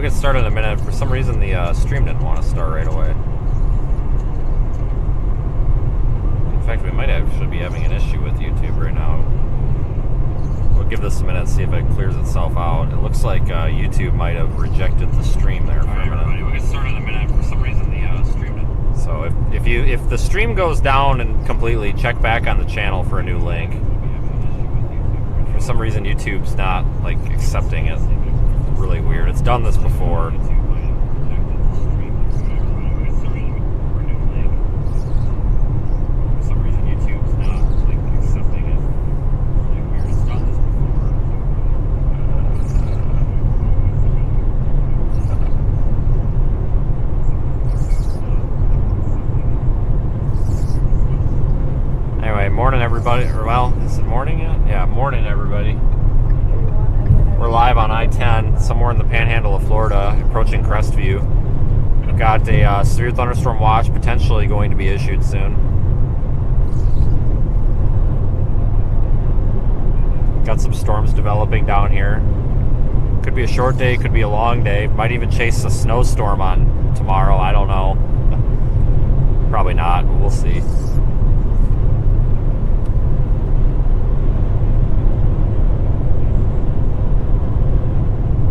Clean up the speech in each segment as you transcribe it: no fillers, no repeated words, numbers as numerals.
get started in a minute. For some reason, the stream didn't want to start right away. In fact, we might actually be having an issue with YouTube right now. We'll give this a minute and see if it clears itself out. It looks like YouTube might have rejected the stream there for a minute. We'll get started in a minute. For some reason, the stream didn't. So if the stream goes down and completely, check back on the channel for a new link. For some reason, YouTube's not like accepting it. Really weird. It's done this before. Anyway, morning everybody. Or, well, is it morning yet? Yeah, morning everybody. We're live on I-10, somewhere in the panhandle of Florida, approaching Crestview. We've got a severe thunderstorm watch potentially going to be issued soon. Got some storms developing down here. Could be a short day, could be a long day. Might even chase a snowstorm on tomorrow, I don't know. Probably not, but we'll see.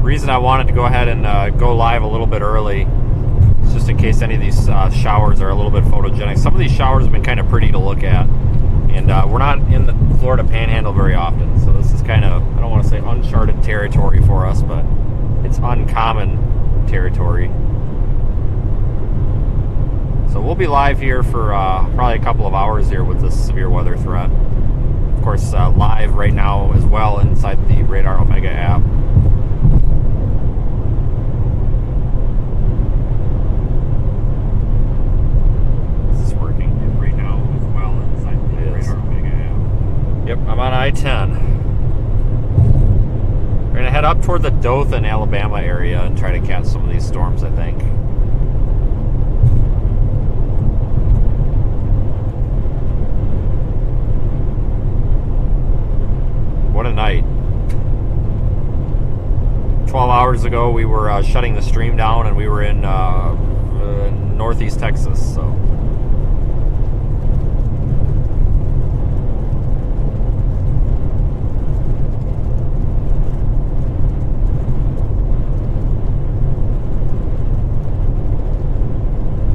Reason I wanted to go ahead and go live a little bit early, just in case any of these showers are a little bit photogenic. Some of these showers have been kind of pretty to look at, and we're not in the Florida Panhandle very often, so this is kind of, I don't want to say uncharted territory for us, but it's uncommon territory. So we'll be live here for probably a couple of hours here with this severe weather threat. Of course, live right now as well inside the Radar Omega app. Yep, I'm on I-10. We're going to head up toward the Dothan, Alabama area and try to catch some of these storms, I think. What a night. 12 hours ago, we were shutting the stream down and we were in northeast Texas, so...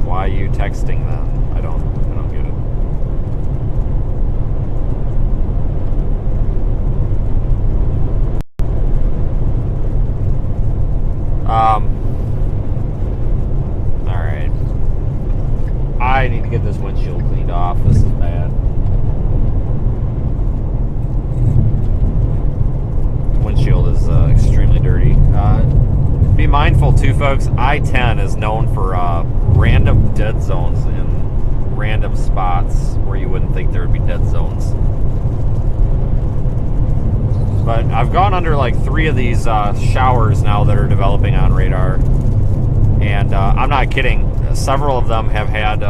Why are you texting then? I don't get it. Alright. I need to get this windshield cleaned off. This is bad. The windshield is extremely dirty. Be mindful too, folks. I-10 is known for random dead zones in random spots where you wouldn't think there would be dead zones. But I've gone under like 3 of these showers now that are developing on radar, and I'm not kidding. Several of them have had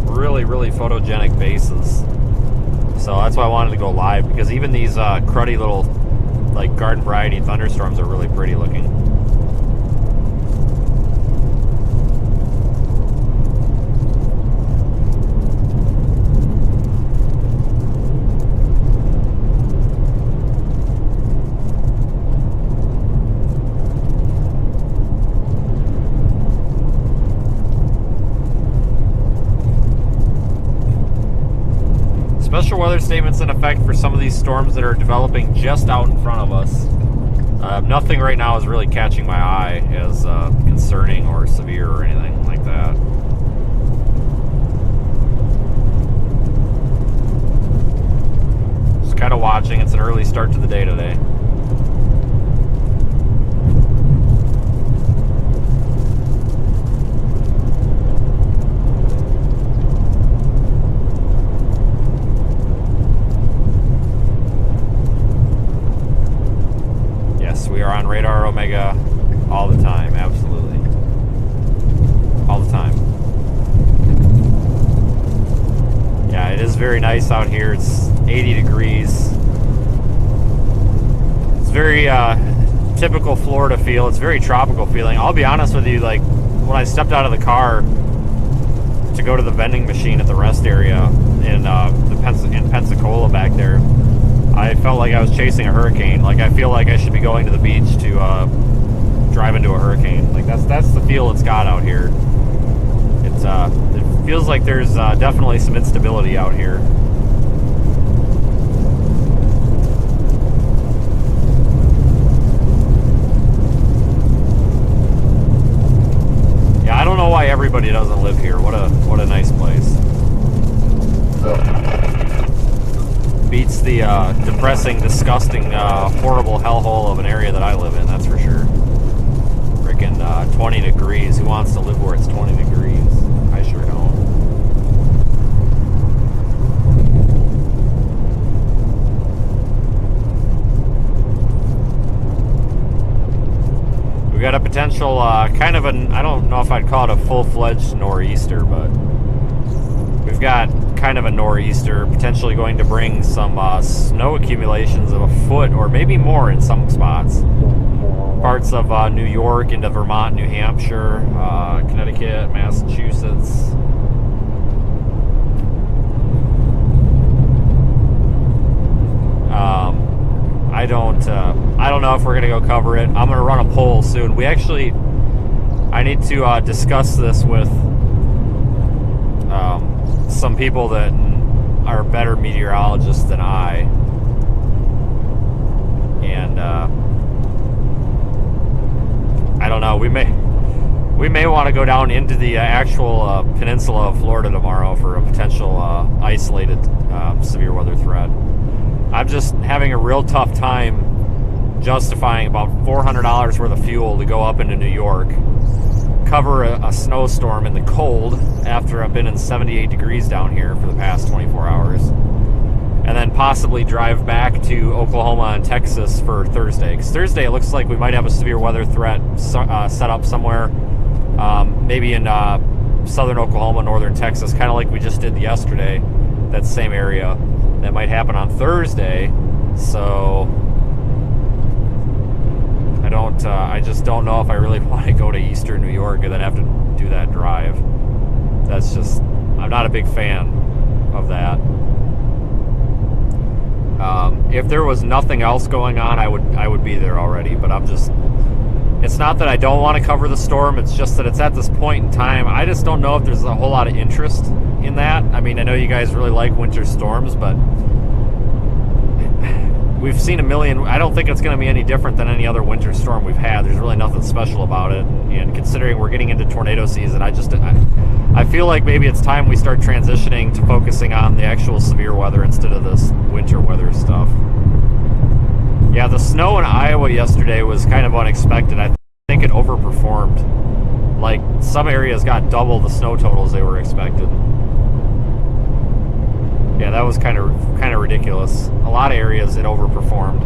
really, really photogenic bases. So that's why I wanted to go live, because even these cruddy little like garden variety thunderstorms are really pretty looking. Special weather statements in effect for some of these storms that are developing just out in front of us. Nothing right now is really catching my eye as concerning or severe or anything like that. Just kind of watching. It's an early start to the day today. We are on Radar Omega all the time, absolutely. All the time. Yeah, it is very nice out here. It's 80 degrees. It's very typical Florida feel. It's very tropical feeling. I'll be honest with you, like when I stepped out of the car to go to the vending machine at the rest area in Pensacola back there, I felt like I was chasing a hurricane. Like I feel like I should be going to the beach to drive into a hurricane. Like that's the feel it's got out here. It feels like there's definitely some instability out here. Yeah, I don't know why everybody doesn't live here. What a nice place. Beats the depressing, disgusting, horrible hellhole of an area that I live in, that's for sure. Frickin' 20 degrees. Who wants to live where it's 20 degrees? I sure don't. We got a potential, kind of an, I don't know if I'd call it a full-fledged nor'easter, but we've got kind of a nor'easter, potentially going to bring some snow accumulations of a foot or maybe more in some spots. Parts of New York into Vermont, New Hampshire, Connecticut, Massachusetts. I don't know if we're gonna go cover it. I'm gonna run a poll soon. I need to discuss this with some people that are better meteorologists than I, and I don't know. We may want to go down into the actual peninsula of Florida tomorrow for a potential isolated severe weather threat. I'm just having a real tough time justifying about $400 worth of fuel to go up into New York, cover a snowstorm in the cold after I've been in 78 degrees down here for the past 24 hours, and then possibly drive back to Oklahoma and Texas for Thursday. Because Thursday it looks like we might have a severe weather threat set up somewhere, maybe in southern Oklahoma, northern Texas, kind of like we just did yesterday, that same area. That might happen on Thursday, so I just don't know if I really want to go to eastern New York and then have to do that drive. That's just, I'm not a big fan of that. If there was nothing else going on, I would be there already, but it's not that I don't want to cover the storm, it's just that it's at this point in time, I just don't know if there's a whole lot of interest in that. I mean, I know you guys really like winter storms, but we've seen a million. I don't think it's going to be any different than any other winter storm we've had. There's really nothing special about it. And considering we're getting into tornado season, I feel like maybe it's time we start transitioning to focusing on the actual severe weather instead of this winter weather stuff. Yeah, the snow in Iowa yesterday was kind of unexpected. I think it overperformed. Like, some areas got double the snow totals they were expected. Yeah, that was kind of ridiculous. A lot of areas it overperformed.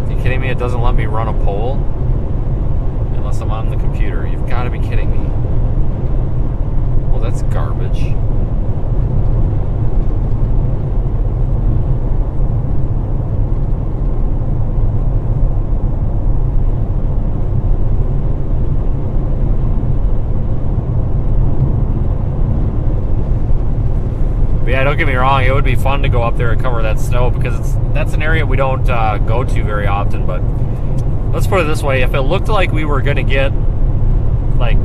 Are you kidding me? It doesn't let me run a poll unless I'm on the computer. You've got to be kidding me. Well, that's garbage. Yeah, don't get me wrong, it would be fun to go up there and cover that snow because that's an area we don't go to very often, but let's put it this way, if it looked like we were going to get like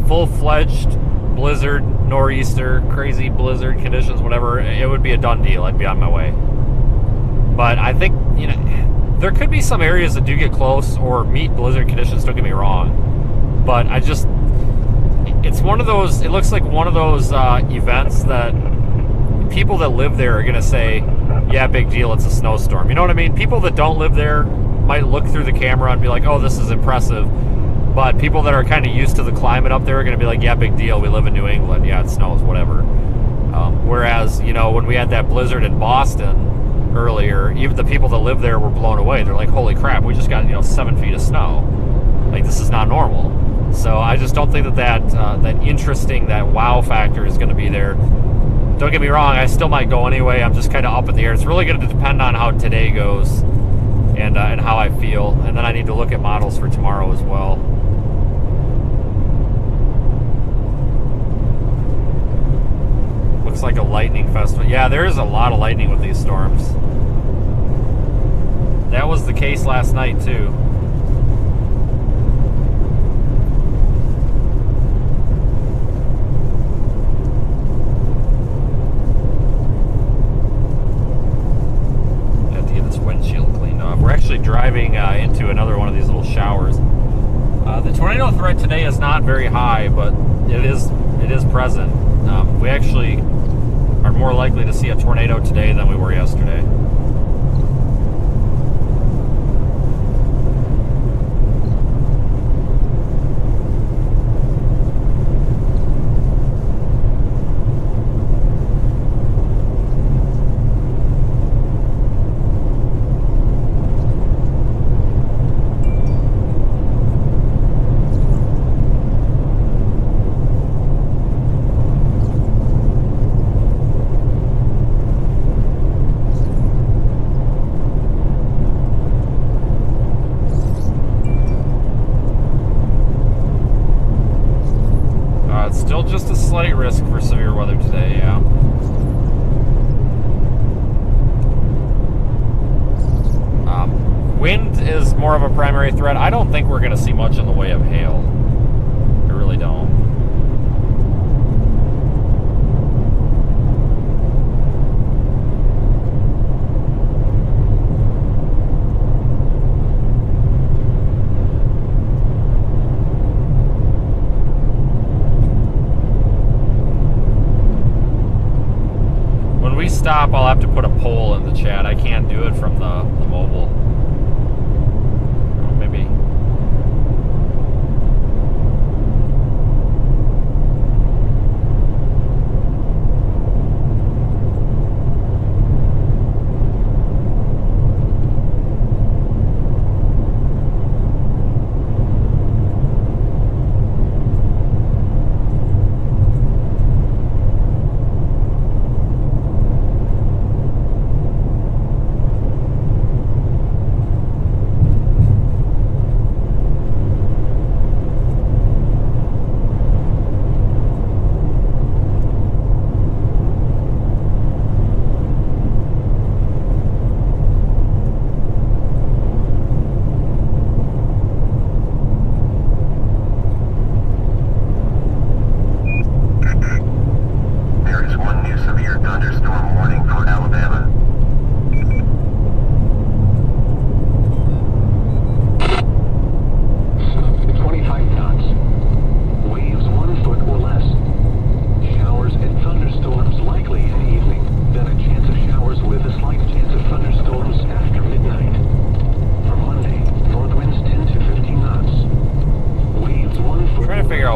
full-fledged blizzard, nor'easter, crazy blizzard conditions, whatever, it would be a done deal. I'd be on my way. But I think, there could be some areas that do get close or meet blizzard conditions, don't get me wrong, but it's one of those, it looks like one of those events that people that live there are going to say, yeah, big deal, it's a snowstorm. You know what I mean? People that don't live there might look through the camera and be like, oh, this is impressive. But people that are kind of used to the climate up there are going to be like, yeah, big deal, we live in New England. Yeah, it snows, whatever. Whereas, when we had that blizzard in Boston earlier, even the people that live there were blown away. They're like, holy crap, we just got, 7 feet of snow. Like, this is not normal. So I just don't think that interesting, that wow factor is going to be there. Don't get me wrong, I still might go anyway. I'm just kind of up in the air. It's really going to depend on how today goes and how I feel. And then I need to look at models for tomorrow as well. Looks like a lightning festival. Yeah, there is a lot of lightning with these storms. That was the case last night too. Have to get this windshield cleaned off. We're actually driving into another one of these little showers. The tornado threat today is not very high, but it is present. We actually are more likely to see a tornado today than we were yesterday. Still just a slight risk for severe weather today, yeah. Wind is more of a primary threat. I don't think we're going to see much in the way of hail. I really don't. Stop, I'll have to put a poll in the chat. I can't do it from the mobile. Oh, maybe.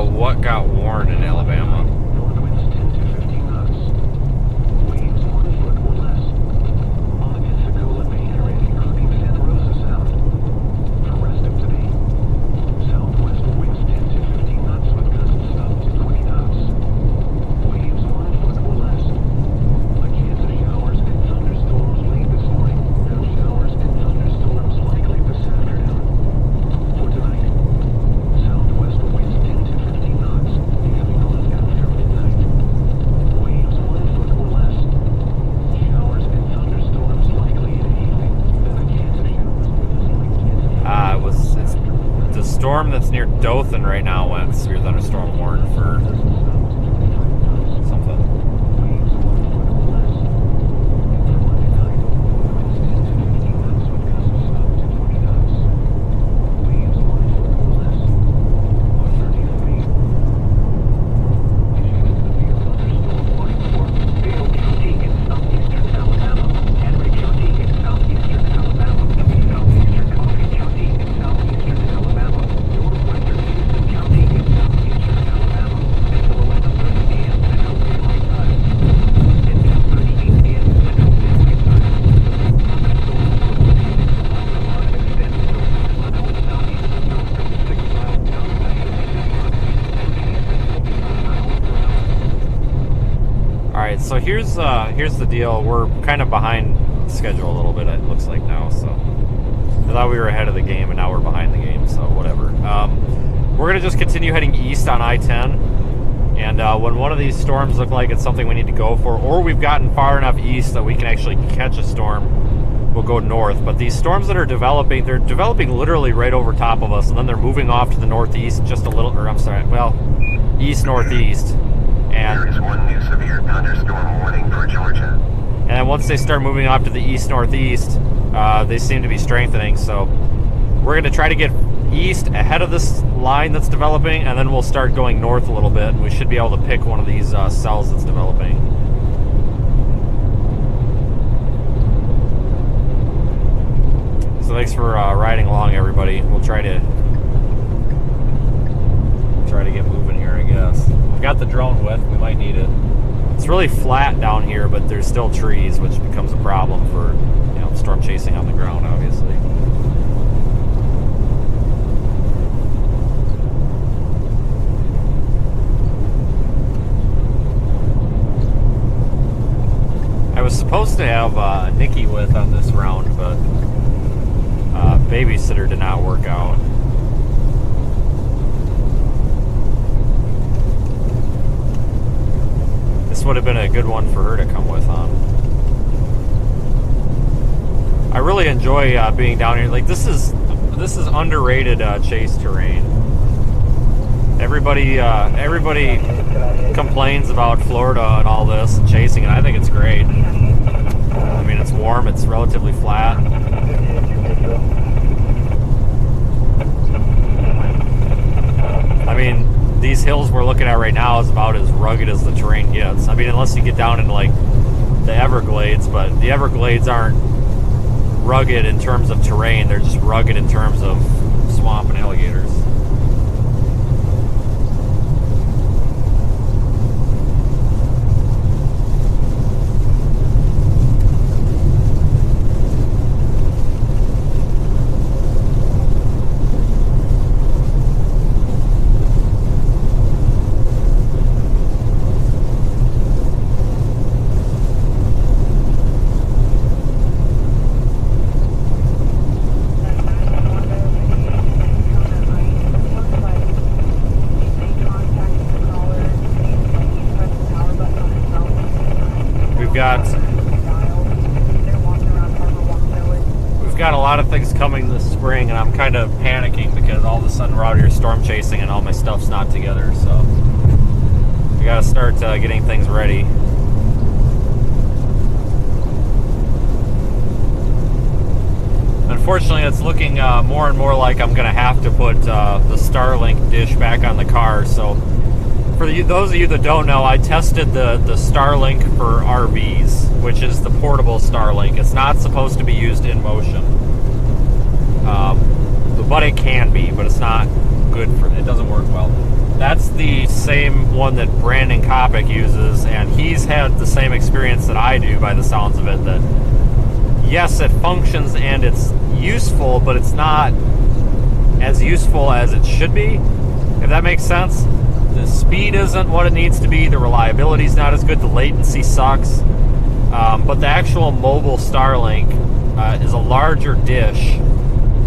What got warned in Alabama? Storm that's near Dothan right now went severe thunderstorm warned for something. so here's the deal. We're kind of behind schedule a little bit, it looks like now. So I thought we were ahead of the game, and now we're behind the game. So whatever. We're gonna just continue heading east on I-10, and when one of these storms look like it's something we need to go for, or we've gotten far enough east that we can actually catch a storm, we'll go north. But these storms that are developing, they're developing literally right over top of us, and then they're moving off to the northeast just a little, or I'm sorry, well, east-northeast. And there is one new severe thunderstorm warning for Georgia. And then once they start moving off to the east-northeast, they seem to be strengthening. So we're going to try to get east ahead of this line that's developing, and then we'll start going north a little bit, and we should be able to pick one of these cells that's developing. So thanks for riding along, everybody. We'll try to get moving here, I guess. We've got the drone with. We might need it. It's really flat down here, but there's still trees, which becomes a problem for, you know, storm chasing on the ground, obviously. I was supposed to have Nikki with on this round, but babysitter did not work out. This would have been a good one for her to come with on. I really enjoy being down here. Like this is underrated chase terrain. Everybody complains about Florida and all this and chasing, and I think it's great. I mean, it's warm. It's relatively flat. I mean, these hills we're looking at right now is about as rugged as the terrain gets. I mean, unless you get down into like the Everglades, but the Everglades aren't rugged in terms of terrain. They're just rugged in terms of swamp and alligators. We've got a lot of things coming this spring, and I'm kind of panicking because all of a sudden we're out here storm chasing and all my stuff's not together, so I gotta start getting things ready. Unfortunately, it's looking more and more like I'm gonna have to put the Starlink dish back on the car. So for those of you that don't know, I tested the Starlink for RVs, which is the portable Starlink. It's not supposed to be used in motion, but it can be, but it's not good for it. It doesn't work well. That's the same one that Brandon Kopic uses, and he's had the same experience that I do by the sounds of it, that yes, it functions and it's useful, but it's not as useful as it should be, if that makes sense. The speed isn't what it needs to be, the reliability is not as good, the latency sucks, but the actual mobile Starlink is a larger dish,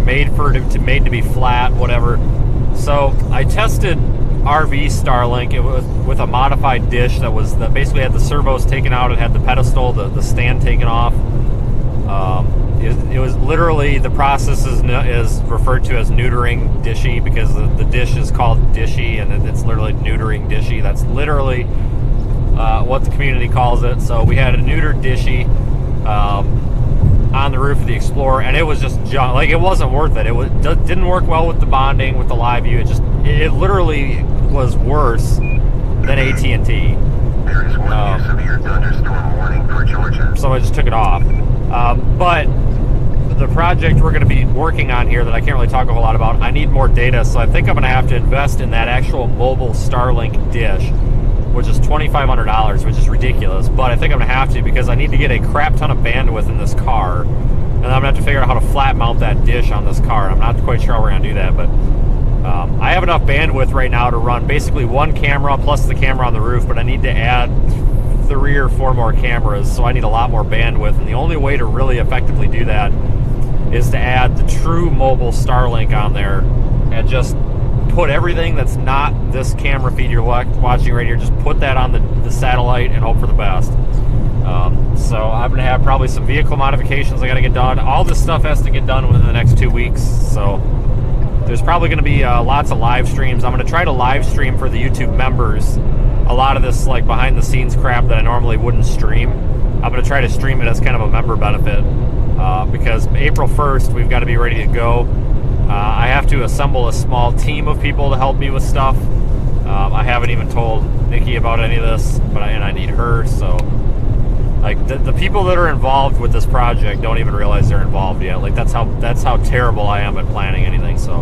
made to be flat, whatever. So I tested RV Starlink. It was with a modified dish that basically had the servos taken out, it had the pedestal, the stand taken off. It was literally, the process is referred to as neutering dishy, because the dish is called dishy, and it's literally neutering dishy. That's literally what the community calls it. So we had a neutered dishy on the roof of the Explorer, and it was just junk. Like, it wasn't worth it. Didn't work well with the bonding, with the live view. It literally was worse than AT&T. There is one new severe thunderstorm warning for Georgia. So I just took it off. But the project we're going to be working on here that I can't really talk a whole lot about, I need more data, so I think I'm going to have to invest in that actual mobile Starlink dish, which is $2,500, which is ridiculous, but I think I'm going to have to, because I need to get a crap ton of bandwidth in this car, and I'm going to have to figure out how to flat mount that dish on this car. I'm not quite sure how we're going to do that, but I have enough bandwidth right now to run basically one camera plus the camera on the roof, but I need to add 3 or 4 more cameras, so I need a lot more bandwidth. And the only way to really effectively do that is to add the true mobile Starlink on there and just put everything that's not this camera feed you're watching right here, just put that on the satellite and hope for the best. So I'm going to have probably some vehicle modifications I got to get done. All this stuff has to get done within the next 2 weeks, so there's probably going to be lots of live streams. I'm going to try to live stream for the YouTube members a lot of this like behind the scenes crap that I normally wouldn't stream. I'm going to try to stream it as kind of a member benefit because April 1st we've got to be ready to go. I have to assemble a small team of people to help me with stuff. I haven't even told Nikki about any of this, and I need her. So, like the people that are involved with this project don't even realize they're involved yet. Like that's how terrible I am at planning anything. So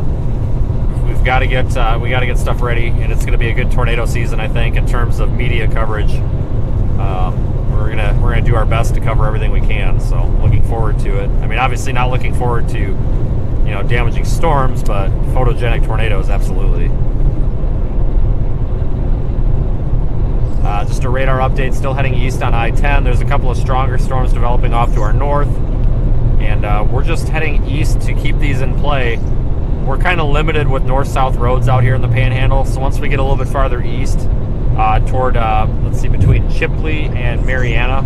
we've got to get stuff ready, and it's going to be a good tornado season, I think, in terms of media coverage. We're gonna do our best to cover everything we can. So looking forward to it. I mean, obviously not looking forward to damaging storms, but photogenic tornadoes, absolutely. Just a radar update, still heading east on I-10. There's a couple of stronger storms developing off to our north, and we're just heading east to keep these in play. We're kind of limited with north-south roads out here in the Panhandle, so once we get a little bit farther east toward, let's see, between Chipley and Mariana,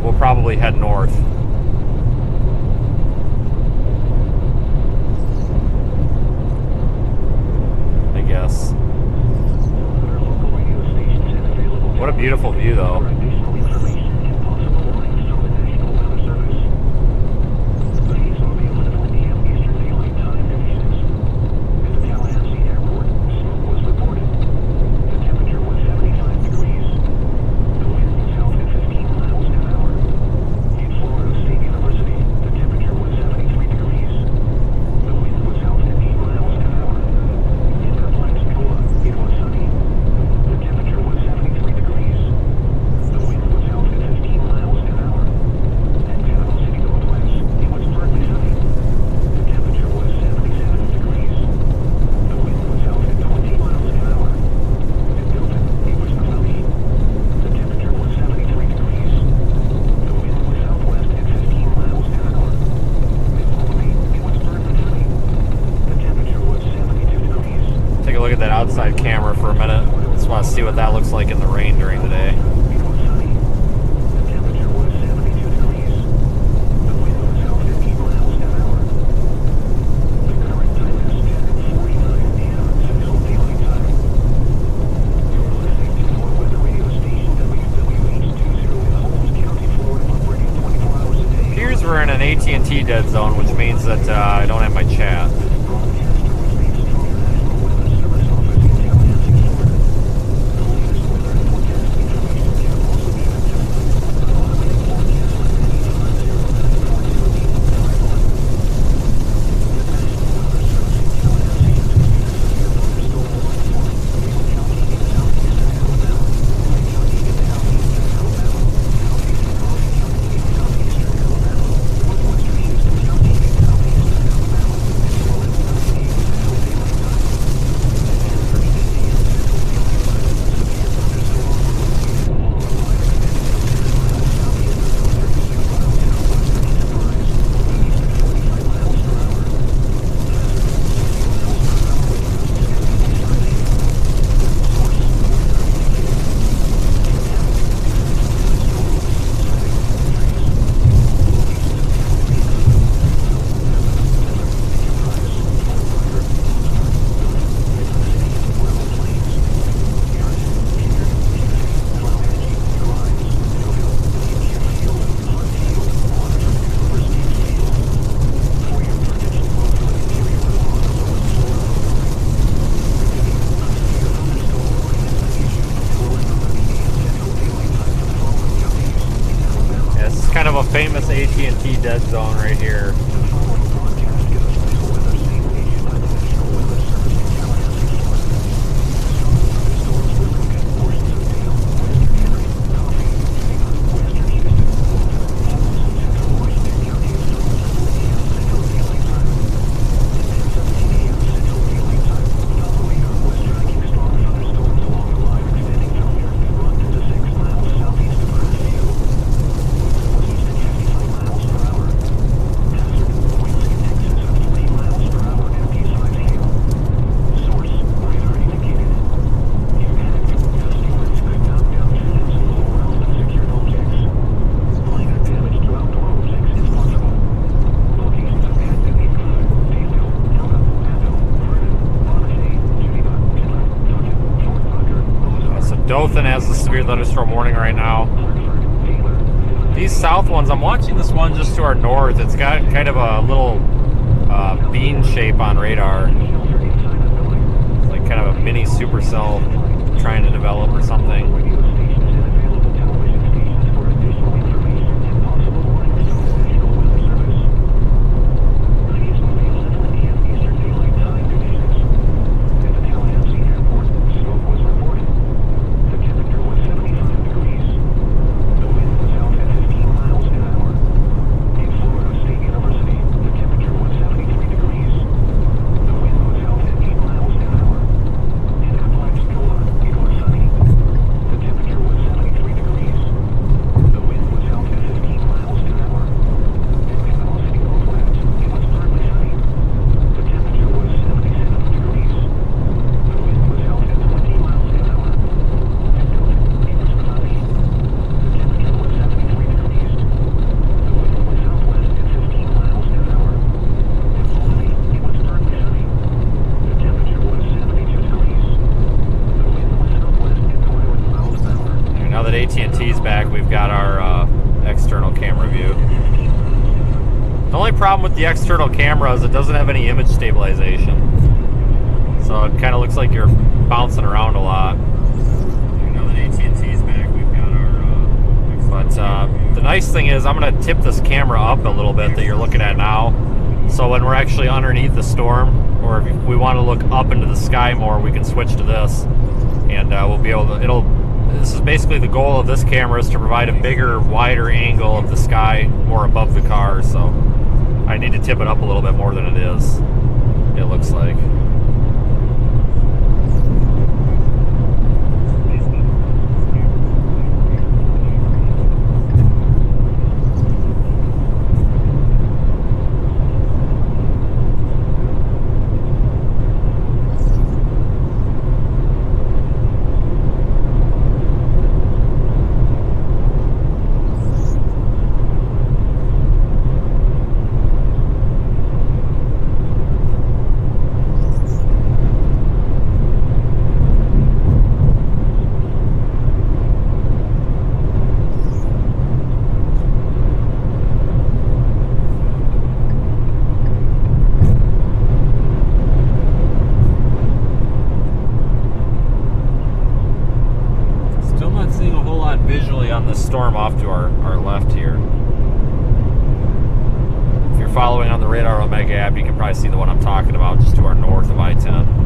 we'll probably head north. I guess. What a beautiful view, though. Outside camera for a minute. Just want to see what that looks like in the rain during the day. Appears we're in an AT&T dead zone, which means that I don't have my chat. Famous AT&T dead zone right here. Dothan has a severe thunderstorm warning right now. These south ones, I'm watching this one just to our north. It's got kind of a little bean shape on radar. It's like kind of a mini supercell trying to develop or something. AT&T's back, we've got our external camera view. The only problem with the external camera is it doesn't have any image stabilization. So it kind of looks like you're bouncing around a lot. Now that AT&T's back, we've got our... the nice thing is I'm going to tip this camera up a little bit that you're looking at now. So when we're actually underneath the storm, or if we want to look up into the sky more, we can switch to this. And we'll be able to... This is basically the goal of this camera, is to provide a bigger, wider angle of the sky more above the car, so I need to tip it up a little bit more than it is, it looks like. Visually on this storm off to our left here. If you're following on the Radar Omega app, you can probably see the one I'm talking about just to our north of I-10.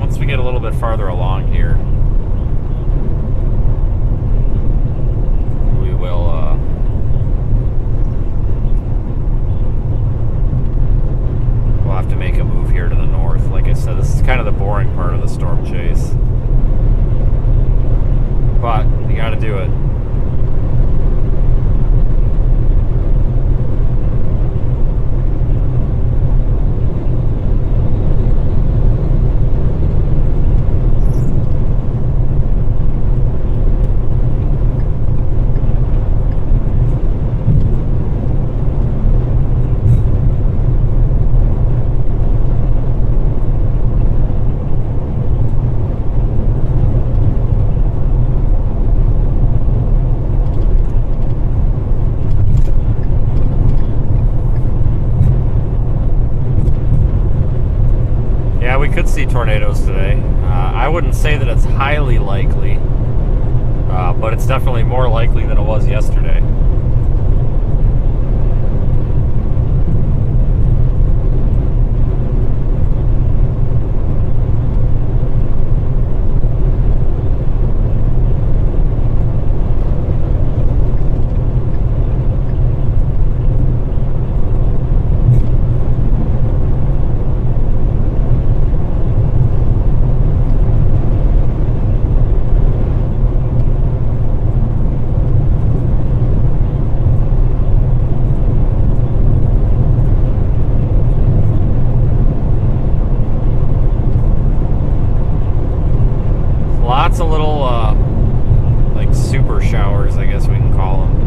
Once we get a little bit farther along here, we will we'll have to make a move here to the north. Like I said, this is kind of the boring part of the storm chase, but you got to do it. tornadoes today. I wouldn't say that it's highly likely, but it's definitely more likely than it was yesterday. Lots of little, like super showers, I guess we can call them.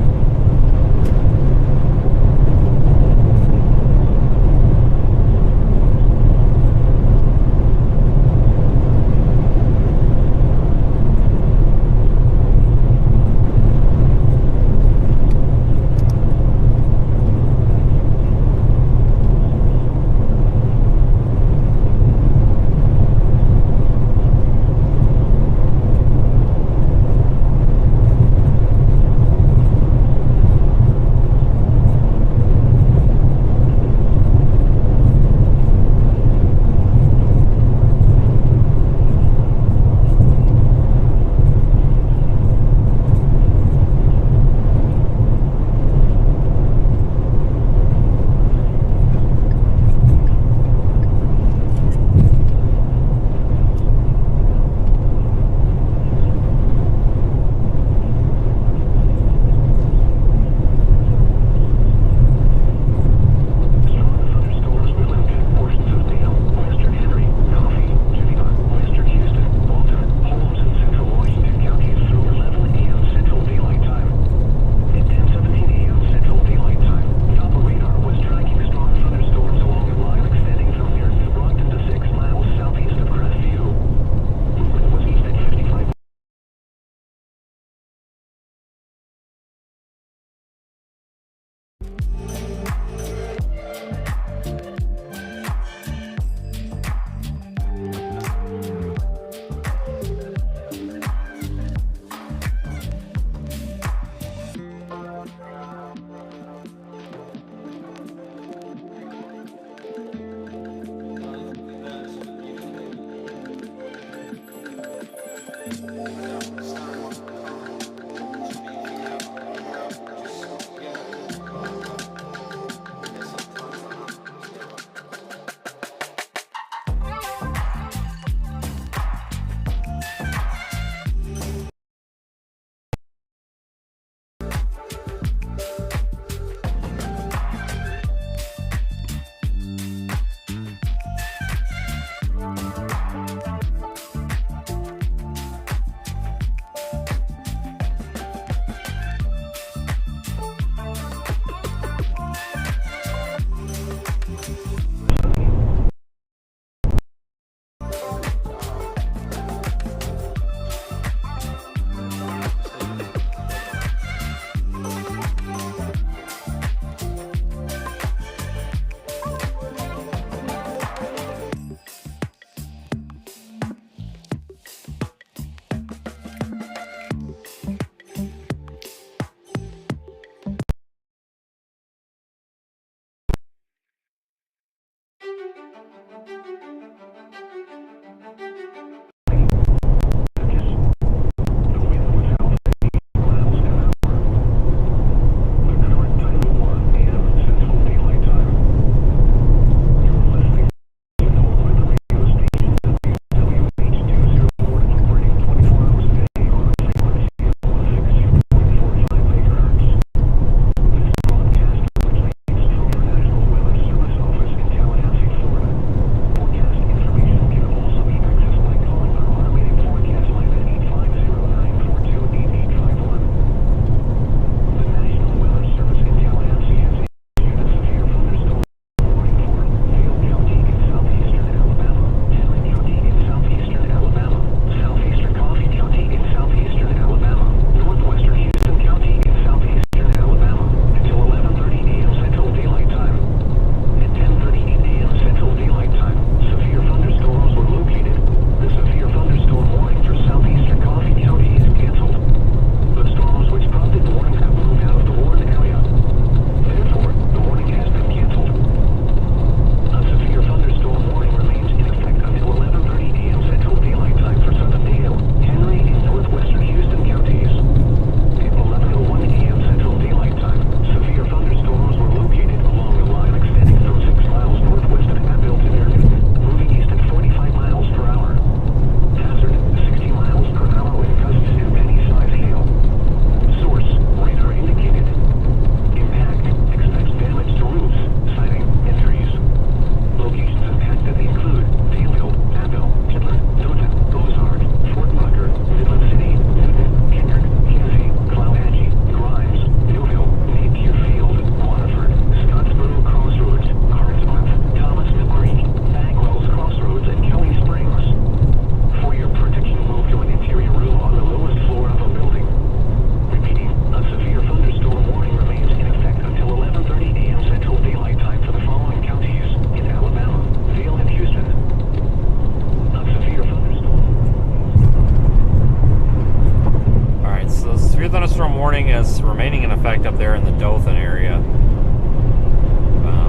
severe thunderstorm warning is remaining in effect up there in the Dothan area.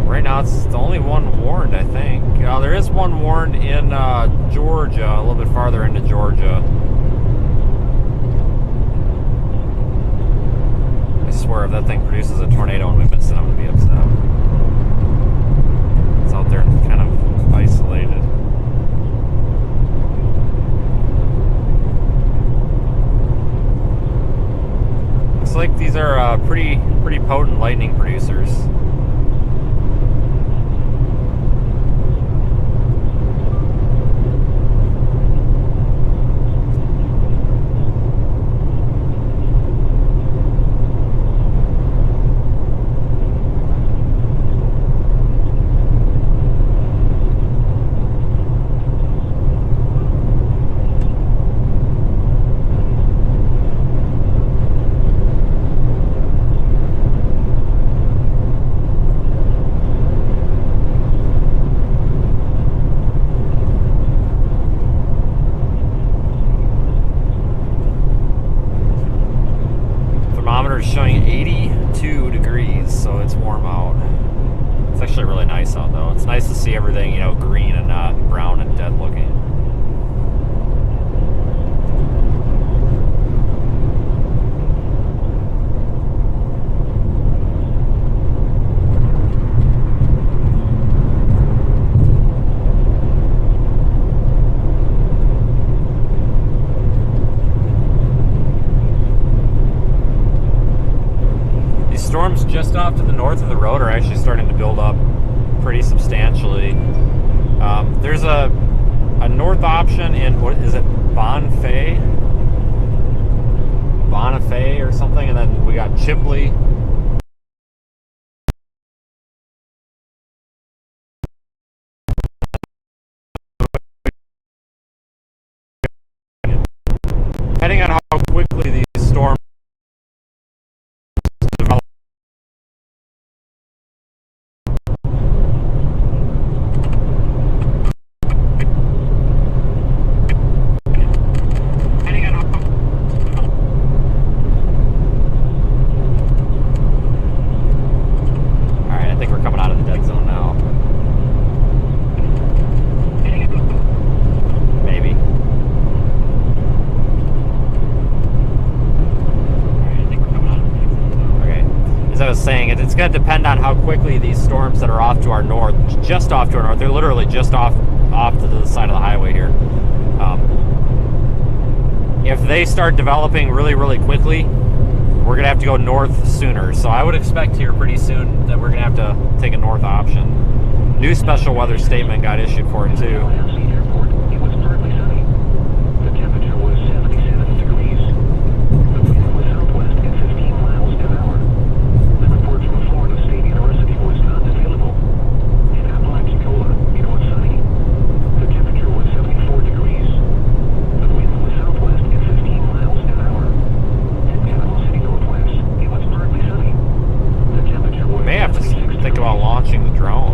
Right now, it's the only one warned, I think. There is one warned in Georgia, a little bit farther into Georgia. I swear, if that thing produces a tornado and we miss it, I'm going to be upset. It's out there kind of isolated. Looks like these are pretty potent lightning producers. Showing 82 degrees, so it's warm out. It's actually really nice out though. It's nice to see everything, you know, green and not brown and dead looking. Storms just off to the north of the road are actually starting to build up pretty substantially. There's a north option in, what is it, Bonfay or something, and then we got Chipley. Depending on how quickly these storms develop. Saying it's going to depend on how quickly these storms that are off to our north, just off to our north, they're literally just off to the side of the highway here. If they start developing really quickly, we're going to have to go north sooner. So I would expect here pretty soon that we're going to have to take a north option. New special weather statement got issued for it too. Launching the drone.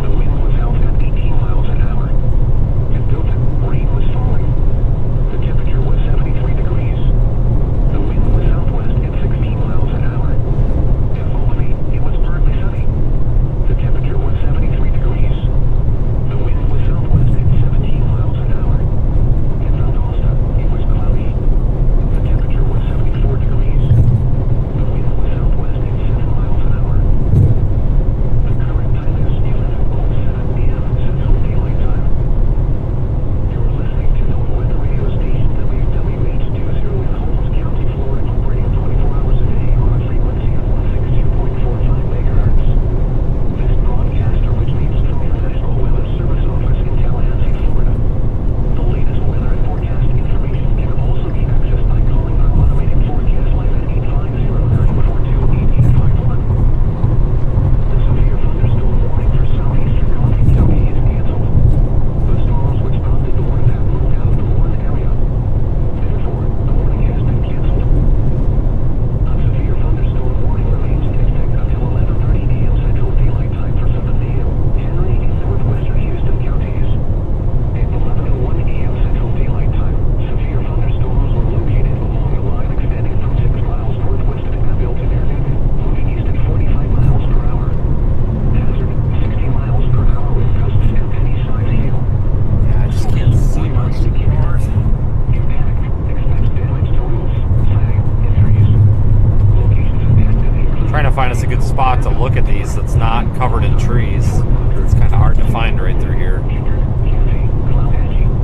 good spot to look at these that's not covered in trees. It's kind of hard to find right through here.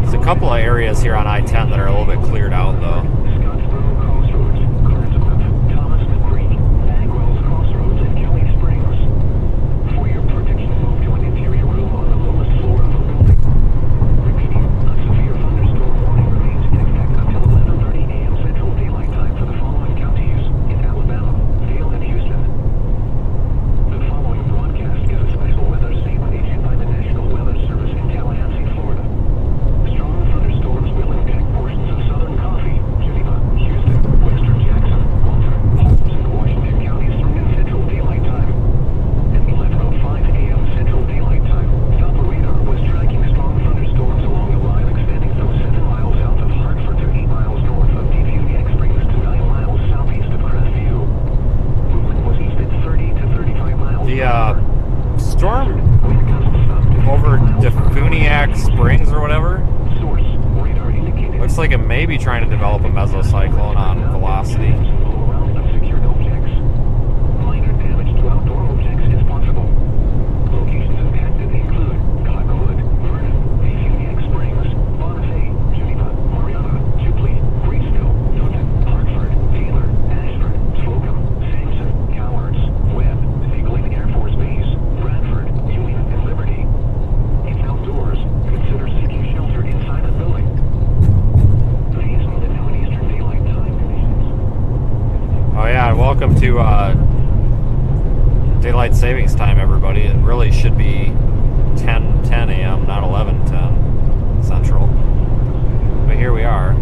There's a couple of areas here on I-10 that are a little bit cleared out, though. Storm over Defuniak Springs or whatever looks like it may be trying to develop a mesocyclone on velocity. Welcome to daylight savings time, everybody. It really should be 10:10 a.m., not 11:10 Central. But here we are.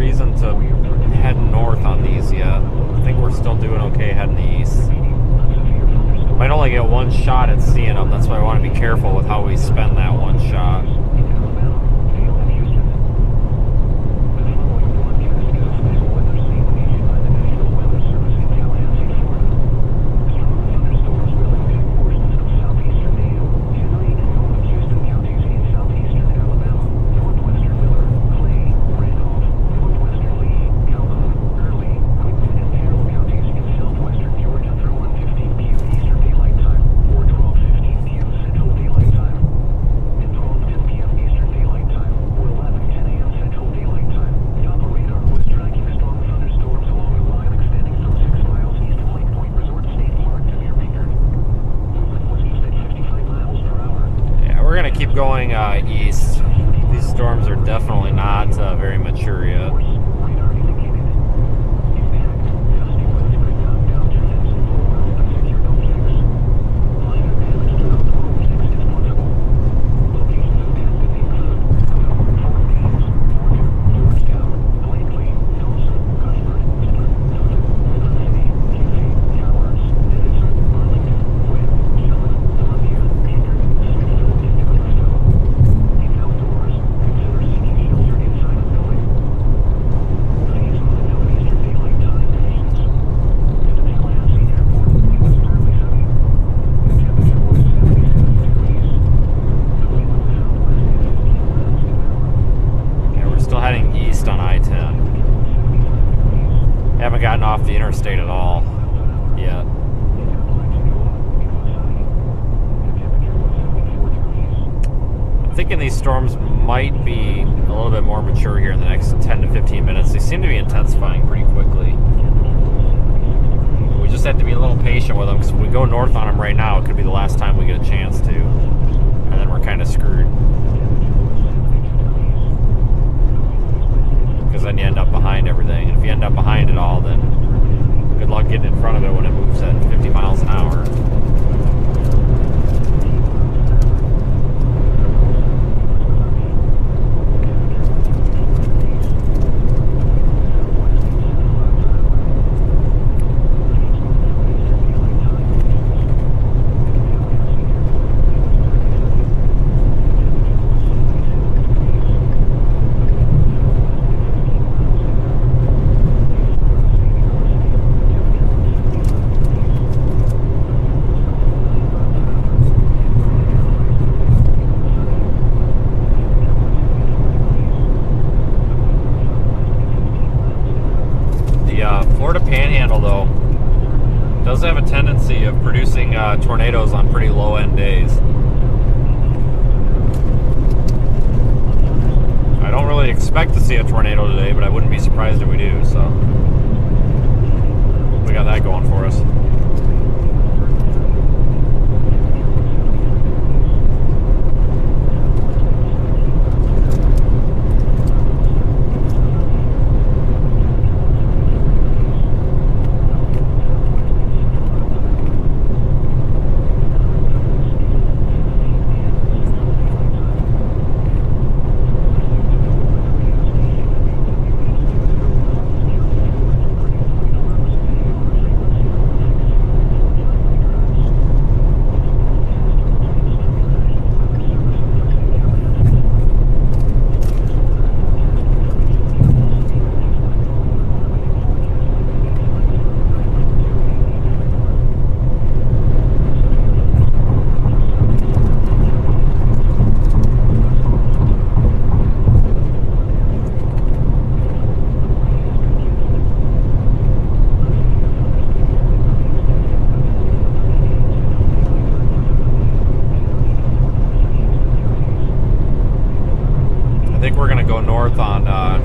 reason to head north on these yet. I think we're still doing okay heading east. Might only get one shot at seeing them. That's why I want to be careful with how we spend that one shot. Going east. These storms are definitely not very mature yet. Off the interstate at all yet. I'm thinking these storms might be a little bit more mature here in the next 10 to 15 minutes. They seem to be intensifying pretty quickly. We just have to be a little patient with them, because if we go north on them right now, it could be the last time we get a chance to, and then we're kind of screwed. Because then you end up behind everything. And if you end up behind it all, then good luck getting in front of it when it moves at 50 miles an hour. Panhandle, though, does have a tendency of producing tornadoes on pretty low-end days. I don't really expect to see a tornado today, but I wouldn't be surprised if we do, so we got that going for us. North on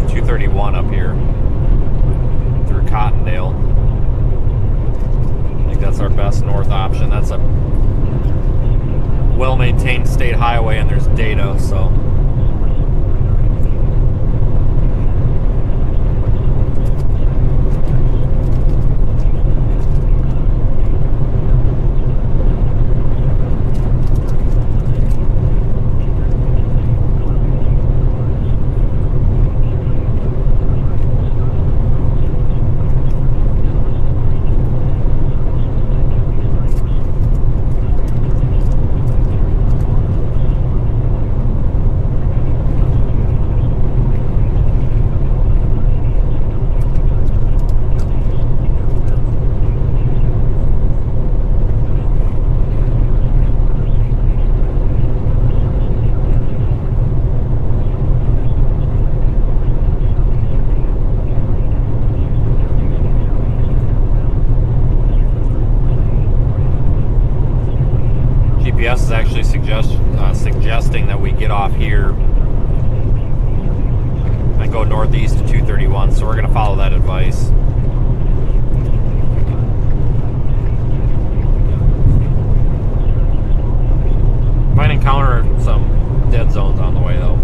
231 up here through Cottondale. I think that's our best north option. That's a well-maintained state highway and there's data, so to go northeast to 231, so we're going to follow that advice. Might encounter some dead zones on the way, though.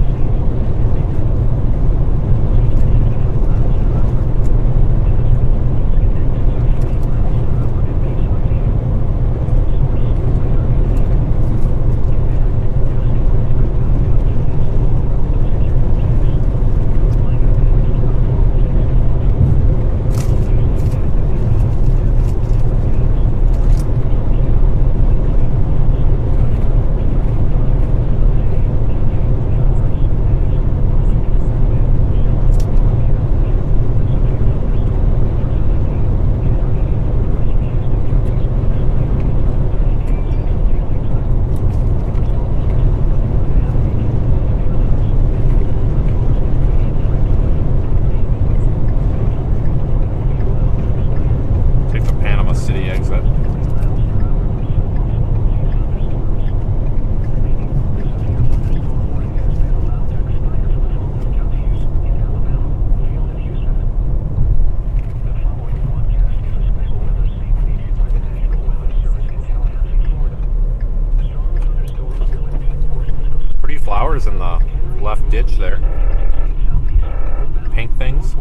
Flowers in the left ditch there. Pink things. I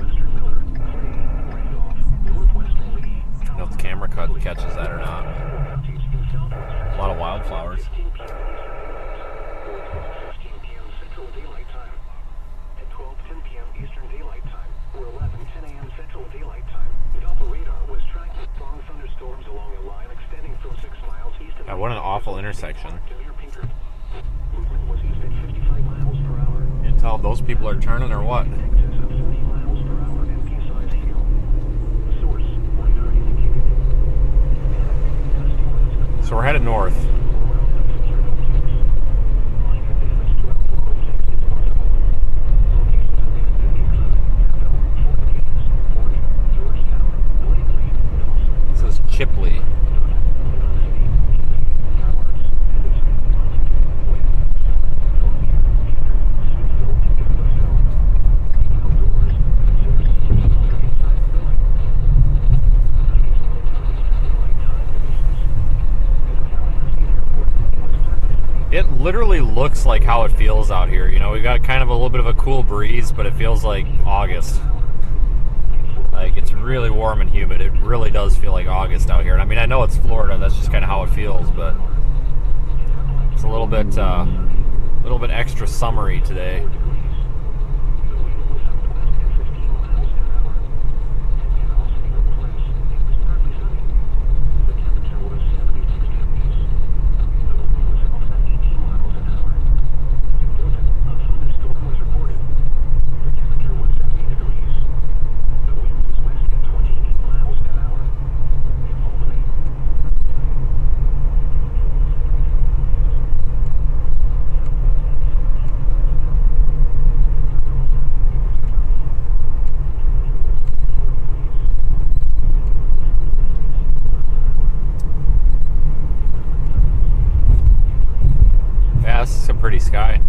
don't know if the camera catches that or not. A lot of wildflowers. What an awful intersection. Can't tell if those people are turning or what. So we're headed north. This is Chipley. It literally looks like how it feels out here. You know, we got kind of a little bit of a cool breeze, but it feels like August. Like, it's really warm and humid. It really does feel like August out here. And I mean, I know it's Florida. That's just kind of how it feels, but it's a little bit extra summery today. It's a pretty sky.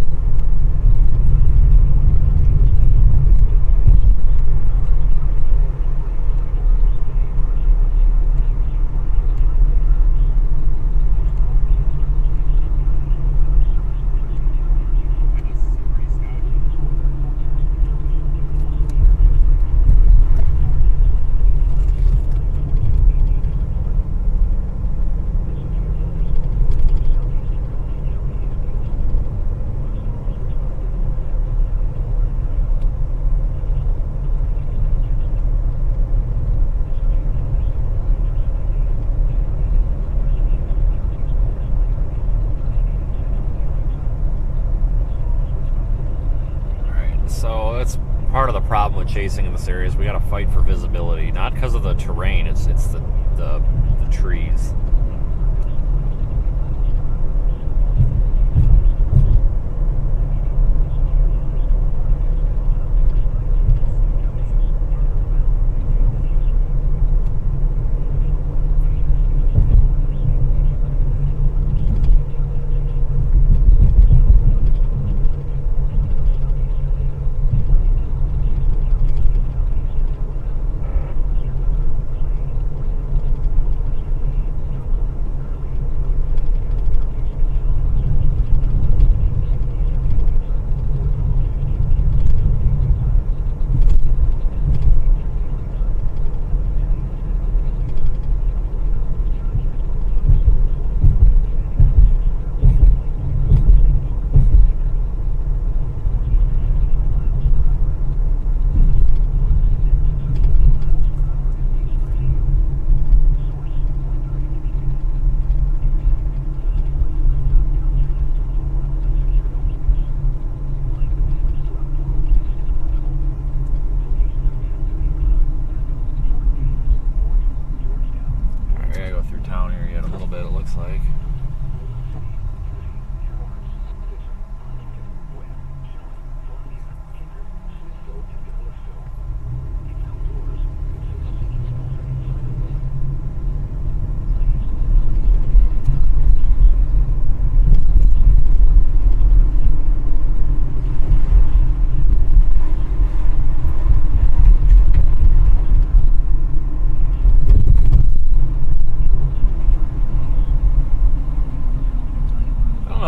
Part of the problem with chasing in this area is we got to fight for visibility, not because of the terrain, it's the trees.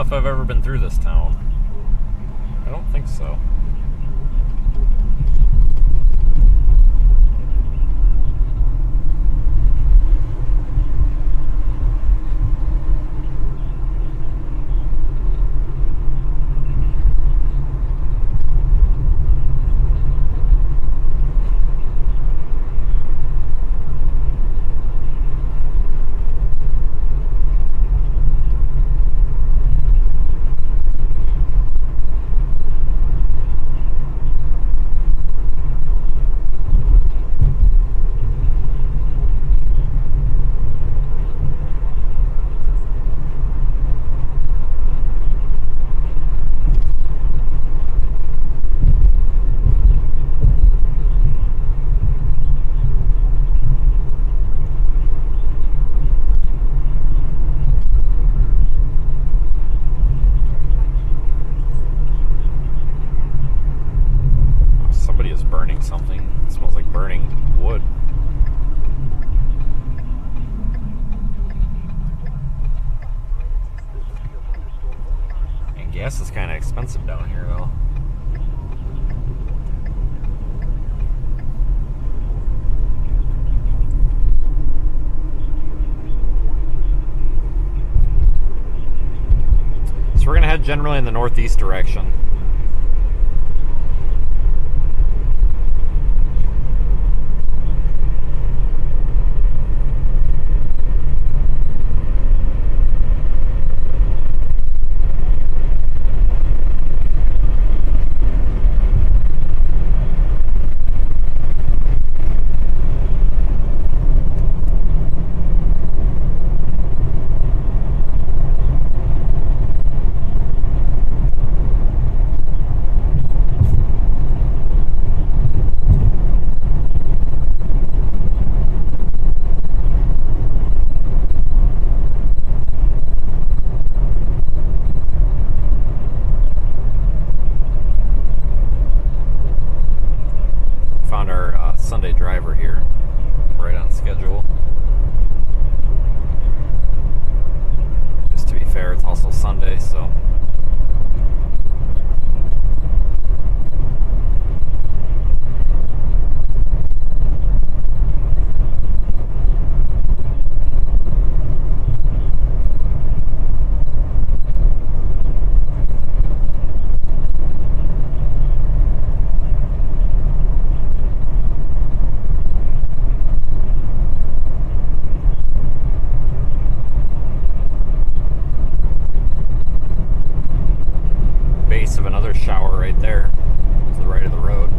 if I've ever been through this town. I don't think so. Burning something. It smells like burning wood. And gas is kind of expensive down here, though. So we're gonna head generally in the northeast direction. Found our Sunday driver here, right on schedule. Just to be fair, it's also Sunday, so. Base of another shower right there to the right of the road.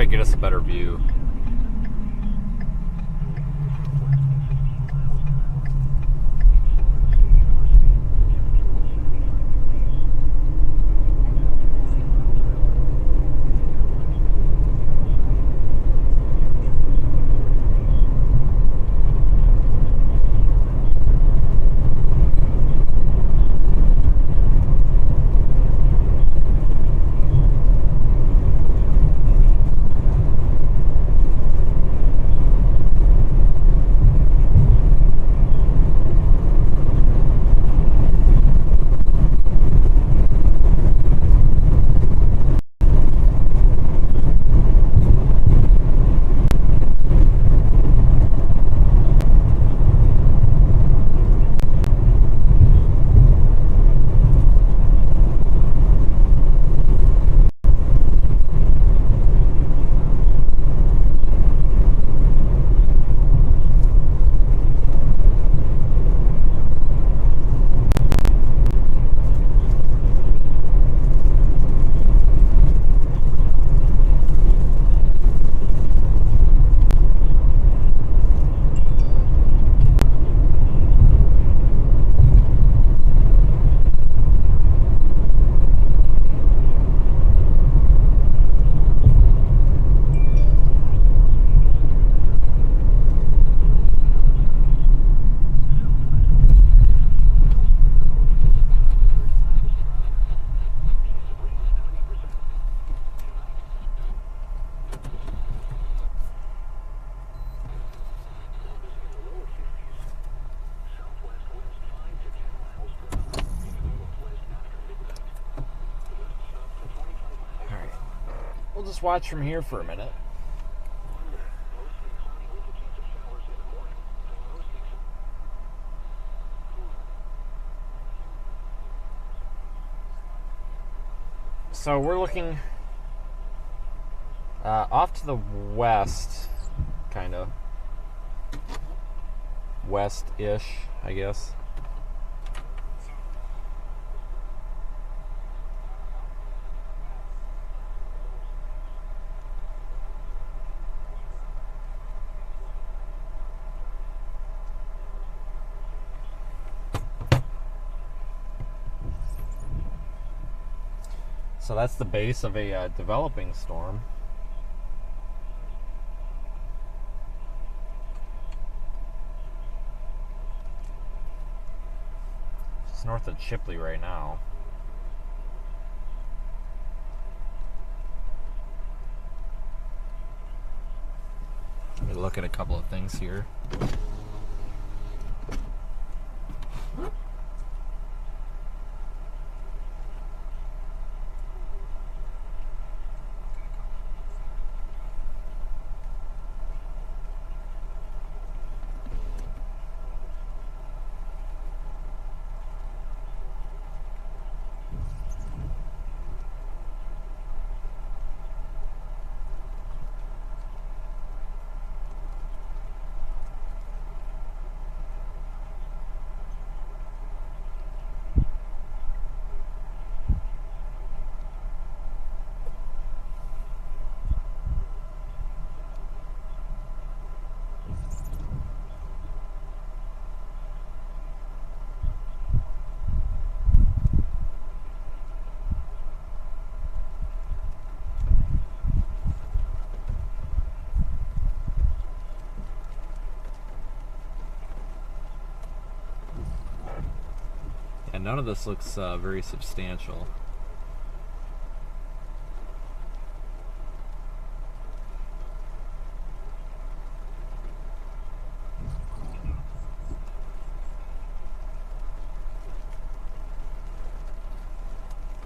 Might get us a better view. We'll just watch from here for a minute. So we're looking off to the west, kind of. West-ish, I guess. So that's the base of a developing storm. It's north of Chipley right now. Let me look at a couple of things here. And none of this looks very substantial.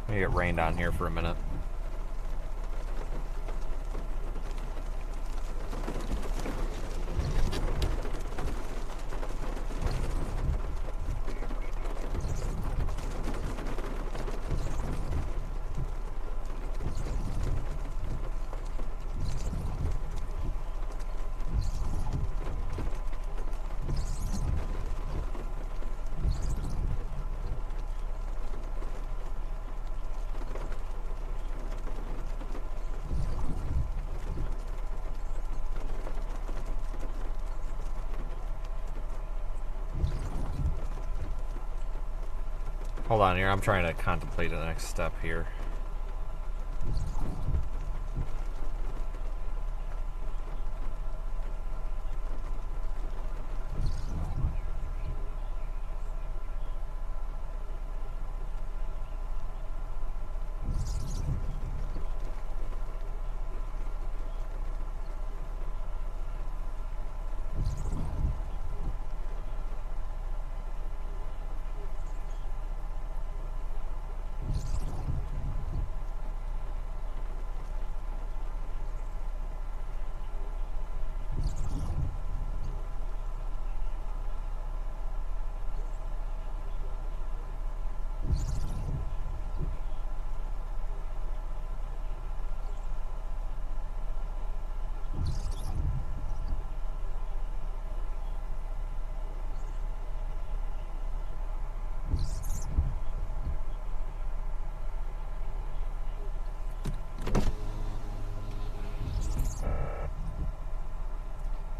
Let me get rained on here for a minute. Hold on here, I'm trying to contemplate the next step here.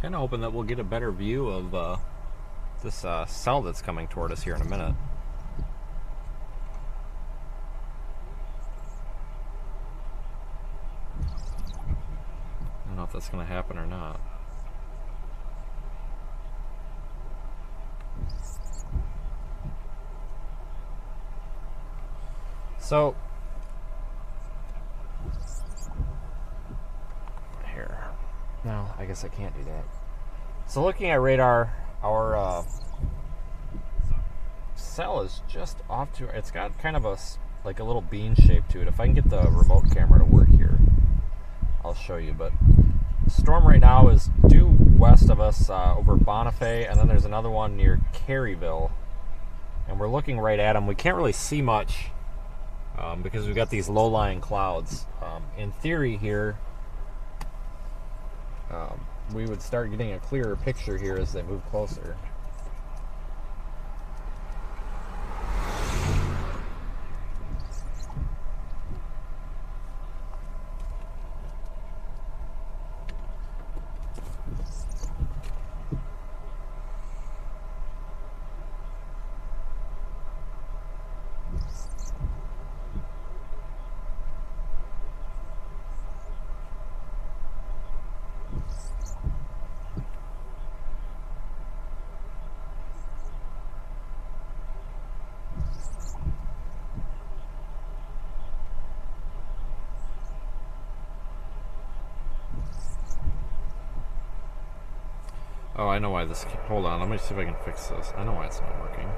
Kind of hoping that we'll get a better view of this cell that's coming toward us here in a minute. I don't know if that's going to happen or not. So, here. No, I guess I can't do that. So looking at radar, our cell is just off to, it's got kind of like a little bean shape to it. If I can get the remote camera to work here, I'll show you. But the storm right now is due west of us over Bonifay, and then there's another one near Caryville. And we're looking right at them. We can't really see much because we've got these low-lying clouds. In theory here, we would start getting a clearer picture here as they move closer. Oh, I know why this... Hold on, let me see if I can fix this. I know why it's not working.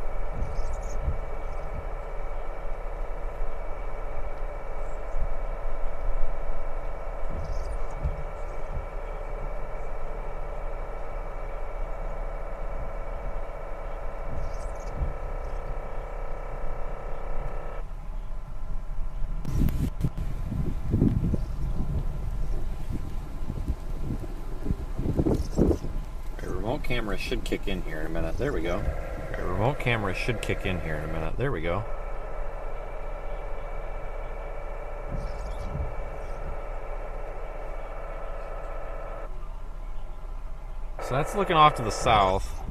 Camera should kick in here in a minute. There we go. The remote camera should kick in here in a minute. There we go. So that's looking off to the south.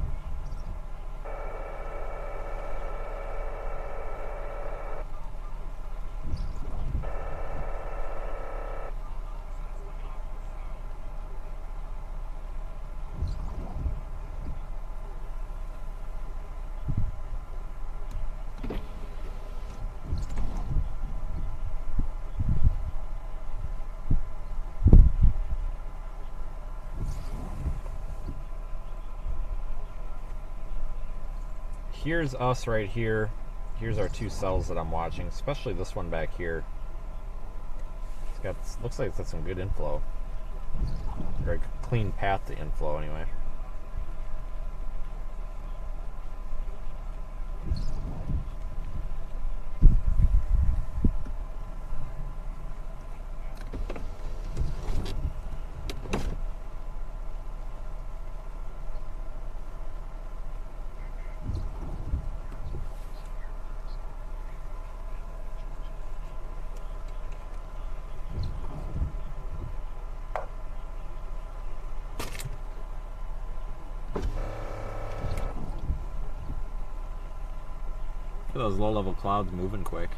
Here's us right here. Here's our two cells that I'm watching, especially this one back here. It's got, looks like it's got some good inflow. Very clean path to inflow anyway. Look at those low-level clouds moving quick.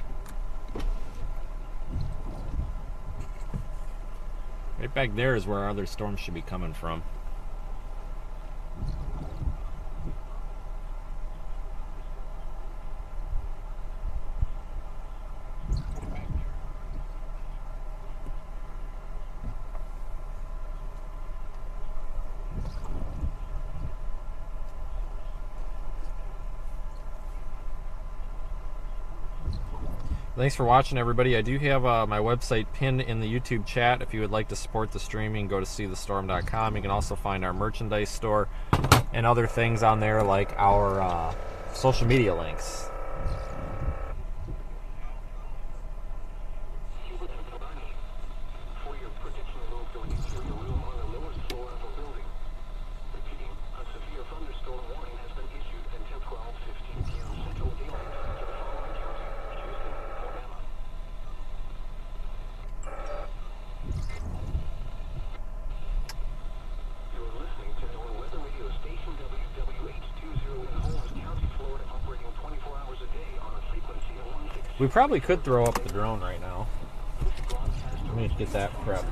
Right back there is where our other storms should be coming from. Thanks for watching, everybody. I do have my website pinned in the YouTube chat. If you would like to support the streaming, go to seethestorm.com. You can also find our merchandise store and other things on there, like our social media links. We probably could throw up the drone right now. Let me get that prepped.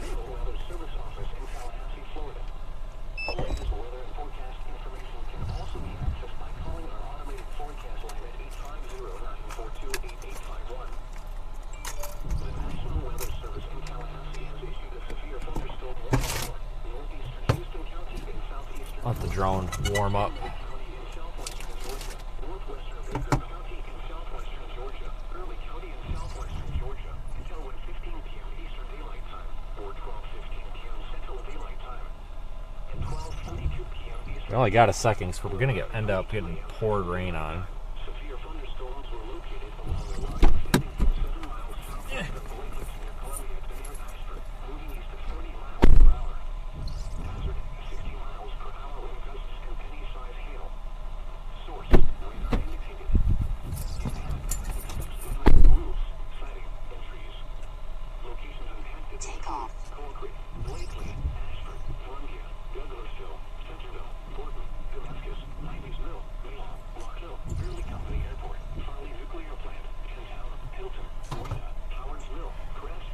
Let the drone warm up. We only got a second, so we're gonna end up getting poured rain on.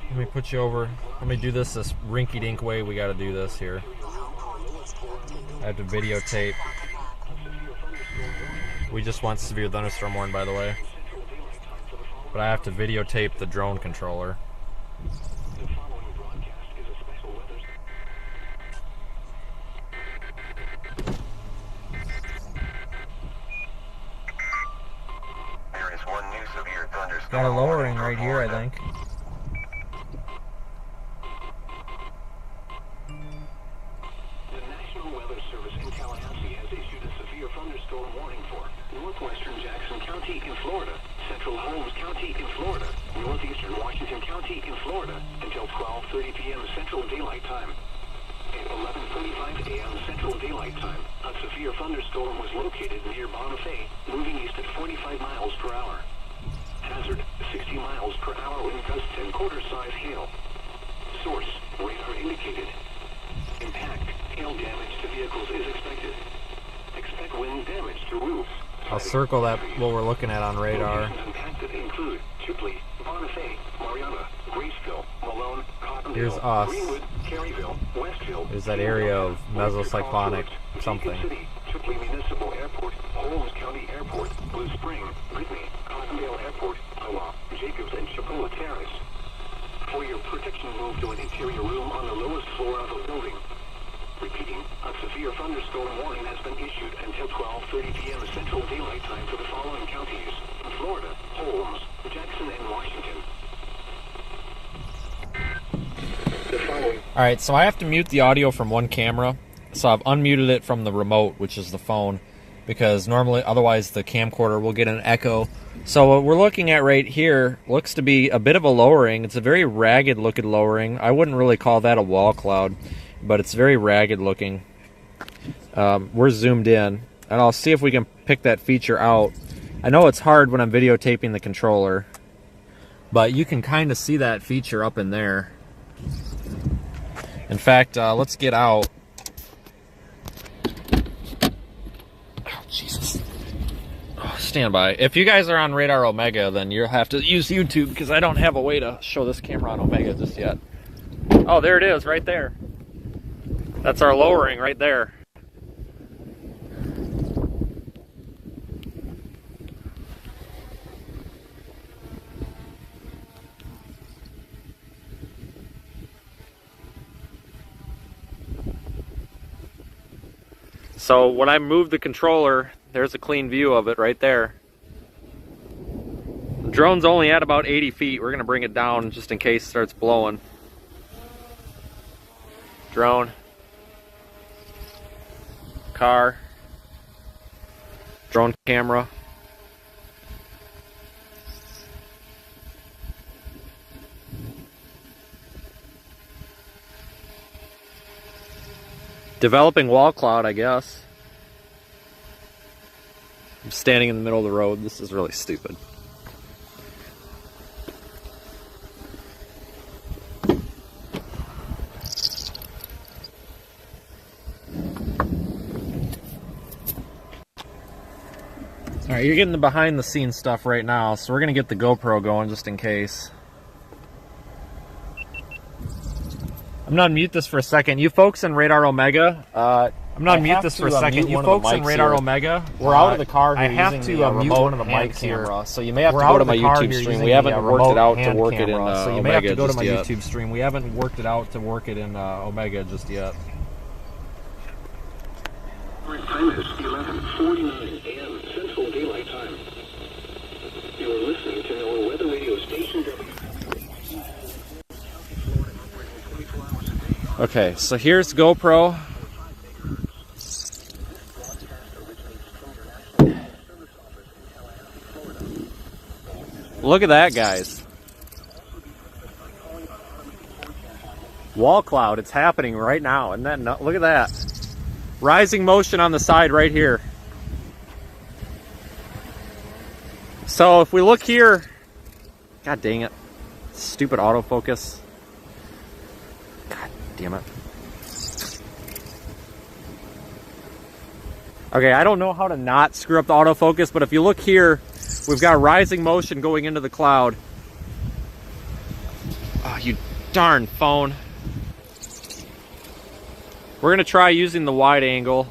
Let me put you over. Let me do this rinky-dink way we got to do this here. I have to videotape. We just want severe thunderstorm warning, by the way. But I have to videotape the drone controller. There is one new severe thunderstorm. Got a lowering right here, I think. Northwestern Jackson County in Florida, Central Holmes County in Florida, Northeastern Washington County in Florida until 12:30 p.m. Central Daylight Time. At 11:45 a.m. Central Daylight Time, a severe thunderstorm was located near Bonifay, moving east at 45 miles per hour. Hazard, 60 miles per hour wind gusts and quarter-size hail. Source, radar indicated. Impact, hail damage to vehicles is expected. Expect wind damage to roofs. I'll circle that what we're looking at on radar. Locations impacted include Chipley, Bonifay, Mariana, Graceville, Malone, Cottondale, Here's us. Greenwood, Caryville, Westville. There's that area of mesocyclonic something. Beacon City, Chipley Municipal Airport, Holmes County Airport, Blue Spring, Whitney, Cottondale Airport, Iowa, Jacobs, and Chipola Terrace. For your protection, move to an interior room on the lowest floor of a building. Repeating, a severe thunderstorm warning has been issued until 12:30 p.m. Central Daylight Time for the following counties: Florida, Holmes, Jackson, and Washington. Alright, so I have to mute the audio from one camera. So I've unmuted it from the remote, which is the phone, because normally, otherwise the camcorder will get an echo. So what we're looking at right here looks to be a bit of a lowering. It's a very ragged looking lowering. I wouldn't really call that a wall cloud, but it's very ragged looking. We're zoomed in, and I'll see if we can pick that feature out. I know it's hard when I'm videotaping the controller, but you can kind of see that feature up in there. In fact, let's get out. Oh, Jesus. Oh, stand by. If you guys are on Radar Omega, then you'll have to use YouTube because I don't have a way to show this camera on Omega just yet. Oh, there it is, right there. That's our lowering right there. So when I move the controller, there's a clean view of it right there. The drone's only at about 80 feet. We're going to bring it down just in case it starts blowing. Drone. Car. Drone camera. Developing wall cloud, I guess. I'm standing in the middle of the road. This is really stupid. Alright, you're getting the behind the scenes stuff right now, so we're going to get the GoPro going just in case. I'm gonna unmute this for a second. You folks in Radar Omega, I'm gonna unmute this for a second. You folks in Radar Omega, we're out of the car here. I have using to the mute remote one of the hand mics camera. here, so you may have to We're go out to of my the car YouTube here stream. using We haven't the worked it remote out to hand work it in camera, so you Omega may have to go to just my yet. YouTube stream. We haven't worked it out to work it in Omega just yet. Current time is 11:49 a.m. Central Daylight Time. You are listening to NOAA Weather Radio Station W. Okay, so here's GoPro. Look at that, guys. Wall cloud, it's happening right now. Isn't that nuts? Look at that. Rising motion on the side right here. So if we look here, god dang it. Stupid autofocus. God damn it. Okay, I don't know how to not screw up the autofocus, but if you look here, we've got rising motion going into the cloud. Oh, you darn phone. We're gonna try using the wide angle.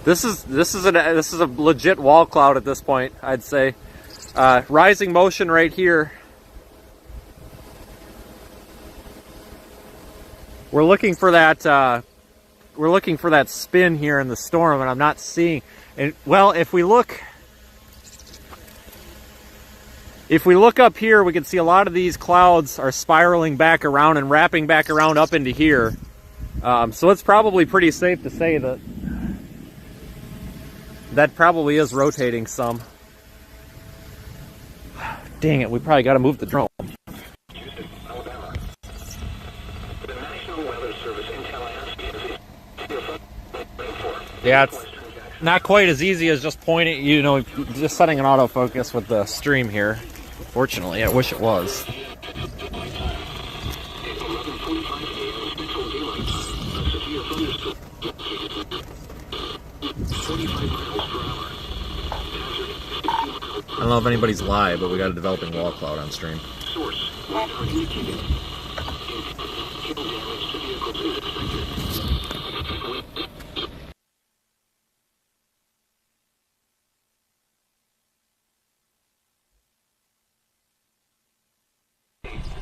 This is a legit wall cloud at this point, I'd say. Rising motion right here. We're looking for that. We're looking for that spin here in the storm, and I'm not seeing. And well, if we look up here, we can see a lot of these clouds are spiraling back around and wrapping back around up into here. So it's probably pretty safe to say that that probably is rotating some. Dang it, we probably got to move the drone. Houston, Alabama. The National Weather Service in Tallahassee is Yeah, it's not quite as easy as just pointing, you know, just setting an autofocus with the stream here. Fortunately, I wish it was. I don't know if anybody's live, but we got a developing wall cloud on stream. Source. Radar indicated. Hail damage to vehicles is expected.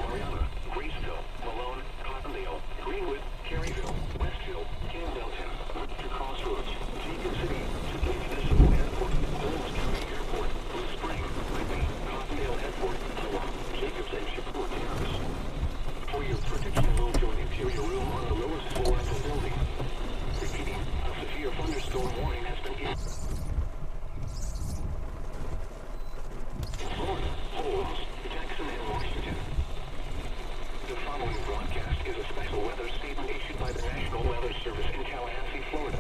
Mariana, Graceville, Malone, Cottonville, Greenwood, Caryville, Westville, Campbellton, Winter Crossroads, Jacob City, Toledo Municipal Airport, Holmes County Airport, Blue Spring, Whitney, Cottonville Airport, Iowa, Jacobs and Shakur Terrace. For your protection, move to an interior room on the lowest floor of the building. Repeating, a severe thunderstorm warning has been given. In Florida, Holmes, Jackson, and Washington. The following broadcast is a special weather statement issued by the National Weather Service in Tallahassee, Florida.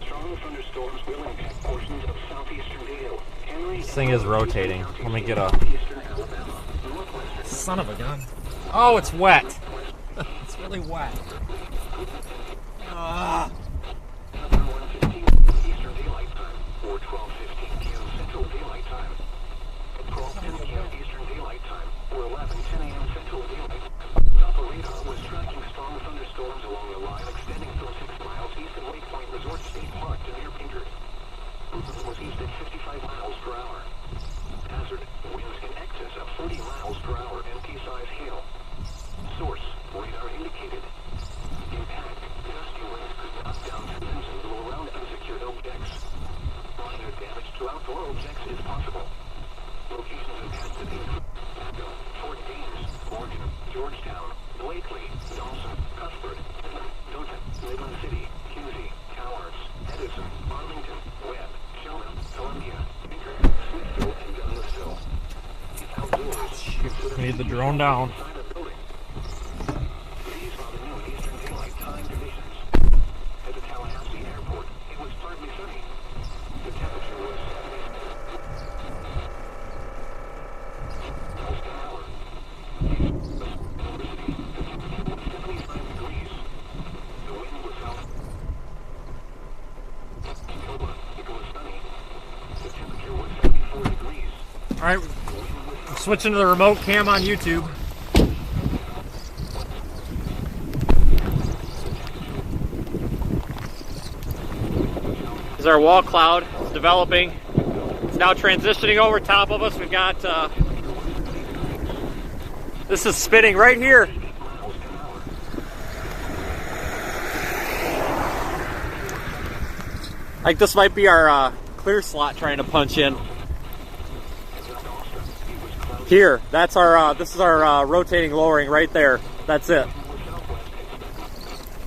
Strong thunderstorms will impact portions of southeastern Dale, Henry, This thing is rotating. Let me get a... northeastern Alabama, northwestern Son of a gun. Oh, it's wet. It's really wet. 1:15 Eastern Daylight Time or 12:15 p.m. Central Daylight Time. At 12:10 p.m. Eastern Daylight Time or 11:10 a.m. Central Daylight Time. Doppler radar was tracking strong thunderstorms along the line extending from 6 miles east of Lake Point Resort State Park to near Pinkert. Movement was east at 55 miles per hour. Hazard, winds in excess of 40 miles per hour and pea-size hail. Source, radar indicated. Impact, gusty winds could knock down trees and blow around unsecured objects. Minor damage to outdoor objects is possible. Locations impacted include Paco, Fort Gaines, Morgan, Georgetown, Blakely, Dawson, Cuthbert, Midland, Dothan, Midland City, Kinsey, Towers, Edison, Arlington, Webb, Shelton, Columbia, Pinkert, Smithville, and Douglasville. Outdoors, We need the drone down. inside a building. These are the new Eastern Daylight Time conditions. At the Tallahassee Airport, it was partly sunny. The temperature was 70 miles per hour. University, the temperature was 75 degrees. The wind was south. October, it was sunny. The temperature was 74 degrees. All right, switching to the remote cam on YouTube. This is our wall cloud. It's developing. It's now transitioning over top of us. We've got this is spinning right here. Like this might be our clear slot trying to punch in. Here, that's our. This is our rotating lowering right there. That's it.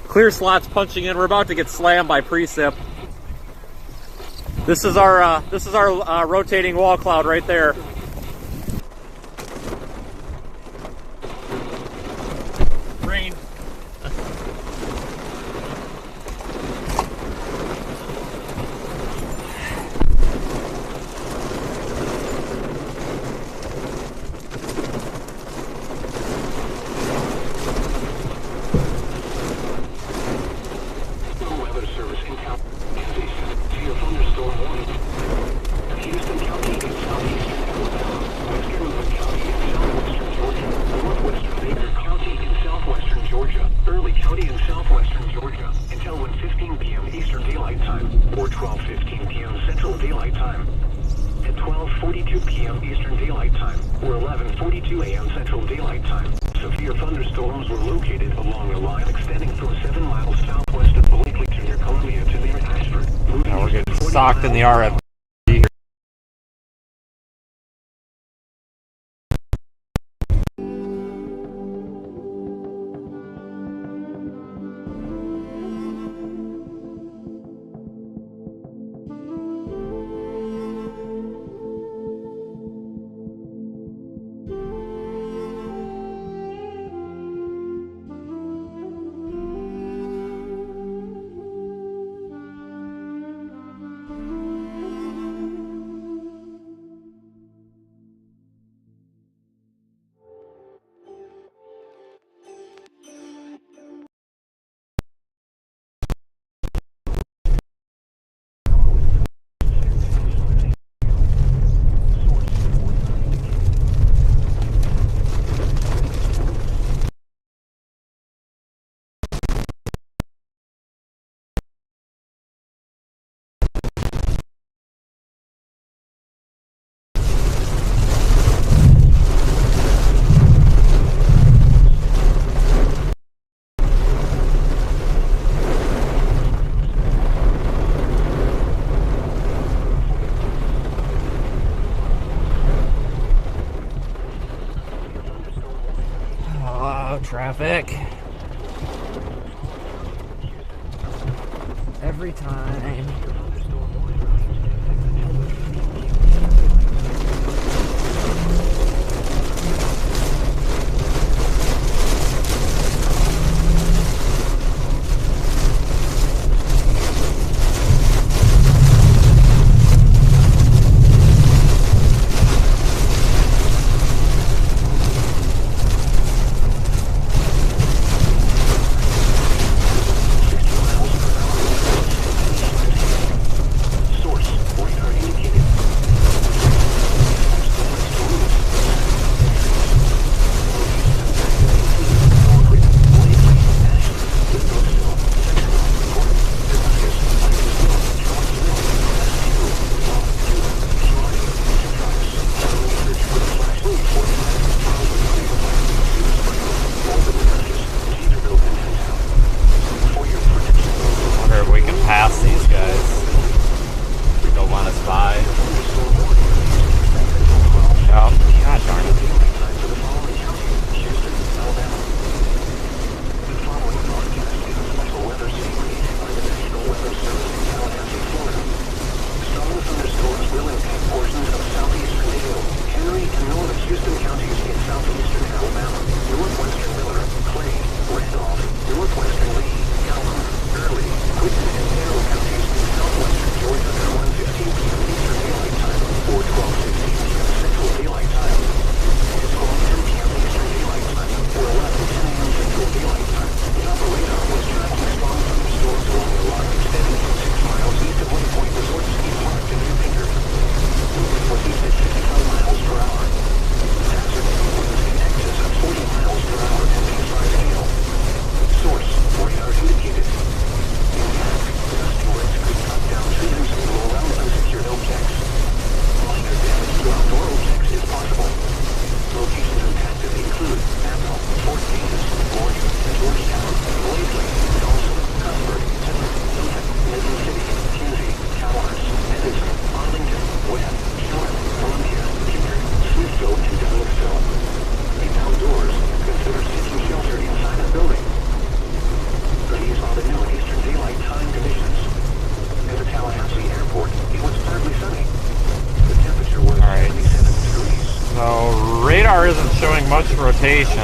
Clear slots punching in. We're about to get slammed by precip. This is our rotating wall cloud right there. Rain. Weather Service in Cal is a severe thunderstorm warning. Houston County in southeastern Alabama, western Wood County in southwestern Georgia, northwestern Baker County in southwestern Georgia, Early County in southwestern Georgia, until 1:15 p.m. Eastern Daylight Time, or 12:15 p.m. Central Daylight Time. At 12:42 p.m. Eastern Daylight Time, or 11:42 a.m. Central Daylight Time, severe thunderstorms were located along a line extending from 7 miles southwest of Blakely to near Columbia to near Ashford. Now we're getting socked in the RF. Here. Traffic. Every time. isn't showing much rotation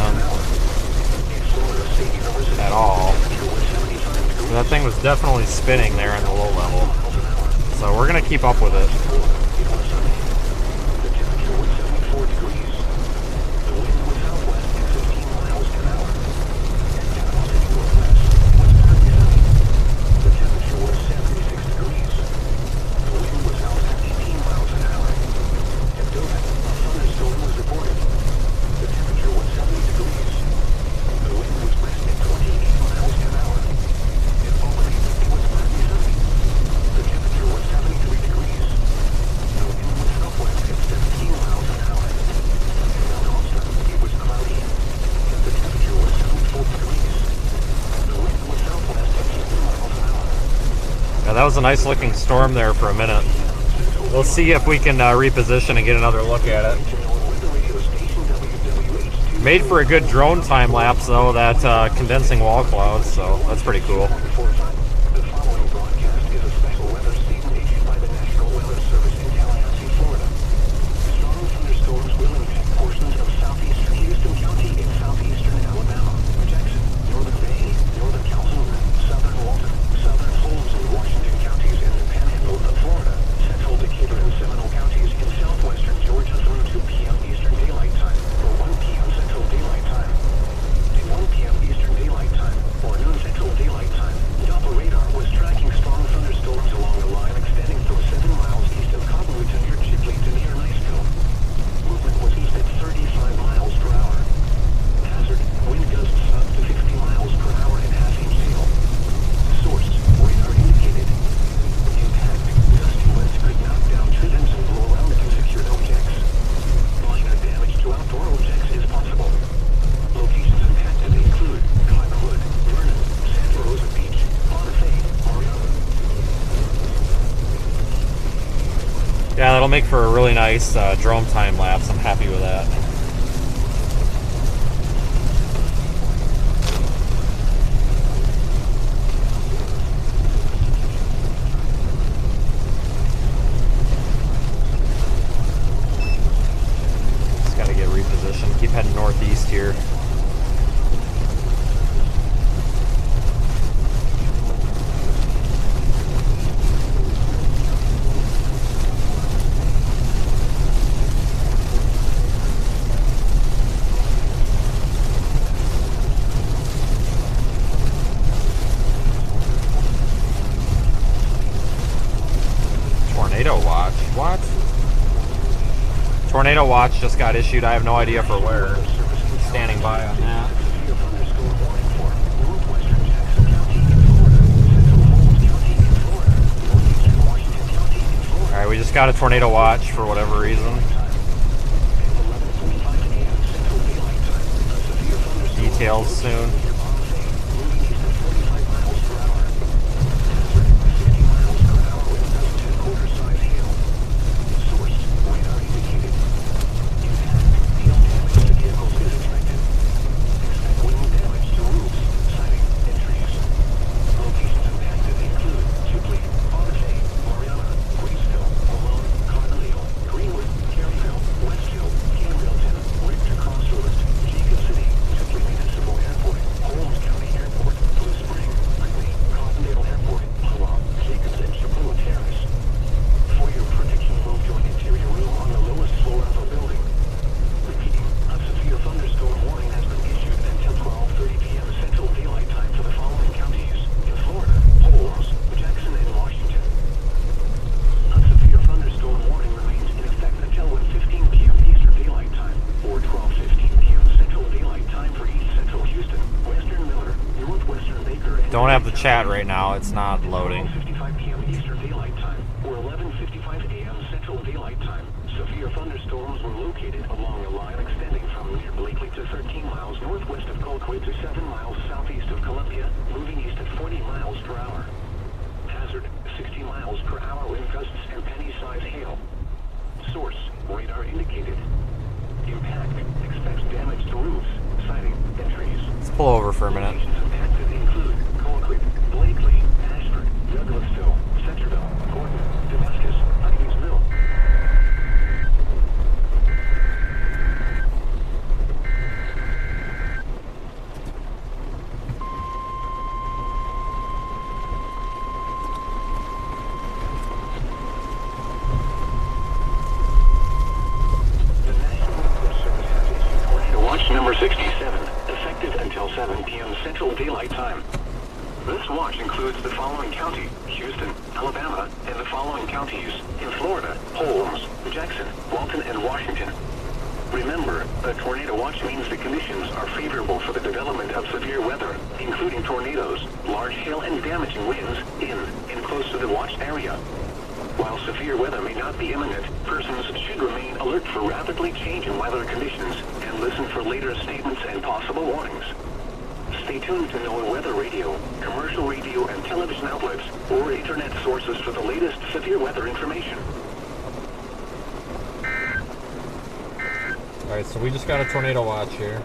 at all. But that thing was definitely spinning there in the low level. So we're going to keep up with it. That was a nice looking storm there for a minute. We'll see if we can reposition and get another look at it. Made for a good drone time lapse though, that condensing wall cloud, so that's pretty cool. Yeah, that'll make for a really nice drone time lapse. I'm happy with that. Just gotta get repositioned. Keep heading northeast here. Tornado watch? What? Tornado watch just got issued. I have no idea for where. Standing by on that. Alright, we just got a tornado watch for whatever reason. Details soon. Don't have the chat right now, it's not loading. 12:55 p.m. Eastern Daylight Time or 11:55 a.m. Central Daylight Time. Severe thunderstorms were located along a line extending from near Blakely to 13 miles northwest of Colquitt to 7 miles southeast of Columbia, moving east at 40 miles per hour. Hazard, 60 miles per hour wind gusts and penny-sized hail. Source, radar indicated. Impact, expects damage to roofs, siding, and trees. Let's pull over for a minute. Locations impacted include Colquitt, Blakely, Ashford, Douglasville, Centerville, Gordon, Damascus, Hydesville. 67, effective until 7 p.m. Central Daylight Time. This watch includes the following county: Houston, Alabama, and the following counties in Florida: Holmes, Jackson, Walton, and Washington. Remember, a tornado watch means the conditions are favorable for the development of severe weather, including tornadoes, large hail, and damaging winds in and close to the watched area. While severe weather may not be imminent, persons should remain alert for rapidly changing weather conditions and listen for later statements and possible warnings. Stay tuned to NOAA weather radio, commercial radio and television outlets, or internet sources for the latest severe weather information. Alright, so we just got a tornado watch here.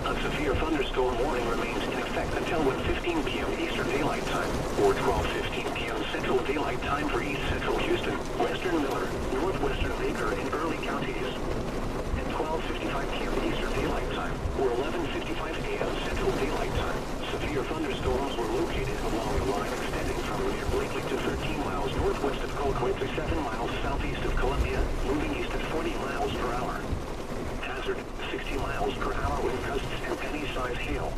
A severe thunderstorm warning remains in effect until 1:15 p.m. Eastern Daylight Time, or 12:15 p.m. Central Daylight Time for East Central Houston, Western Miller, Northwestern Baker, and Early counties, and 12:55 p.m. Eastern Daylight Time, or 11:55 a.m. Central Daylight Time. Severe thunderstorms were located along a line extending from near Blakely to 13 miles northwest of Colquitt to 7 miles southeast of Columbia, moving east at 40 miles per hour. Hazard, 60 miles per hour wind gusts and penny-sized hail.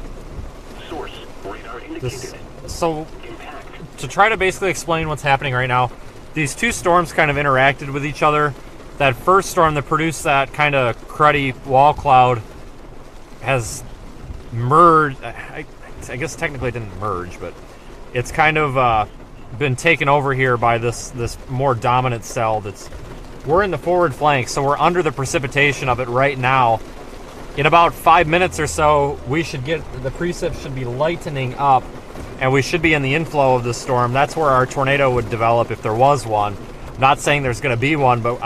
Source, radar indicated. So, Impact. to try to basically explain what's happening right now, these two storms kind of interacted with each other. That first storm that produced that kind of cruddy wall cloud has merged. I guess technically it didn't merge, but it's kind of been taken over here by this more dominant cell that's... We're in the forward flank, so we're under the precipitation of it right now. In about 5 minutes or so, we should get... The precip should be lightening up, and we should be in the inflow of the storm. That's where our tornado would develop if there was one. Not saying there's going to be one, but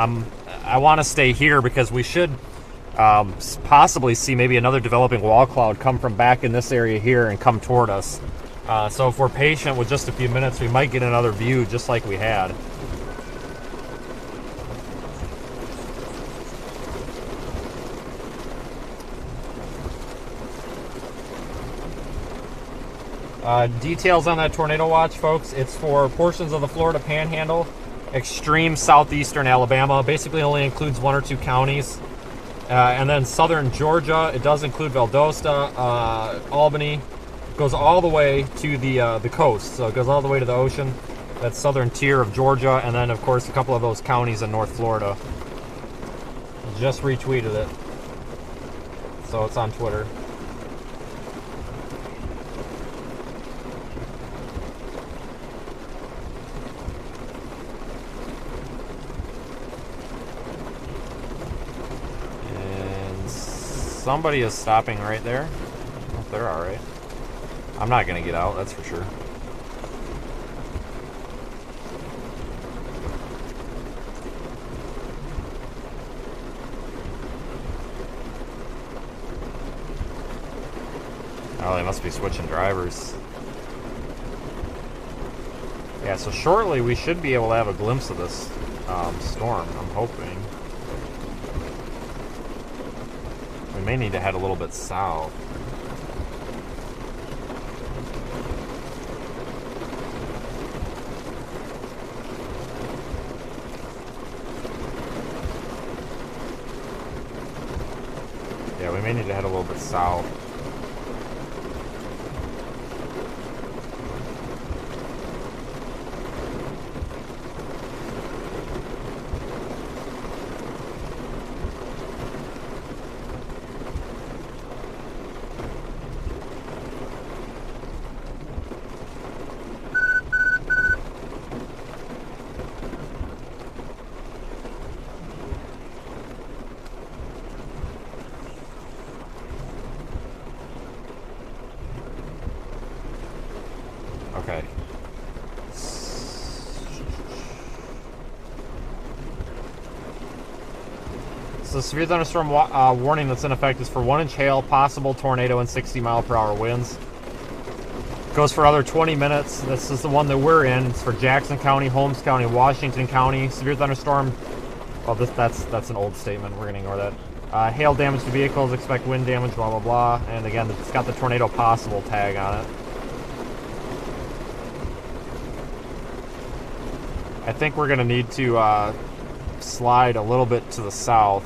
I want to stay here because we should possibly see maybe another developing wall cloud come from back in this area here and come toward us. So if we're patient with just a few minutes, we might get another view just like we had. Details on that tornado watch, folks. It's for portions of the Florida Panhandle, extreme southeastern Alabama. Basically only includes 1 or 2 counties. And then southern Georgia. It does include Valdosta, Albany. Goes all the way to the coast. So it goes all the way to the ocean. That southern tier of Georgia. And then, of course, a couple of those counties in North Florida. Just retweeted it. So it's on Twitter. Somebody is stopping right there. If they're alright. I'm not going to get out, that's for sure. Oh, they must be switching drivers. Yeah, so shortly we should be able to have a glimpse of this storm, I'm hoping. We may need to head a little bit south. Yeah, we may need to head a little bit south. Okay. So the severe thunderstorm warning that's in effect is for 1-inch hail, possible tornado, and 60-mile-per-hour winds. Goes for another 20 minutes. This is the one that we're in. It's for Jackson County, Holmes County, Washington County. Severe thunderstorm. Well, that's an old statement. We're gonna ignore that. Hail damage to vehicles. Expect wind damage. Blah blah blah. And again, it's got the tornado possible tag on it. I think we're going to need to slide a little bit to the south.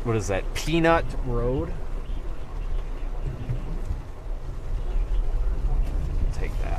what is that? Peanut Road. Take that.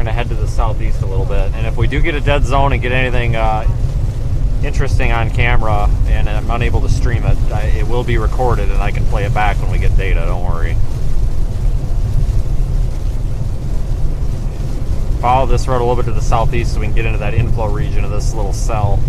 Head to the southeast a little bit, and if we do get a dead zone and get anything interesting on camera and I'm unable to stream it, it will be recorded and I can play it back when we get data, don't worry. Follow this road a little bit to the southeast so we can get into that inflow region of this little cell.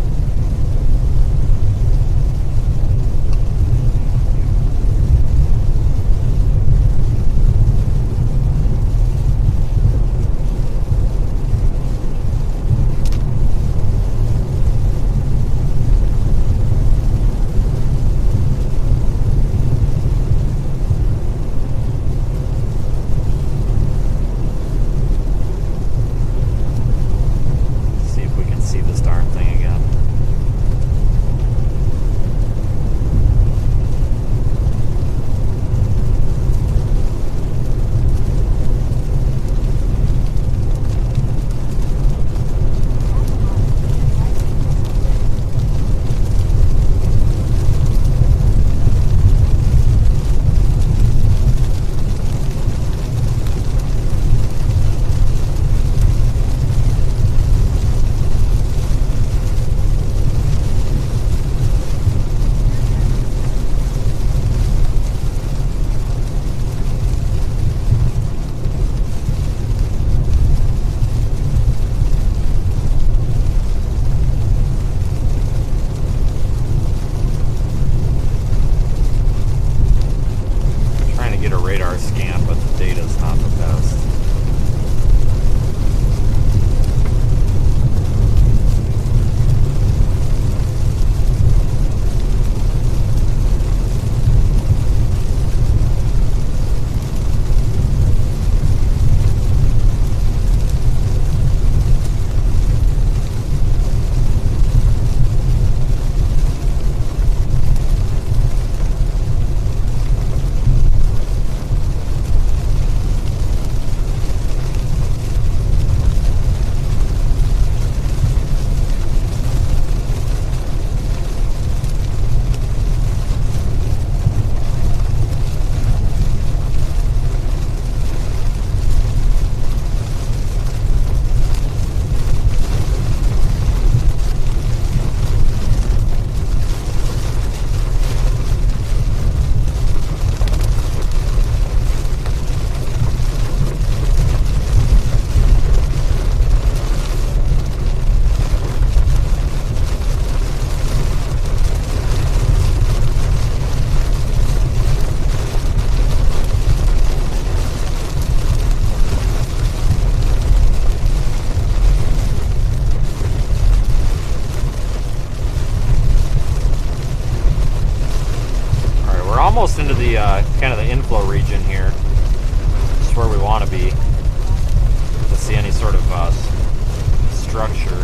Almost into the kind of the inflow region here. Just where we want to be to see any sort of structure.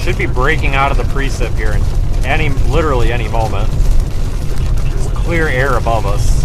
Should be breaking out of the precip here in literally any moment. There's clear air above us.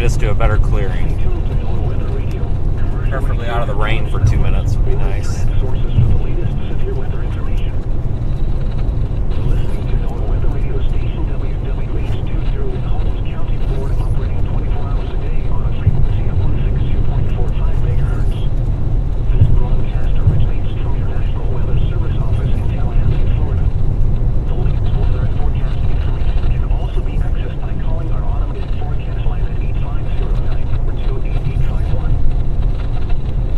us to a better clearing. Preferably out of the rain for 2 minutes would be nice. Sources for the latest severe weather information. You're listening to NOAA Weather Radio Station WWH20 in Holmes County, Florida, operating 24 hours a day on a frequency of 162.45 megahertz. This broadcast originates from your National Weather Service office in Tallahassee, Florida. The latest weather and forecast information can also be accessed by calling our automated forecast line at 850-942-8851.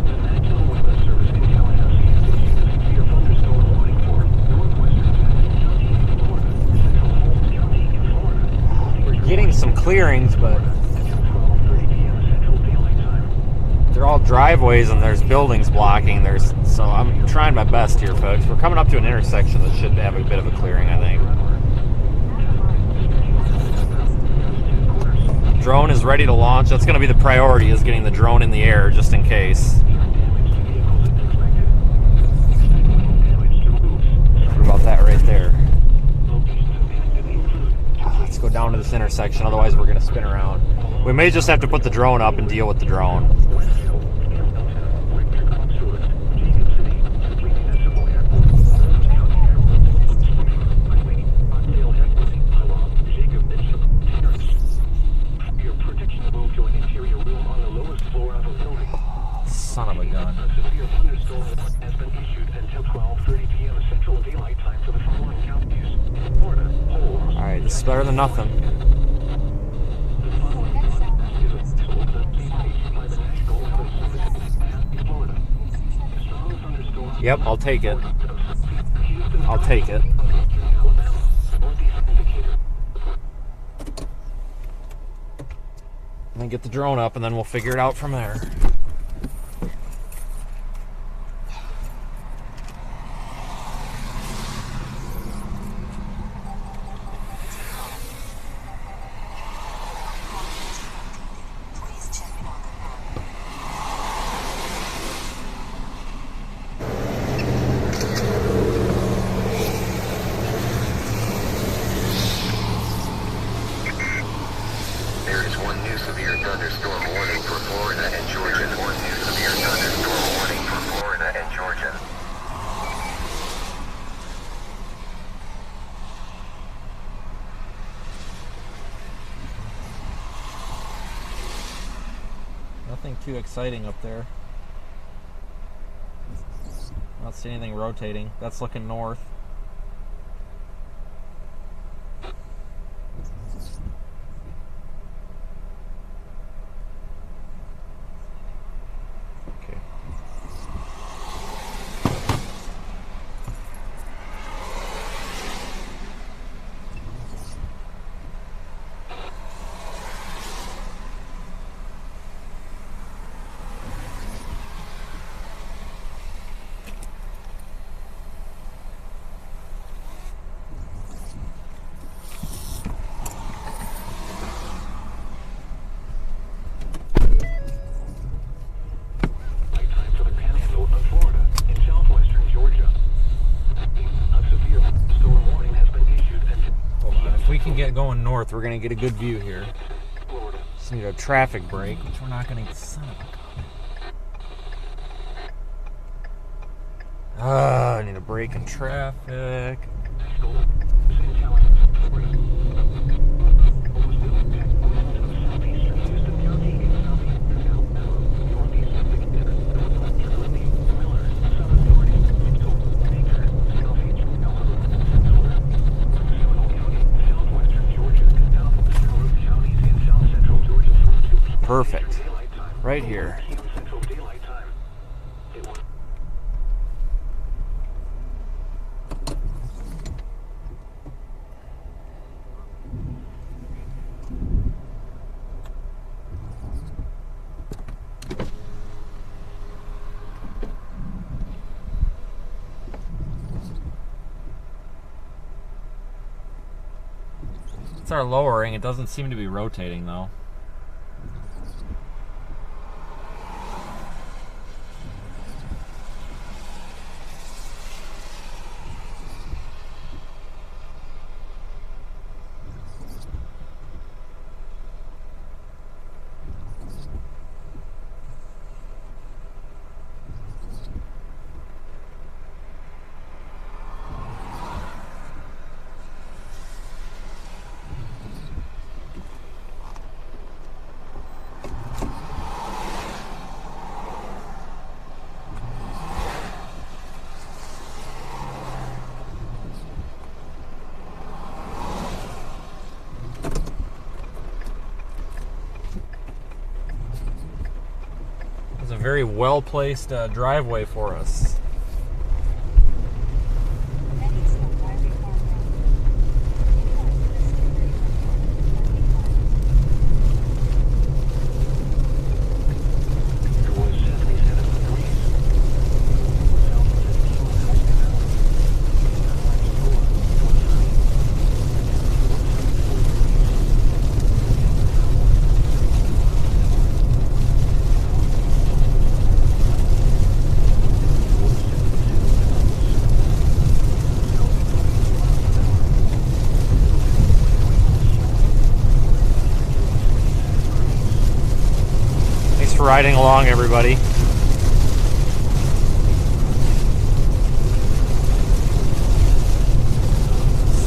The National Weather Service in Tallahassee has issued a severe thunderstorm warning for northwestern Jackson County in Florida, central Holmes County in Florida. We're getting some clearings, but Until 12:30 p.m. Central Daylight Time. they're all driveways and there's buildings blocking. So I'm trying my best here, folks. We're coming up to an intersection that should have a bit of a clearing, I think. Drone is ready to launch. That's going to be the priority, is getting the drone in the air just in case. What about that right there? Let's go down to this intersection, otherwise we're going to spin around. We may just have to put the drone up and deal with the drone. Your protection move to an interior room on the lowest floor of a building. Son of a gun. A severe thunderstorm has been issued until 12:30 p.m. Central Daylight Time for the following counties: Florida, Holmes. Alright, this is better than nothing. The following broadcast is a solicitation by the National Weather Service in Tallahassee, Florida. Strong thunderstorms. Yep, I'll take it. I'll take it. Alabama, northeast indicator. And then get the drone up and then we'll figure it out from there. There is one new severe thunderstorm warning for Florida and Georgia. One new severe thunderstorm warning for Florida and Georgia. Nothing too exciting up there. Not see anything rotating. That's looking north. Okay. Nighttime for the panhandle of Florida in southwestern Georgia. A severe storm warning has been issued until Hold on. If we can get going north, we're going to get a good view here. Florida. Just need a traffic break, which we're not going to get. Son of a gun. I need a break in traffic. Perfect. Right here. Central Daylight Time. It's our lowering. It doesn't seem to be rotating though. very well-placed driveway for us. For riding along, everybody. It's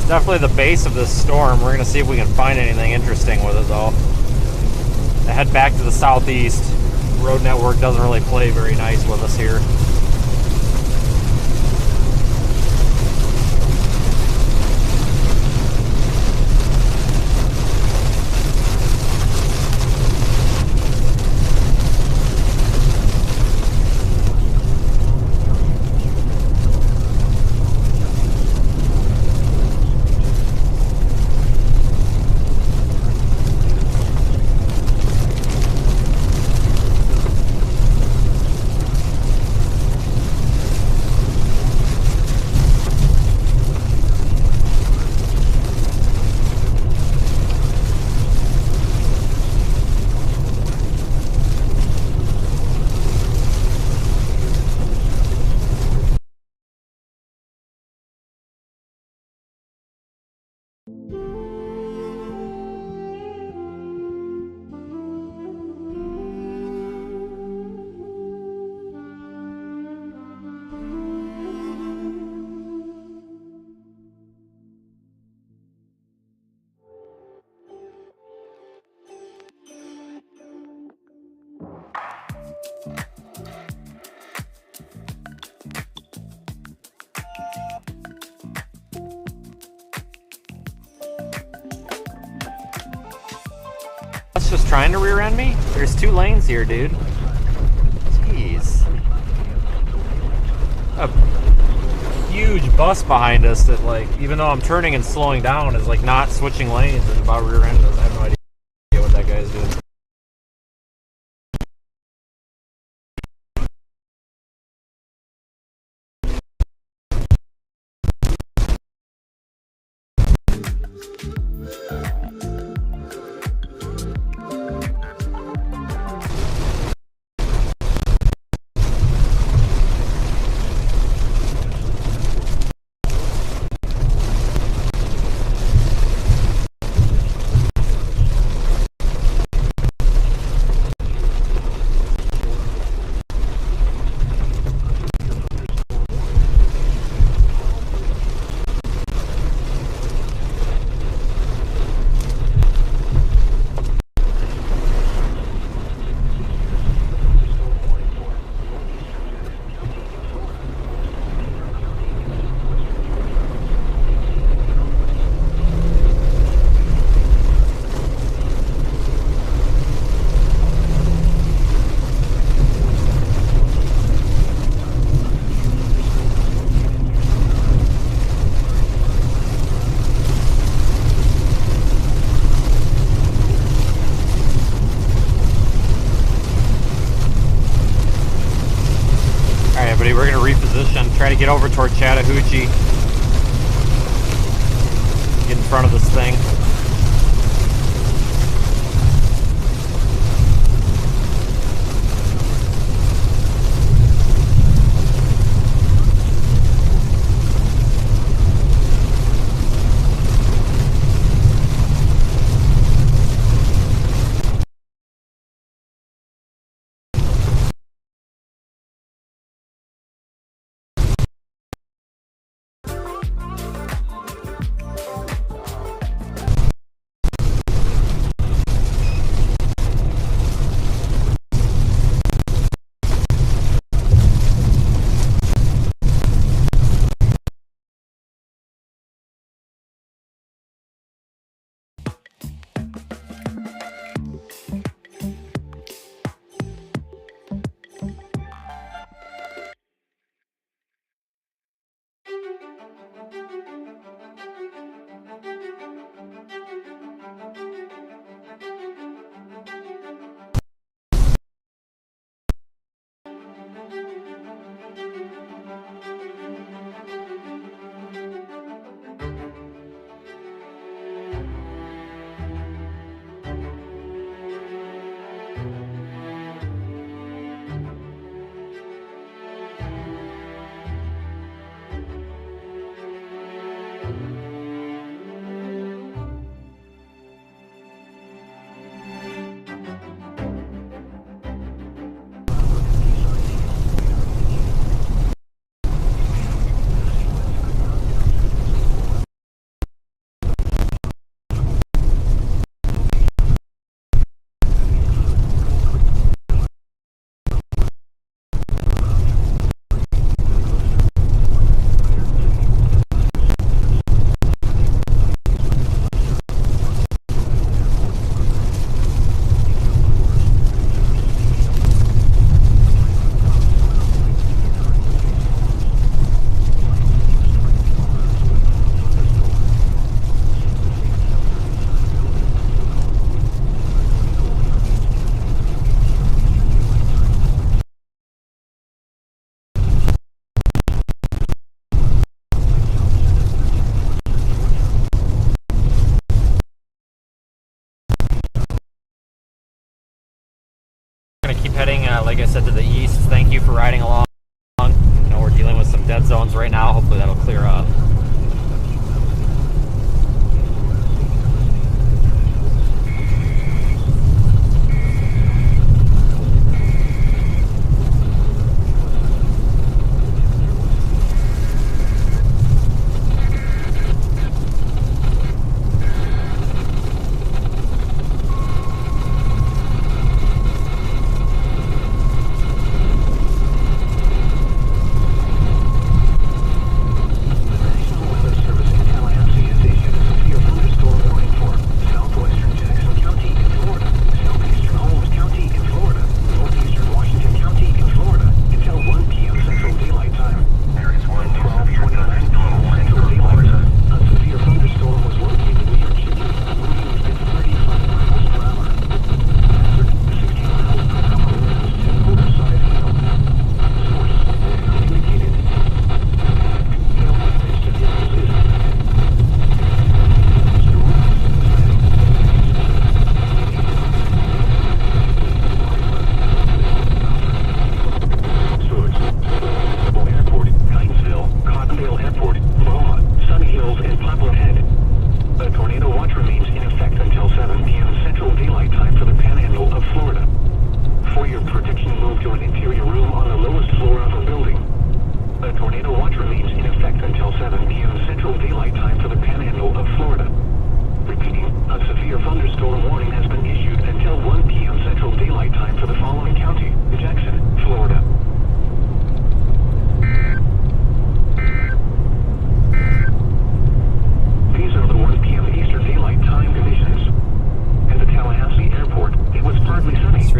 definitely the base of this storm. We're gonna see if we can find anything interesting with it though. I head back to the southeast. Road network doesn't really play very nice with us here. Just trying to rear end me? There's 2 lanes here, dude. Jeez. A huge bus behind us that, like, even though I'm turning and slowing down, is like not switching lanes and about rear ended us. I have no idea what that guy is doing. We're going to reposition, try to get over toward Chattahoochee. Get in front of this thing. heading, like I said, to the east. Thank you for riding along. I know we're dealing with some dead zones right now. Hopefully that'll clear up.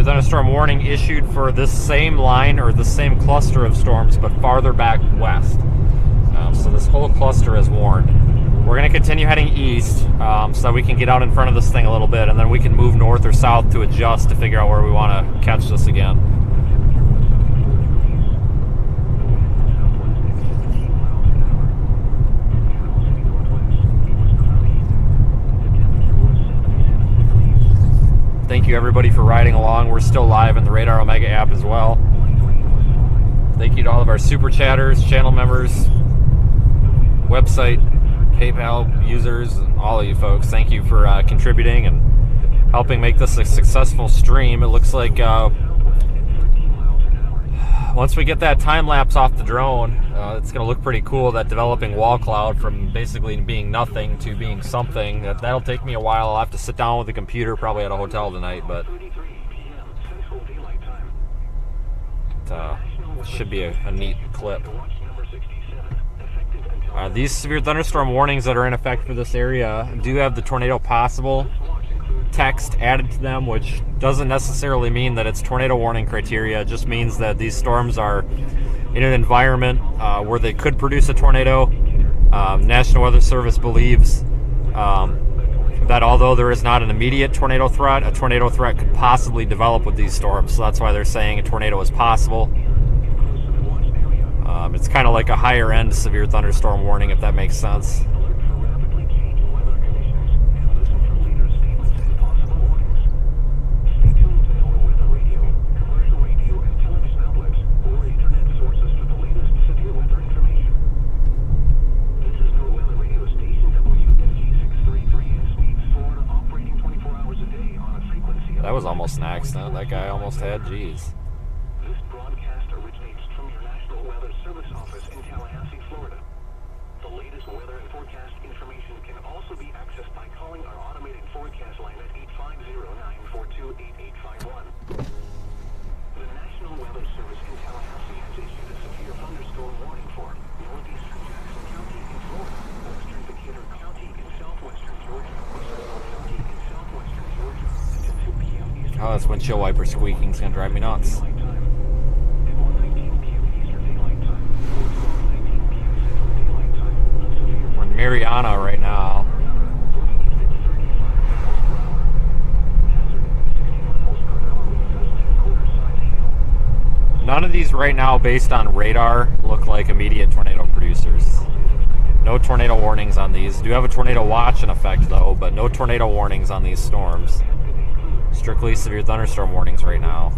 Thunderstorm warning issued for this same line or the same cluster of storms, but farther back west. So this whole cluster is warned. We're going to continue heading east so that we can get out in front of this thing a little bit, and then we can move north or south to adjust to figure out where we want to catch this again. Thank you everybody for riding along. We're still live in the Radar Omega app as well. Thank you to all of our super chatters, channel members, website, PayPal users, and all of you folks. Thank you for contributing and helping make this a successful stream. It looks like once we get that time lapse off the drone, it's going to look pretty cool, that developing wall cloud from basically being nothing to being something. That'll take me a while. I'll have to sit down with the computer probably at a hotel tonight, but it should be a neat clip. These severe thunderstorm warnings that are in effect for this area do have the tornado possible text added to them, which doesn't necessarily mean that it's tornado warning criteria. It just means that these storms are in an environment where they could produce a tornado. National Weather Service believes that although there is not an immediate tornado threat, a tornado threat could possibly develop with these storms. So that's why they're saying a tornado is possible. It's kind of like a higher end severe thunderstorm warning, if that makes sense. That was almost an accident. That guy almost had, geez. This broadcast originates from your National Weather Service office in Tallahassee, Florida. The latest weather and forecast information can also be accessed by calling our automated forecast line at 850-942-8851. The National Weather Service in Tallahassee has issued a severe thunderstorm warning for northeastern Jackson County in Florida, western Decatur County in southwestern Georgia, Central County in southwestern Georgia, until 2 p.m. Eastern. Oh, this windshield wiper squeaking is going to drive me nuts. We're in Mariana right now. None of these right now, based on radar, look like immediate tornado producers. No tornado warnings on these. Do have a tornado watch in effect though, but no tornado warnings on these storms. Strictly severe thunderstorm warnings right now.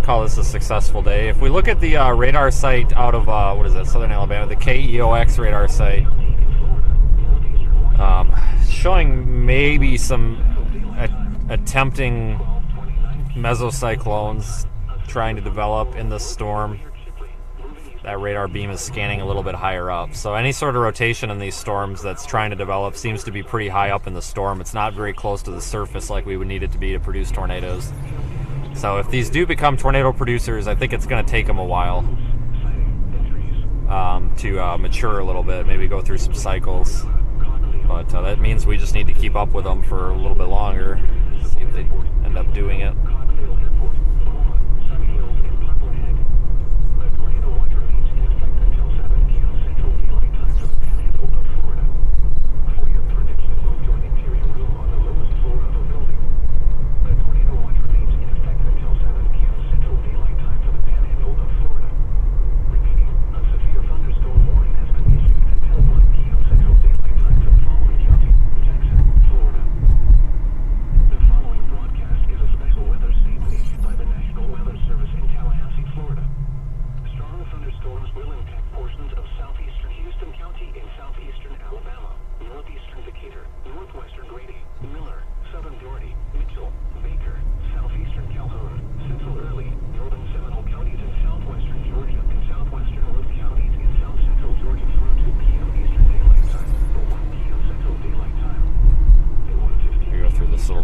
call this a successful day. If we look at the radar site out of, what is that, Southern Alabama, the KEOX radar site, showing maybe some attempting mesocyclones trying to develop in this storm. That radar beam is scanning a little bit higher up. So any sort of rotation in these storms that's trying to develop seems to be pretty high up in the storm. It's not very close to the surface like we would need it to be to produce tornadoes. So if these do become tornado producers, I think it's going to take them a while to mature a little bit, maybe go through some cycles. But that means we just need to keep up with them for a little bit longer, see if they end up doing it.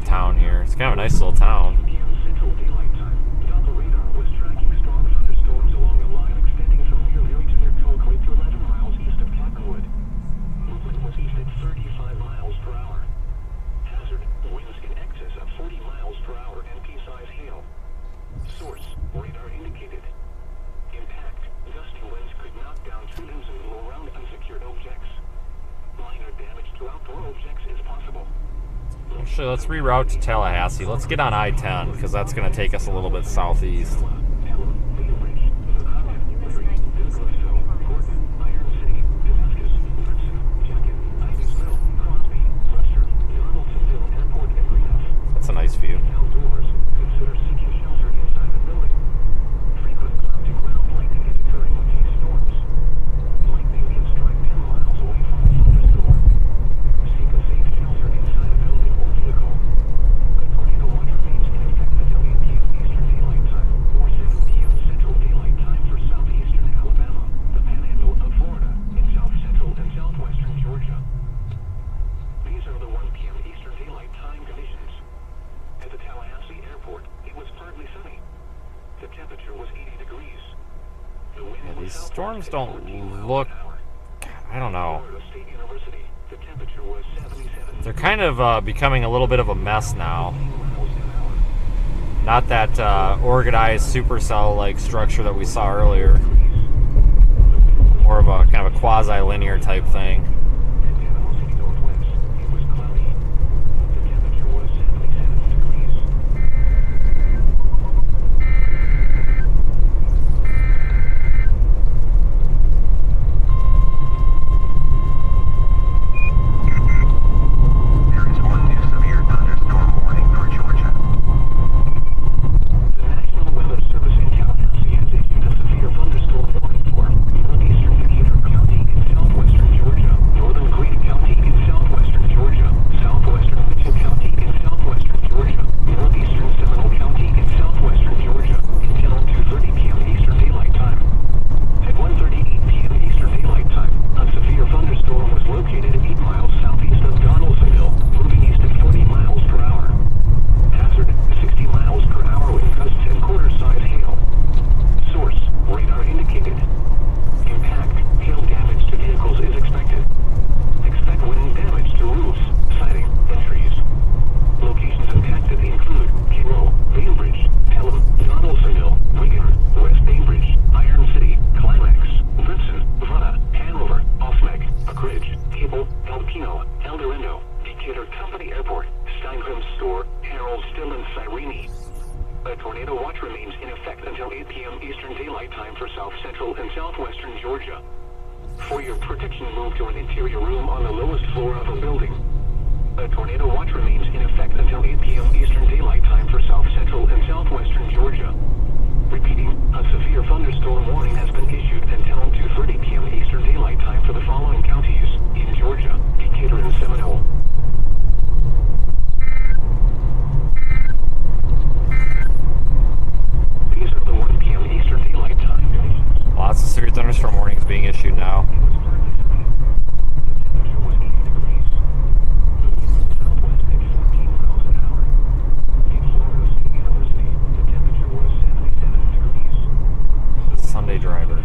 Town here. It's kind of a nice little town. Actually, let's reroute to Tallahassee. Let's get on I-10 because that's going to take us a little bit southeast. That's a nice view. These storms don't look, I don't know. They're kind of becoming a little bit of a mess now. Not that organized supercell-like structure that we saw earlier. More of a kind of a quasi-linear type thing. Repeating, a severe thunderstorm warning has been issued until 2:30 p.m. Eastern Daylight Time for the following counties in Georgia: Decatur and Seminole. These are the 1 p.m. Eastern Daylight Time conditions. Lots of severe thunderstorm warnings being issued now. Sunday driver.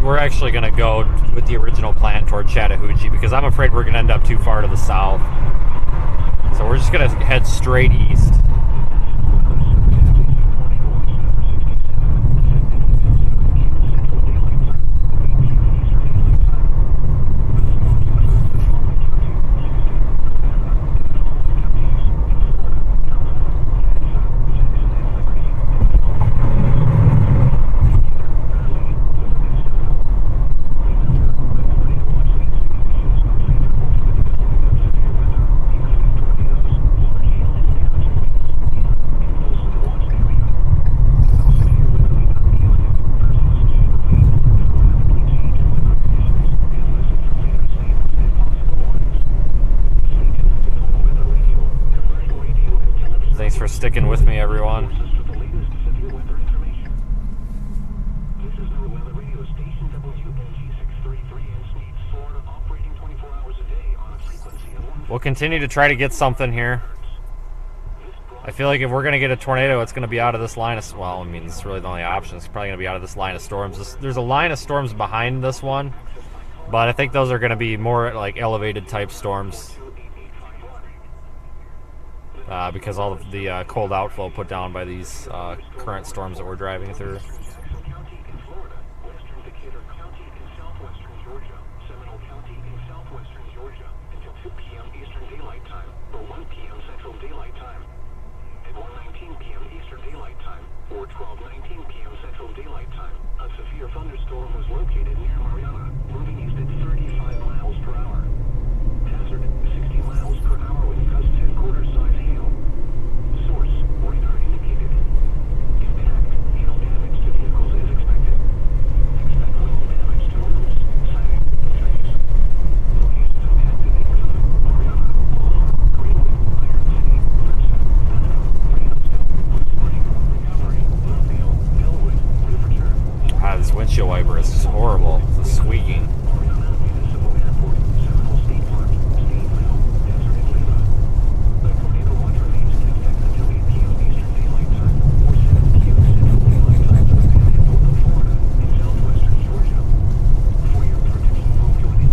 We're actually going to go with the original plan toward Chattahoochee because I'm afraid we're going to end up too far to the south. So we're just going to head straight east. Thanks for sticking with me, everyone. We'll continue to try to get something here. I feel like if we're going to get a tornado, it's going to be out of this line of... Well, I mean, it's really the only option. It's probably going to be out of this line of storms. There's a line of storms behind this one, but I think those are going to be more like elevated type storms. Because all of the cold outflow put down by these current storms that we're driving through. Or 12:19 p.m. Central Daylight Time, a severe thunderstorm was located near Mariana, moving east at 35 miles per hour. Hazard, 60 miles per hour with gusts and quarter-size hail. Source, radar indicated. Impact, hail damage to vehicles is expected. Expect wind damage to roofs, siding, trees. Locations impacted include Mariana, Omaha, Greenwood, Iron City, Clemson, Bethel, Reynoldstown, Wood Spring, Recovery, Bluefield, Elwood, Riverton. This windshield wiper is horrible. It's squeaking. Mariana Municipal Airport, Seminole State Park, Stateville, Desert and Lima. The tornado watch remains in effect until 8 p.m. Eastern Daylight Time or 7 p.m. Central Daylight Time for the Panhandle of Florida and southwestern Georgia. For your protection, move to an interior room on the lowest floor of the building.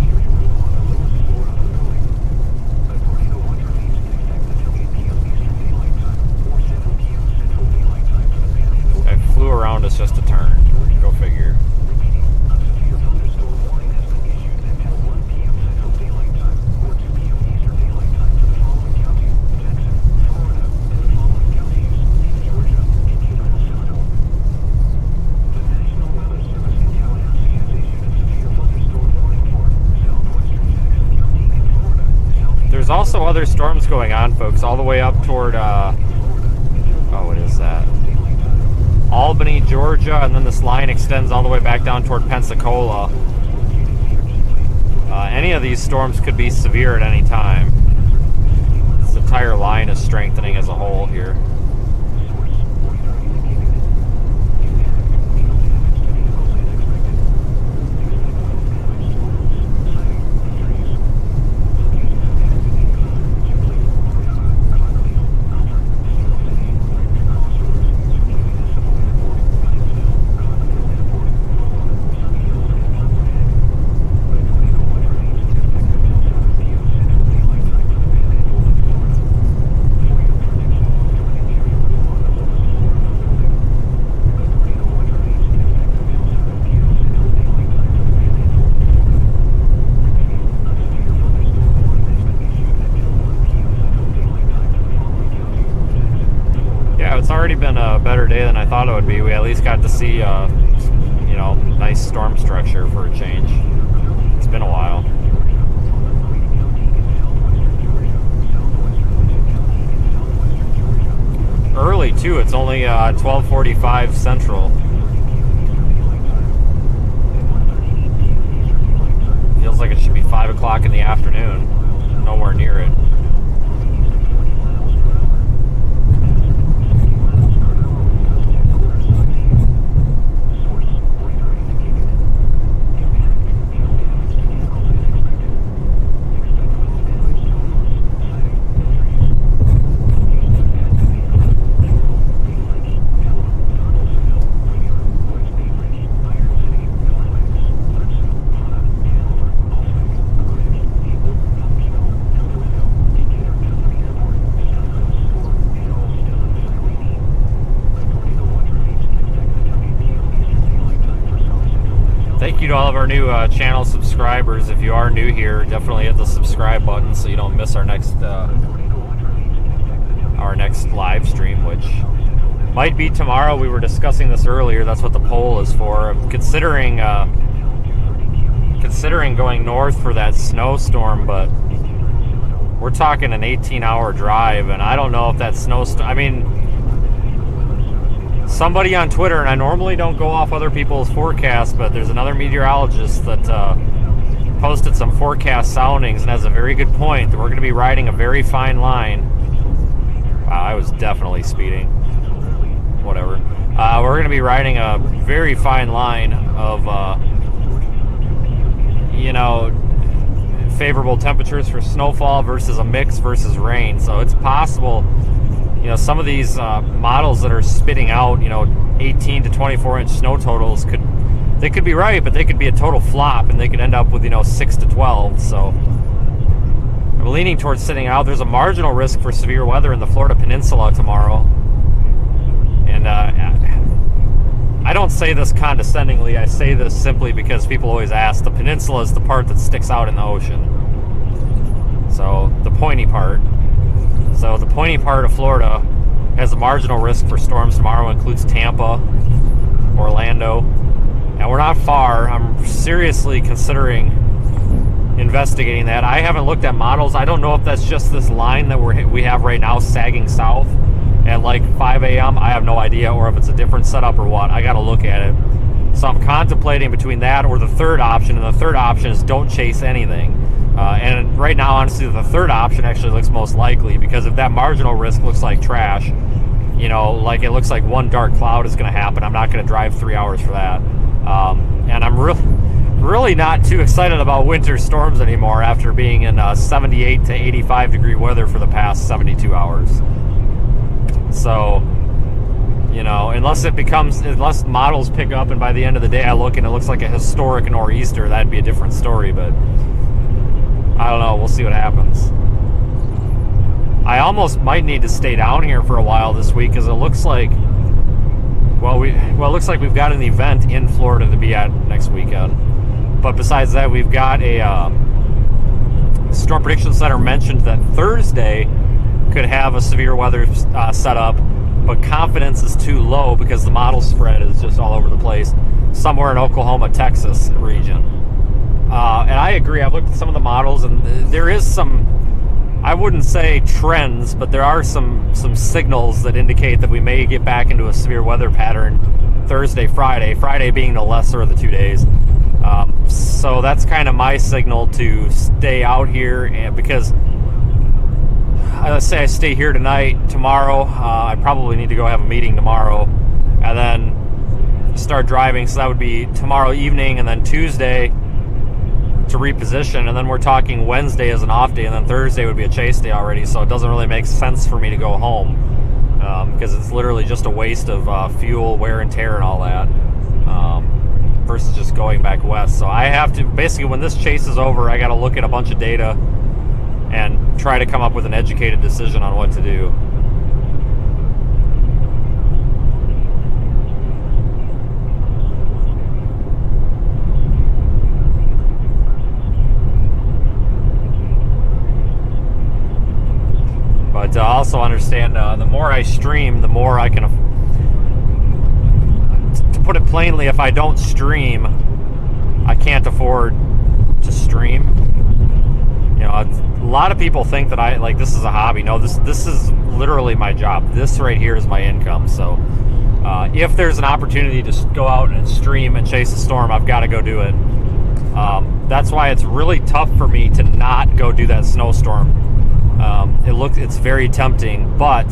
The tornado watch remains in effect until 8 p.m. Eastern Daylight Time or 7 p.m. Central Daylight Time for the Panhandle. I flew around us just a turn. Go figure. Repeating, a severe thunderstorm warning has been issued until 1 p.m. Central Daylight Time or 2 p.m. Eastern Daylight Time for the following counties: Jackson, Florida, and the following counties in Georgia, Decatur, and Seminole. The National Weather Service in Tallahassee has issued a severe thunderstorm warning for southwestern Jackson County in Florida, southeast. There's also other storms going on, folks, all the way up toward, oh, what is that? Albany, Georgia, and then this line extends all the way back down toward Pensacola. Any of these storms could be severe at any time. This entire line is strengthening as a whole here. day than I thought it would be. We at least got to see, you know, nice storm structure for a change. It's been a while. Early too. It's only 12:45 Central. Feels like it should be 5 o'clock in the afternoon. Nowhere near it. Thank you to all of our new channel subscribers. If you are new here, definitely hit the subscribe button so you don't miss our next live stream, which might be tomorrow. We were discussing this earlier. That's what the poll is for. Considering going north for that snowstorm, but we're talking an 18-hour drive, and I don't know if that snowstorm. I mean, somebody on Twitter, and I normally don't go off other people's forecasts, but there's another meteorologist that posted some forecast soundings and has a very good point that we're going to be riding a very fine line. Wow, I was definitely speeding. Whatever. We're going to be riding a very fine line of, you know, favorable temperatures for snowfall versus a mix versus rain. So it's possible, you know, some of these models that are spitting out, you know, 18 to 24 inch snow totals could be right, but they could be a total flop, and they could end up with, you know, 6 to 12. So I'm leaning towards sitting out. There's a marginal risk for severe weather in the Florida Peninsula tomorrow, and I don't say this condescendingly. I say this simply because people always ask. The peninsula is the part that sticks out in the ocean, so the pointy part. So the pointy part of Florida has a marginal risk for storms tomorrow. Includes Tampa, Orlando, and we're not far. I'm seriously considering investigating that. I haven't looked at models. I don't know if that's just this line that we have right now sagging south at like 5 a.m. I have no idea, or if it's a different setup or what. I got to look at it. So I'm contemplating between that or the third option, and the third option is don't chase anything. And right now, honestly, the third option actually looks most likely, because if that marginal risk looks like trash, you know, like it looks like one dark cloud is going to happen, I'm not going to drive 3 hours for that. And I'm really not too excited about winter storms anymore after being in 78 to 85 degree weather for the past 72 hours. So, you know, unless models pick up and by the end of the day I look and it looks like a historic nor'easter, that'd be a different story, but I don't know. We'll see what happens. I almost might need to stay down here for a while this week, because it looks like, it looks like we've got an event in Florida to be at next weekend. But besides that, we've got a Storm Prediction Center mentioned that Thursday could have a severe weather setup, but confidence is too low because the model spread is just all over the place, somewhere in Oklahoma, Texas region. And I agree. I've looked at some of the models, and there is some, I wouldn't say trends, but there are some signals that indicate that we may get back into a severe weather pattern Thursday, Friday being the lesser of the 2 days. So that's kind of my signal to stay out here, and because let's say I stay here tonight, tomorrow I probably need to go have a meeting tomorrow, and then start driving. So that would be tomorrow evening, and then Tuesday to reposition, and then we're talking Wednesday as an off day, and then Thursday would be a chase day already. So it doesn't really make sense for me to go home, because it's literally just a waste of fuel, wear and tear and all that, versus just going back west. So I have to, basically when this chase is over, I got to look at a bunch of data and try to come up with an educated decision on what to do. But also understand, the more I stream, the more I can put it plainly, if I don't stream, I can't afford to stream. You know, a lot of people think that this is a hobby. No, this is literally my job. This right here is my income. So if there's an opportunity to go out and stream and chase a storm, I've got to go do it. That's why it's really tough for me to not go do that snowstorm. It's very tempting, but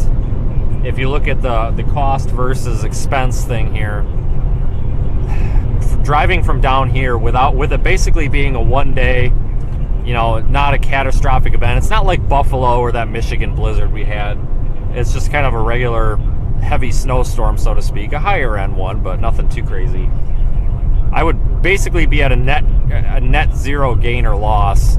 if you look at the cost versus expense thing here, driving from down here with it basically being a one-day, you know, not a catastrophic event. It's not like Buffalo or that Michigan blizzard we had. It's just kind of a regular heavy snowstorm, so to speak, a higher end one, but nothing too crazy. I would basically be at a net zero gain or loss.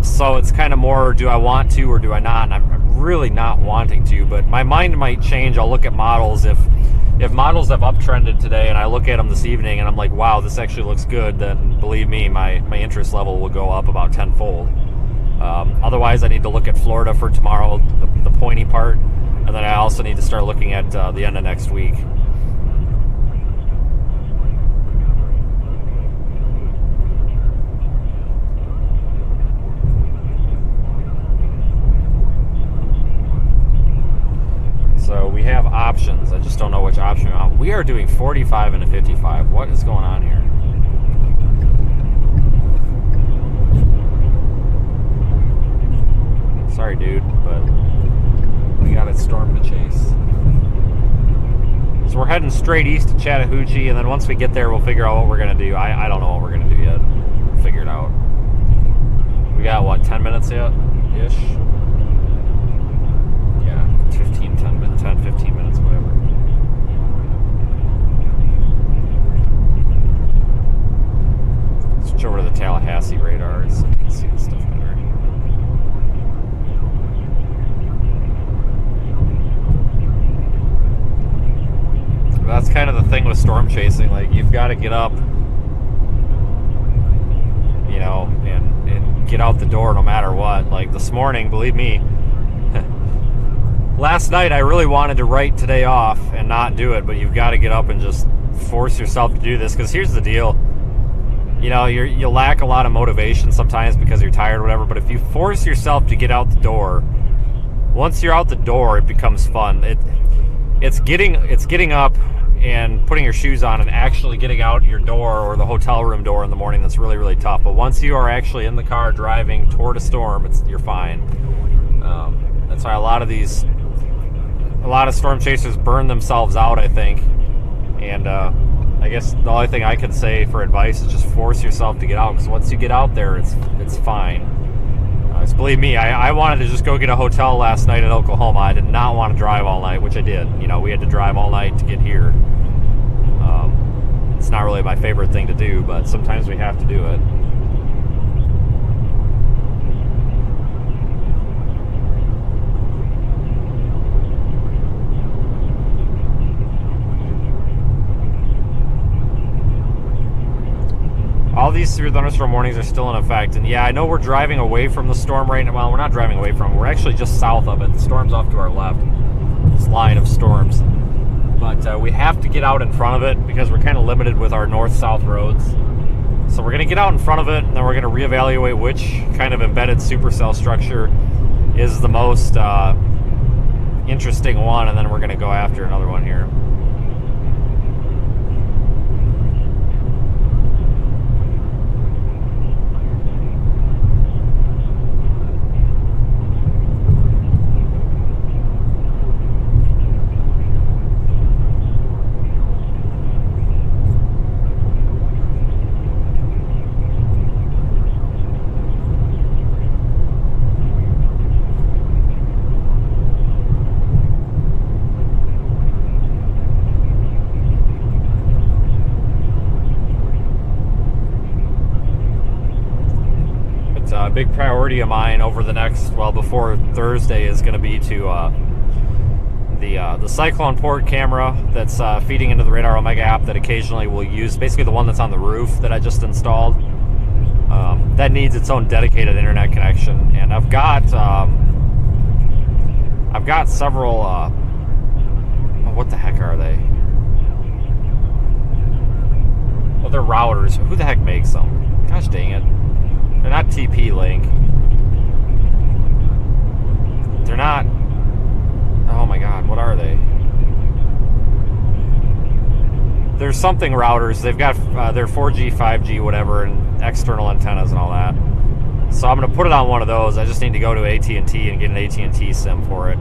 So it's kind of more, do I want to or do I not? And I'm really not wanting to, but my mind might change. I'll look at models. If models have uptrended today and I look at them this evening and I'm like, wow, this actually looks good, then believe me, my interest level will go up about tenfold. Otherwise, I need to look at Florida for tomorrow, the pointy part, and then I also need to start looking at the end of next week. So we have options. I just don't know which option we want. We are doing 45 and a 55. What is going on here? Sorry, dude, but we got a storm to chase. So we're heading straight east to Chattahoochee, and then once we get there, we'll figure out what we're going to do. I don't know what we're going to do yet. We'll figure it out. We got, what, 10 minutes yet? Ish? 15 minutes, whatever. Switch over to the Tallahassee radar so you can see this stuff better. That's kind of the thing with storm chasing. Like, you've got to get up, you know, and get out the door no matter what. Like this morning, believe me, last night I really wanted to write today off and not do it, but you've got to get up and just force yourself to do this, because here's the deal. You know, you lack a lot of motivation sometimes because you're tired or whatever, but if you force yourself to get out the door, once you're out the door, it becomes fun. It's getting up and putting your shoes on and actually getting out your door or the hotel room door in the morning that's really, really tough. But once you are actually in the car driving toward a storm, you're fine. That's why a lot of storm chasers burn themselves out, I think. And I guess the only thing I can say for advice is just force yourself to get out, because once you get out there, it's fine. Just believe me, I wanted to just go get a hotel last night in Oklahoma. I did not want to drive all night, which I did. You know, we had to drive all night to get here. It's not really my favorite thing to do, but sometimes we have to do it. All these severe thunderstorm warnings are still in effect. And yeah, I know we're driving away from the storm right now. Well, we're not driving away from it. We're actually just south of it. The storm's off to our left. This line of storms. But we have to get out in front of it because we're kind of limited with our north-south roads. So we're going to get out in front of it, and then we're going to reevaluate which kind of embedded supercell structure is the most interesting one, and then we're going to go after another one here. A big priority of mine over the next, well, before Thursday, is going to be to the Cyclone Port camera that's feeding into the Radar Omega app that occasionally we'll use, basically the one that's on the roof that I just installed. That needs its own dedicated internet connection, and I've got I've got several, what the heck are they? Well, they're routers. Who the heck makes them? Gosh dang it. They're not TP-Link. They're not... Oh my god, what are they? There's something routers. They've got their 4G, 5G, whatever, and external antennas and all that. So I'm going to put it on one of those. I just need to go to AT&T and get an AT&T SIM for it.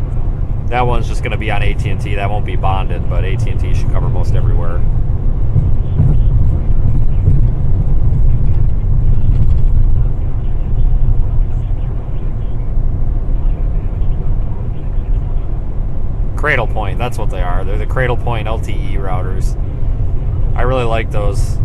That one's just going to be on AT&T. That won't be bonded, but AT&T should cover most everywhere. Cradle Point, that's what they are. They're the Cradle Point LTE routers. I really like those.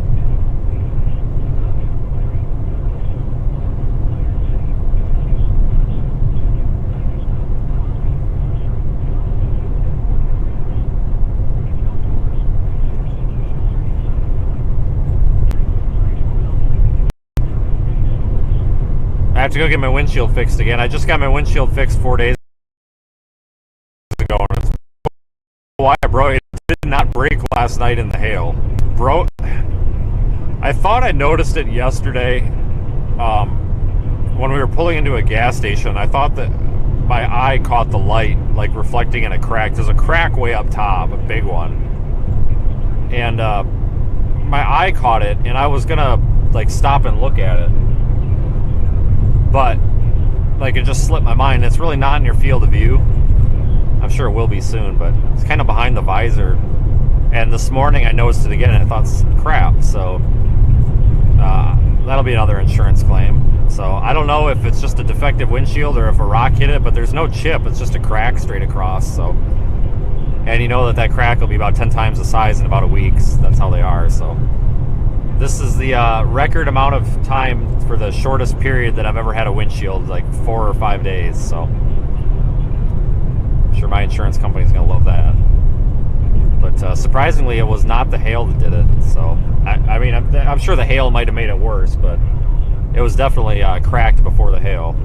I have to go get my windshield fixed again. I just got my windshield fixed 4 days ago, and it's why, bro, it did not break last night in the hail. Bro, I thought I noticed it yesterday when we were pulling into a gas station. I thought that my eye caught the light, like, reflecting in a crack. There's a crack way up top, a big one. And my eye caught it, and I was gonna, like, stop and look at it. But, like, it just slipped my mind. It's really not in your field of view. I'm sure it will be soon, but it's kind of behind the visor. And this morning I noticed it again, and I thought, crap. So that'll be another insurance claim. So I don't know if it's just a defective windshield or if a rock hit it, but there's no chip. It's just a crack straight across. So, and you know that crack will be about 10 times the size in about a week. That's how they are. So this is the record amount of time for the shortest period that I've ever had a windshield, like 4 or 5 days. So I'm sure my insurance company's going to love that. But surprisingly, it was not the hail that did it. So, I mean, I'm sure the hail might have made it worse, but it was definitely cracked before the hail.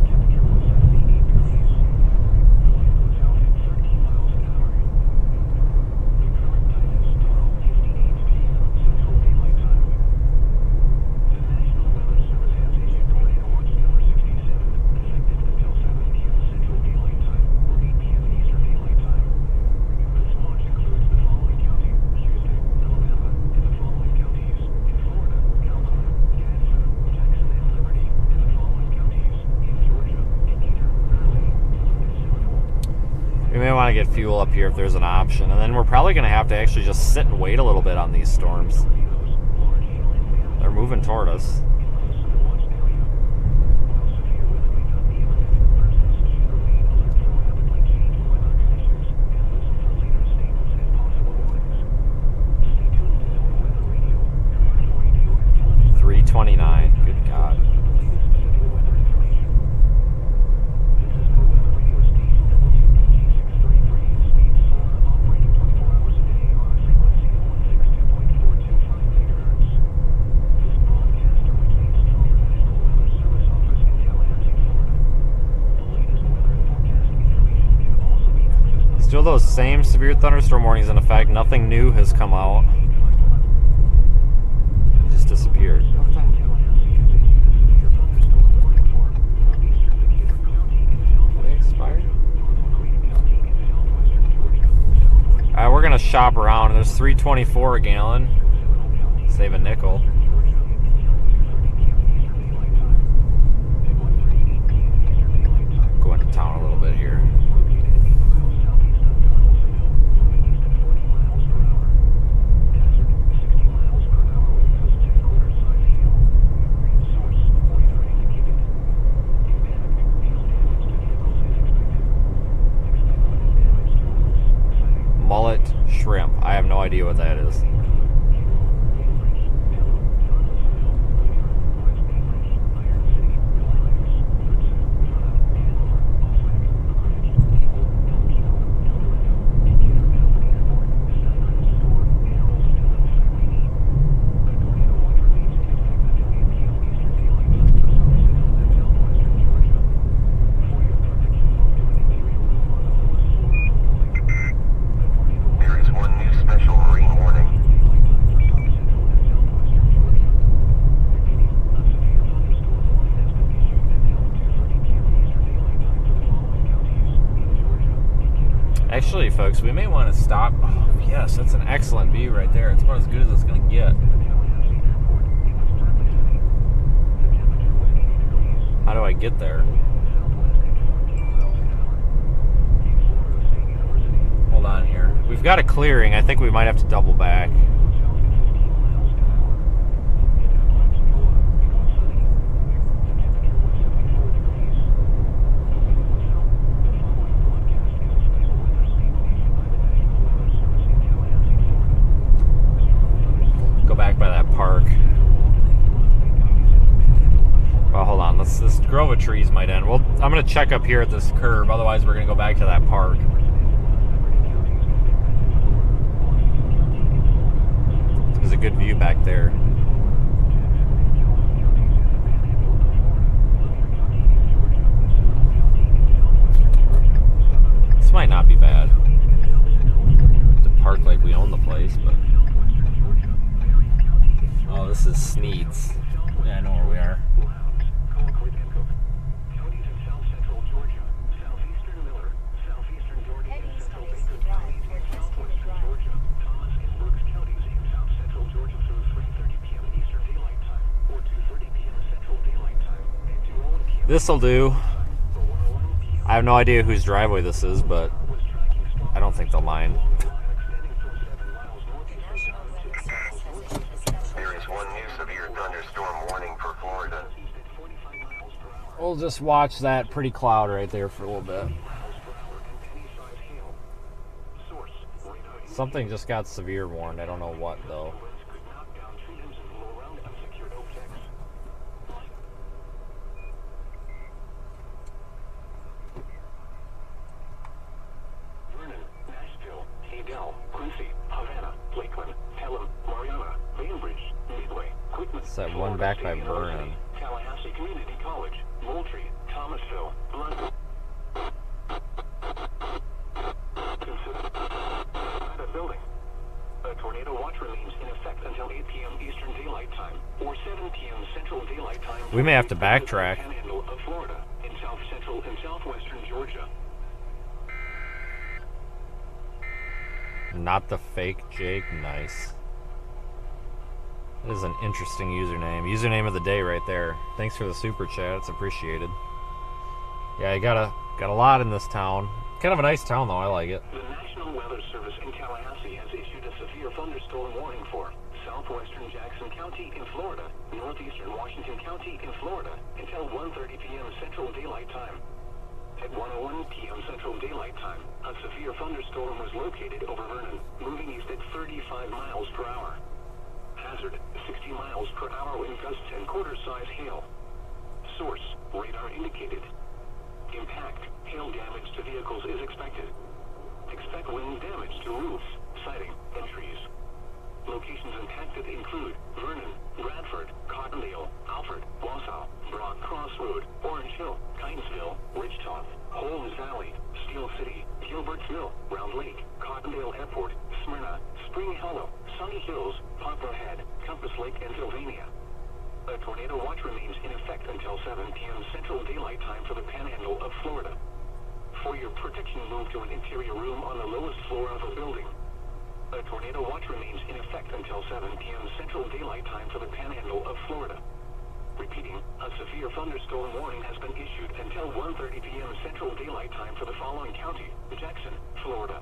We may want to get fuel up here if there's an option, and then we're probably going to have to actually just sit and wait a little bit on these storms. They're moving toward us. $3.29. Good God. Still those same severe thunderstorm warnings in effect. Nothing new has come out. It just disappeared. What the heck? Are they expired? Alright, we're gonna shop around. There's $3.24 a gallon. Save a nickel. Go into town a little bit here. Mullet shrimp. I have no idea what that is. Actually, folks, we may want to stop. Oh, yes, that's an excellent view right there. It's about as good as it's going to get. How do I get there? Hold on here. We've got a clearing. I think we might have to double back. Go back by that park. Well, hold on. This grove of trees might end. Well, I'm going to check up here at this curb. Otherwise, we're going to go back to that park. There's a good view back there. This might not be bad. To park like we own the place, but... Oh, this is Sneed's. Yeah, I know where we are. This'll do. I have no idea whose driveway this is, but I don't think they'll mind. There is one new severe thunderstorm warning for Florida. We'll just watch that pretty cloud right there for a little bit. Something just got severe warned. I don't know what, though. It's that one back by Vernon. Tallahassee Community College, Moultrie, Thomasville, Blunt. Consider that building. A tornado watch remains in effect until 8 p.m. Eastern Daylight Time or 7 p.m. Central Daylight Time. We may have to backtrack. Panhandle of Florida in south central and southwestern Georgia. Not the fake Jake. Nice. That is an interesting username. Username of the day right there. Thanks for the super chat. It's appreciated. Yeah, you got a lot in this town. Kind of a nice town, though. I like it. The National Weather Service in Tallahassee has issued a severe thunderstorm warning for southwestern Jackson County in Florida, northeastern Washington County in Florida, until 1:30 p.m. Central Daylight Time. At 1:01 p.m. Central Daylight Time, a severe thunderstorm was located over Vernon, moving east at 35 miles per hour. Hazard, 60 miles per hour wind gusts and quarter-size hail. Source, radar indicated. Impact, hail damage to vehicles is expected. Expect wind damage to roofs, siding, and trees. Locations impacted include Vernon, Bradford, Cottondale, Alfred, Wausau, Brock Cross Road, Orange Hill, Kinesville, Ridgetop, Holmes Valley, Steel City, Gilbert's Mill, Round Lake, Cottondale Airport, Smyrna, Spring Hollow, Sunny Hills, Poplar Head, Compass Lake, and Sylvania. A tornado watch remains in effect until 7 p.m. Central Daylight Time for the Panhandle of Florida. For your protection, move to an interior room on the lowest floor of a building. A tornado watch remains in effect until 7 p.m. Central Daylight Time for the Panhandle of Florida. Repeating, a severe thunderstorm warning has been issued until 1:30 p.m. Central Daylight Time for the following county: Jackson, Florida.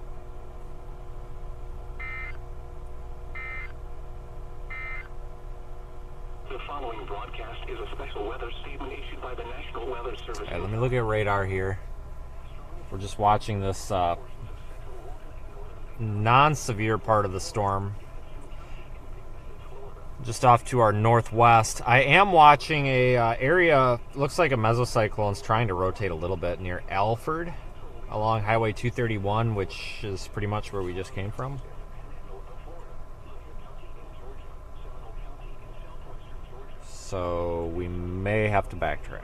The following broadcast is a special weather statement issued by the National Weather Service. All right, let me look at radar here. We're just watching this non-severe part of the storm just off to our northwest. I am watching a area, looks like a mesocyclone's trying to rotate a little bit near Alfred along Highway 231, which is pretty much where we just came from. So we may have to backtrack.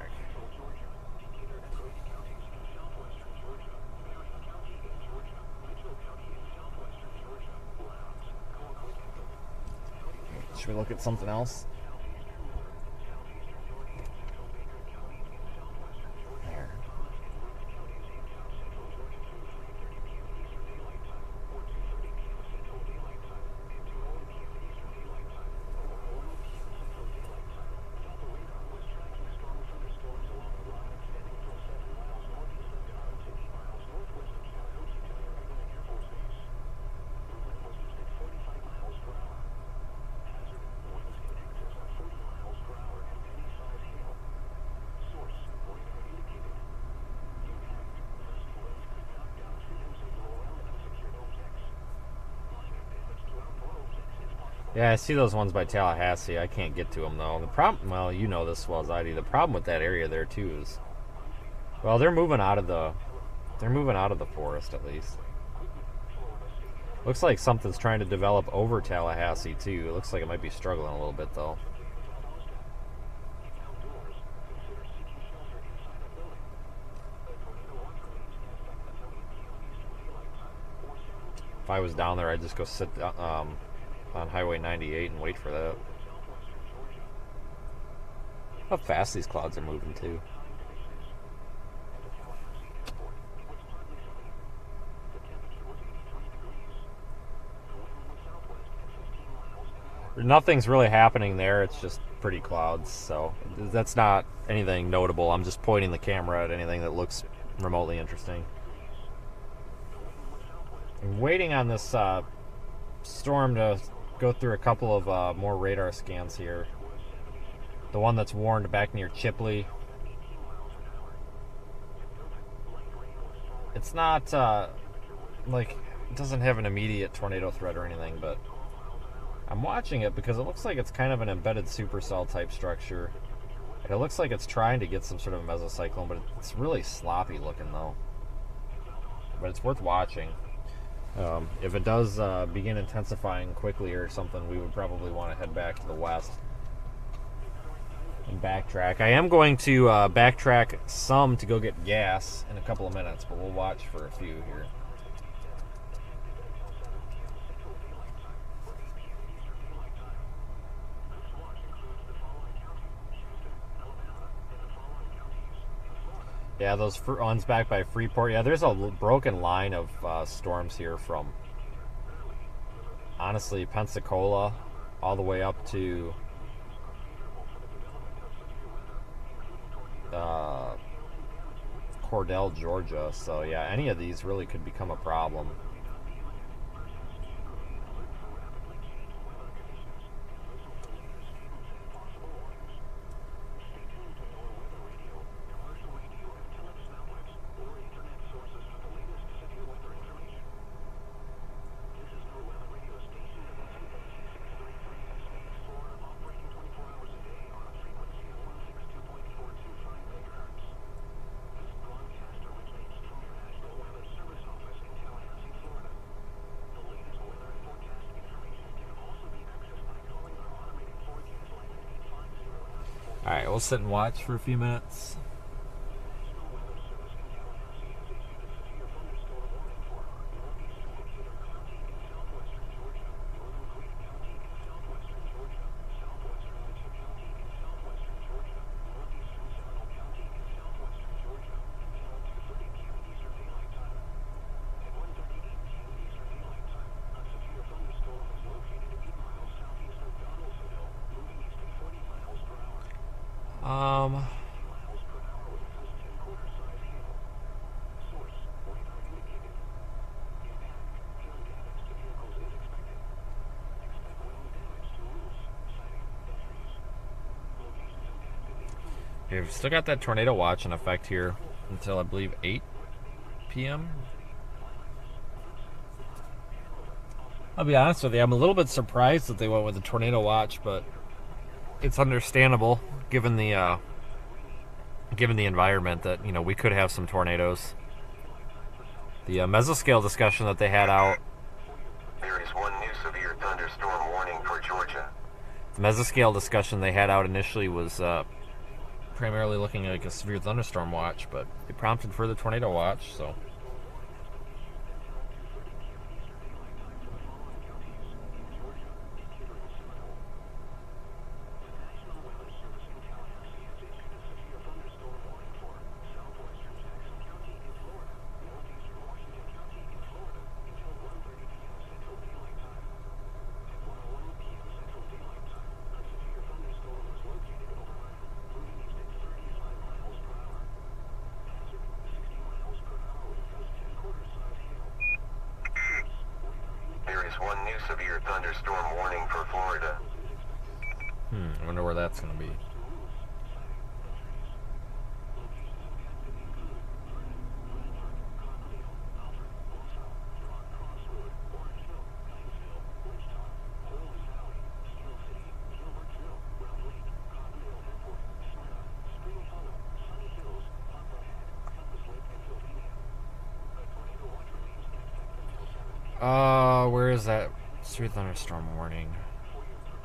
Should we look at something else? There. Yeah, I see those ones by Tallahassee. I can't get to them though. The problem, well, you know this as well as I do. The problem with that area there too is, well, they're moving out of the forest at least. Looks like something's trying to develop over Tallahassee too. It looks like it might be struggling a little bit though. If I was down there, I'd just go sit on Highway 98 and wait for that. How fast these clouds are moving too. Nothing's really happening there. It's just pretty clouds, so that's not anything notable. I'm just pointing the camera at anything that looks remotely interesting. I'm waiting on this storm to go through a couple of more radar scans here. The one that's warned back near Chipley. It's not like it doesn't have an immediate tornado threat or anything, but I'm watching it because it looks like it's kind of an embedded supercell type structure. It looks like it's trying to get some sort of mesocyclone, but it's really sloppy looking though. But it's worth watching. If it does begin intensifying quickly or something, we would probably want to head back to the west and backtrack. I am going to backtrack some to go get gas in a couple of minutes, but we'll watch for a few here. Yeah, those ones back by Freeport. Yeah, there's a broken line of storms here from, honestly, Pensacola all the way up to Cordell, Georgia. So yeah, any of these really could become a problem. Alright, we'll sit and watch for a few minutes. We've still got that tornado watch in effect here until I believe 8 p.m. I'll be honest with you, I'm a little bit surprised that they went with the tornado watch, but it's understandable given the environment that, you know, we could have some tornadoes. The mesoscale discussion that they had out. There is one new severe thunderstorm warning for Georgia. The mesoscale discussion they had out initially was primarily looking like a severe thunderstorm watch, but it prompted for the tornado watch, so. One new severe thunderstorm warning for Florida. I wonder where that's going to be. Where is that severe thunderstorm warning?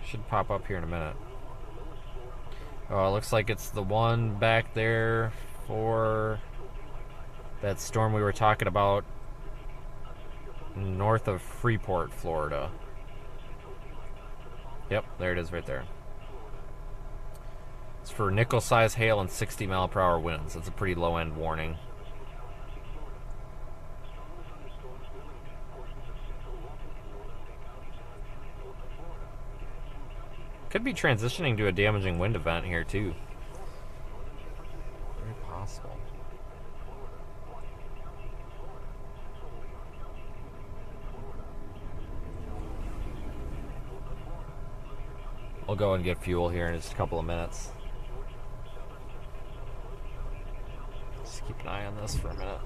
Should pop up here in a minute. Oh, it looks like it's the one back there for that storm we were talking about north of Freeport, Florida. Yep, there it is right there. It's for nickel-sized hail and 60-mile-per-hour winds. It's a pretty low-end warning. Could be transitioning to a damaging wind event here, too. Very possible. We'll go and get fuel here in just a couple of minutes. Just keep an eye on this for a minute.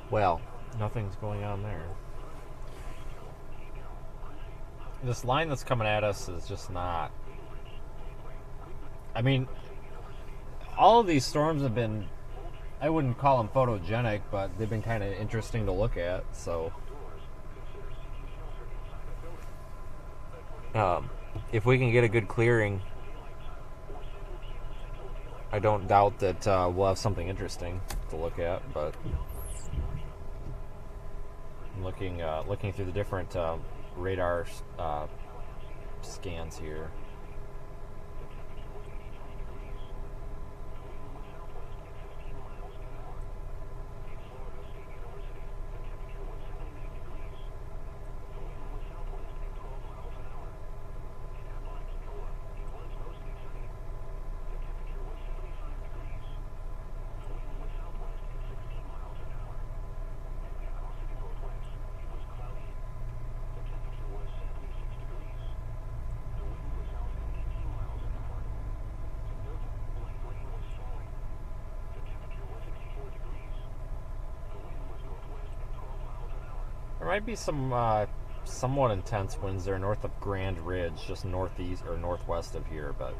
Well, nothing's going on there. This line that's coming at us is just not... I mean, all of these storms have been... I wouldn't call them photogenic, but they've been kind of interesting to look at, so... if we can get a good clearing, I don't doubt that we'll have something interesting to look at, but... looking through the different radar scans here. There might be some somewhat intense winds there north of Grand Ridge, just northeast or northwest of here, but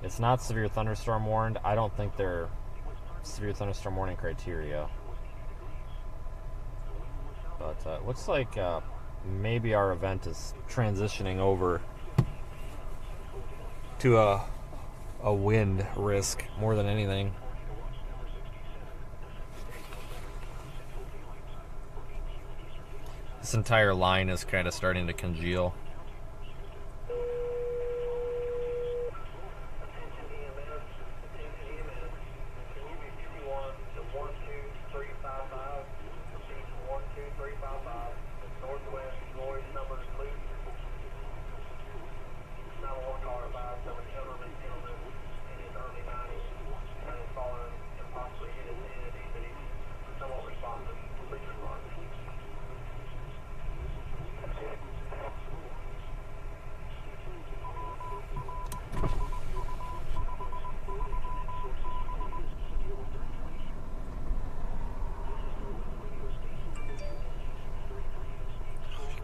it's not severe thunderstorm warned. I don't think they're severe thunderstorm warning criteria. But it looks like maybe our event is transitioning over to a wind risk more than anything. This entire line is kind of starting to congeal.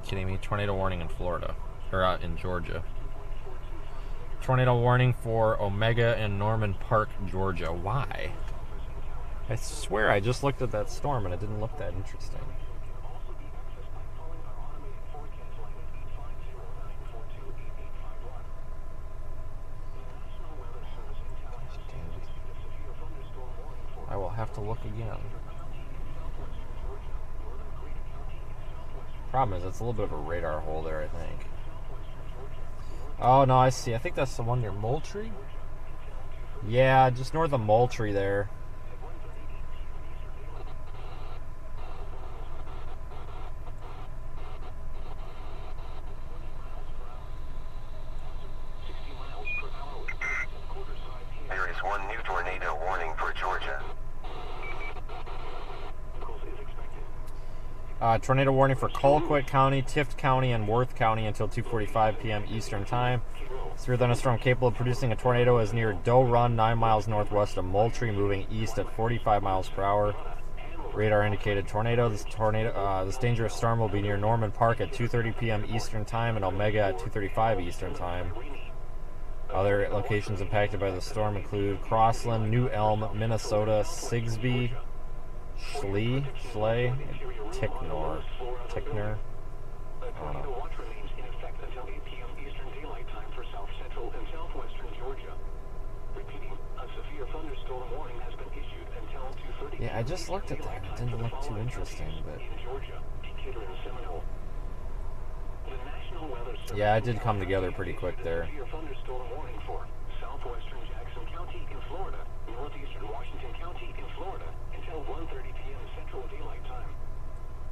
Kidding me? Tornado warning in Florida, or in Georgia. Tornado warning for Omega and Norman Park, Georgia. Why? I swear I just looked at that storm and it didn't look that interesting. Gosh, dang it. I will have to look again. Problem is, it's a little bit of a radar hole there, I think. Oh, no, I see. I think that's the one near Moultrie. Yeah, just north of Moultrie there. There is one new tornado warning for Georgia. Tornado warning for Colquitt County, Tift County, and Worth County until 2:45 p.m. Eastern Time. Severe thunderstorm capable of producing a tornado is near Doe Run, 9 miles northwest of Moultrie, moving east at 45 miles per hour. Radar indicated tornado. This dangerous storm will be near Norman Park at 2:30 p.m. Eastern Time and Omega at 2:35 Eastern Time. Other locations impacted by the storm include Crossland, New Elm, Minnesota, Sigsbee, Schley, Ticknor. I don't know. Watch remains in effect until 8 p.m. Eastern Daylight Time for south central and southwestern Georgia. Repeating, a severe thunderstorm warning has been issued until 2:30. Yeah, I just looked at that. It didn't look too interesting, but in Georgia, Decatur and Seminole. The National Weather Service. yeah, it did come together pretty quick there. Severe thunderstorm warning for southwestern Jackson County in Florida, northeastern Washington County in Florida until 1:30 p.m. Central Daylight Time.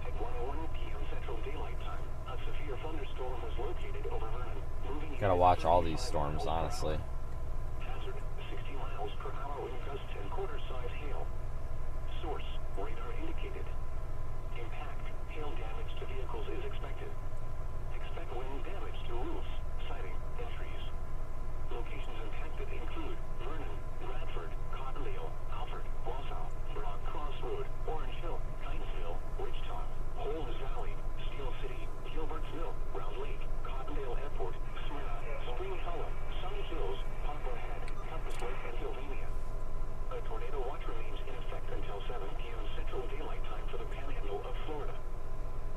At 1:01 p.m. Central Daylight Time, a severe thunderstorm was located over Vernon, moving. Gotta watch all these storms, honestly. Hazard 60 miles per hour wind gusts and quarter-size hail. Source radar indicated. Impact hail damage to vehicles is expected. Expect wind damage to roofs, siding, and trees. Locations impacted include Vernon, Bradford, Cottondale, Alfred, Wausau, Broad Cross Road, Orange Hill, Hinesville, Ridgetop, Holmes Valley, Steel City, Gilbertsville, Round Lake, Cottondale Airport, Smyrna, Spring Hollow, Summit Hills, Poplar Head, Compass Lake, and Sylvania. A tornado watch remains in effect until 7 p.m. Central Daylight Time for the Panhandle of Florida.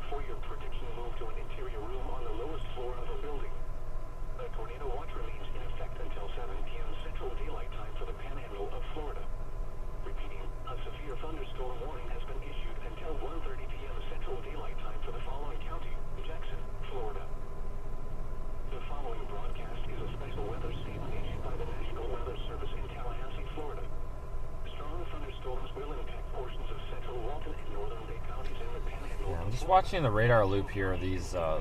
For your protection, move to an interior room on the lowest floor of a building. A tornado watch remains in effect until 7 p.m. Central Daylight Time for the Panhandle of Florida. Repeating, a severe thunderstorm warning has been issued until 1:30 p.m. Central Daylight Time for the following county, Jackson, Florida. The following broadcast is a special weather statement issued by the National Weather Service in Tallahassee, Florida. Strong thunderstorms will impact portions of central Walton and northern Bay counties in the Panhandle. Yeah, I'm just watching the radar loop here, these the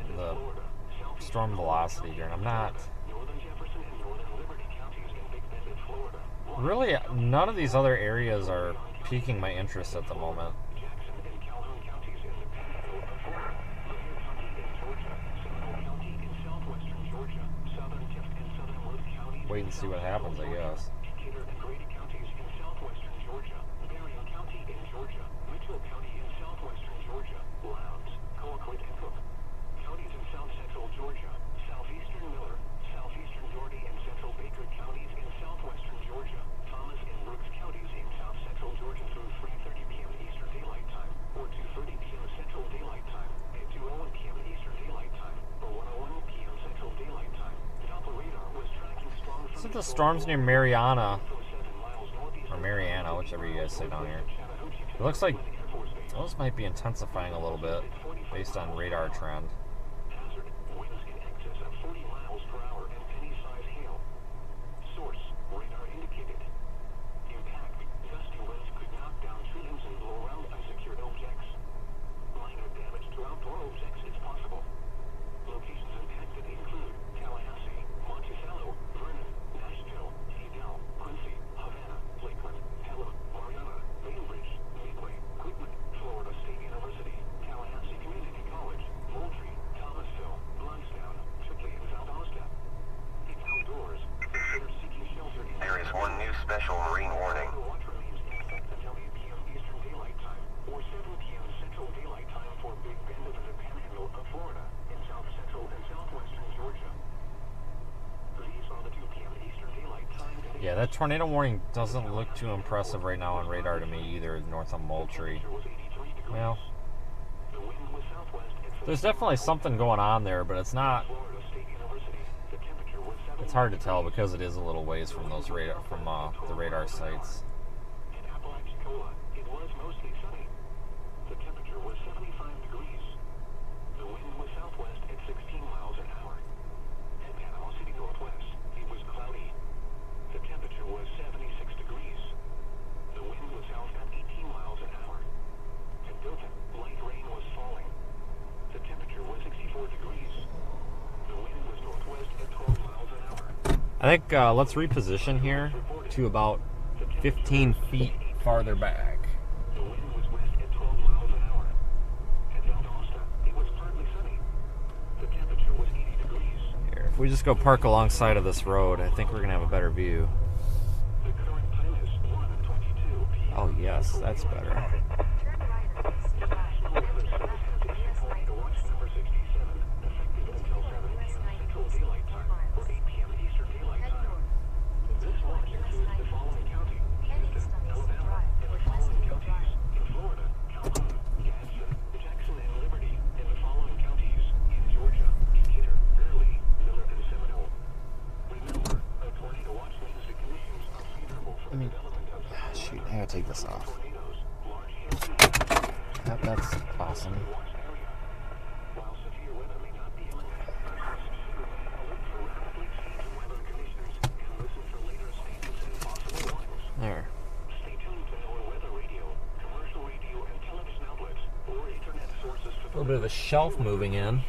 storm velocity here, and I'm not Northern Jefferson and northern Liberty counties in Big Bend, Florida. really, none of these other areas are piquing my interest at the moment. Jackson and Calhoun counties in the Panhandle of Florida. Lanier County in Georgia. Seminole County in southwestern Georgia. Southern Tift and southern Worth counties. Wait and see what happens, I guess. Decatur and Grady counties in southwestern Georgia. Berrien County in Georgia. Mitchell County in southwestern Georgia. Lowndes, Colquitt, and Cook counties in south central Georgia. Southeastern Miller, southeastern Doherty, and central Baker counties in southwestern Georgia. Thomas and Brooks counties in south central Georgia through 3:30 p.m. Eastern Daylight Time, or 2:30 p.m. Central Daylight Time, at 2:01 p.m. Eastern Daylight Time, or 1:01 p.m. Central Daylight Time. Doppler radar was tracking strong. Isn't the storms near Mariana, from 7 miles northeast or Mariana, whichever you guys say down here? It looks like those might be intensifying a little bit based on radar trend. Hazard winds in excess of 40 miles per hour and penny-size hail. Source radar indicated. Impact gusty winds could knock down trees and blow around unsecured objects. Minor damage to outdoor objects is possible. Locations impacted include Tallahassee, Monticello, Vernon, Nashville, Seadell, Quincy, Havana, Lakeland, Pelham, Mariana, Bainbridge, Midway, Quitman, Florida State University, Tallahassee Community College, Moultrie, Thomasville, Blountstown, Chipley, and Valdosta. It's outdoors. Consider seeking shelter in. There is one new special marine warning. The watch remains in effect until 8 p.m. Eastern Daylight Time, or 7 p.m. Central Daylight Time for Big Bend of the Panhandle of Florida, in south central and southwestern Georgia. These are the 2 p.m. Eastern Daylight Time. Yeah, that tornado warning doesn't look too impressive right now on radar to me either, north of Moultrie. Was 83 degrees. Well, The wind was southwest at there's definitely something going on there, but it's not. Florida State University. The temperature was 70. It's hard to tell because it is a little ways from those radar the radar sites. In Apalachicola, it was mostly sunny. The temperature was 75 degrees. The wind was southwest at 16 miles an hour. At Panama City, I think let's reposition here to about 15 feet farther back. The wind was west at 12 miles an hour. At Valdosta, it was partly sunny. The temperature was 80 degrees. Here, if we just go park alongside of this road, I think we're gonna have a better view. The current time is 1:22 p.m. Oh yes, that's better. National Weather Service has issued tornado watch number 67, effective until 7 p.m. Central Daylight Time or 8 p.m. Eastern Daylight Time. This watch includes the following counties: Houston, Alabama, and the following counties in Florida: Calhoun, Gadsden, Jackson, and Liberty, and the following counties in Georgia: Decatur, Gurley, Miller, and Seminole. Remember, a tornado watch means the conditions are favorable for the development of Shoot, I gotta take this off. tornadoes, large hail, That's awesome. watch area. While severe weather may not be imminent, persons should remain alert for rapidly changing weather conditions and listen for later statements and possible warnings. There. Stay tuned to NOAA weather radio, commercial radio and television outlets, or internet sources for A little bit of a shelf moving in.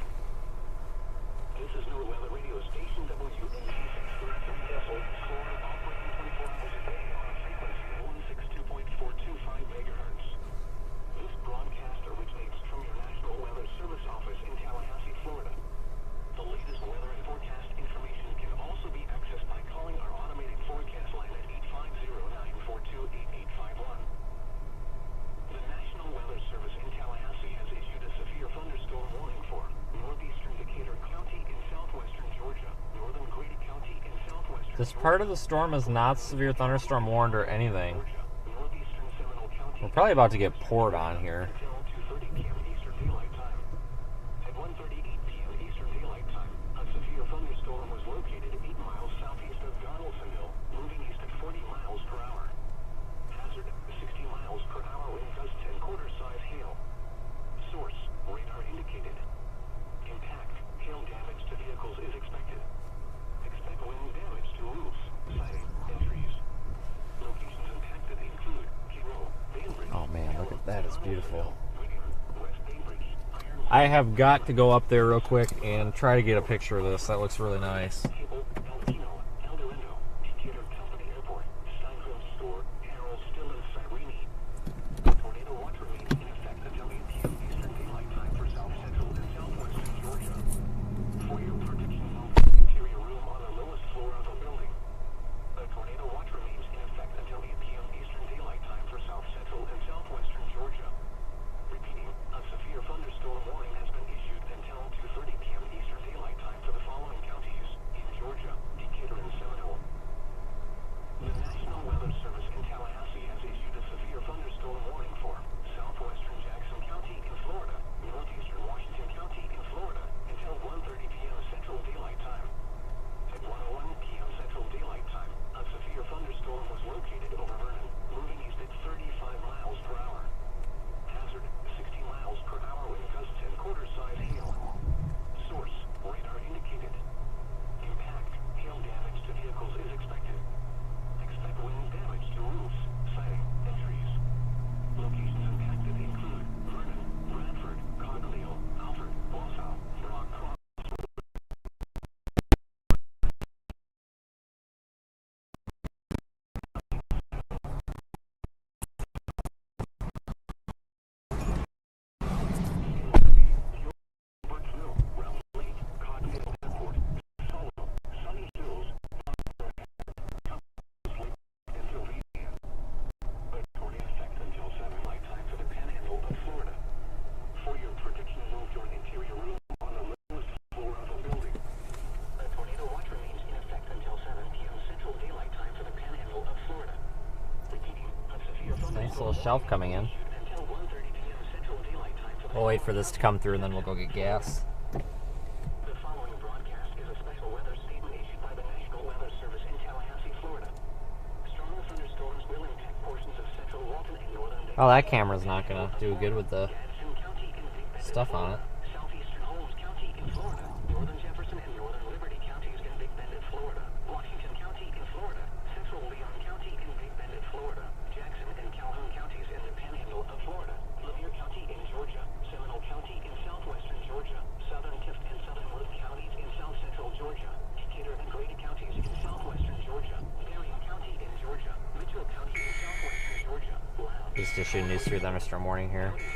This is NOAA weather radio station WNC 633 vessel, Florida, operating 24 hours a day on a frequency of 162.425 megahertz. This broadcast originates from your National Weather Service office in Tallahassee, Florida. The latest weather and forecast information can also be accessed by calling our automated forecast line at 850-942-8851. The National Weather Service in Tallahassee has issued a severe thunderstorm warning for northeastern Decatur County in southwestern Georgia, northern Grady County in southwestern This part of the storm is not severe thunderstorm warned or anything. Georgia, northeastern Seminole County We're probably about to get poured on here. until 2:30 p.m. Eastern Daylight Time. At 1:38 p.m. Eastern Daylight Time, a severe thunderstorm was located 8 miles southeast of Donaldsonville, moving east at 40 miles per hour. Hazard, 60 miles per hour wind gusts 10 quarter-size hail. Source, radar indicated. Impact, hail damage to vehicles is expected. Expect wind damage to roofs, siding, and trees. Locations impacted include Cairo, Bainbridge, Oh man, look at that, it's beautiful. Whittier, West Bainbridge, Iron I have got to go up there real quick and try to get a picture of this. That looks really nice. Cable, El Pino, El Dorado, Decatur Company Airport, Steinfeld Store, Carroll, Still, and Cyrene. Tornado watch remains in effect until 8 p.m. Eastern Daylight Time for South Central and Southwestern Georgia. For your protection, move to the interior room on the lowest floor of a building. A tornado watch remains in effect until 8 p.m. Eastern Daylight Time for South Central and Southwestern Georgia. Repeating, a severe thunderstorm warning has been issued until 2:30 p.m. Eastern Daylight Time for the following counties in Georgia, Decatur, and Seminole. The National Weather Service in Tallahassee has issued a severe thunderstorm warning for southwestern Jackson County in Florida, northeastern Washington County in Florida until 1:30 p.m. Central Daylight Time. At 1:01 p.m. Central Daylight Time, a severe thunderstorm was located over Vernon, moving east at 35 miles per hour. Hazard, 60 miles per hour wind gusts 10 quarter-size hail. Source, radar indicated. Impact, hail damage to vehicles is expected. Expect wind damage to roofs, siding, and trees. Locations impacted include Vernon, Bradford, Coglio, Alfred, Wausau, Brock, Cross. Birchville, Round Lake, Cogdale Airport, Solo, Sunny Hills, and Sylvania. A tornado effect until 7 light time for the Panhandle of Florida. For your protection, move to an interior room on the lowest floor of a building. A tornado watch remains in effect until 7 p.m. Central Daylight Time for the Panhandle of Florida. Repeating, a severe Nice little shelf coming in. until 1:30 p.m. Central Daylight Time for the We'll wait for this to come through and then we'll go get gas. The following broadcast is a special weather statement issued by the National Weather Service in Tallahassee, Florida. Strong thunderstorms will impact portions of central Walton and northern Oh, that camera's not gonna do good with the Gadsden County in Big Bend, stuff on it. southeastern Holmes County in Florida, northern Jefferson and northern Liberty counties in Big Bend, Florida, Washington County in Florida, central Leon County in Big Bend, Florida, Jackson and Calhoun counties in the Panhandle of Florida, Lanier County in Georgia, Seminole County in southwestern Georgia, southern Tift and southern Worth counties in south central Georgia, Decatur and Grady counties in southwestern issued news through thunderstorm warning here. South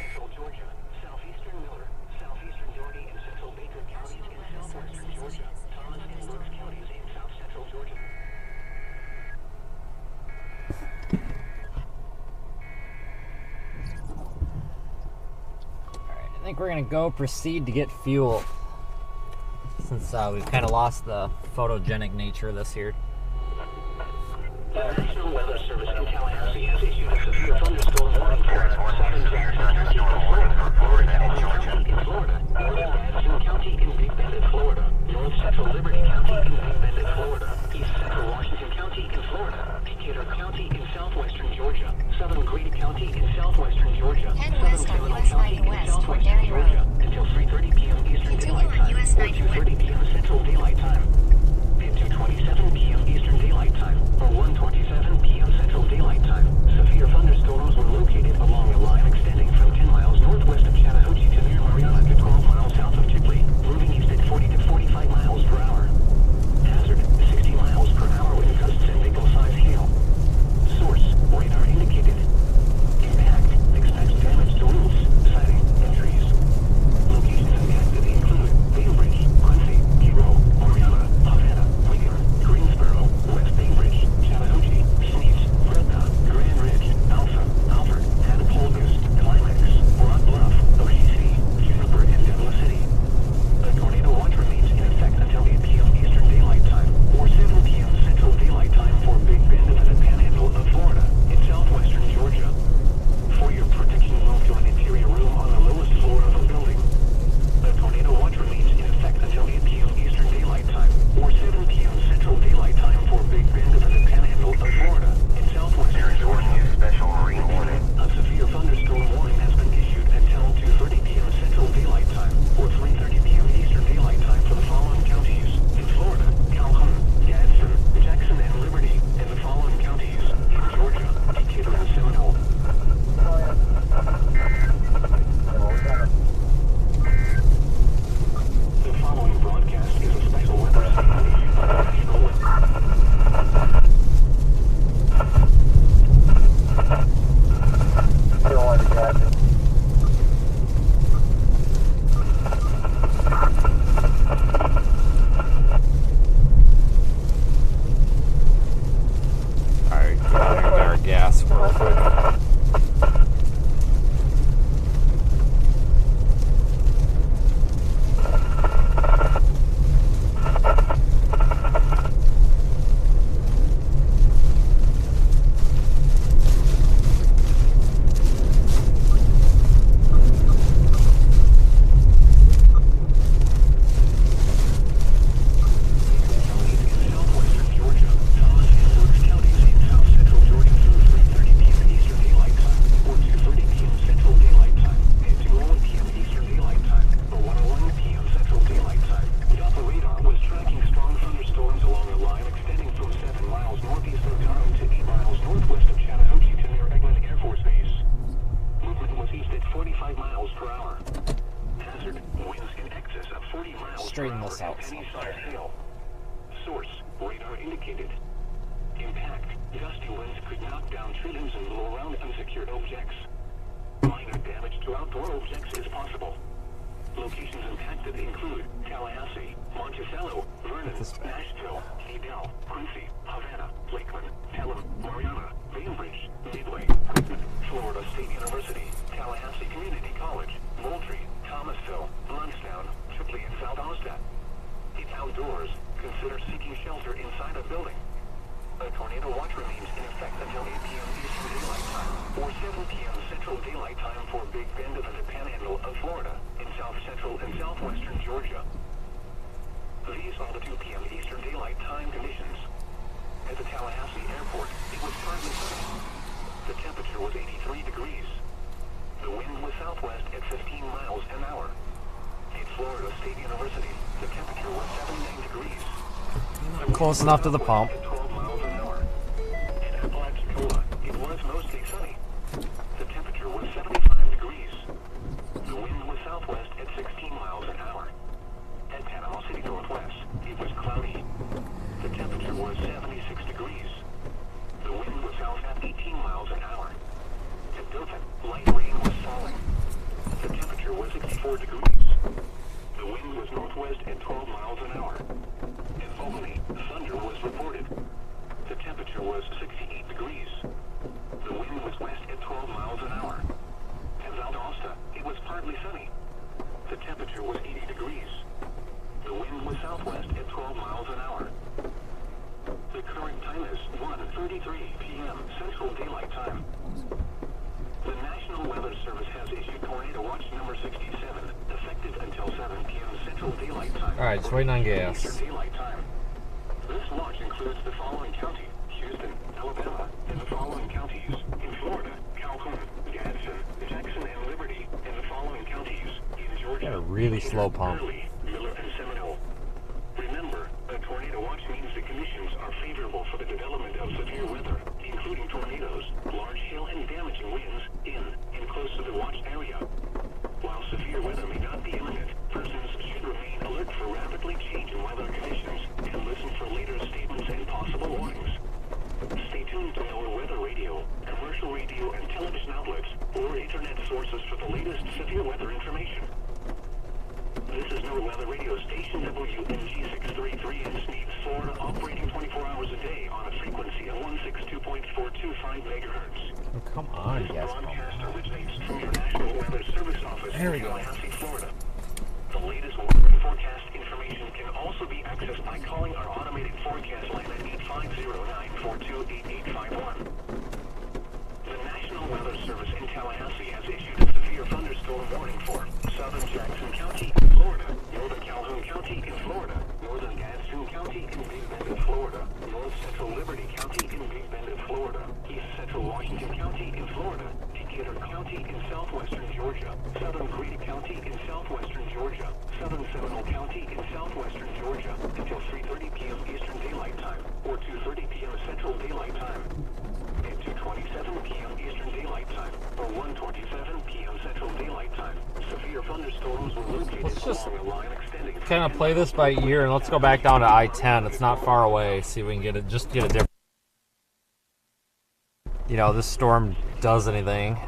central Georgia, southeastern Miller, southeastern Doherty, and central Baker counties in southwestern Georgia, Thomas and Brooks counties in south central Georgia. Alright, I think we're gonna go proceed to get fuel. Since we've kind of lost the photogenic nature of this here. The National Weather Service in Tallahassee has issued a severe thunderstorm warning for southern Jackson County in Florida, northern Allen County in Florida, northern Madison County in Big Bend, Florida, north central Liberty County in Big Bend, Florida, east central Washington County in Florida, Decatur County in southwestern Georgia, southern Grady County in southwestern Georgia, Head southern west on Seminole US County 90 in west toward southwestern Dairy Georgia Road. until 3:30 p.m. Eastern Continue Daylight on Time, US or 91. 2:30 p.m. Central Daylight Time. At 2:27 p.m. Eastern Daylight Time, or 1:27 p.m. Central Daylight Time, severe thunderstorms were located along a line extending from 10 miles northwest of Chattahoochee to near Mariana to 12 miles south of Chipley, moving east at 40 to 45 miles per hour. Hazard, 60 miles per hour with gusts and vehicle-sized hail. Source, radar indicated. Impact, expects damage to roofs, siding, and trees. Locations impacted include Bainbridge, Quincy, Cairo, Mariana, Havana, Lincoln, Greensboro, West Bainbridge, Chattahoochee, Sneeze, Fredna, Grand Ridge, Alpha, Alfred, Annapolis, Climax, Broad Bluff, Ocean, Juniper, and Devil City. A tornado watch remains in effect until 8 p.m. Eastern Daylight Time, or 7 p.m. Central Daylight Time for Big Bend and the Panhandle of Florida, in southwestern Georgia. For your protection, move to an interior room on the lowest floor of a building. The tornado watch remains in effect until 8 p.m. Eastern Daylight Time, or 7 p.m. Central Daylight Time for Big Bend and the Panhandle of Florida, in southwestern Georgia. New special marine warning. A severe thunderstorm warning has been issued until 2:30 p.m. Central Daylight Time, or 3:30 p.m. Eastern Daylight Time for the following counties in Florida: Calhoun, Gadsden, Jackson, and Liberty, and the following counties in Georgia: Decatur and Seminole. The following broadcast is a special weather statement issued by the National Weather. Alright, get out here, get our gas real quick. Counties in southwestern Georgia, Thomas and Brooks counties in south central Georgia through 3:30 p.m. Eastern Daylight Time, or 2:30 p.m. Central Daylight Time, and 2:01 p.m. Eastern Daylight Time, or 1:01 p.m. Central Daylight Time. Doppler radar was tracking strong thunderstorms along a line extending from 7 miles northeast of Durham to 8 miles northwest of Chattahoochee to near Eglin Air Force Base. Movement was east at 45 miles per hour. Hazard, winds in excess of 40 miles Straighten per this hour out and some penny-sized hail. Source, radar indicated. Impact, gusty winds could knock down tree limbs and blow around unsecured objects. Minor damage to outdoor objects is possible. Locations impacted include Tallahassee, Monticello, Vernon, Nashville, Adel, Quincy, Havana, Lakeland, Pelham, Mariana, Bainbridge, Midway, Quitman, Florida State University, Tallahassee Community College, Moultrie, Thomasville, Bluntstown, Chipley, and Valdosta. If outdoors, consider seeking shelter inside a building. A tornado watch remains in effect until 8 p.m. Eastern Daylight Time, or 7 p.m. Central Daylight Time for Big Bend and the Panhandle of Florida, in south central and southwestern Georgia. These are the 2 p.m. Eastern Daylight Time conditions. At the Tallahassee Airport, it was partly sunny. The temperature was 83 degrees. The wind was southwest at 15 miles an hour. At Florida State University, the temperature was 79 degrees. The wind Close was enough to the pump. southwest at 12 miles an hour. At Apalachicola, it was mostly sunny. The temperature was 75 degrees. The wind was southwest at 16 miles an hour. At Panama City Northwest, it was cloudy. The temperature was 76 degrees. The wind was south at 18 miles an hour. At Dothan, light rain was falling. The temperature was 64 degrees. The wind was northwest at 12 miles an hour. In Albany, thunder was reported. The temperature was 68 degrees. The wind was west at 12 miles an hour. In Valdosta, it was partly sunny. The temperature was 80 degrees. The wind was southwest at 12 miles an hour. The current time is 1:33 p.m. Central Daylight Time. The National Weather Service has issued Tornado Watch number 67, effective until 7 p.m. Central Daylight Time. All right, just waiting on gas. Eastern Daylight Time. This watch includes the following counties: Houston, Alabama, and the following counties in Florida: Calhoun, Gadsden, Jackson, and Liberty, and the following counties in Georgia: Got a really slow pump. Early, Miller, and Seminole. Remember, a tornado watch means the conditions are favorable for the development of severe weather, including tornadoes, large hail, and damaging winds in and close to the watch area. While severe weather may not be imminent, persons should remain alert for rapidly changing weather conditions and listen for later statements and possible warnings. Stay tuned to our weather radio, commercial radio and television outlets, or internet sources for the latest severe weather information. This is North Weather Radio Station WNG 633 in Sneed, Florida, operating 24 hours a day on a frequency of 162.425 megahertz. Oh, come on, This gas broadcast pump. originates from your National Weather Service office There in we go. Tallahassee, Florida. The latest weather and forecast information can also be accessed by calling our automated forecast line at 850-942-8851. The National Weather Service in Tallahassee has issued a severe thunderstorm warning for southern Jackson County in Florida, northern Calhoun County in Florida, northern Gadsden County in Big Bend in Florida, north central Liberty County in Big Bend in Florida, east central Washington County in Florida, Decatur County in southwestern Georgia, southern Grady County in southwestern Georgia, southern Seminole County in southwestern Georgia until 3:30 p.m. Eastern Daylight Time or 2:30 p.m. Central Daylight Time. At 2:27 p.m. Eastern Daylight Time or 1:27 p.m. Central Daylight Time, severe thunderstorms were located Let's just along a line extending kind of play this by ear, and let's go back down to I-10. It's not far away. See if we can get it. Just get a different. You know, this storm does anything.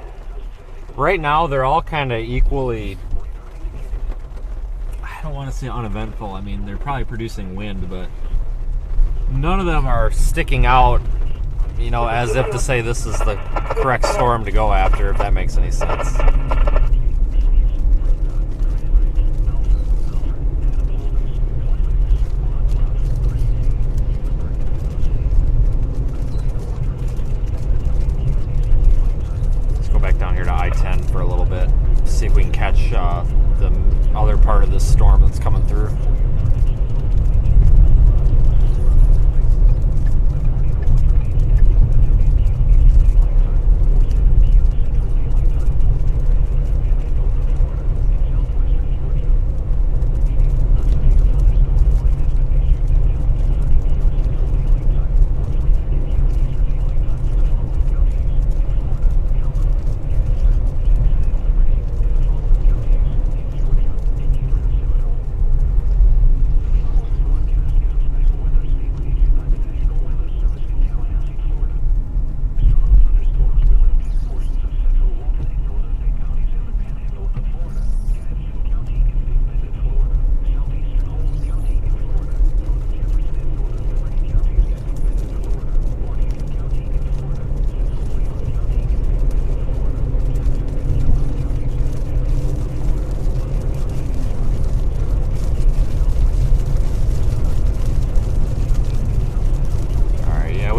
Right now, they're all kind of equally. I don't want to say uneventful. I mean, they're probably producing wind, but none of them are sticking out. You know, as if to say this is the correct storm to go after, if that makes any sense. Let's go back down here to I-10 for a little bit, see if we can catch the other part of this storm that's coming through.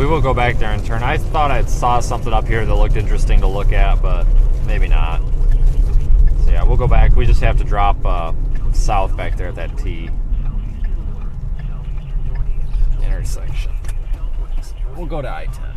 We'll go back there and turn. I thought I saw something up here that looked interesting to look at, but maybe not. So yeah, we'll go back. We just have to drop south back there at that T intersection. So we'll go to I-10.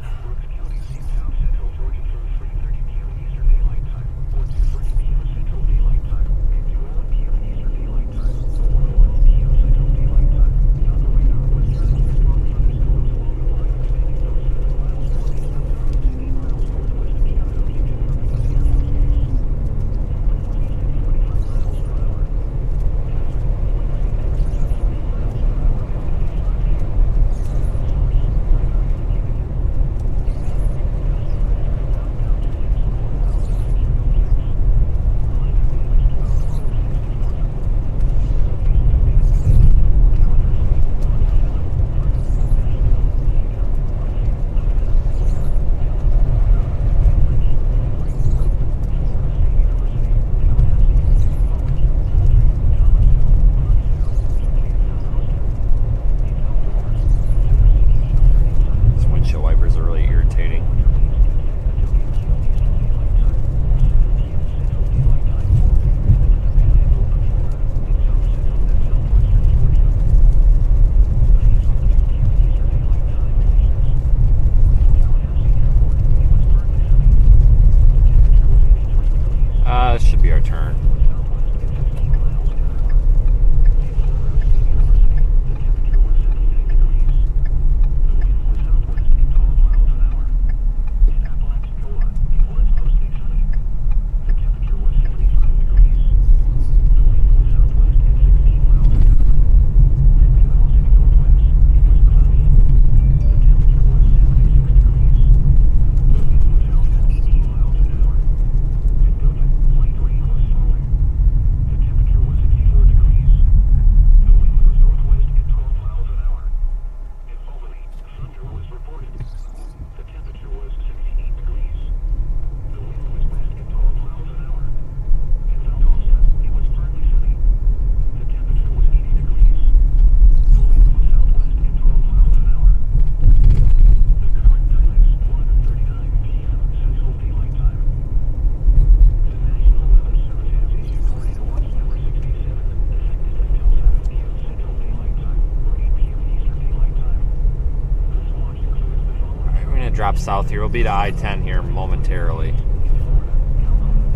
drop south here. We'll be to I-10 here momentarily.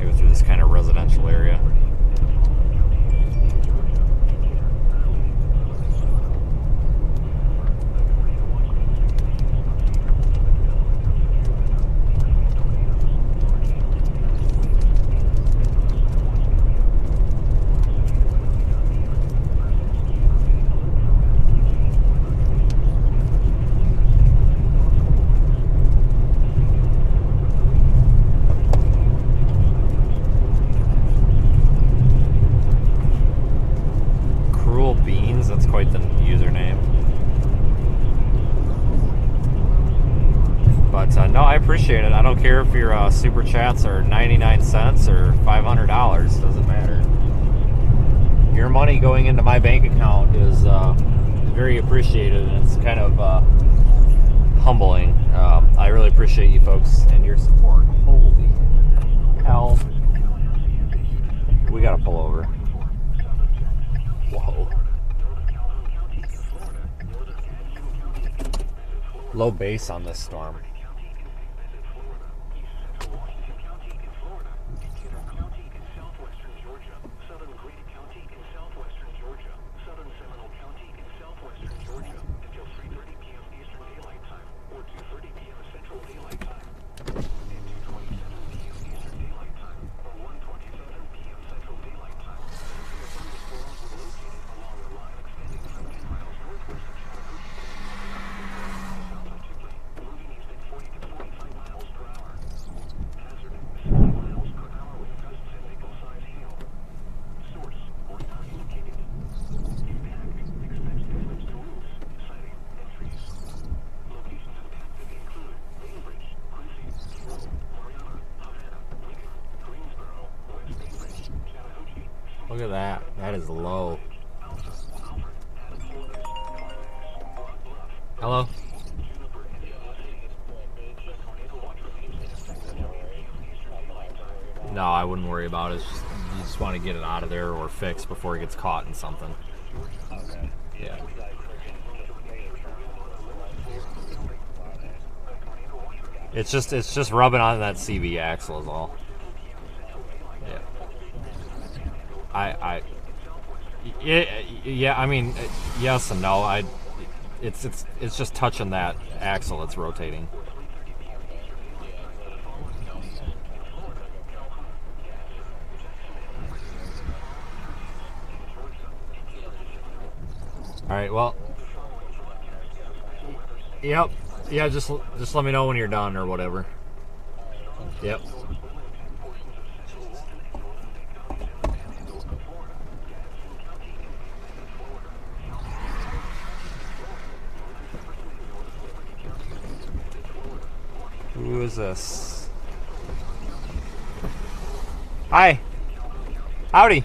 Go through this kind of residential area. That's quite the username. But no, I appreciate it. I don't care if your super chats are 99 cents or $500. Doesn't matter. Your money going into my bank account is very appreciated, and it's kind of humbling. I really appreciate you folks and your support. Holy hell. We gotta pull over. Whoa. Low base on this storm. Look at that. That is low. Hello? No, I wouldn't worry about it. It's just, you just want to get it out of there or fixed before it gets caught in something. Okay. Yeah. It's just rubbing on that CV axle is all. Yeah, I mean, yes and no. It's just touching that axle that's rotating. All right, well, yep, yeah, just let me know when you're done or whatever. Yep. Who is this? Hi. Howdy.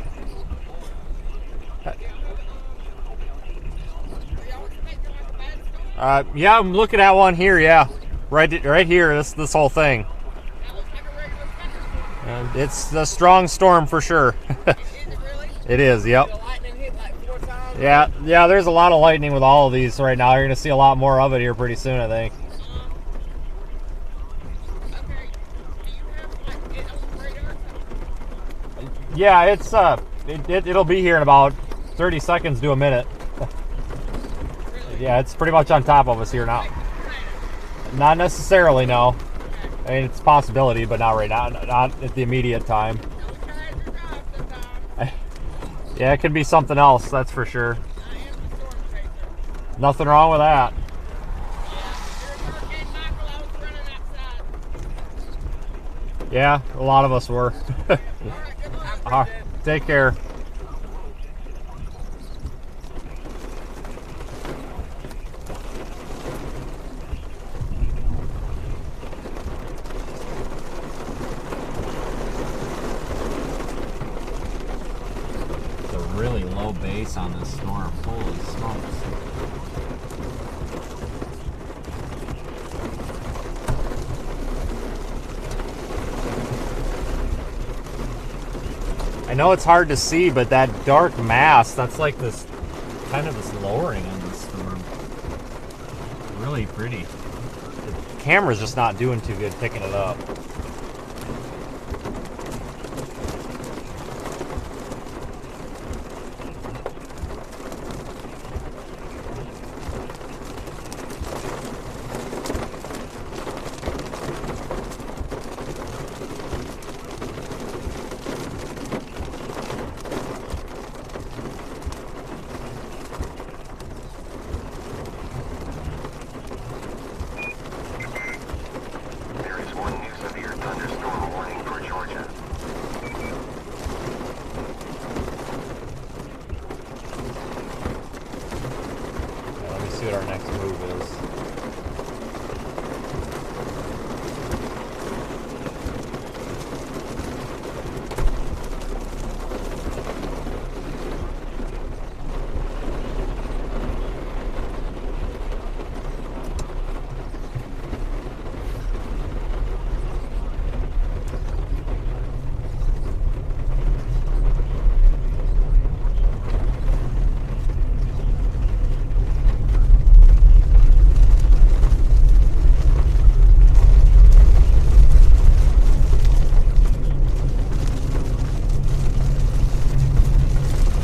Yeah, I'm looking at one here. Yeah, right here. This whole thing. It's a strong storm for sure. It is. Yep. Yeah. There's a lot of lightning with all of these right now. You're gonna see a lot more of it here pretty soon, I think. Yeah, it'll be here in about 30 seconds to a minute. Yeah, it's pretty much on top of us here now. Not necessarily, no. I mean, it's a possibility, but not right now. Not at the immediate time. Yeah, it could be something else, that's for sure. Nothing wrong with that. Yeah, a lot of us were. Take care. It's a really low base on this storm. Holy smokes. I know it's hard to see, but that dark mass, that's like this kind of this lowering on this storm. Really pretty. camera's just not doing too good picking it up. There is one new severe thunderstorm warning for Georgia. Yeah, let me see what our next move is.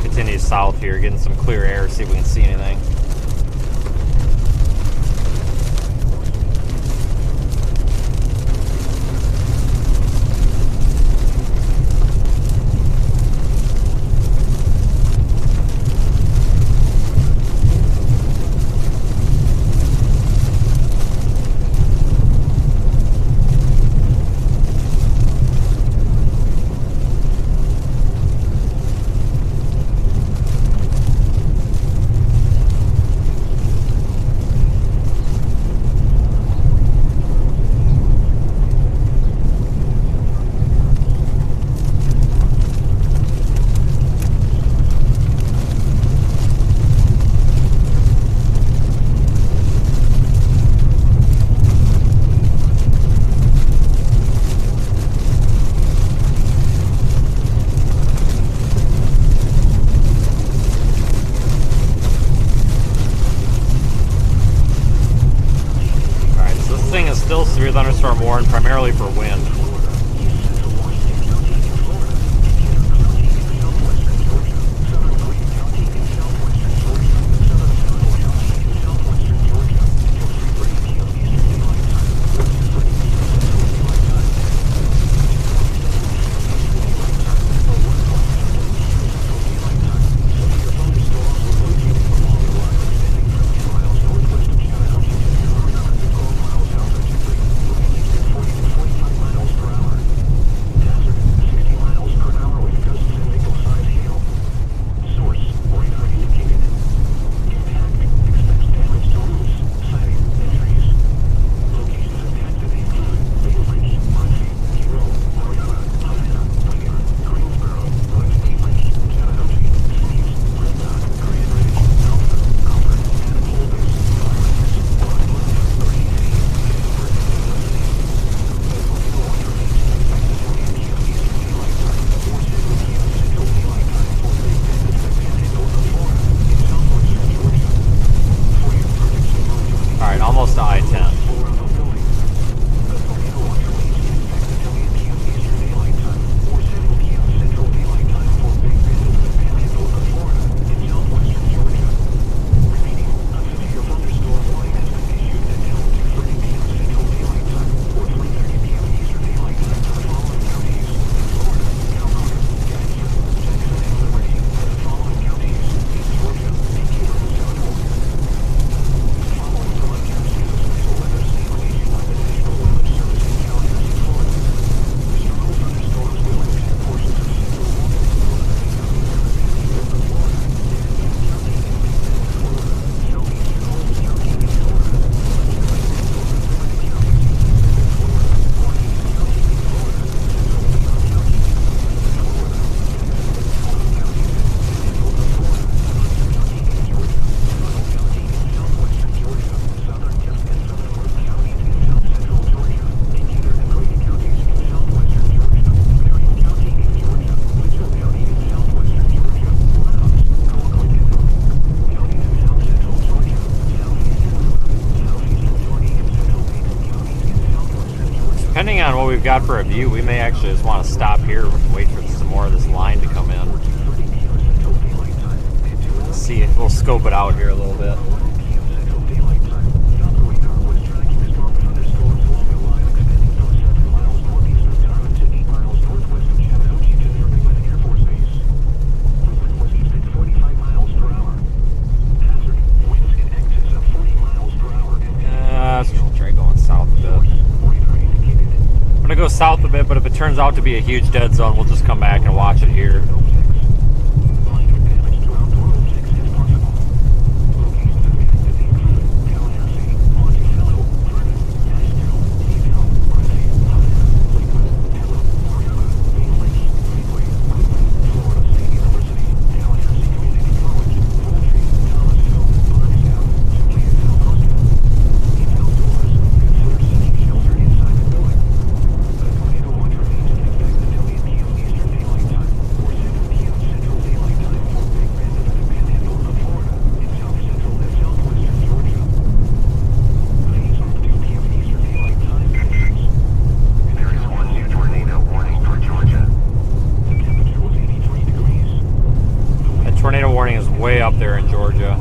Continue south here, getting some clear air, see if we can see anything. Still severe thunderstorm warned, primarily for wind. got for a view. We may actually just want to stop here and wait for some more of this line to come in. See, we'll scope it out here a little bit. We'll try going south a bit. I'm gonna go south a bit, but if it turns out to be a huge dead zone, we'll just come back and watch it here. Tornado warning is way up there in Georgia.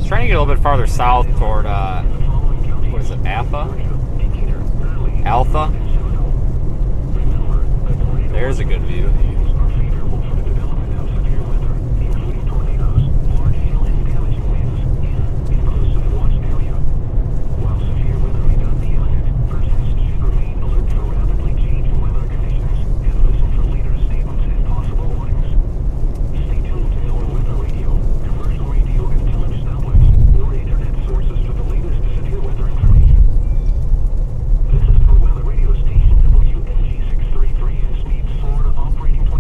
Trying to get a little bit farther south toward, what is it, Alpha? There's a good view. Operating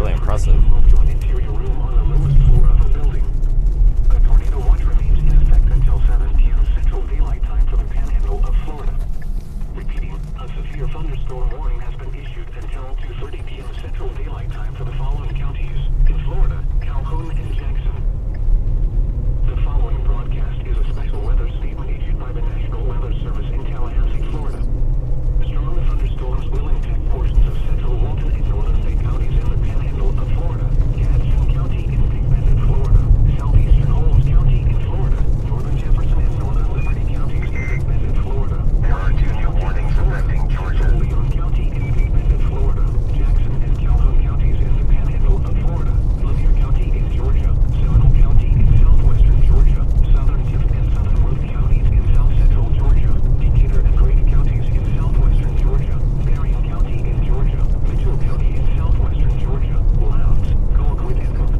really impressive. Moved to an interior room on the lowest floor of a building. A tornado watch remains in effect until 7 p.m. Central Daylight Time for the Panhandle of Florida. Repeating, a severe thunderstorm warning has been issued until 2:30 p.m. Central Daylight Time for the following counties in Florida: Calhoun and Jackson. The following broadcast is a special weather statement issued by the National Weather Service in Tallahassee, Florida. Strong thunderstorms will impact portions of central Walton and northern Bay counties in the Panhandle of Florida, Gadsden County in Big Bend, Florida, southeastern Holmes County in Florida, northern Jefferson and northern Liberty counties in Big Bend, Florida. There are 2 new warnings affecting Georgia. Leon County in Big Bend, Florida, Jackson and Calhoun counties in the Panhandle of Florida, Lanier County in Georgia, Seminole County in southwestern Georgia, southern Tift and southern Worth counties in south central Georgia, Decatur and Grady counties in southwestern Georgia, Marion County in Georgia, Mitchell County in southwestern Georgia, Lowndes, Colquitt and Cook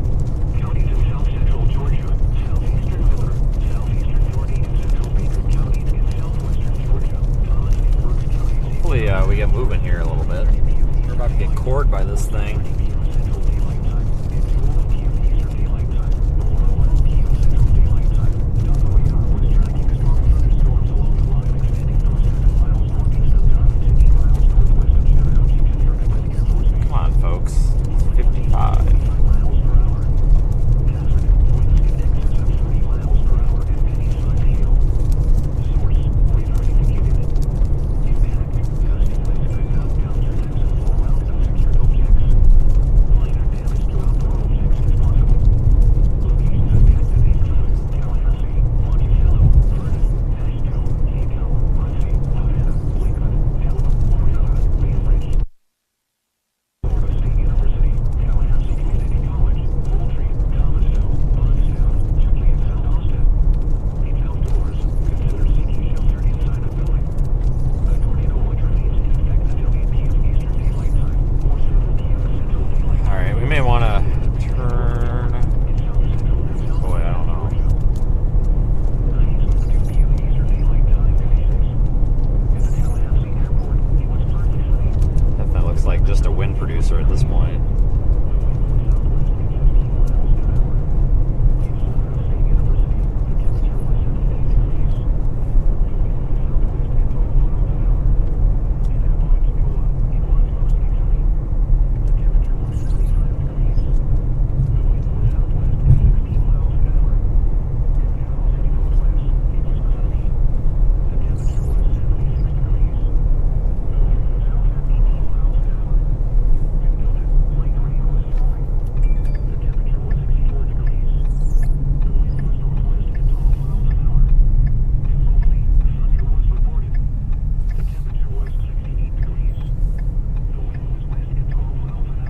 counties in south central Georgia, southeastern Miller, southeastern Doherty and central Baker counties in southwestern Georgia, Thomas and Berks counties in Hopefully we get moving here a little bit. We're about to get cored by this thing. Central Daylight Time, and 12 p.m. Eastern Daylight Time, 1 p.m. Central Daylight Time. Doppler radar was tracking strong thunderstorms along the line extending from 7 miles northeast of Donovan to 8 miles northwest of Chattahoochee, confirmed by the Air Force Base. Come on, folks. It's 55. 5 miles per hour. Hazard, winds in excess of 30 miles per hour and penny-sized hail. Source, radar indicated. Impact, gusting winds could knock down tracks and fall out of secured objects. Minor damage to outdoor objects is possible. Locations impacted include Tallahassee, Monticello, Vernon, Nashville, Cato, Muncie, Havana, Lakewood, Delta, Marietta, Bainbridge, Florida State University, Tallahassee Community College, Moultrie, Thomasville, Bonnstown, Chipley and South Olmsted. It's outdoors. Consider seeking shelter inside a building. A tornado watch remains in effect until 8 p.m. Eastern Daylight Time or 7 p.m. Central Daylight Time. Alright, we may want to turn... In South Central and South Boy, I don't know. Highs of 2 p.m. Eastern Daylight Time 56. At the Tallahassee Airport, it was partly sunny. Definitely looks like just a wind producer at this point.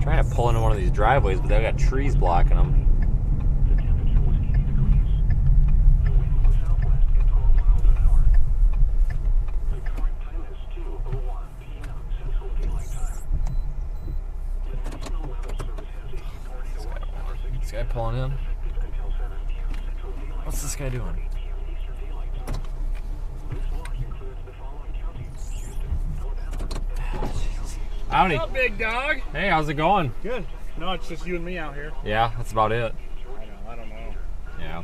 Trying to pull into one of these driveways, but they got trees blocking them. The temperature was 80 degrees. The wind was southwest at 12 miles an hour. The current time is 2:01 p.m. Central Daylight Time. The National Weather Service has issued tornado watch number 6 This guy pulling in. effective until 7 p.m. Central Daylight What's this guy doing? 8 p.m. Eastern Daylight Time. This watch includes the following counties: Houston, Alabama, and Howdy. What's up, big dog? Hey, how's it going? Good. No, it's just you and me out here. Yeah, that's about it. I don't know. Yeah.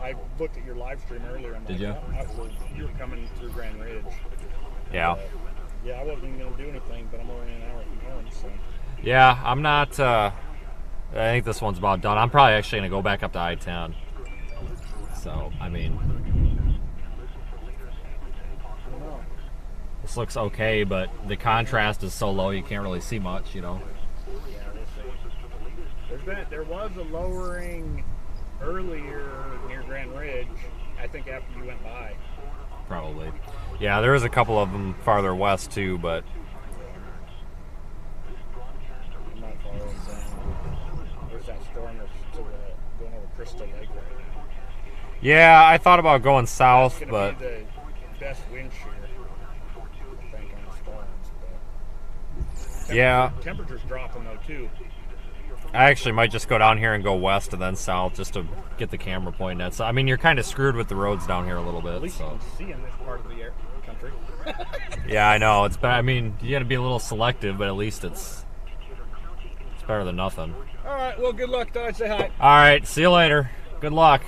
I looked at your live stream earlier. I'm Did like, ya? you were coming through Grand Ridge. Yeah. Yeah, I wasn't even going to do anything, but I'm only an hour from home, so. Yeah, I'm not, I think this one's about done. I'm probably actually going to go back up to I-10. So, I mean, I don't know. this looks okay, but the contrast is so low you can't really see much, you know. Yeah, we'll see. There was a lowering earlier near Grand Ridge, I think after you went by. Probably. Yeah, there is a couple of them farther west too, but I'm not following down. There's that storm that's going over Crystal Lake right now. yeah, I thought about going south, It's but going to be the best wind shear, I think, on the storms. But yeah, temperature's dropping though too. I actually might just go down here and go west and then south just to get the camera pointing at. So, I mean, you're kind of screwed with the roads down here a little At bit. least you So can see in this part of the country. yeah, I know it's bad. I mean, you got to be a little selective, but at least it's Better than nothing. All right, well, good luck. Thought I'd say hi. All right, see you later. Good luck.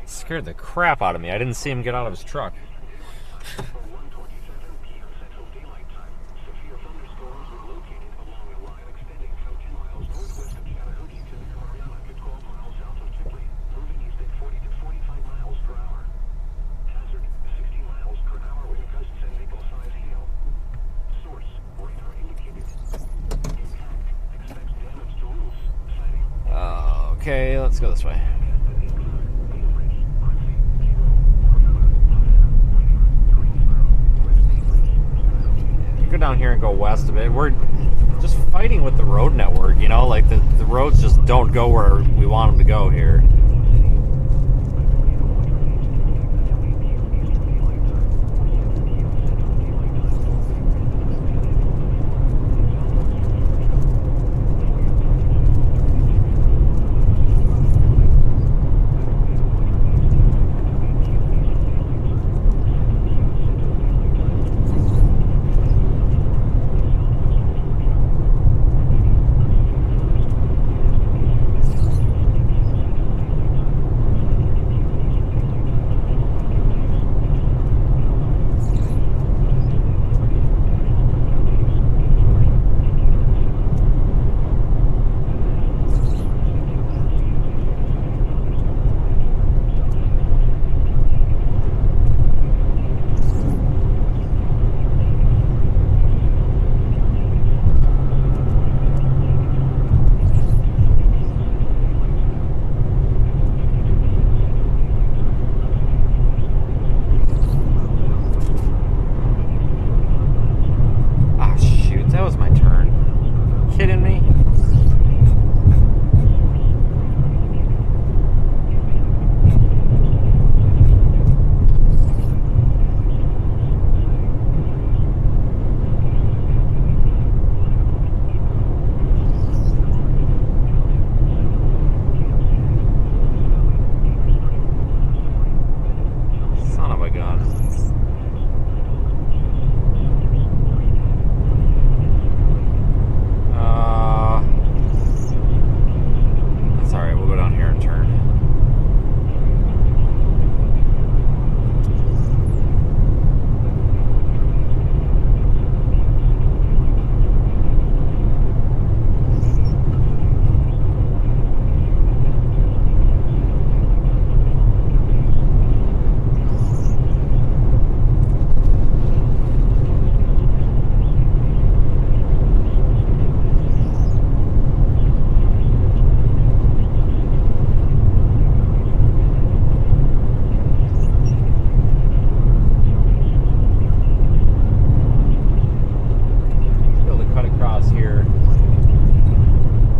Scared the crap out of me. I didn't see him get out of his truck. Okay, let's go this way. Go down here and go west a bit. We're just fighting with the road network, you know, like the roads just don't go where we want them to go here.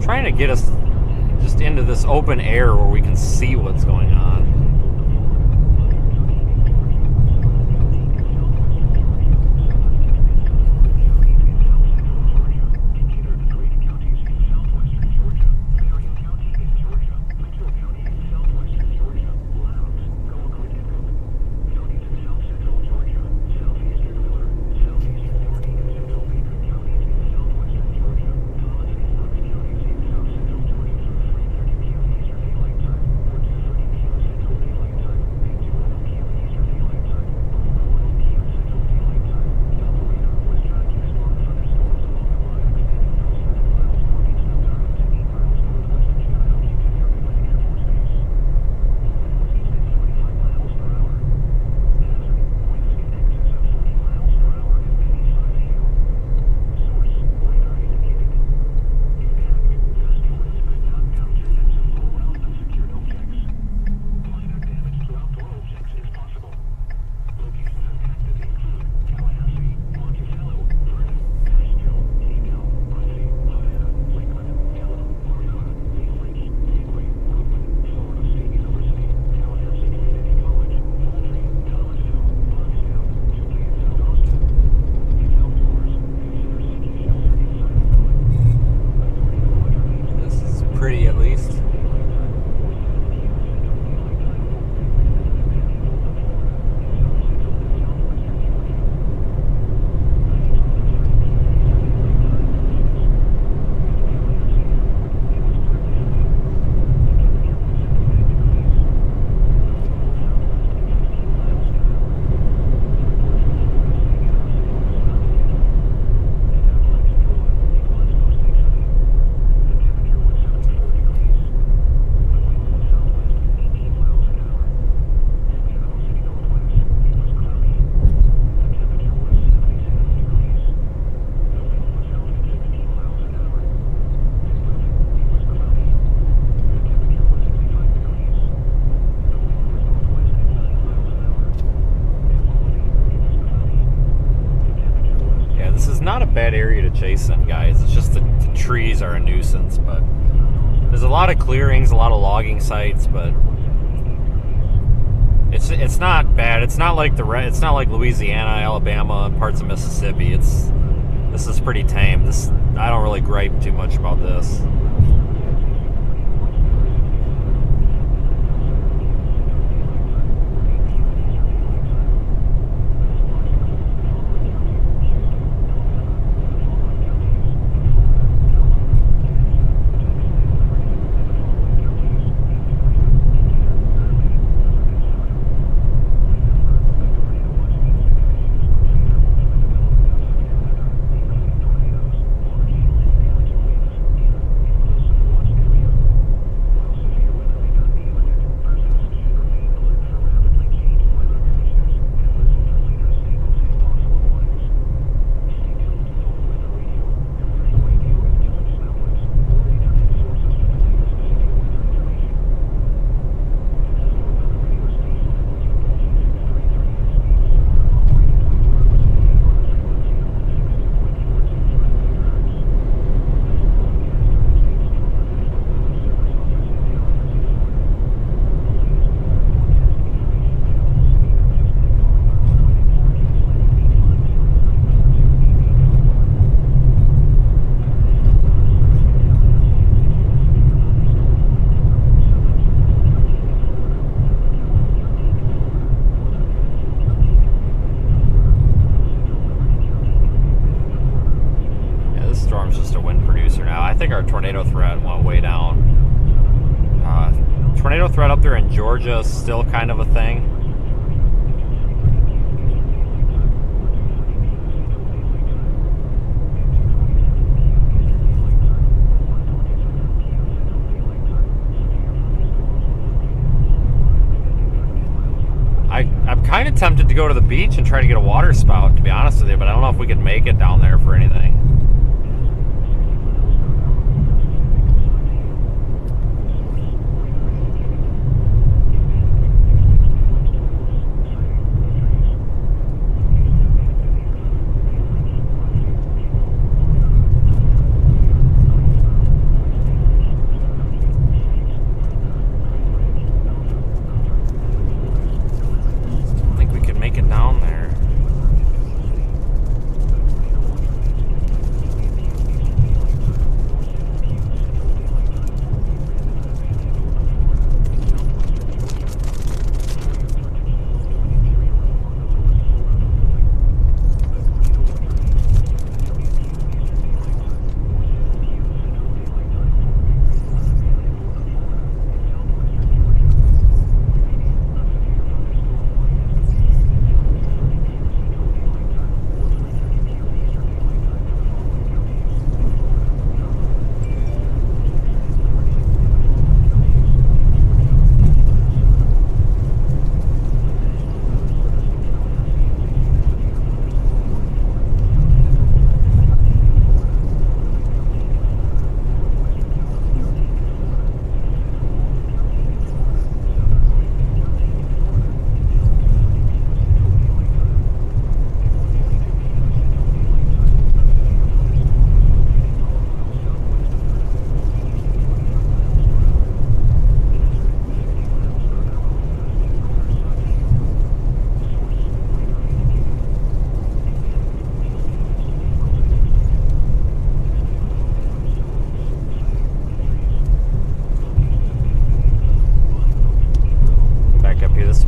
Trying to get us just into this open air where we can see what's going on. not a bad area to chase in, guys. It's just the trees are a nuisance, but there's a lot of clearings, a lot of logging sites, but it's not bad. It's not like it's not like Louisiana, Alabama, and parts of Mississippi. This is pretty tame. I don't really gripe too much about this. I think our tornado threat went way down. Tornado threat up there in Georgia is still kind of a thing. I'm kind of tempted to go to the beach and try to get a water spout, to be honest with you, but I don't know if we could make it down there for anything.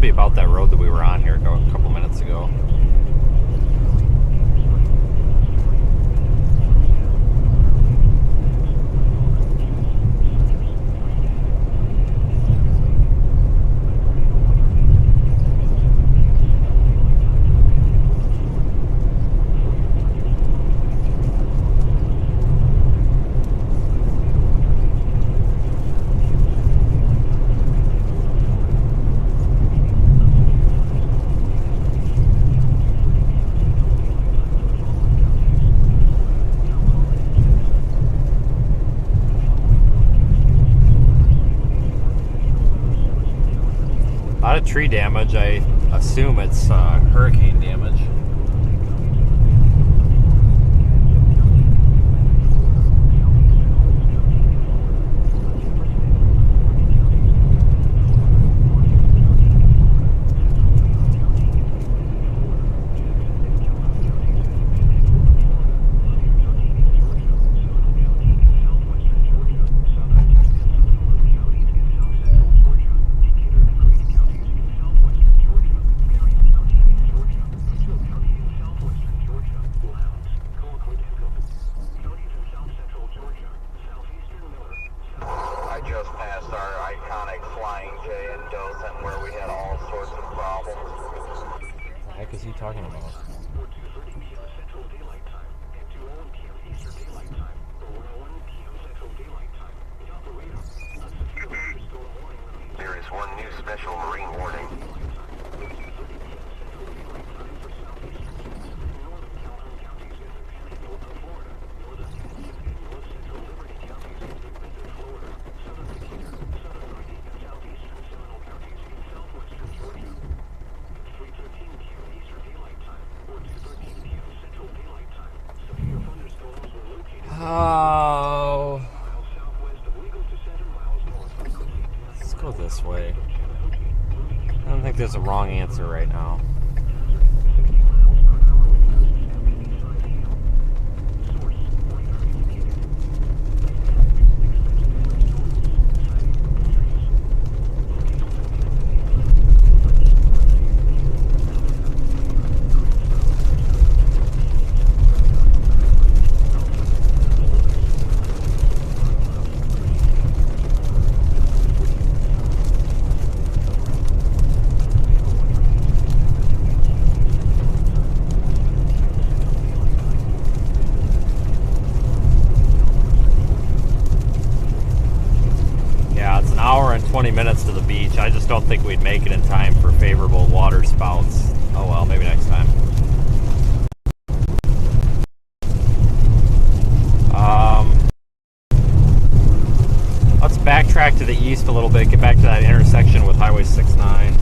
Be about that road that we were on here a couple minutes ago. A lot of tree damage. I assume it's hurricane damage. talking about? Or 2:30 p.m. Central Daylight Time and 2:01 p.m. Eastern Daylight Time or 1:01 p.m. Central Daylight Time. The operator, a severe thunderstorm warning remains. There is one new special marine warning. Or 2:30 p.m. Central Daylight Time for southeastern Texas and northern Calhoun counties in the Panhandle of Florida, northern Tennessee and north central Liberty counties in Mid-Atlantic Florida, southern Decatur, southern Hardee and southeastern Seminole counties in southwestern Georgia. 3:13 p.m. Eastern Daylight Time or 2:13 p.m. Central Daylight Time. Severe thunderstorms were located Oh, miles southwest of Legal to 7 miles north of Quincy. let's go this way. I don't think there's a wrong answer right now. 60 miles per hour with gusts at 85 hail. Source, radar indicated. Expect thunderstorms, sighting, trees. Yeah, it's an hour and 20 minutes to the beach. I just don't think we'd make it in time for favorable water spouts. Oh well, maybe next time. Let's backtrack to the east a little bit, get back to that intersection with Highway 69.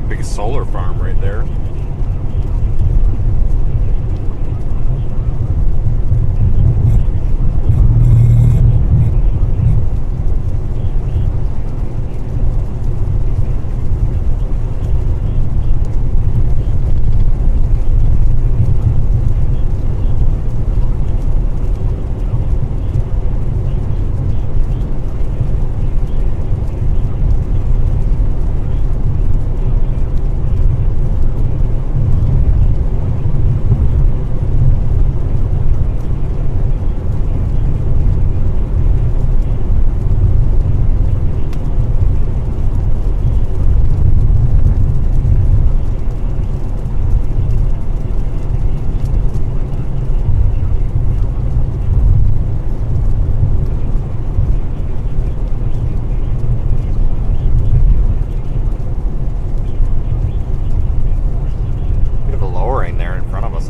Big solar farm right there.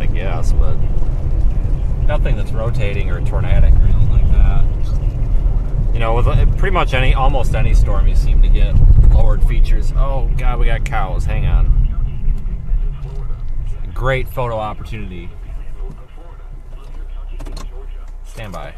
I guess, but nothing that's rotating or tornadic or anything like that. You know, with pretty much almost any storm, you seem to get lowered features. Oh God, we got cows. Hang on. Great photo opportunity. Stand by.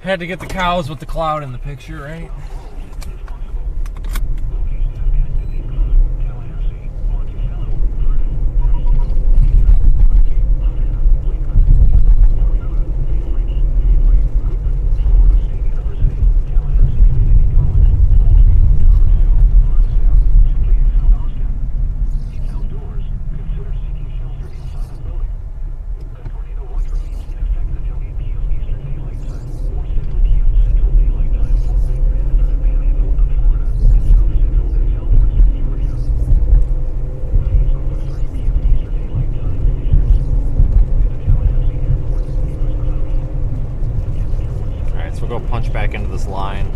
Had to get the cows with the cloud in the picture, right? go punch back into this line.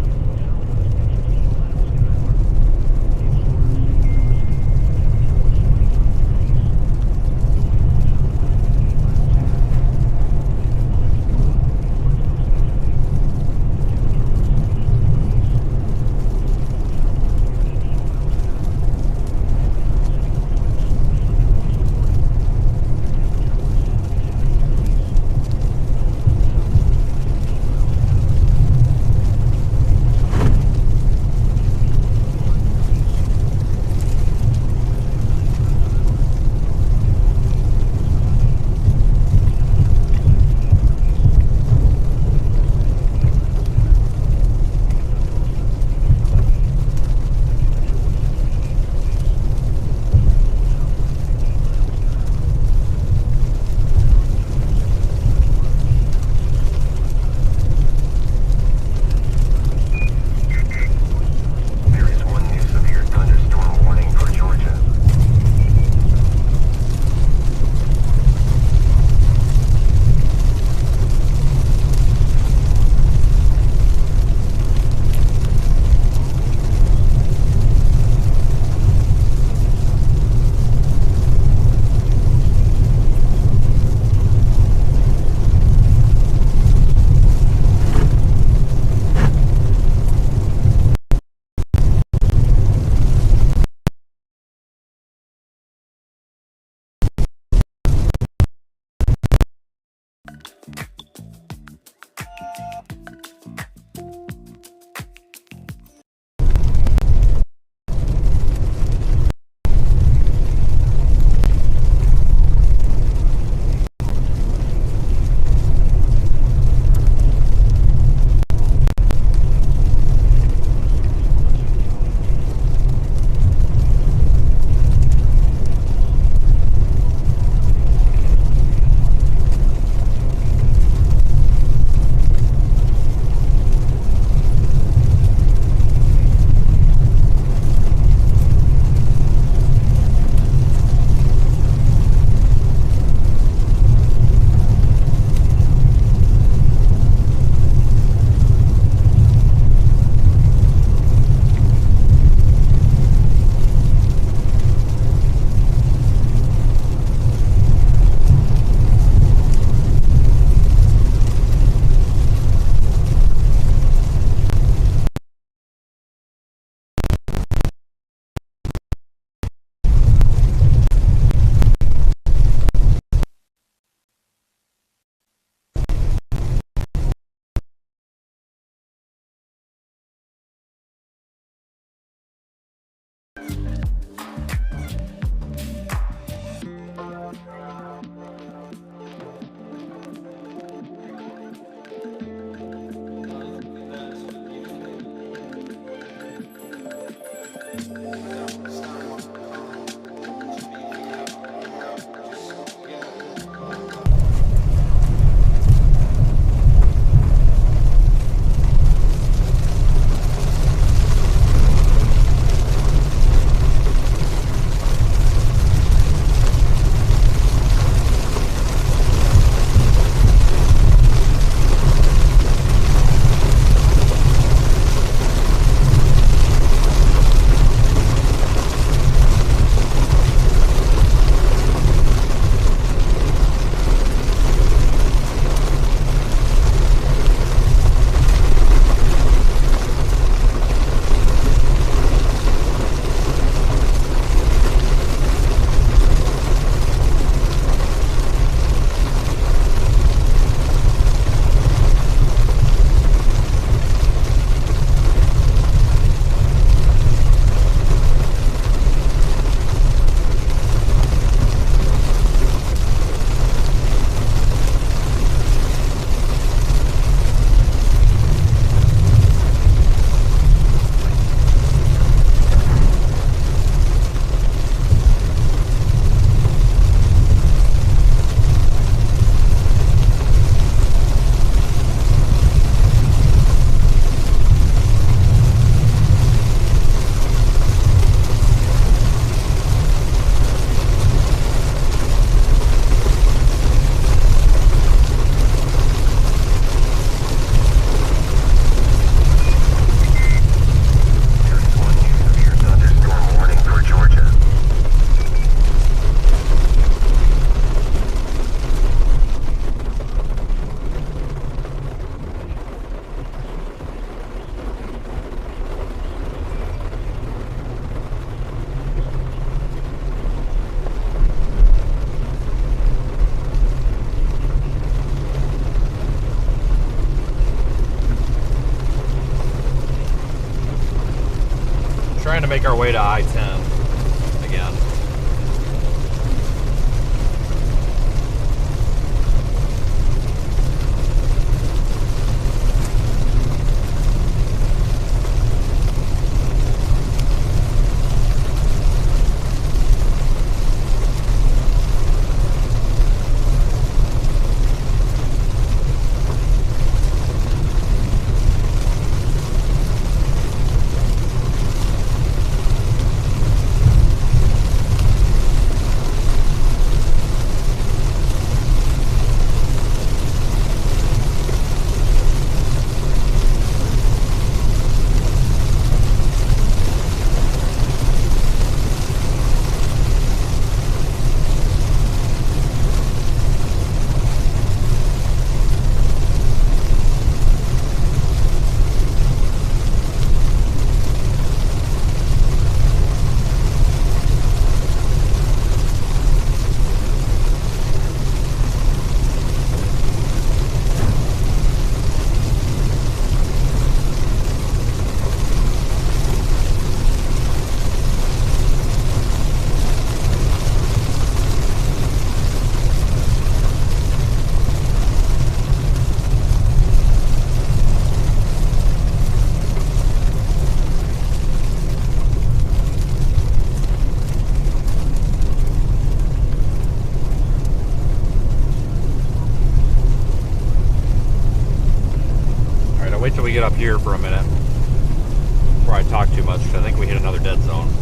our way to I-10 again. Wait till we get up here for a minute before I talk too much, because I think we hit another dead zone.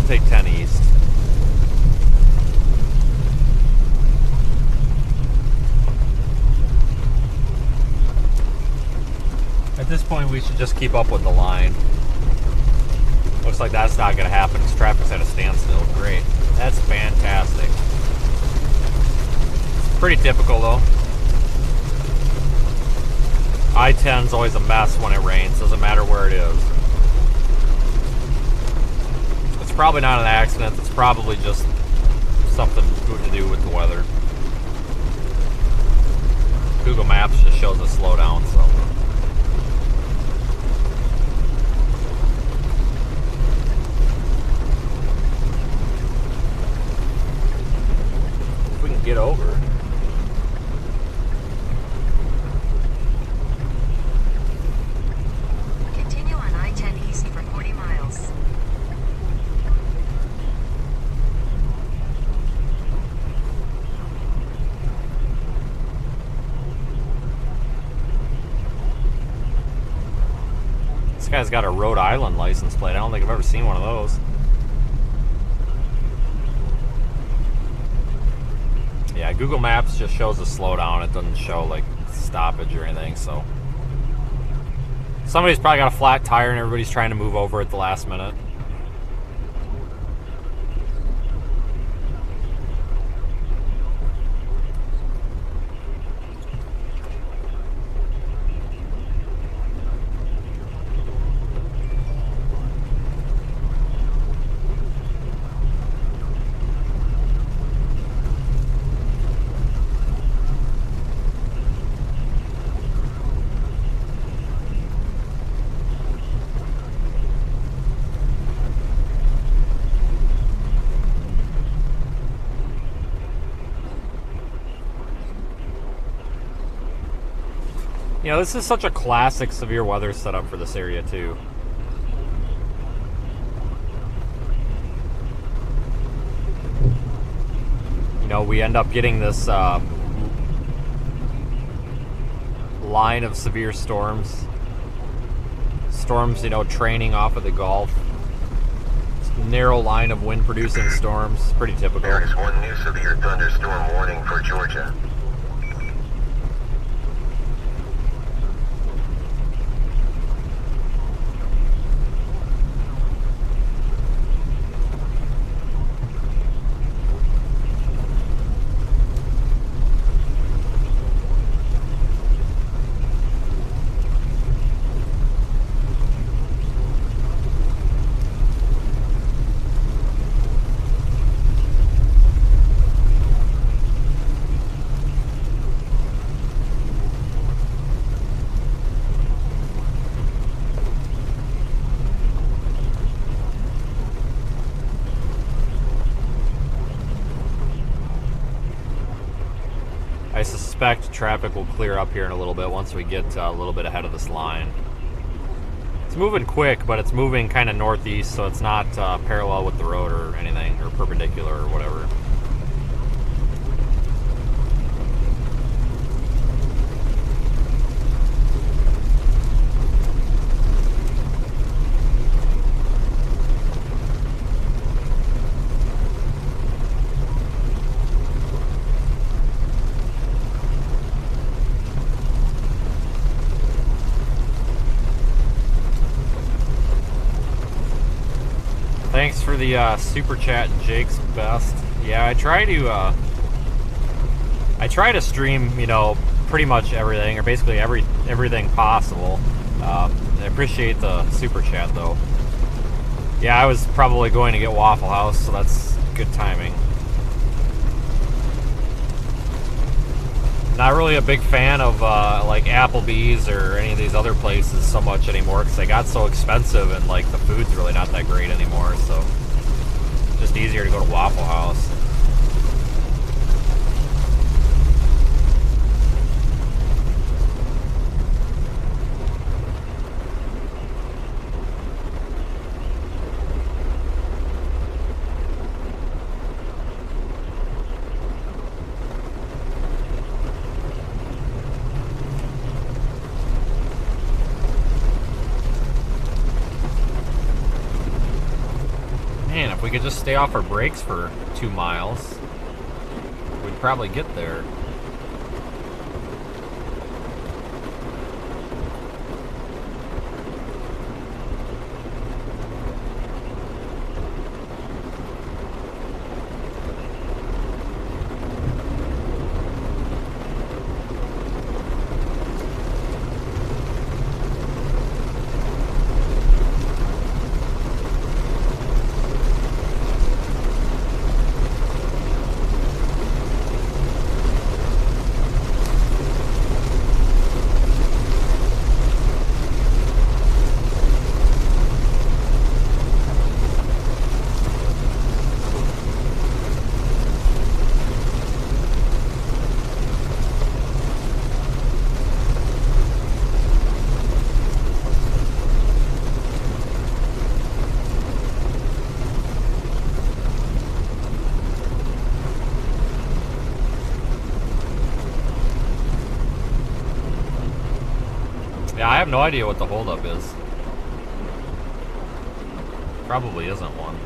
Take 10 east. At this point, we should just keep up with the line. Looks like that's not going to happen because traffic's at a standstill. Great. That's fantastic. It's pretty typical, though. I-10's always a mess when it rains. Doesn't matter where it is. Probably not an accident. It's probably just something to do with the weather. Google Maps just shows a slowdown, so. If we can get over. Continue on I-10 east for 40 miles. This guy's got a Rhode Island license plate. I don't think I've ever seen one of those. Yeah, Google Maps just shows a slowdown. It doesn't show like stoppage or anything, so. Somebody's probably got a flat tire and everybody's trying to move over at the last minute. You know, this is such a classic severe weather setup for this area, too. we end up getting this line of severe storms. Storms, training off of the Gulf. Narrow line of wind-producing storms. Pretty typical. There is one new severe thunderstorm warning for Georgia. I suspect traffic will clear up here in a little bit once we get a little bit ahead of this line. It's moving quick, but it's moving kind of northeast, so it's not parallel with the road or anything, or perpendicular or whatever. Thanks for the super chat, Jake's Best. Yeah, I try to stream, pretty much everything, or basically everything possible. I appreciate the super chat though. Yeah, I was probably going to get Waffle House, so that's good timing. Not really a big fan of like Applebee's or any of these other places so much anymore because they got so expensive and like the food's really not that great anymore. So just easier to go to Waffle House. Man, if we could just stay off our brakes for 2 miles, we'd probably get there. Yeah, I have no idea what the holdup is. Probably isn't one.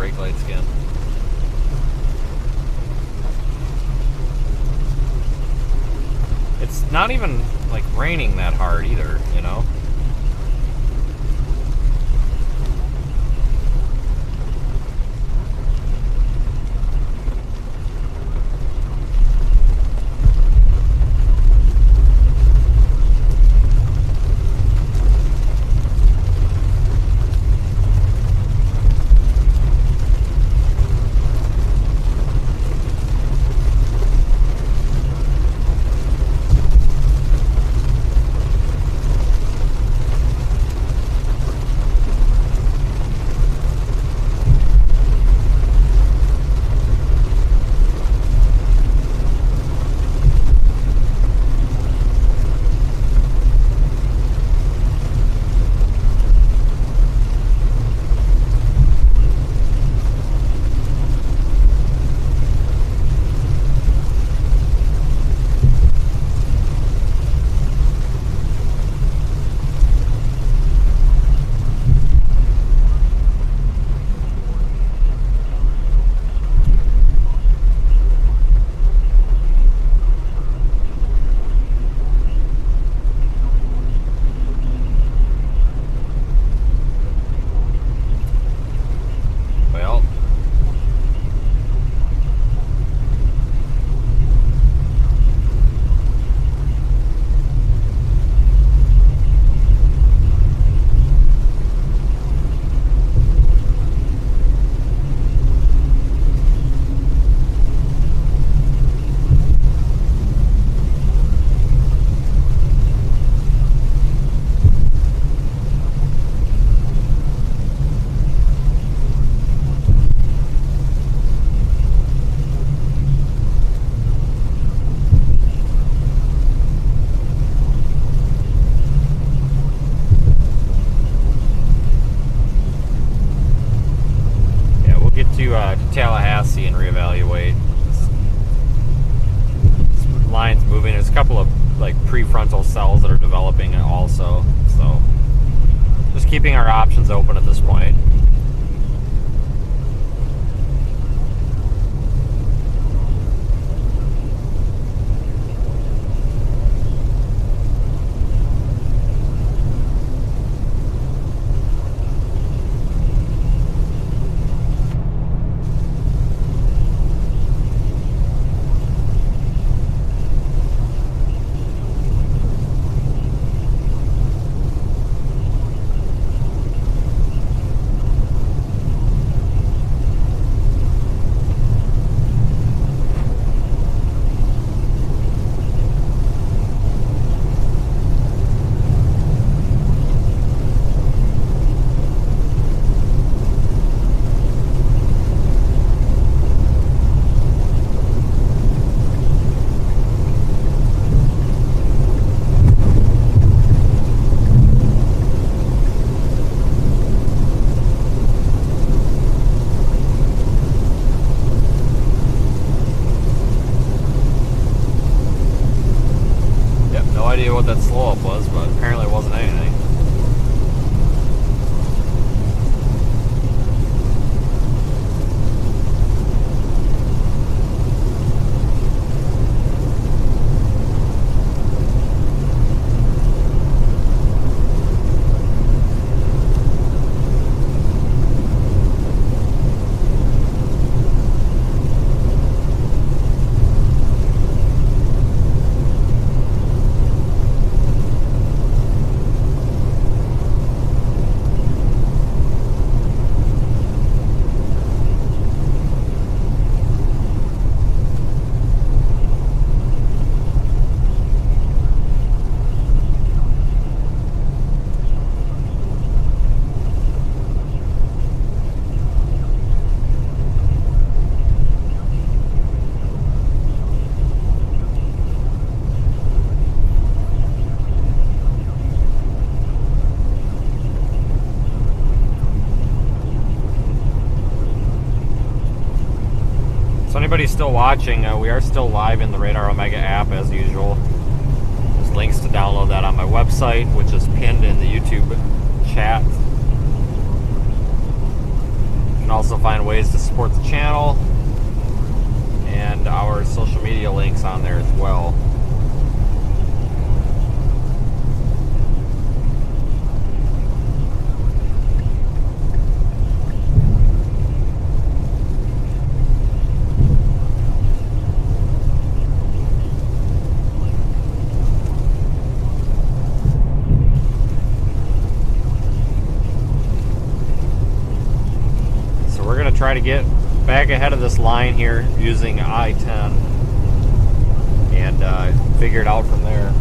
brake lights again. It's not even like raining that hard either, you know? To Tallahassee and reevaluate. This line's moving. There's a couple of like prefrontal cells that are developing also, so just keeping our options open at this point. What that slow up was, but apparently it wasn't anything. Anybody still watching, we are still live in the Radar Omega app as usual. There's links to download that on my website, which is pinned in the YouTube chat. can also find ways to support the channel and our social media links on there as well. Try to get back ahead of this line here using I-10 and figure it out from there.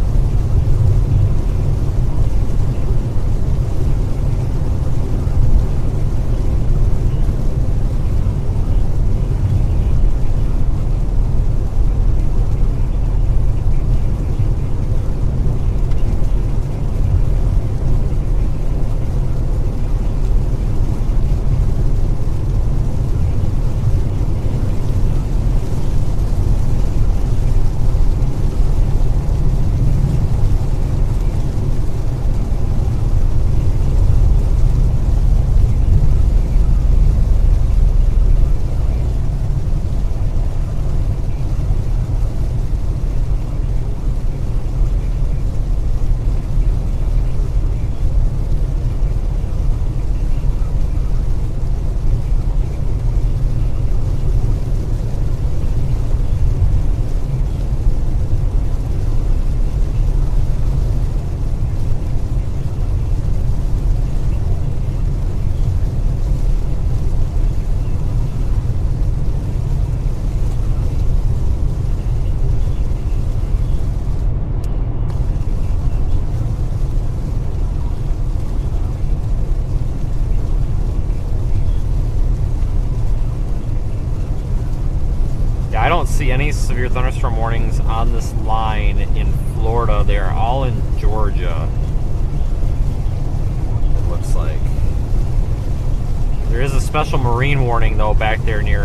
I don't see any severe thunderstorm warnings on this line in Florida. They are all in Georgia, it looks like. There is a special marine warning, though, back there near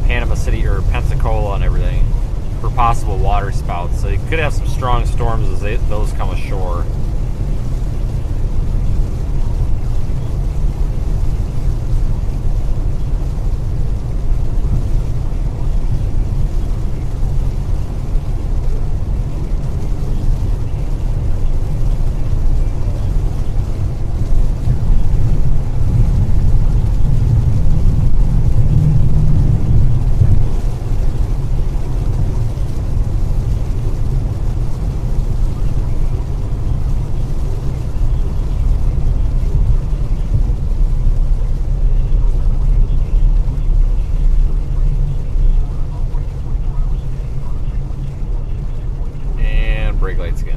Panama City or Pensacola and everything for possible water spouts. So you could have some strong storms as those come ashore. Brake lights again.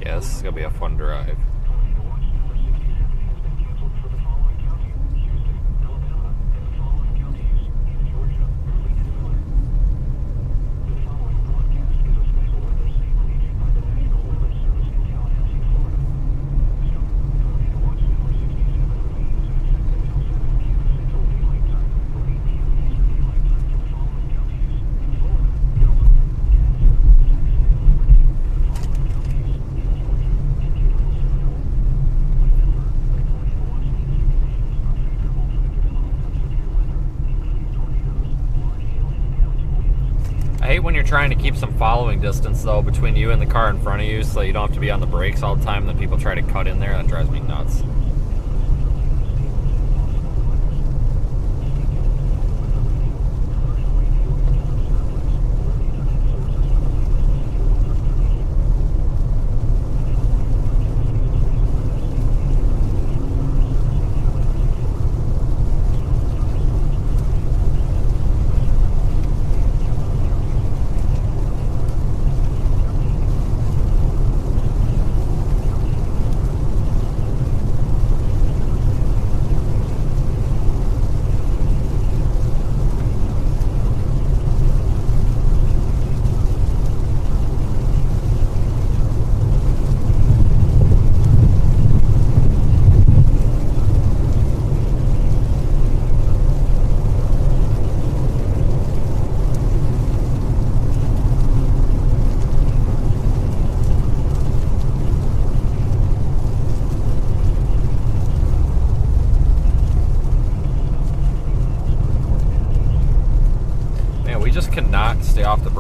Yeah, this is going to be a fun drive. I hate when you're trying to keep some following distance, though, between you and the car in front of you so you don't have to be on the brakes all the time, and then people try to cut in there. That drives me nuts.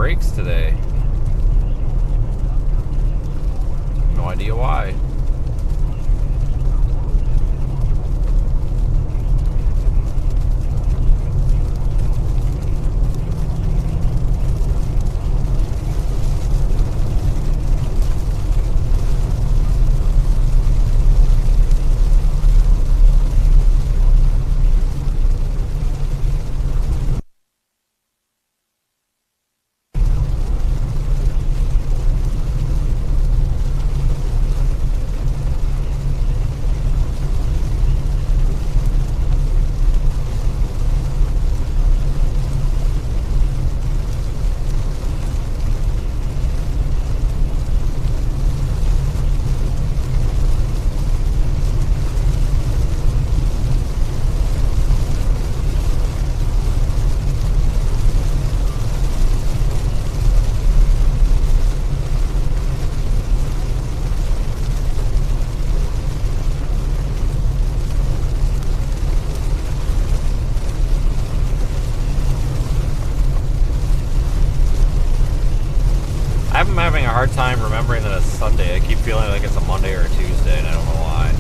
brakes today. No idea why. I'm having a hard time remembering that it's Sunday. I keep feeling like it's a Monday or a Tuesday, and I don't know why.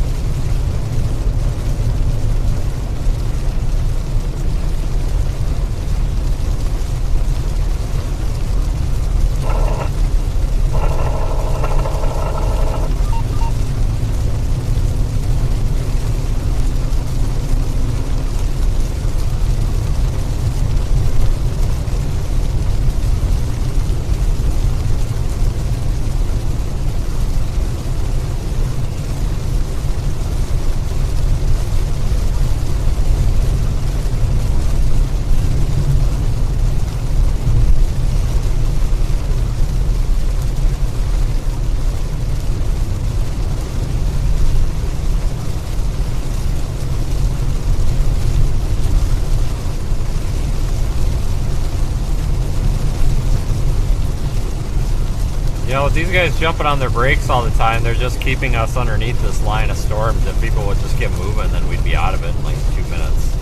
You know, with these guys jumping on their brakes all the time, they're just keeping us underneath this line of storms. If people would just get moving, then we'd be out of it in like 2 minutes.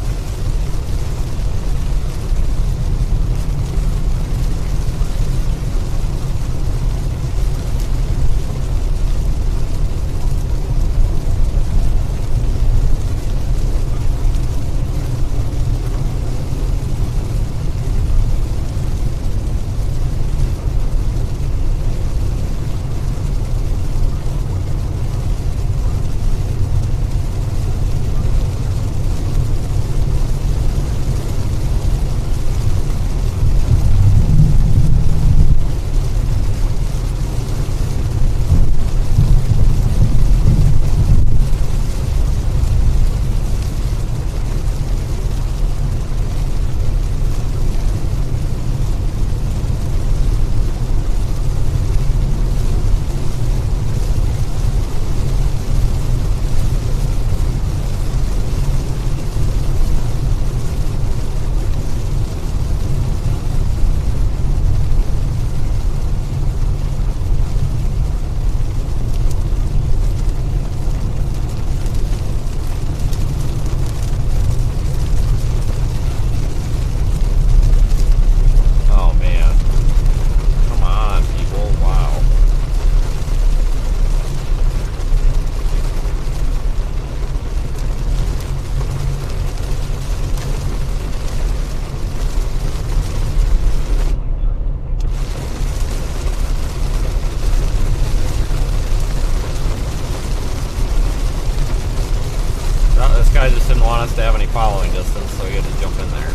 This guy just didn't want us to have any following distance, so he had to jump in there.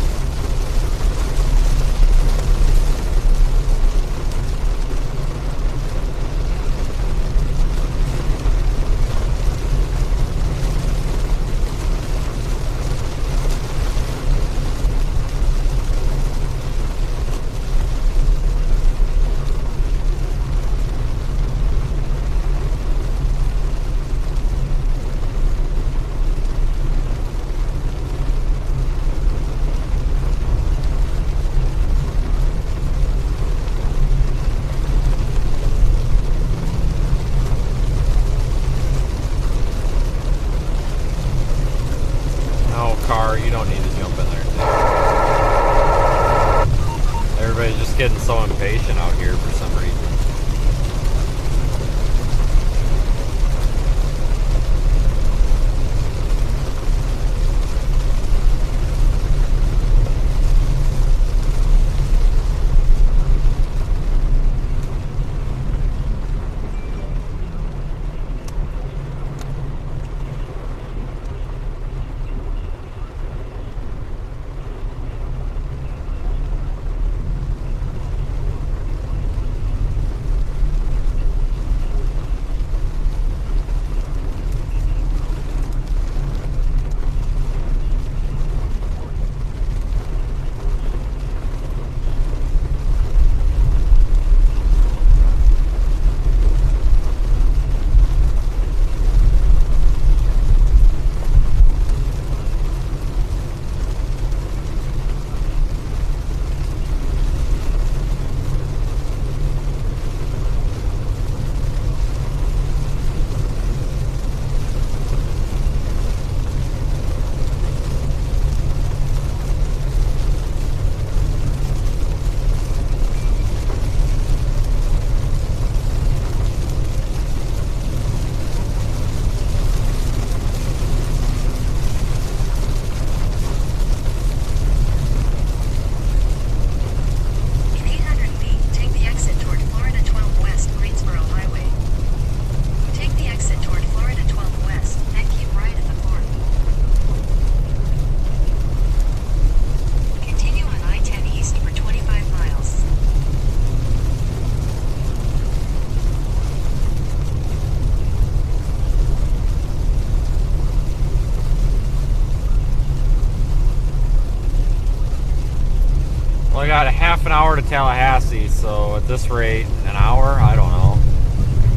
hour to Tallahassee, so at this rate, an hour? I don't know.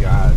God.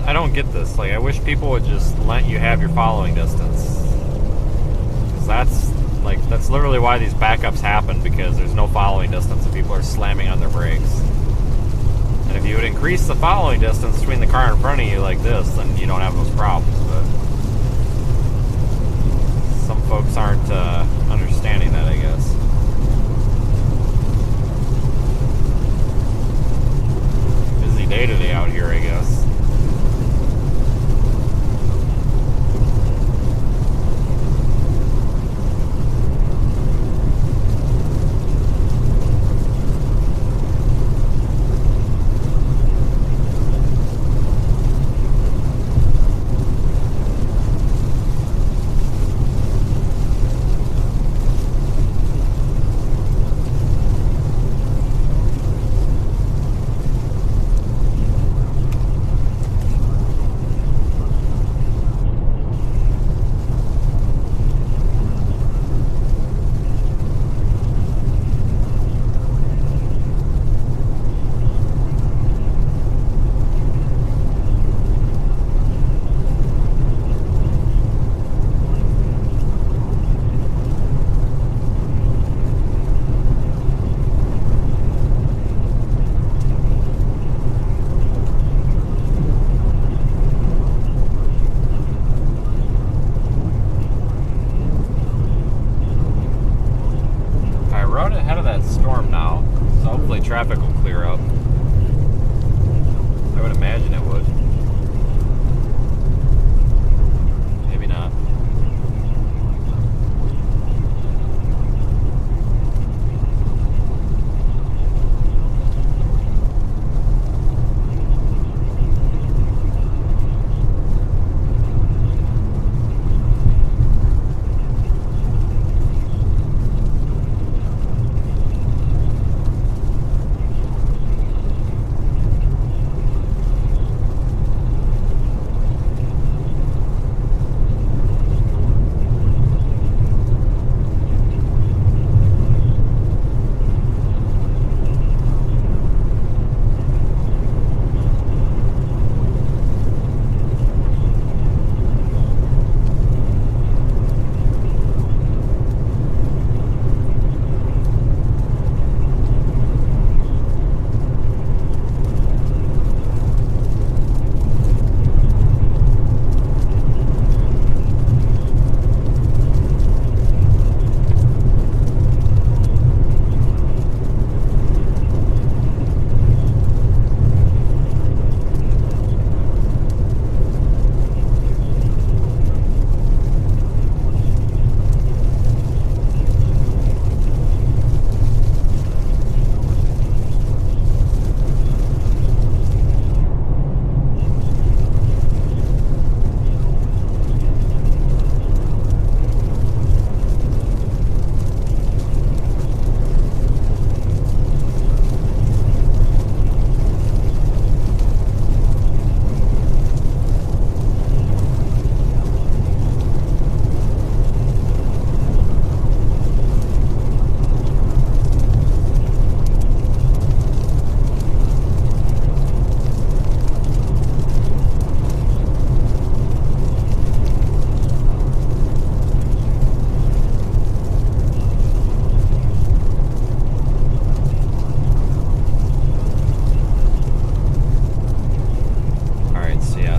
I don't get this. Like, I wish people would just let you have your following distance. Because that's literally why these backups happen, because there's no following distance and people are slamming on their brakes. And if you would increase the following distance between the car in front of you like this, then you don't have those problems. But some folks aren't understanding that, I guess. Busy day today out here, I guess. traffic will clear up. I would imagine it would. Maybe not.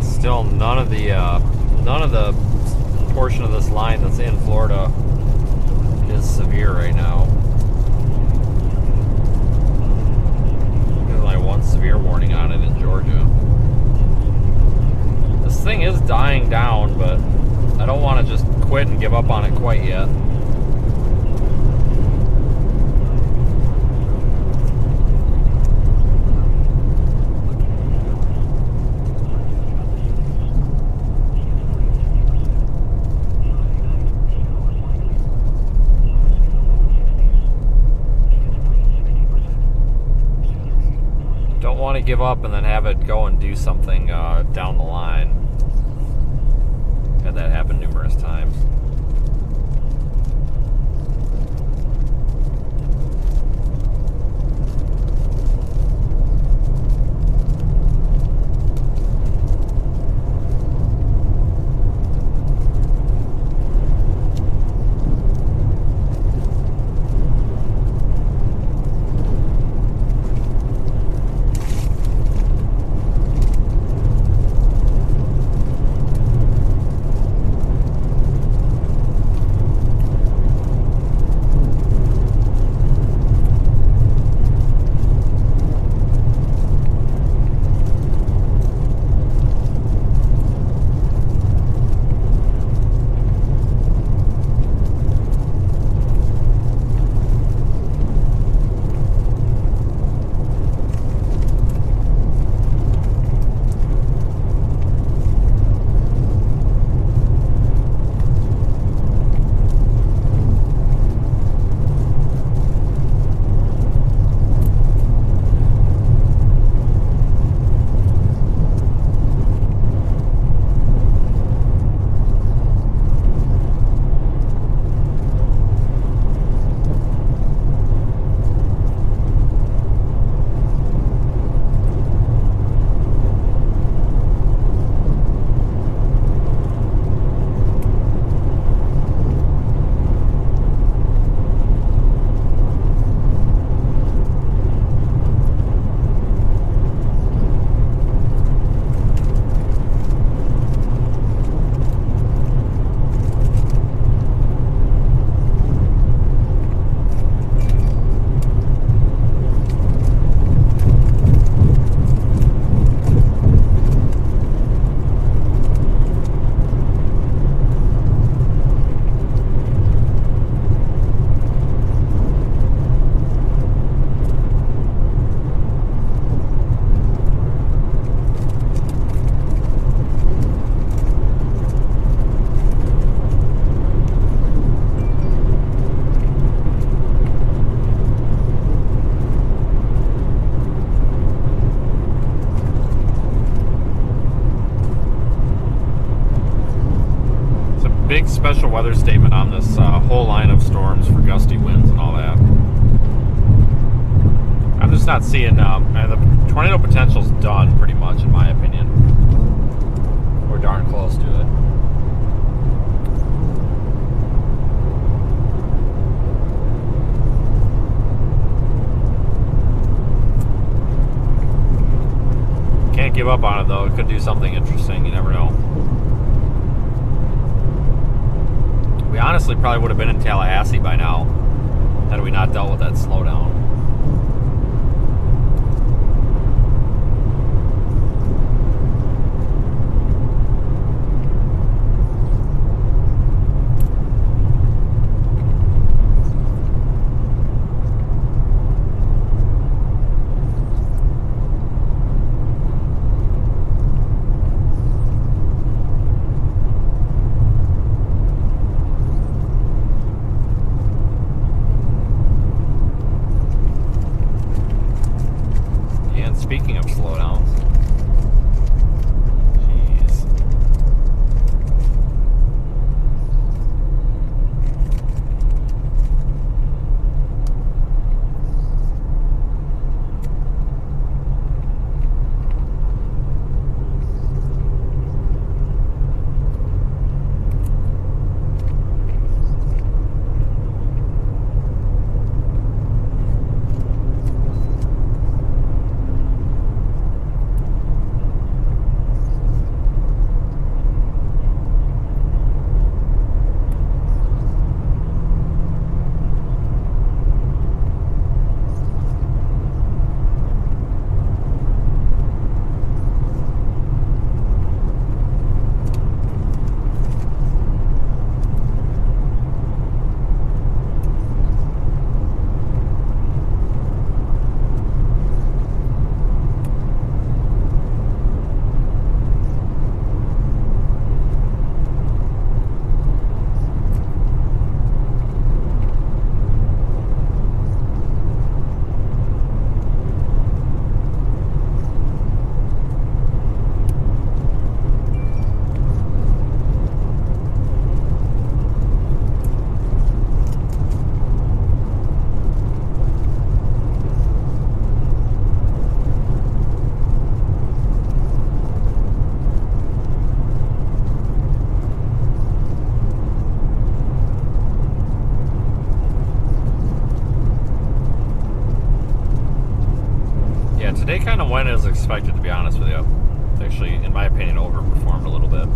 Still none of the portion of this line that's in Florida is severe right now. There's only one severe warning on it in Georgia. This thing is dying down, but I don't want to just quit and give up on it quite yet. Want to give up and then have it go and do something down the line. Had that happen numerous times. special weather statement on this whole line of storms for gusty winds and all that. I'm just not seeing the tornado potential's done pretty much, in my opinion. We're darn close to it. Can't give up on it though. It could do something interesting. You never know. We honestly probably would have been in Tallahassee by now had we not dealt with that slowdown. Speaking of slowdowns, jeez. Today kind of went as expected, to be honest with you. Actually, in my opinion, overperformed a little bit.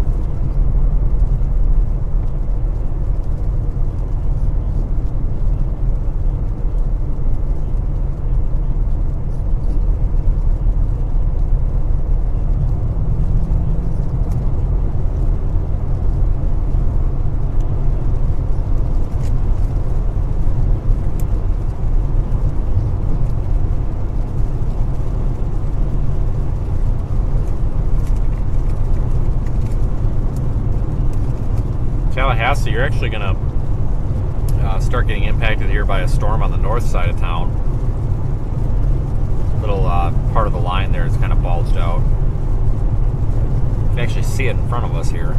Tallahassee, you're actually going to start getting impacted here by a storm on the north side of town. Little part of the line there is kind of bulged out. You can actually see it in front of us here.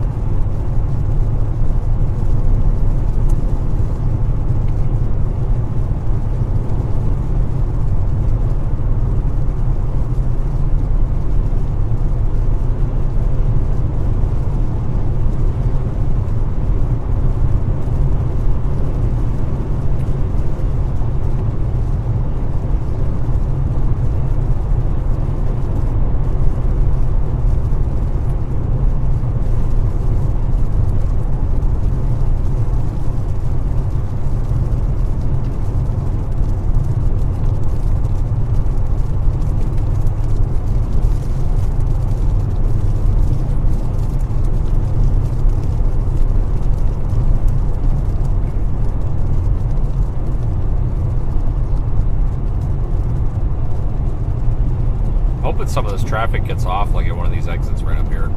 Hoping some of this traffic gets off like at one of these exits right up here.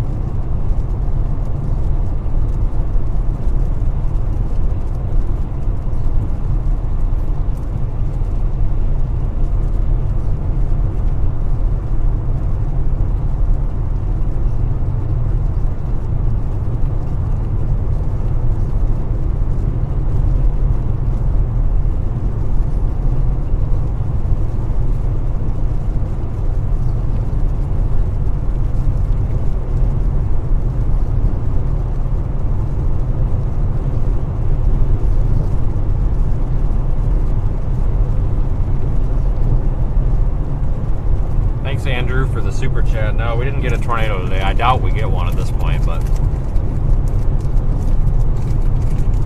Thanks, Andrew, for the super chat. No, we didn't get a tornado today. I doubt we get one at this point, but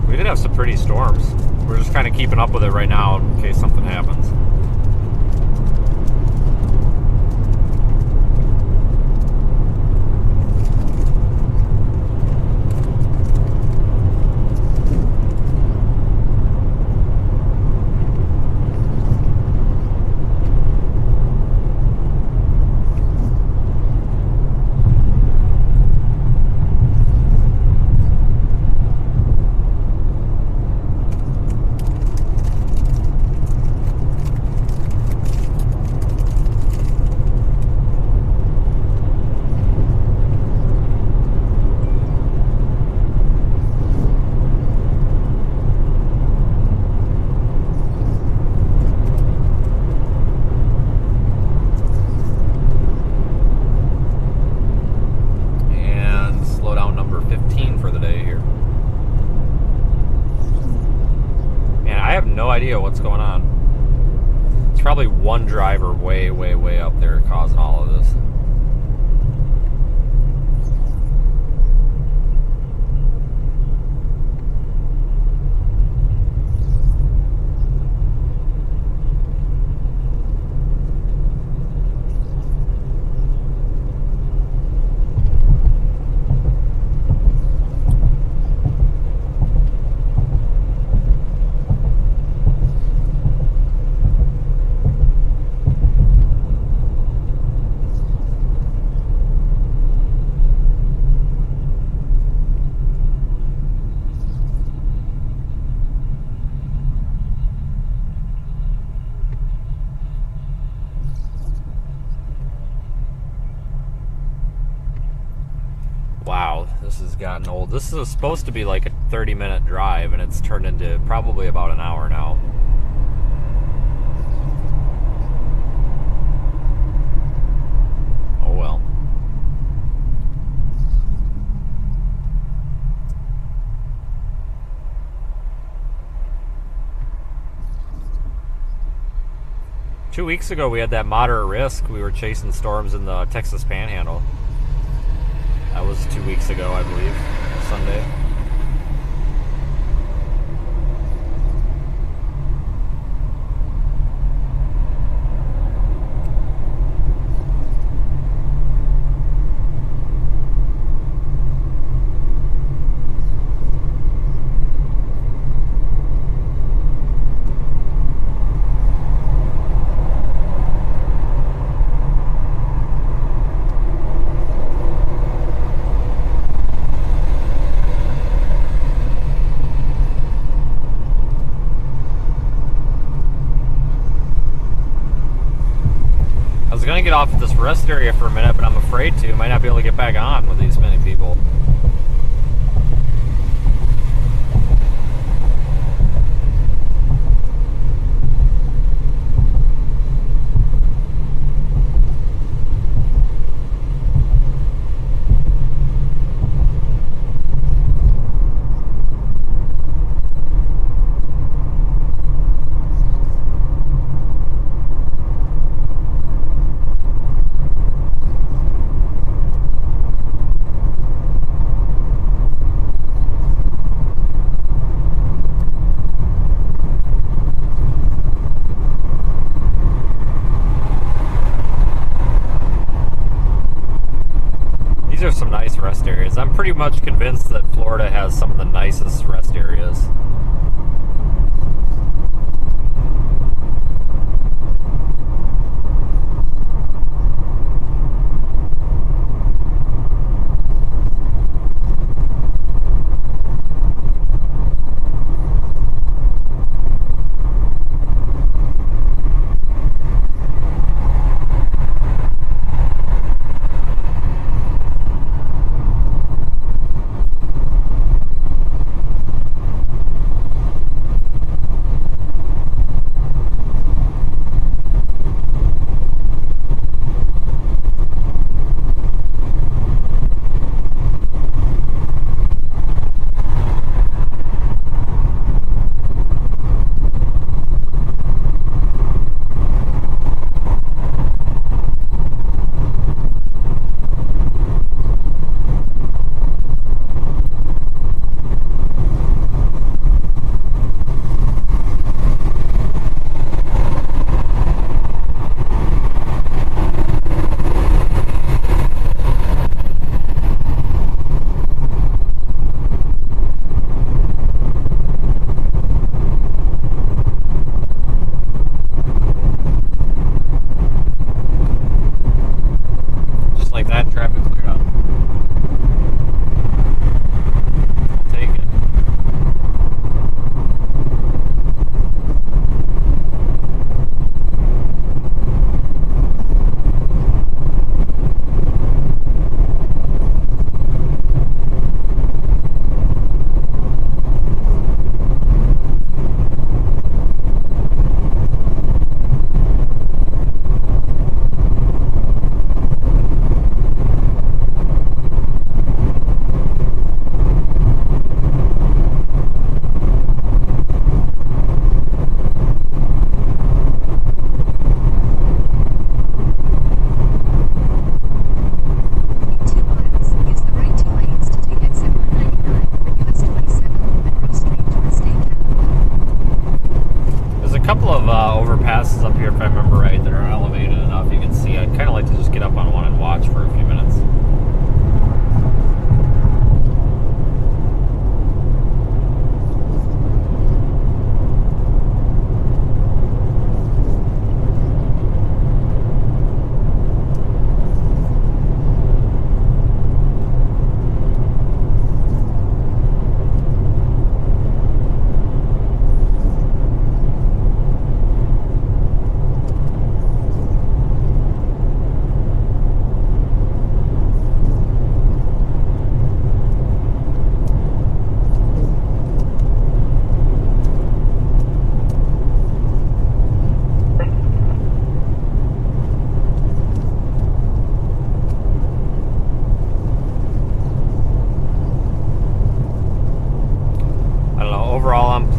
we did have some pretty storms. We're just kind of keeping up with it right now in case something happens. What's going on? It's probably one driver way up there causing all of this. This has gotten old. This is supposed to be like a 30-minute drive, and it's turned into probably about an hour now. Oh well. Two weeks ago, we had that moderate risk. We were chasing storms in the Texas Panhandle. That was 2 weeks ago, I believe, Sunday. Gonna get off at this rest area for a minute, but I'm afraid to. Might not be able to get back on with these many people. These are some nice rest areas. I'm pretty much convinced that Florida has some of the nicest rest areas.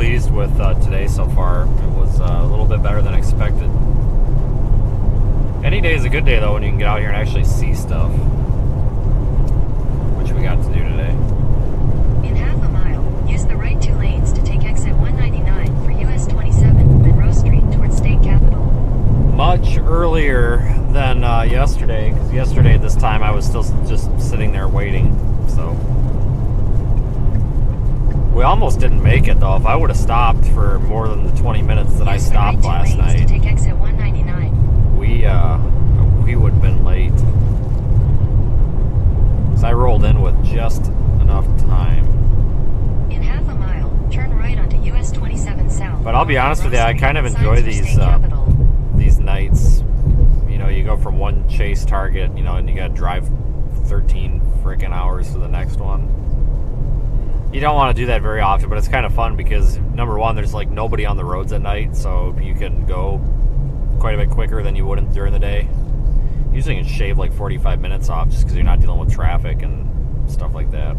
pleased with today so far. It was a little bit better than expected. Any day is a good day though when you can get out here and actually see stuff, which we got to do today. In half a mile, use the right 2 lanes to take exit 199 for US 27 Monroe Street towards State Capitol. Much earlier than yesterday, because yesterday at this time I was still just sitting there waiting, so. We almost didn't make it though. If I would have stopped for more than the 20 minutes that I stopped last night, to take exit 199. we would have been late. So I rolled in with just enough time. In half a mile, turn right onto US 27 South. But I'll be honest with you, I kind of enjoy Signs for these State Capitol. these nights. You know, you go from one chase target, you know, and you got to drive 13 freaking hours to the next one. You don't want to do that very often, but it's kind of fun because, number one, there's like nobody on the roads at night, so you can go quite a bit quicker than you would during the day. Usually you can shave like 45 minutes off just because you're not dealing with traffic and stuff like that.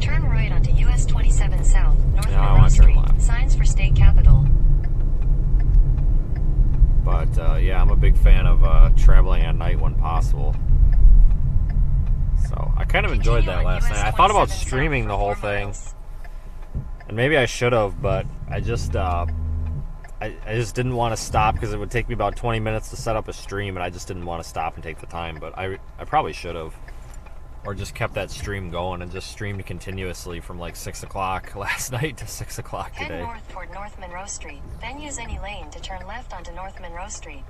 Turn right onto US 27 South, North Yeah, I Monroe wanna turn Street. left. Signs for State Capitol. But yeah, I'm a big fan of traveling at night when possible. So I kind of enjoyed that last night. I thought about streaming the whole thing, and maybe I should have, but I just didn't want to stop because it would take me about 20 minutes to set up a stream, and I just didn't want to stop and take the time. But I probably should have, or just kept that stream going and just streamed continuously from like 6 o'clock last night to 6 o'clock Head today. north toward North Monroe Street, then use any lane to turn left onto North Monroe Street.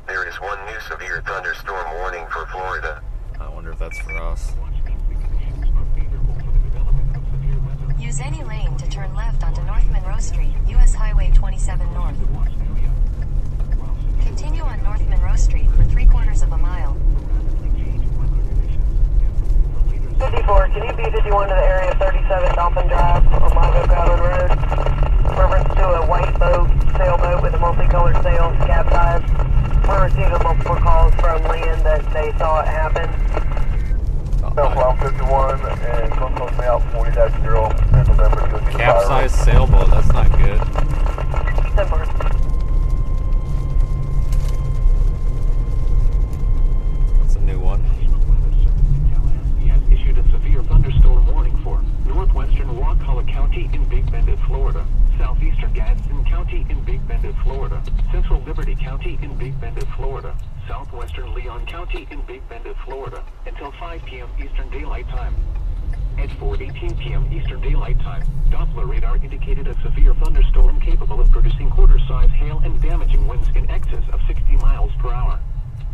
There is one new severe thunderstorm warning for Florida. I wonder if that's for us. Use any lane to turn left onto North Monroe Street, US Highway 27 North. Continue on North Monroe Street for 3/4 of a mile. 54, can you be 51 to the area 37 Dolphin Drive on Live Oak Island Road? Reference to a white boat, sailboat with a multicolored sail, capsized. We're receiving multiple calls from land that they saw it happen. Cloud 51 and come close me out 40-0 and November to the Capsized sailboat, that's not good. Simple. That's a new one. Has issued a severe thunderstorm warning for northwestern Wakulla County in Big Bend, Florida, southeastern Gadsden County in Big Bend, Florida, central Liberty County in Big Bend, Florida, southwestern Leon County in Big Bend, Florida, until 5 p.m. Eastern Daylight Time. At 4:18 p.m. Eastern Daylight Time, Doppler radar indicated a severe thunderstorm capable of producing quarter-size hail and damaging winds in excess of 60 miles per hour.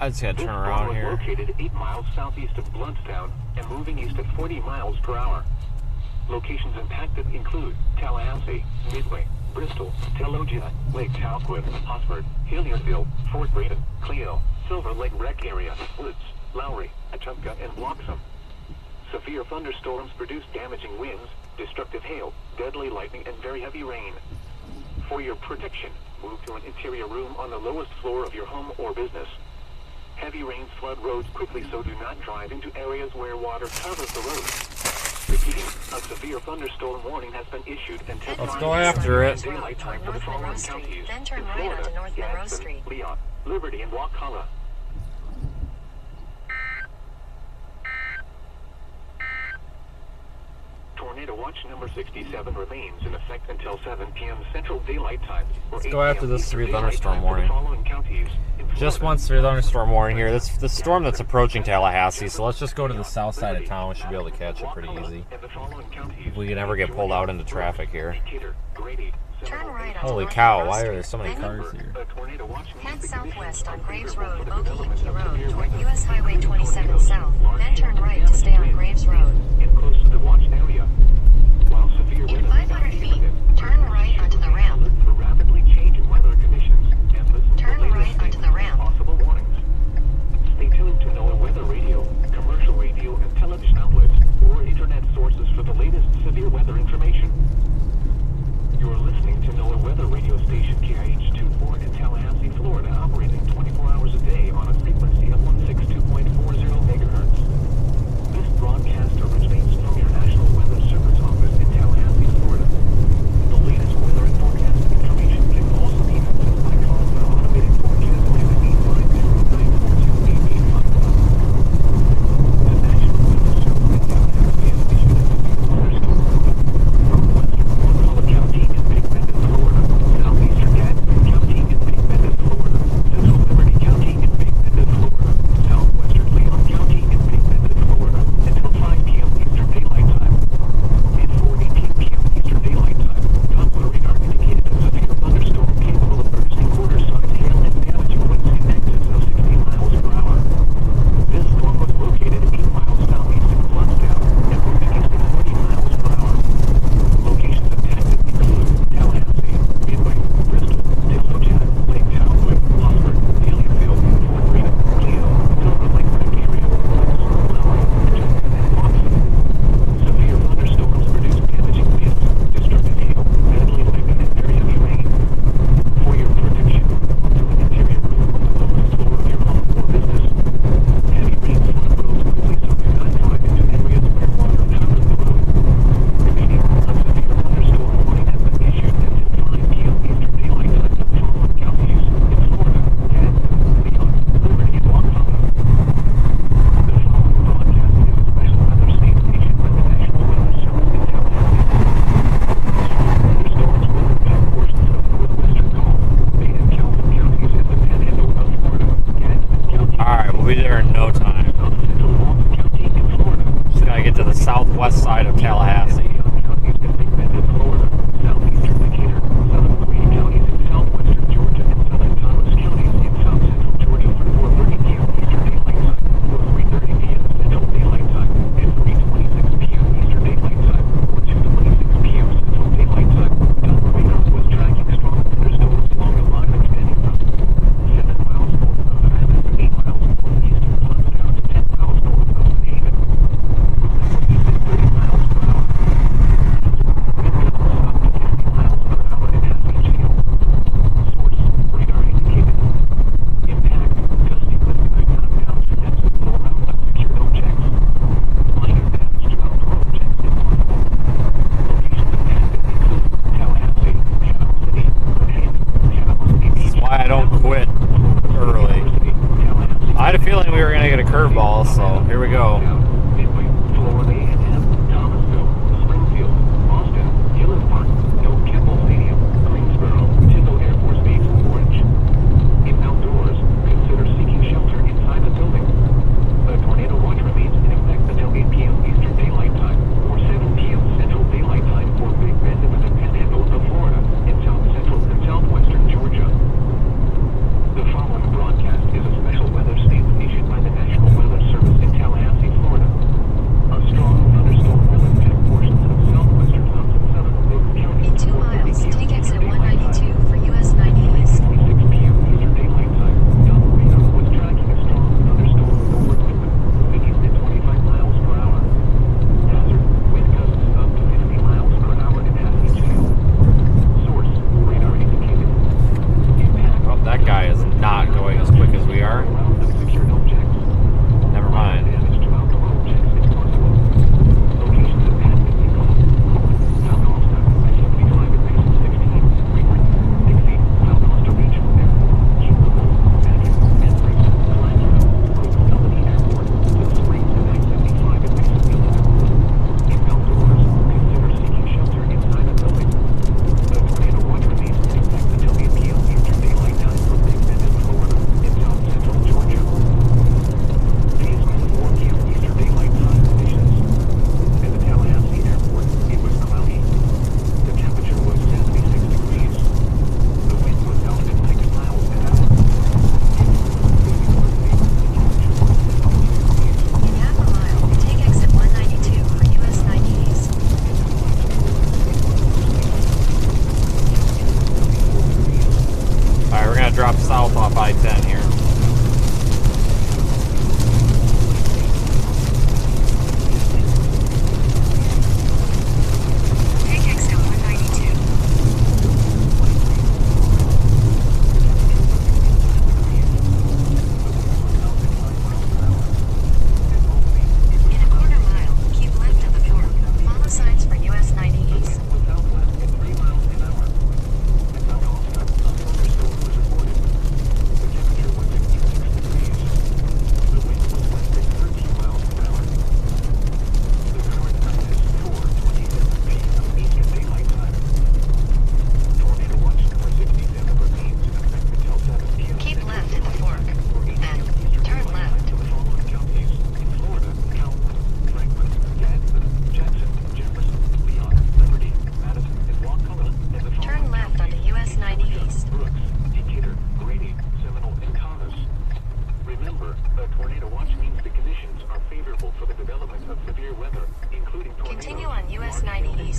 I just gotta This turn storm around was here. located 8 miles southeast of Bluntstown and moving east at 40 miles per hour. Locations impacted include Tallahassee, Midway, Bristol, Teloggia, Lake Talquid, Hosford, Hillierville, Fort Braden, Clio, Silver Lake Rec Area, Woods, Lowry, Atumka, and Bloxham. Severe thunderstorms produce damaging winds, destructive hail, deadly lightning, and very heavy rain. For your protection, move to an interior room on the lowest floor of your home or business. Heavy rains flood roads quickly, so do not drive into areas where water covers the road. Repeating, a severe thunderstorm warning has been issued until Let's 5 go p.m. after it. Eastern Daylight Time for the North Monroe following Street, counties. then turn in right Florida, onto North Monroe Gadsden, Street. Leon, Liberty, and Wakulla. Tornado watch number 67 remains in effect until 7 p.m. Central Daylight Time. Let's go after this severe thunderstorm warning. Just Just one severe thunderstorm warning here. This the storm that's approaching Tallahassee, so let's just go to the south side of town. We should be able to catch it pretty easy. If we can ever get pulled out into traffic here. Turn right onto Holy North cow, Monroe why are Street, there so many then cars here? head southwest on Graves Road, Okie Road, toward US Highway 27 South, then turn right to stay on Graves Road. And close to the watch area. While severe In weather 500 feet, turn right onto the ramp. alert for rapidly changing weather conditions and listen to Turn the latest right onto the ramp. possible warnings. Stay tuned to NOAA Weather Radio, commercial radio and television outlets, or internet sources for the latest severe weather information. You're listening to NOAA Weather Radio Station KIH24 in Tallahassee, Florida, operating 24 hours a day on a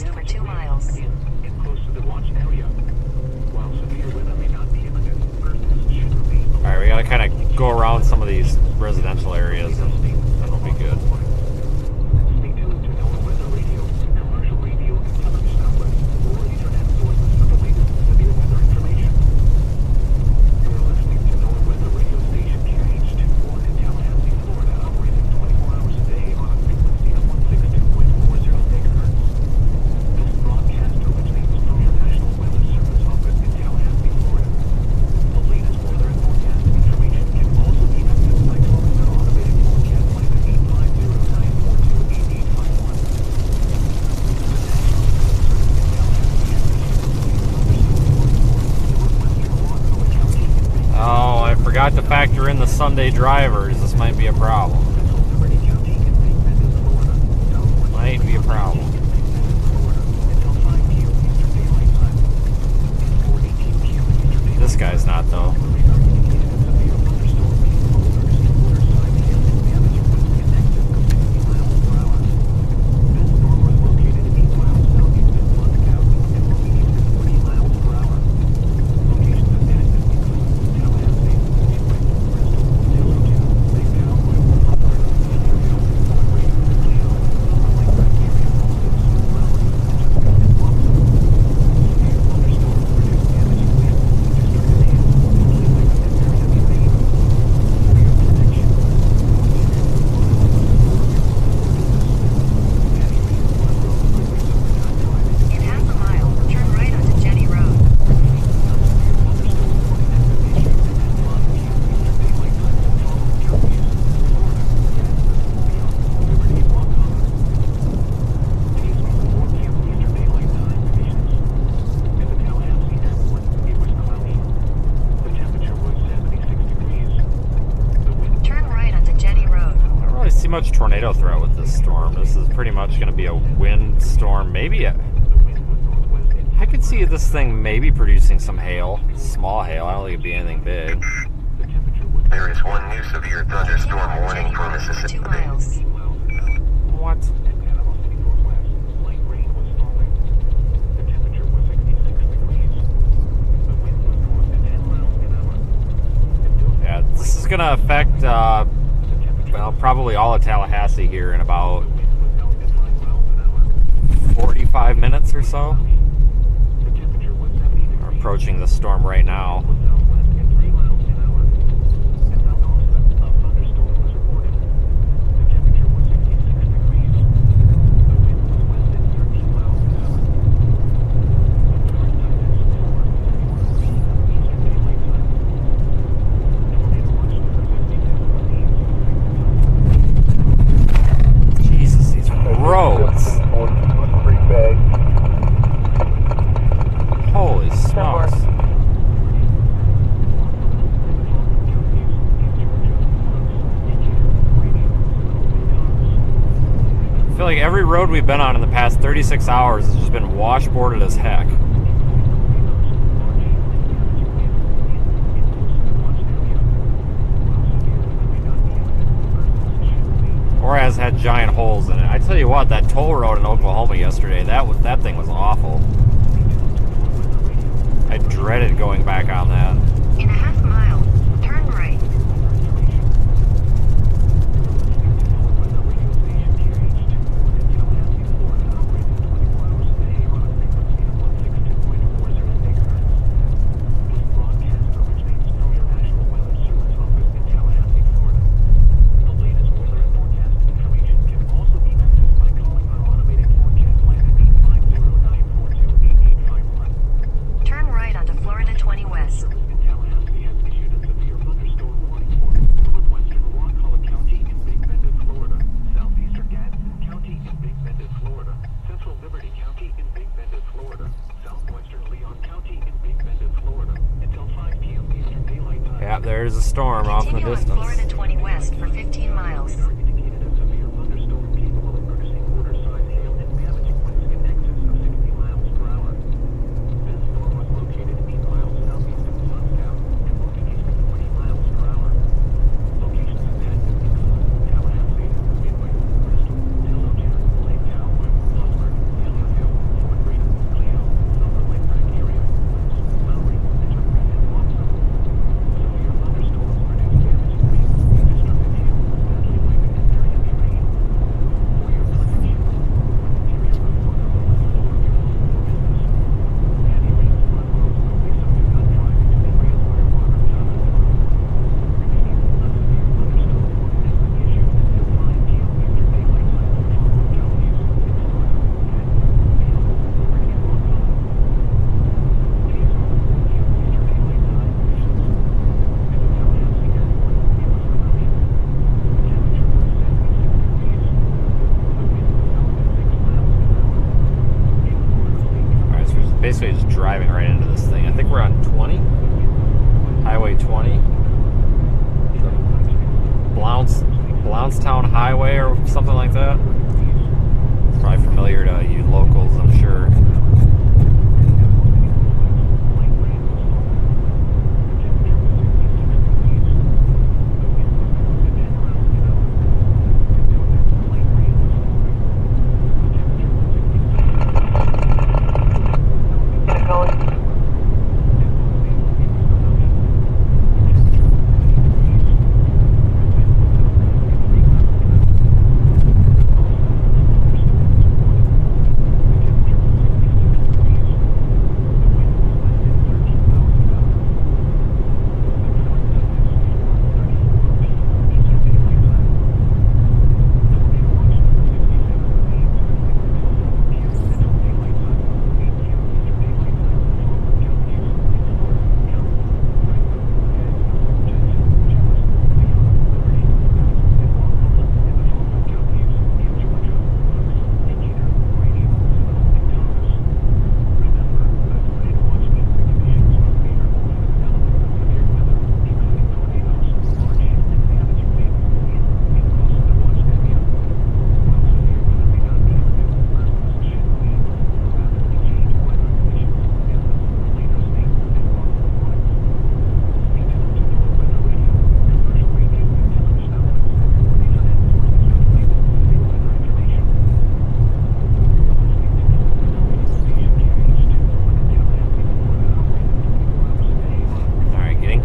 west for 2 miles. And close to the watch area. While severe weather may not be imminent, persons should remain. All right, we gotta kind of go around some of these residential areas, and that'll be good. Stay tuned to our weather radio, commercial radio, and television outlets, or internet sources for the latest severe weather information. You're listening to our weather radio station KH21 in Tallahassee, Florida, operating 24 hours a day on a frequency of 162.40 megahertz. This broadcast originates from your National Weather Service office in Tallahassee, Florida. The latest weather and forecast information can also be accessed by calling our automated forecast line at 850-942-8851. Oh, I forgot to factor in the Sunday drivers. This might be a problem. Might be a problem. This guy's not, though. In half a mile, turn right onto Jenny Road. Turn right onto Jenny Road. I don't really see much tornado threat with this storm. This is pretty much going to be a wind storm. Maybe I could see this thing maybe producing some hail, small hail. I don't think it'd be anything big. There is one new severe thunderstorm warning for Mississippi. 2 miles. What? Yeah, this is going to affect, well, probably all of Tallahassee here in about 45 minutes or so. We're approaching the storm right now. Jesus, these roads. Holy smokes. I feel like every road we've been on in the past 36 hours has just been washboarded as heck. Or has had giant holes in it. I tell you what, that toll road in Oklahoma yesterday, that thing was awful. I dreaded going back on that. In a half mile, turn right. Turn right onto Florida 20 West. Tallahassee has issued a severe thunderstorm warning for northwestern Waukalla County in Big Bend, Florida, southeastern Gadsden County in Big Bend, Florida, central Liberty County in Big Bend, Florida, southwestern Leon County in Big Bend, Florida, until 5 p.m. Eastern Daylight Time. Yeah, there's a storm off in the Continue on distance. Florida 20 West for 15 miles. Indicated a severe thunderstorm capable of producing quarter-size hail and damaging winds in excess of 60 miles per hour. This storm was located 8 miles southeast of Sundown and moving east at 40 miles per hour. Locations impacted include Tallahassee, Midway, Bristol, Tillotson, Lake Talbot, Husband, Taylorville, basically just driving right into this thing. I think we're on 20, Highway 20, the Blountstown Highway or something like that. It's probably familiar to you locals, I'm sure.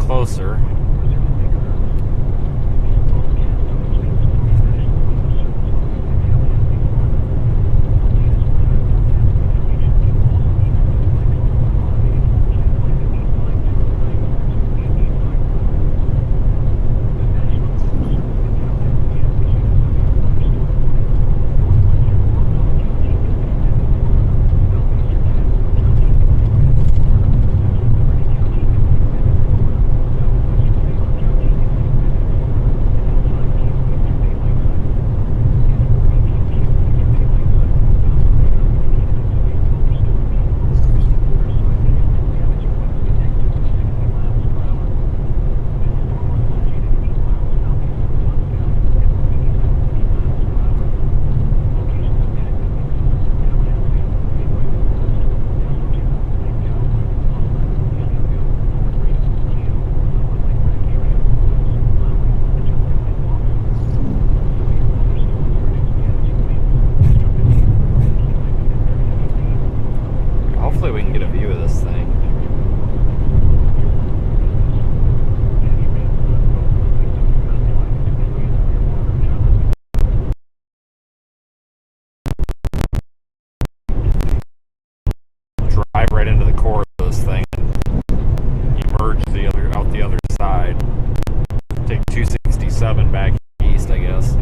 Closer. Hopefully we can get a view of this thing. Drive right into the core of this thing and emerge out the other side. Take 267 back east, I guess.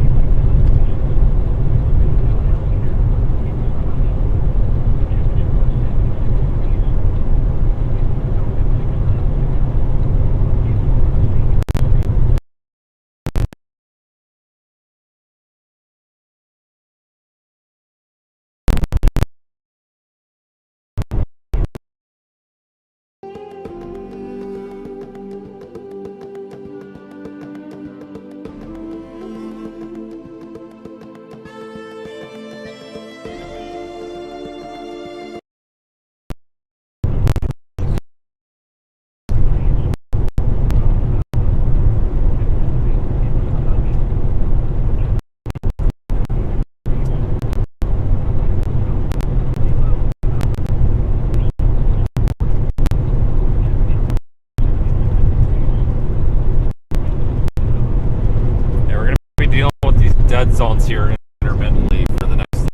Dead zones here intermittently for the next.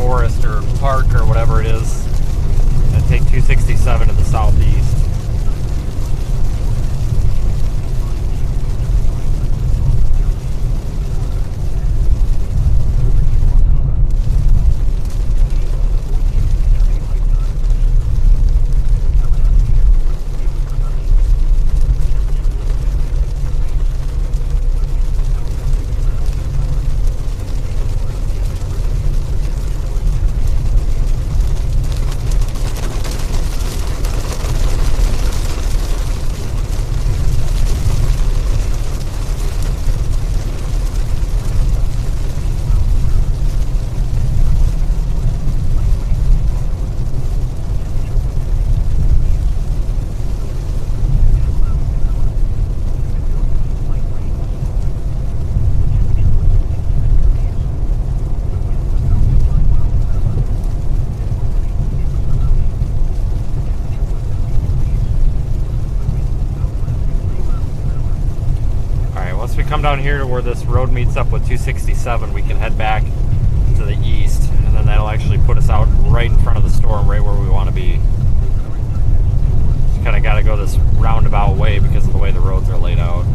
Forest or Park or whatever it is, and take 267 to the southeast. Down here to where this road meets up with 267, we can head back to the east, and then that'll actually put us out right in front of the storm, right where we want to be. Just kind of got to go this roundabout way because of the way the roads are laid out.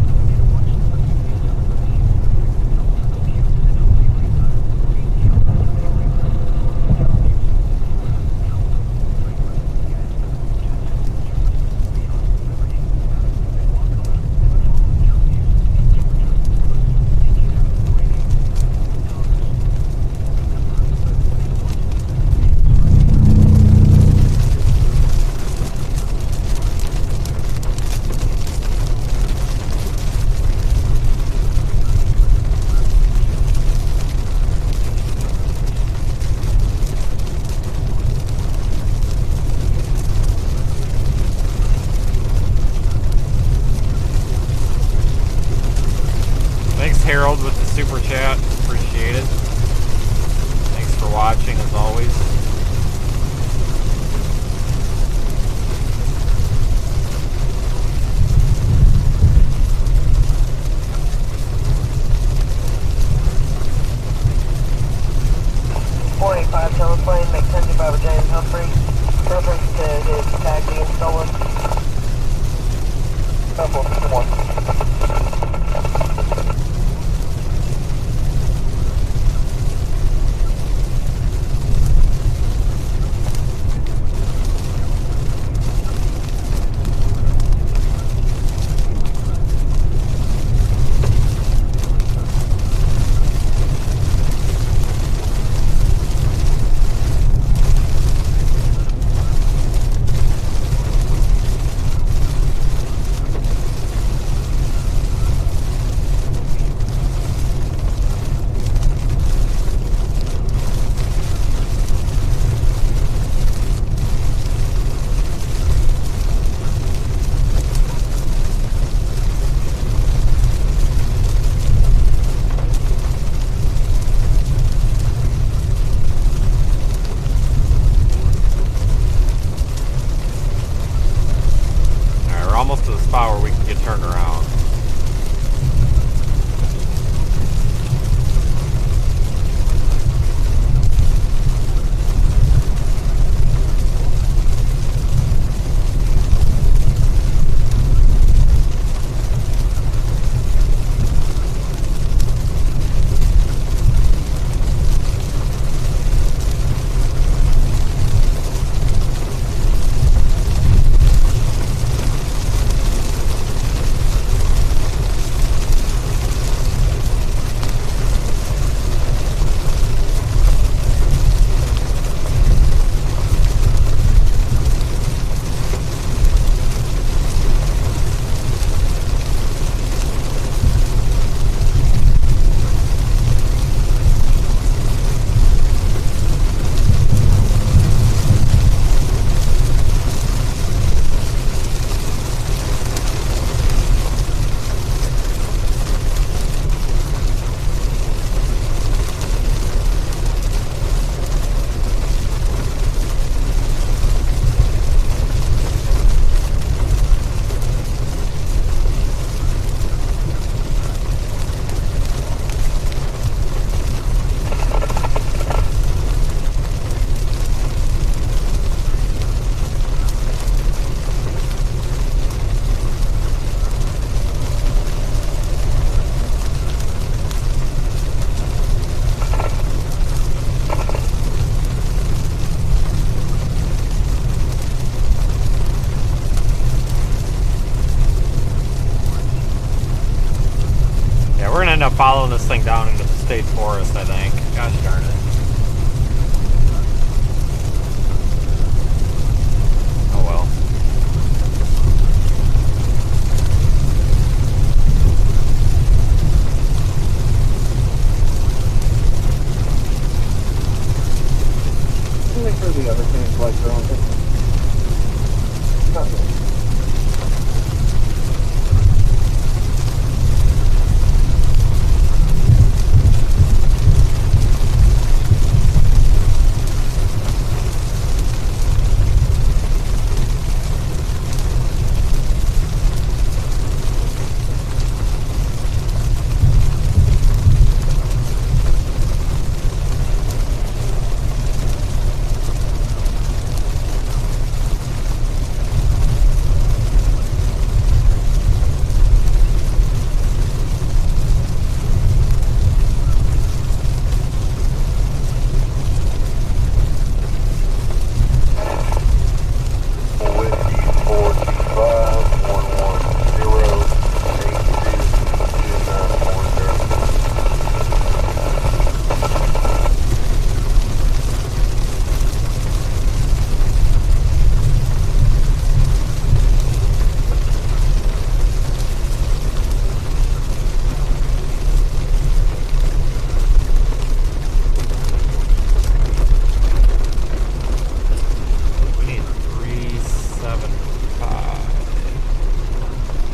Harold with the super chat, appreciate it. Thanks for watching as always. .45 teleplane, make 10 Bravo James Humphrey. Reference to his tag being stolen. Temple 51. Where we can get turned around. end up following this thing down into the state forest, I think. Gosh darn it. Oh well. Make sure the other things like their own thing.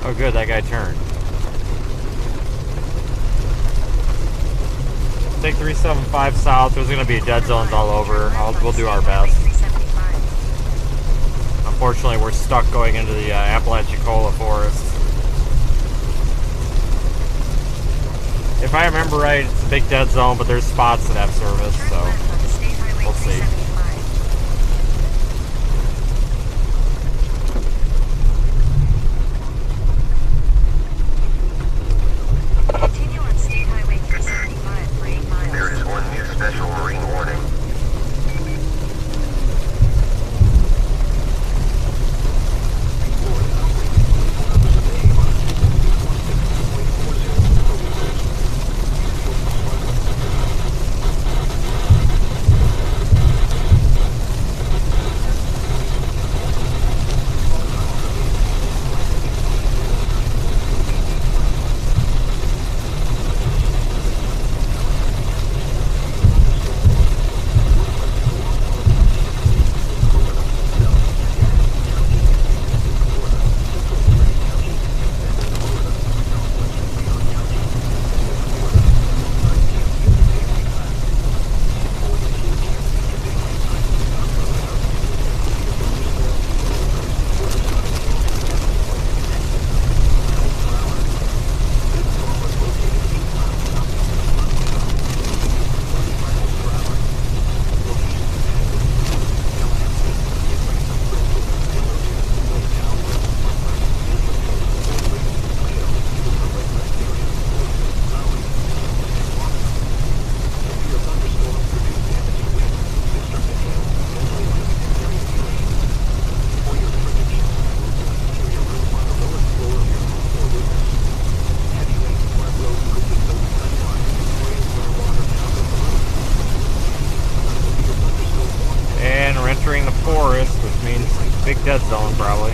Oh good, that guy turned. Take 375 south. There's going to be dead zones all over. We'll do our best. Unfortunately, we're stuck going into the Apalachicola forest. If I remember right, it's a big dead zone, but there's spots that have service, so we'll see. Continue on State Highway 375 for 8 miles. There is one new special marine warning. Entering the forest, which means big dead zone probably.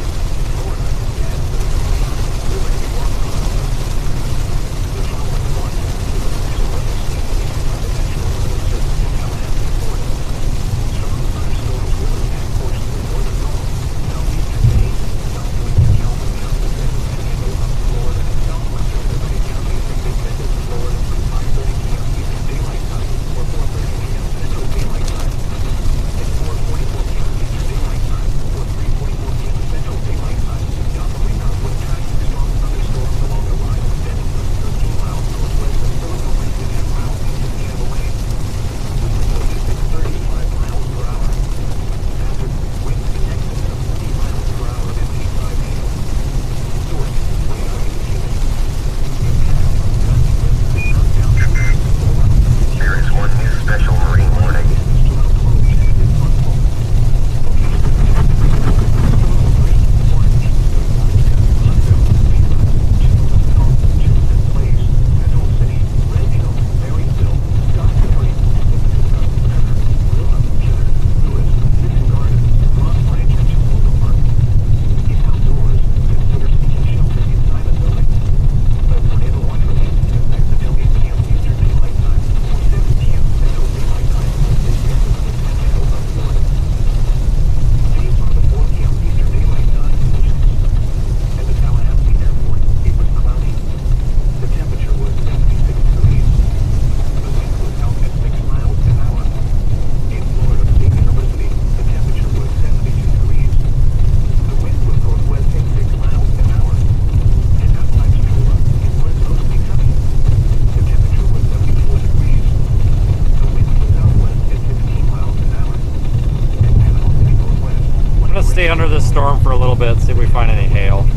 stay under this storm for a little bit, see if we find any hail.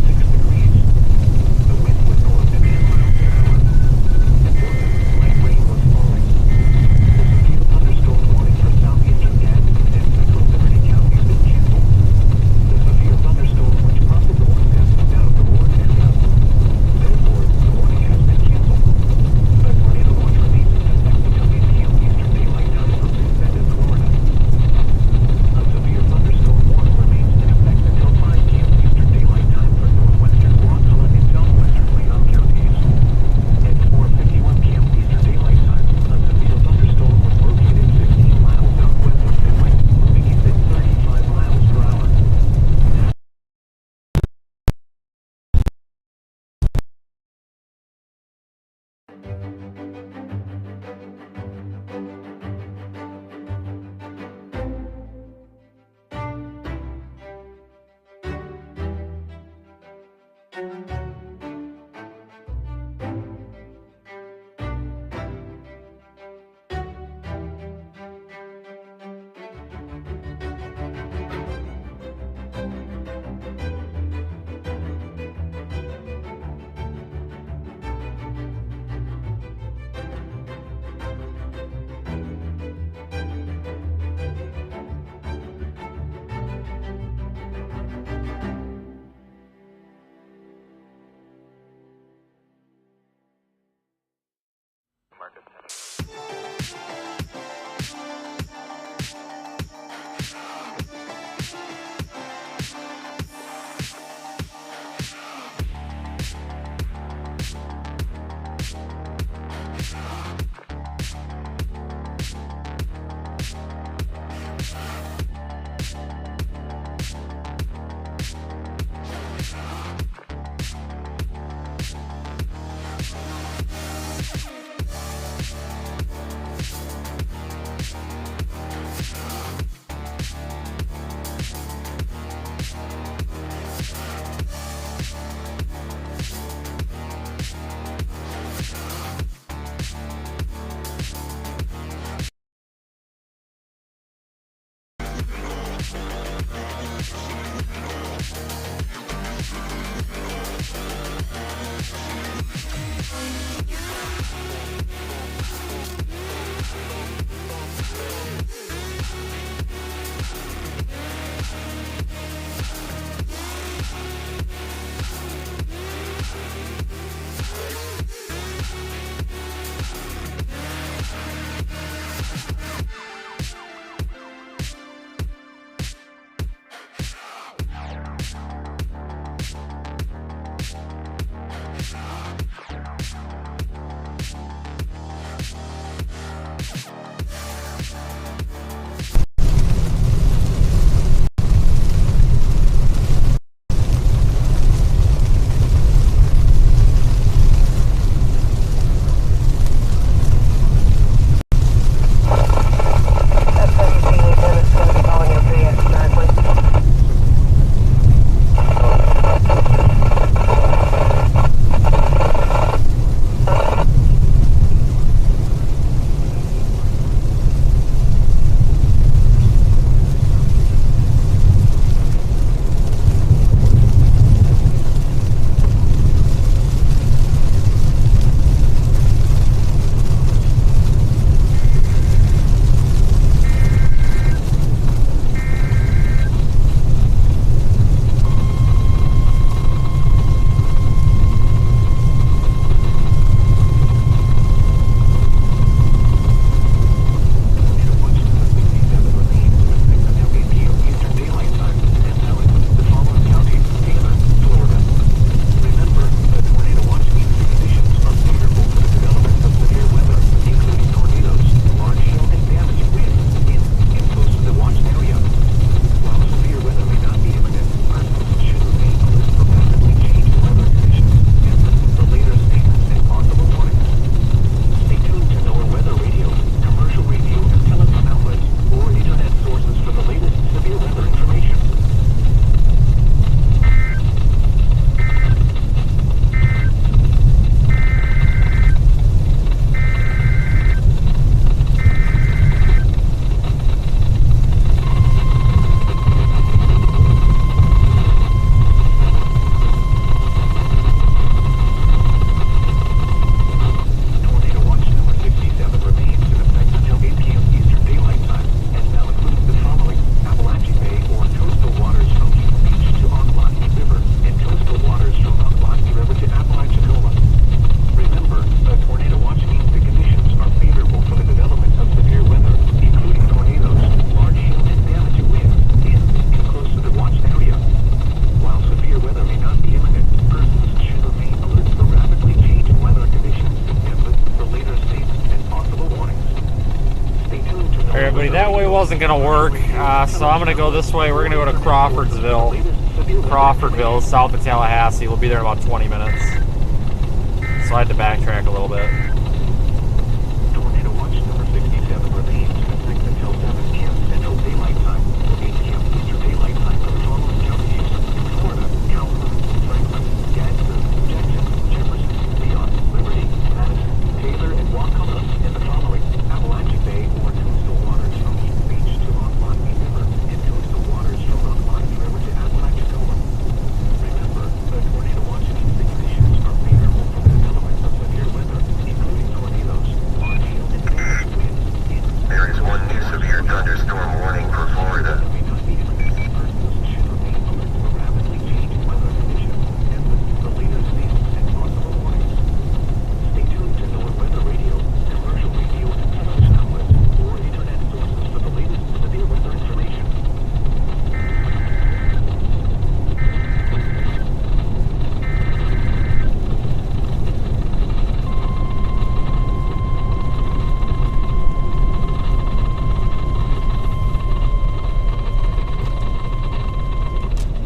everybody. That way wasn't going to work, so I'm going to go this way. We're going to go to Crawfordsville. Crawfordville, south of Tallahassee. We'll be there in about 20 minutes. So I had to backtrack a little bit. Tornado watch number 67 remains effective until 7 p.m. Central Daylight Time, 8 p.m. Eastern Daylight Time for the following counties: Florida, Calhoun, Franklin, Gadsden, Jackson, Jefferson, Leon, Liberty, Madison, Taylor, and Waukesha, and the following: Appalachian Bay or coastal waters from East Beach to Ocmulgee River, and coastal waters from Ocmulgee River to Apalachicola. Remember, the tornado watches and conditions are favorable for the elements of severe weather, including tornadoes, large hail, and damaged winds. There is one new severe thunderstorm warning for Florida. Persons should remain alert to rapidly changing weather conditions and listen to the latest news and possible warnings. Stay tuned to NOAA Weather Radio, commercial radio, and television outlets, or internet sources for the latest severe weather information.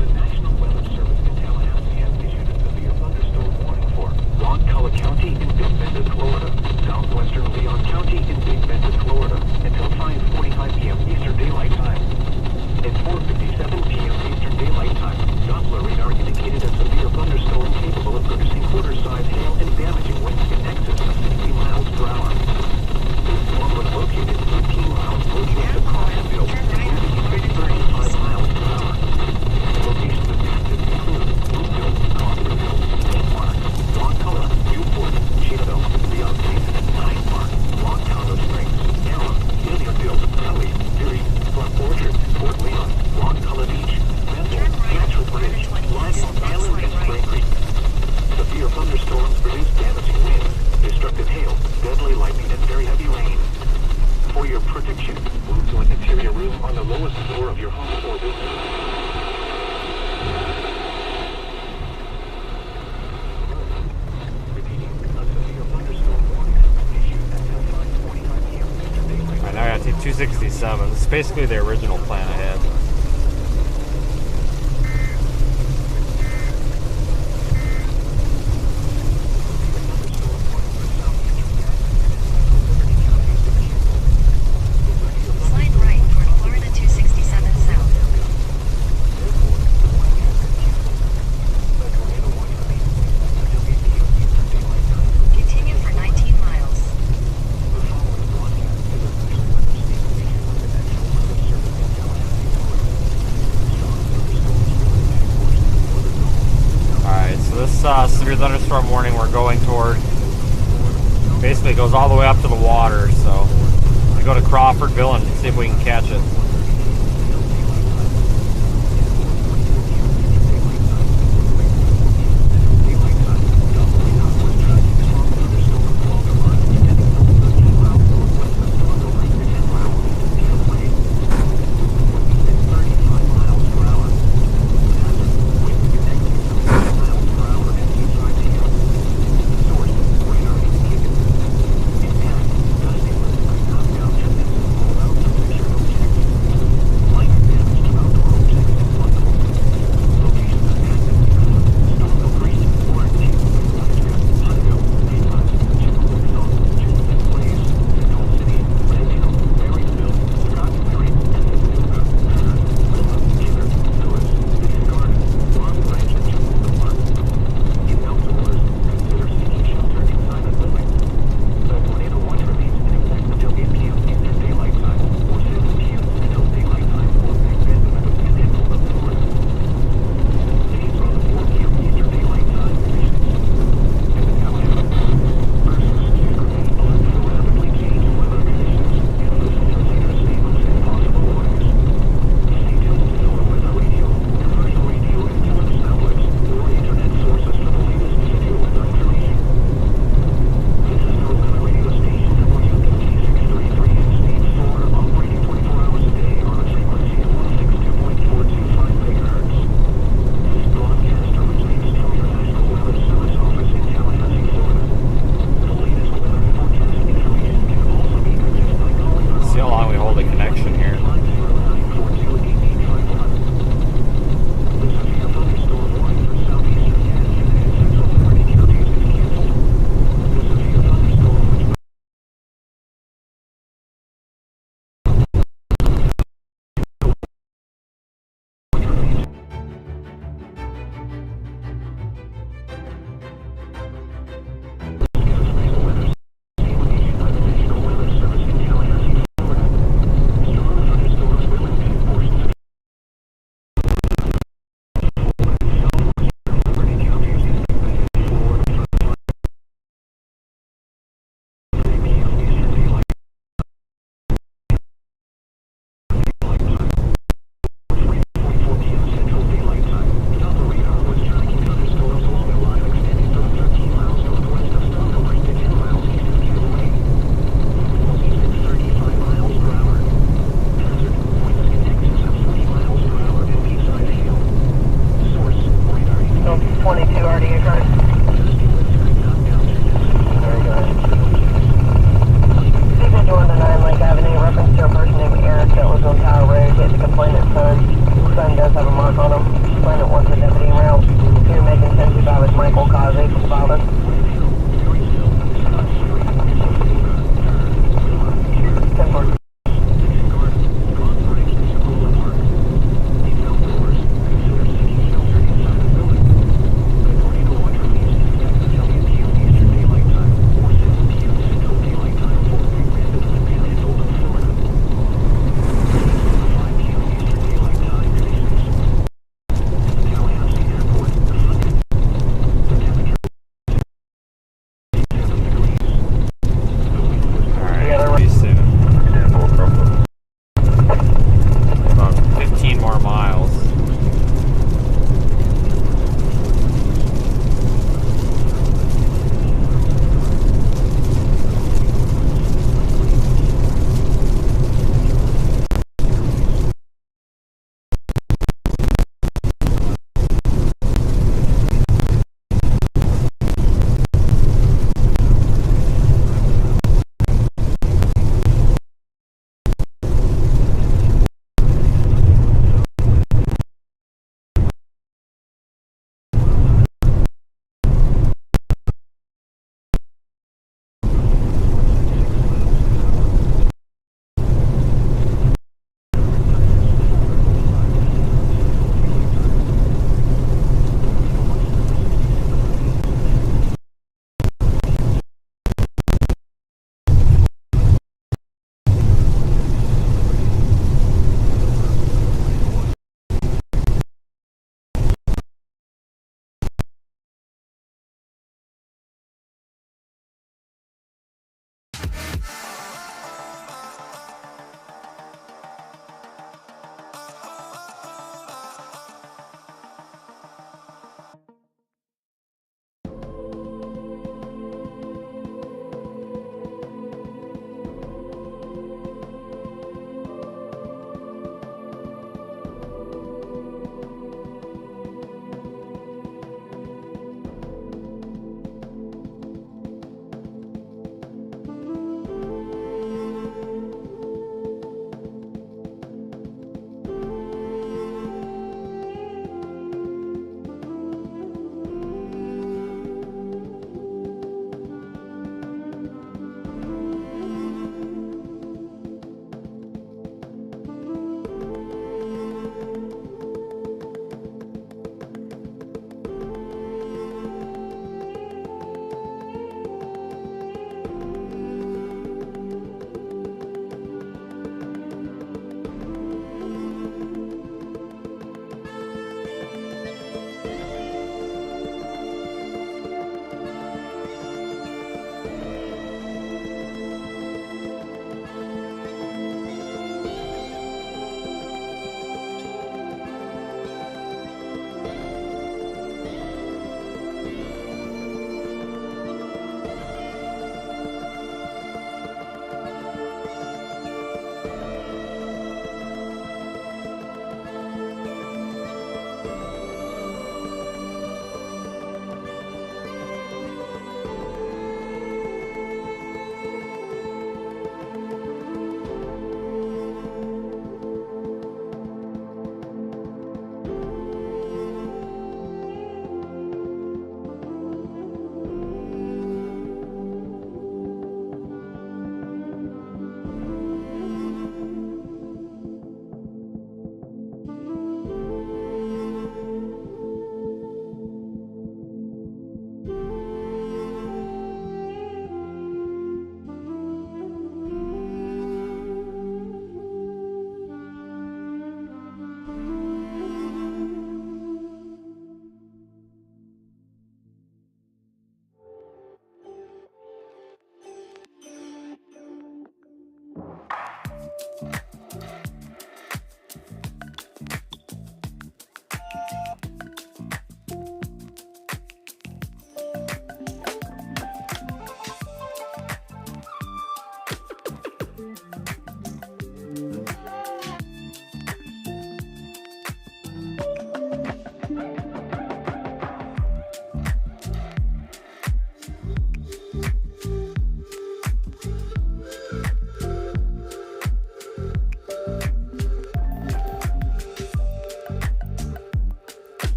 The National Weather Service in Tallahassee has issued a severe thunderstorm warning for Waukesha County in Big Bend, Florida, southwestern Leon County in Big Bend, Florida, until 5:45 p.m. Eastern Daylight Time. At 4:57 p.m. Eastern Daylight Time, Doppler radar indicated a severe thunderstorm capable of producing quarter-size hail and damaging winds in excess of 60 miles per hour. This storm was located 18 miles northwest of Crawfordville and moving 35 miles per hour. Locations impacted include Bluefield, Crawfordville, St. Mark, Waukesha, Newport, Chino, Leon State, Pine Park, Waukesha Springs, Allen, Hilliardville, Kelly, Erie, Front Orchard, Fort Leon, Waukesha Beach, Bethel, Natural Bridge, Lyons Island, and Spring Creek. Severe thunderstorms produce damaging winds, destructive hail, deadly lightning, and very heavy rain. For your protection, move to an interior room on the lowest floor of your home or business. Repeating, a severe thunderstorm warning issued until 5:45 p.m. Eastern Daylight. All right, now I got 267. It's basically the original plan I had. Slide right toward Florida 267 South. Continue for 19 miles. Alright, so this severe thunderstorm warning we're going toward basically goes all the way up to the water, so we go to Crawfordville and see if we can catch it.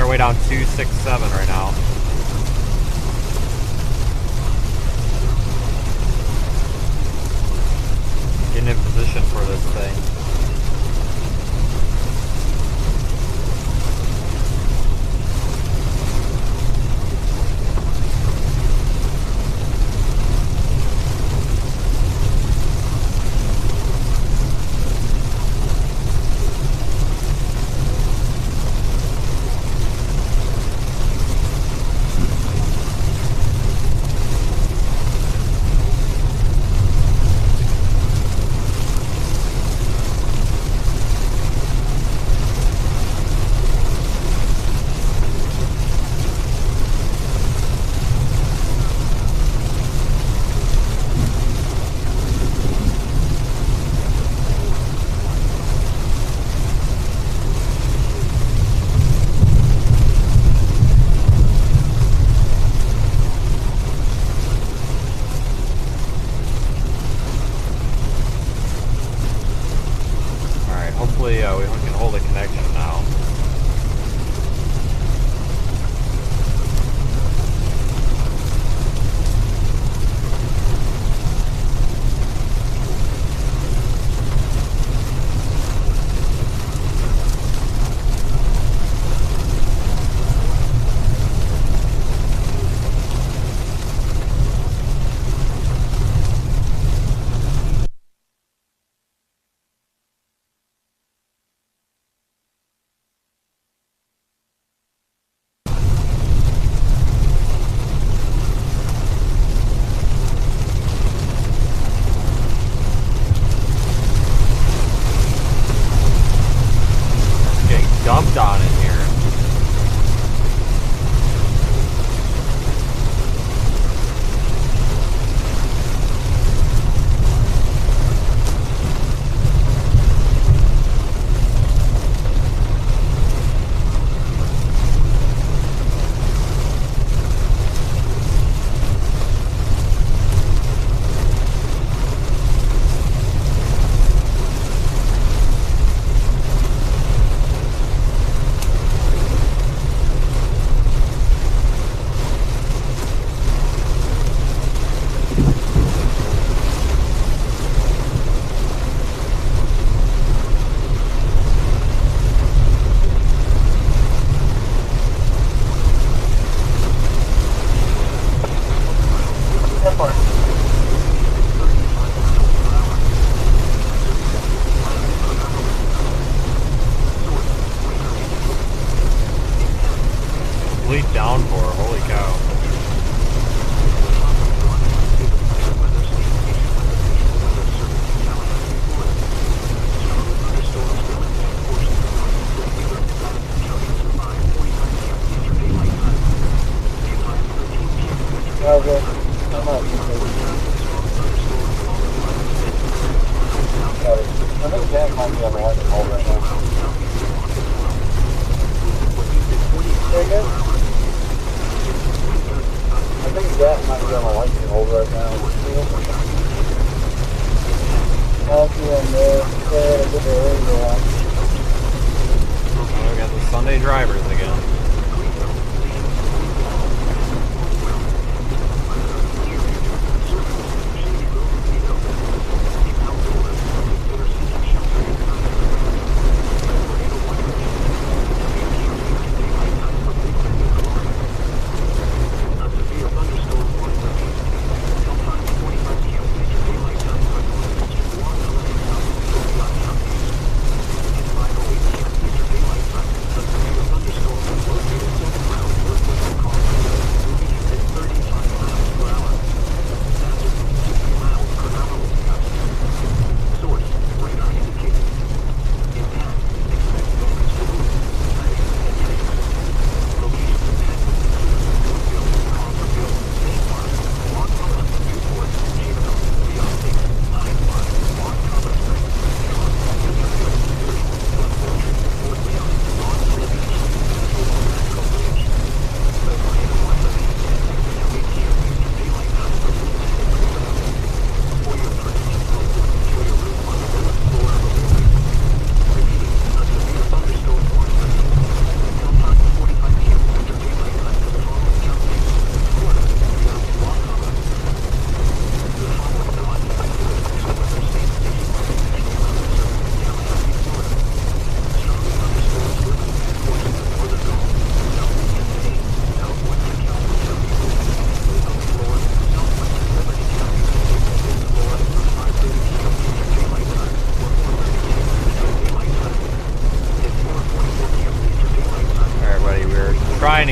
our way down 267 right now. Getting in position for this thing. Hopefully we can hold a connection now. Dumped on in here. Complete downpour, holy cow. Okay. I'm up. I think Jack might be on the lightning hole right now. Say again? I think Jack might be on the lightning hole right now. We got the Sunday drivers again.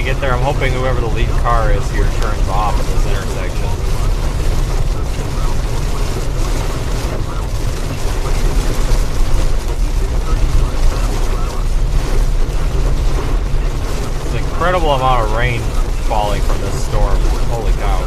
get there, I'm hoping whoever the lead car is here turns off at this intersection. There's an incredible amount of rain falling from this storm. Holy cow.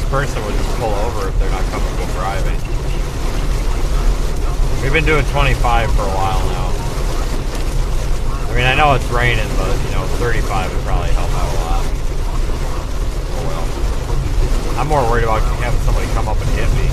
Person would just pull over if they're not comfortable driving. We've been doing 25 for a while now. I mean, I know it's raining, but, you know, 35 would probably help out a lot. Oh well. I'm more worried about having somebody come up and hit me.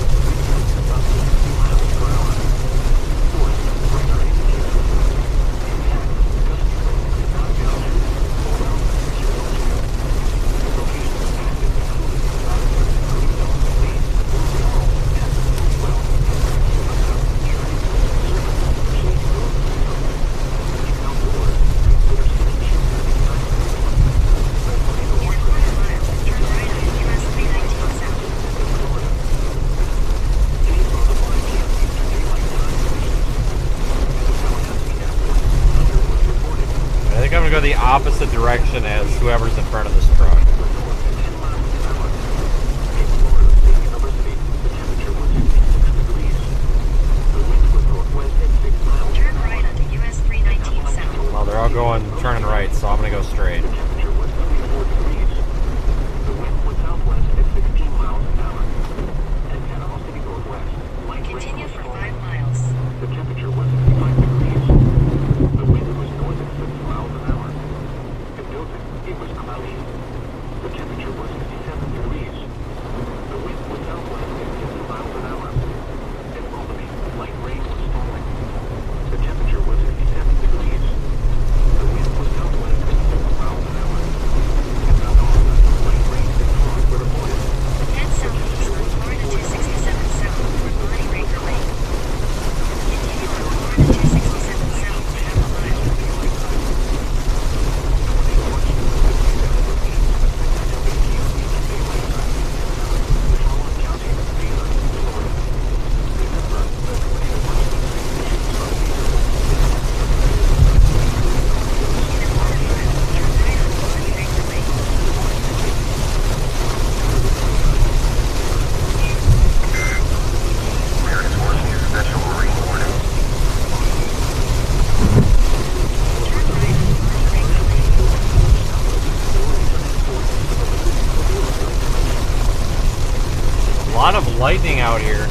Go the opposite direction as whoever's in front of this truck. Turn right onto US 319 South. Well, they're all turning right, so I'm gonna go straight. Continue for 5 miles. The temperature was 55 degrees. The wind was north at 6 miles an hour. At Dothan, it was cloudy. The temperature was 57 degrees. The wind was southwest at 50 miles an hour. At Albany, light rain was falling. The temperature was 57 degrees. The wind was southwest at 50 miles an hour. At Mount Auburn, light rain and fog were reported. Head southeast on Florida 267 South toward Bonnie Raker Lake. Continue on Florida 267 South for half a mile. There is one new special rain warning. A lot of lightning out here.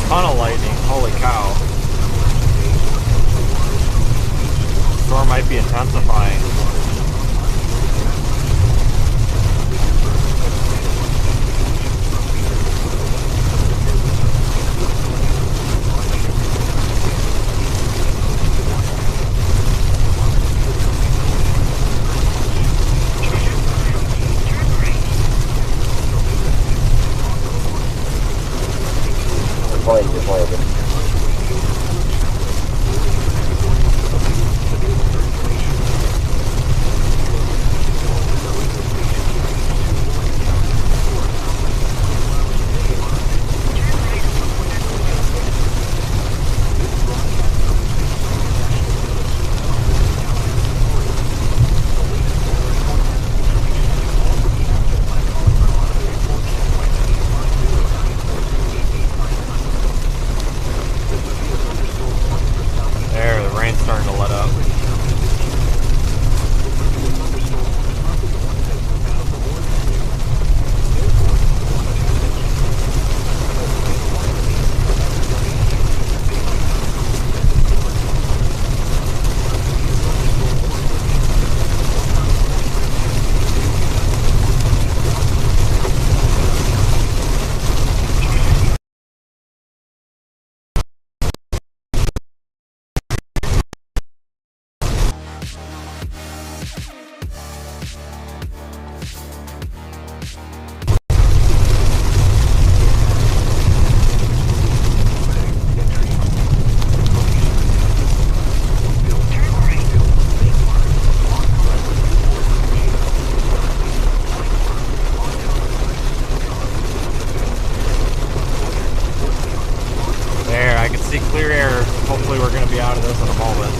Ton of lightning, holy cow. Storm might be intensifying. Turn right Just landed. Starting to let up. Clear air. Hopefully we're going to be out of this in a moment.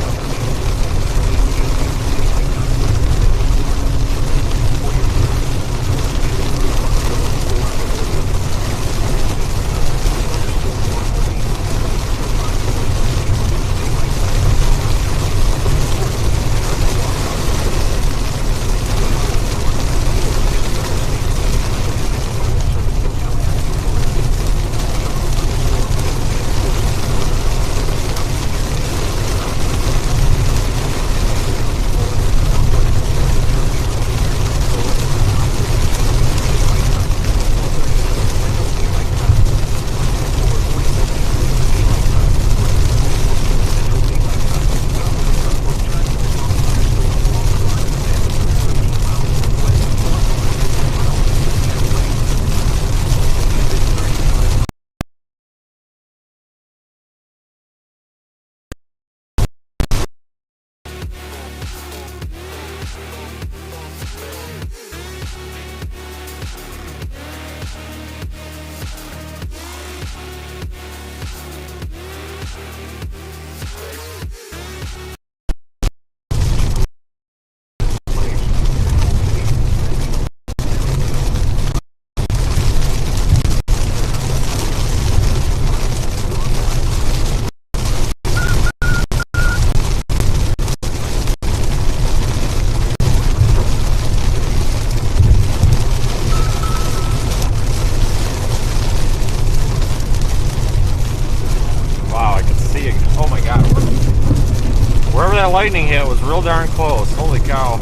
Lightning hit was real darn close. Holy cow.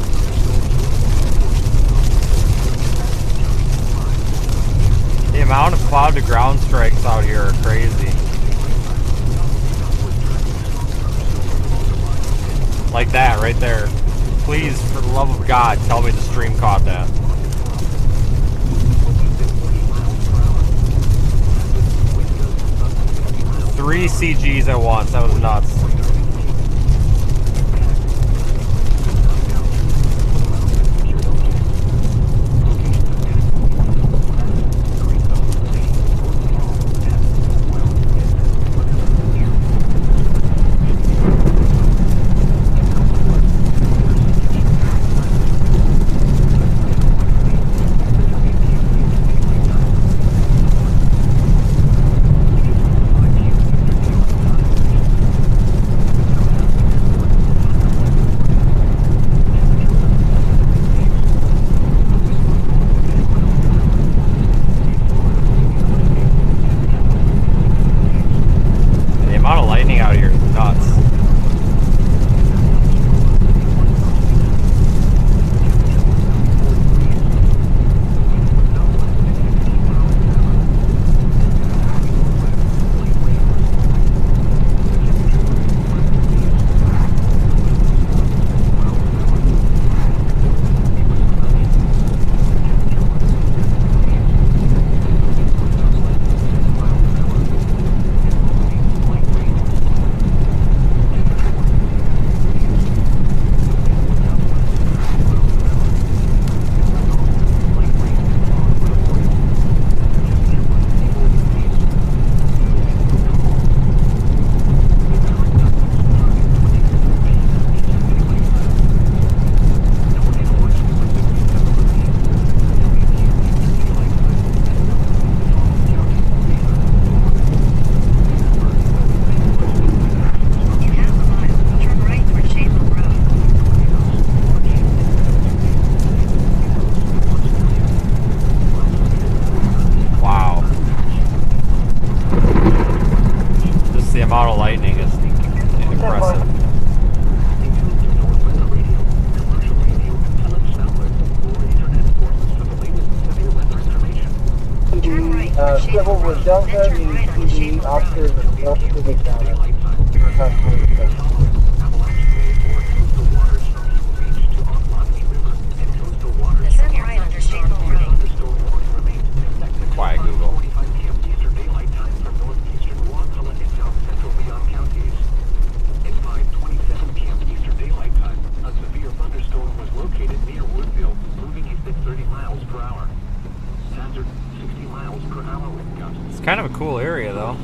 The amount of cloud to ground strikes out here are crazy. Like that right there. Please, for the love of God, tell me the stream caught that. Three CGs at once. That was nuts. amount of lightning is impressive. Turn right on Shaver Civil Road, with Delta, then turn right on the Shaver officers Road. of Delta Civic County. Turn right on Shaver Road. Quiet Google. It's kind of a cool area though.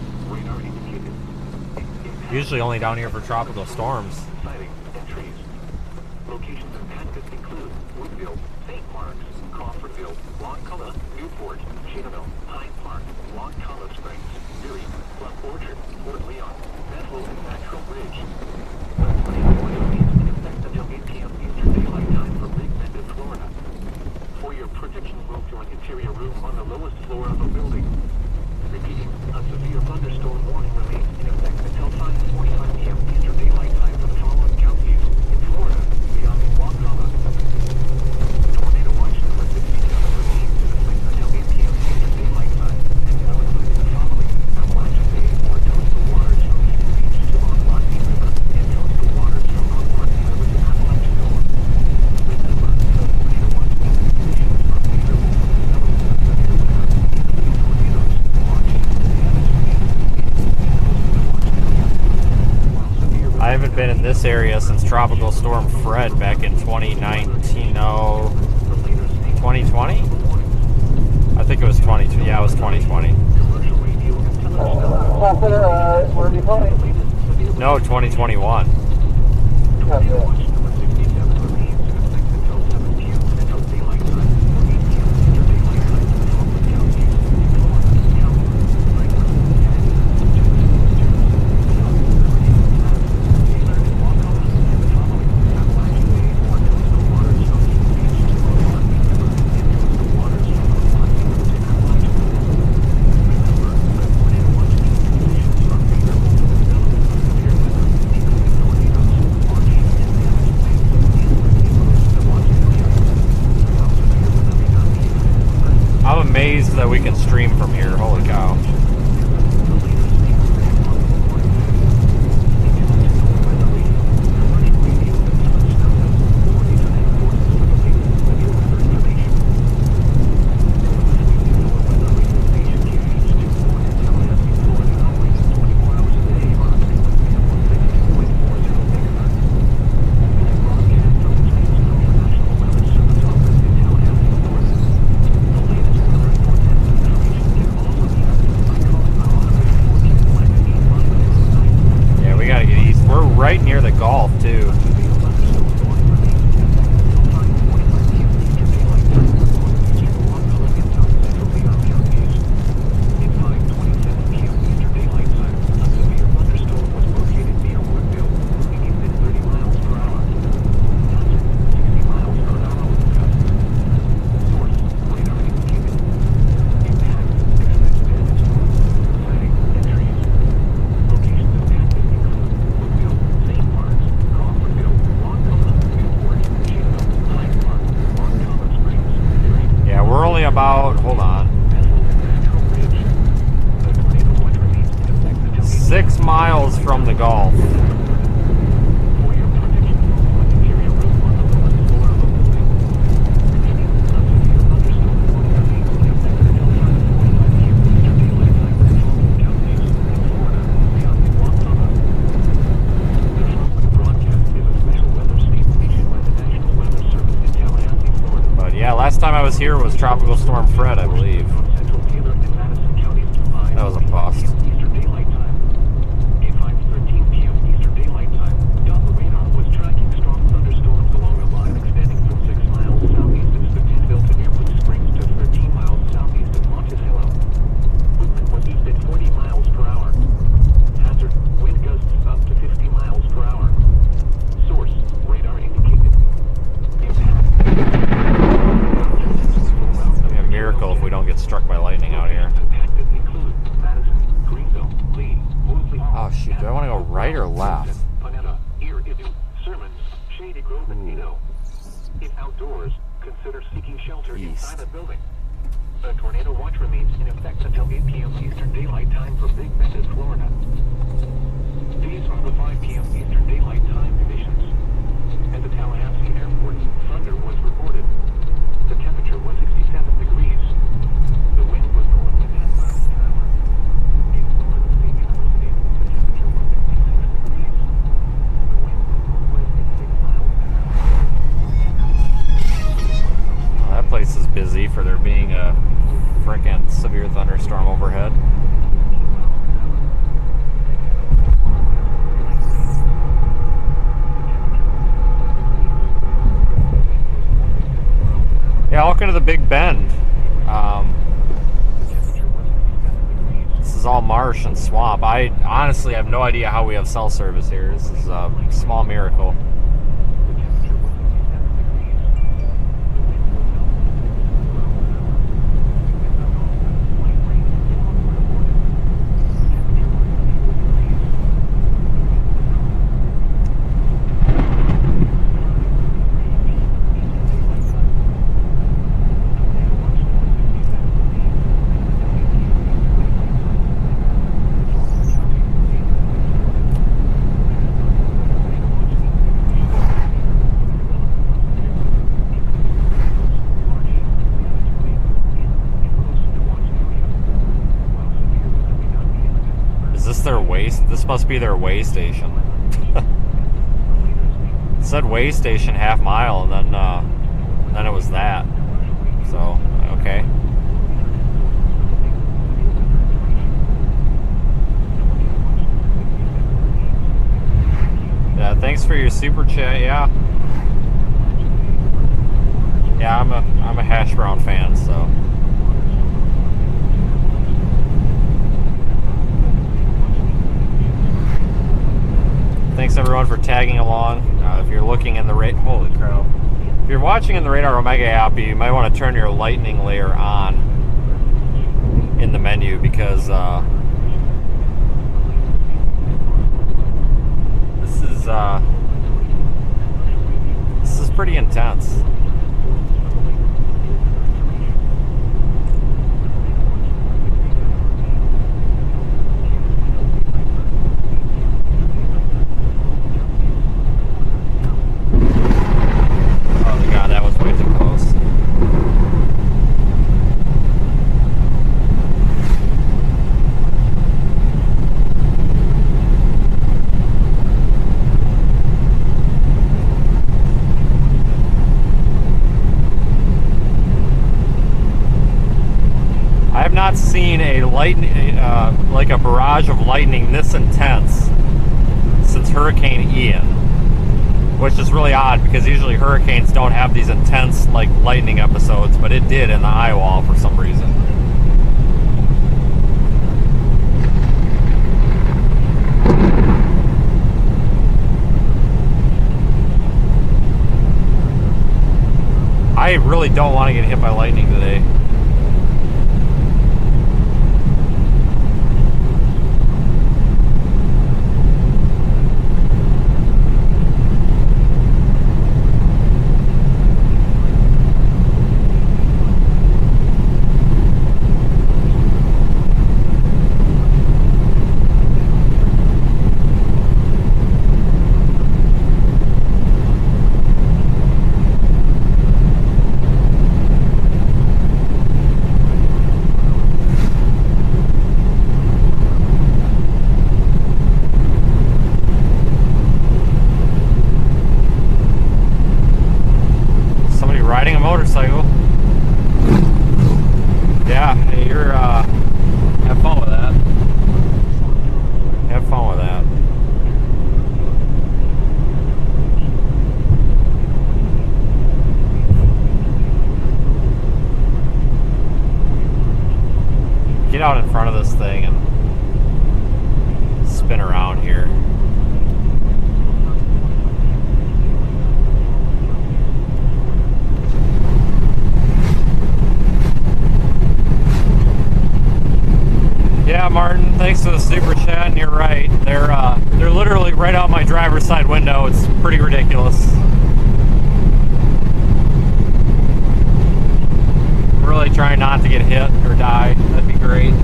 Usually only down here for tropical storms. Locations impacted include Woodville, St. Mark's, Crawfordville, Long Cullah, Newport, Chino, Hyde Park, Long Cullah Springs, Erie, Bluff Orchard, Port Leon, Bethel, and Maxwell Ridge. In effect until 8 p.m. Eastern Daylight Time for Big Bend, Florida. For your protection, move to an interior room on the lowest floor of a building. Repeating, a severe thunderstorm warning remains in effect until 5:45 p.m. Eastern Daylight Time for the following counties in Florida beyond Waelti. Tornado watch number 67 remains in effect until 8 p.m. Eastern Daylight Time and will include the following: Appalachian Bay or coastal waters from Eden Beach to Waelti River and coastal waters from Waelti River to Appalachian North. Remember, the tornado watch conditions are favorable for development of severe weather and these tornadoes. I haven't been in this area since Tropical Storm Fred back in 2019. 2020? I think it was 2020. Yeah, it was 2020. Where do you play? No, 2021. I'm amazed that we can stream from here. Holy cow. Right near the Gulf too. About, hold on, 6 miles from the Gulf. Last time I was here was Tropical Storm Fred, I believe. That was a bust. If we don't get struck by lightning out here. Do I want to go right or left? Panetta, here is Sermons, Shady Grove, and Nino. If outdoors, consider seeking shelter inside the building. A tornado watch remains in effect until 8 p.m. Eastern Daylight Time for Big Bend, Florida. These are the 5 p.m. Eastern Daylight Time conditions. At the Tallahassee Airport, thunder was reported. The temperature was 67 degrees. The wind was north to 10 miles an hour. In Florida State University, the temperature was 66 degrees. The wind was northwest at 6 miles an hour. Well, that place is busy for there being a frickin' severe thunderstorm overhead. Yeah, welcome to the Big Bend. This is all marsh and swamp. I honestly have no idea how we have cell service here. This is a small miracle. This must be their way station. It said way station half mile, and then it was that. So okay. Yeah, thanks for your super chat. Yeah, I'm a hash brown fan, so. Thanks everyone for tagging along. If you're looking in the holy crap! If you're watching in the Radar Omega app, you might want to turn your lightning layer on in the menu because this is pretty intense. Seen a lightning, like a barrage of lightning this intense since Hurricane Ian, which is really odd because usually hurricanes don't have these intense like lightning episodes, but it did in the eye wall for some reason. I really don't want to get hit by lightning today. thanks for the super chat. And you're right, they're literally right out my driver's side window. It's pretty ridiculous. I'm really trying not to get hit or die. That'd be great.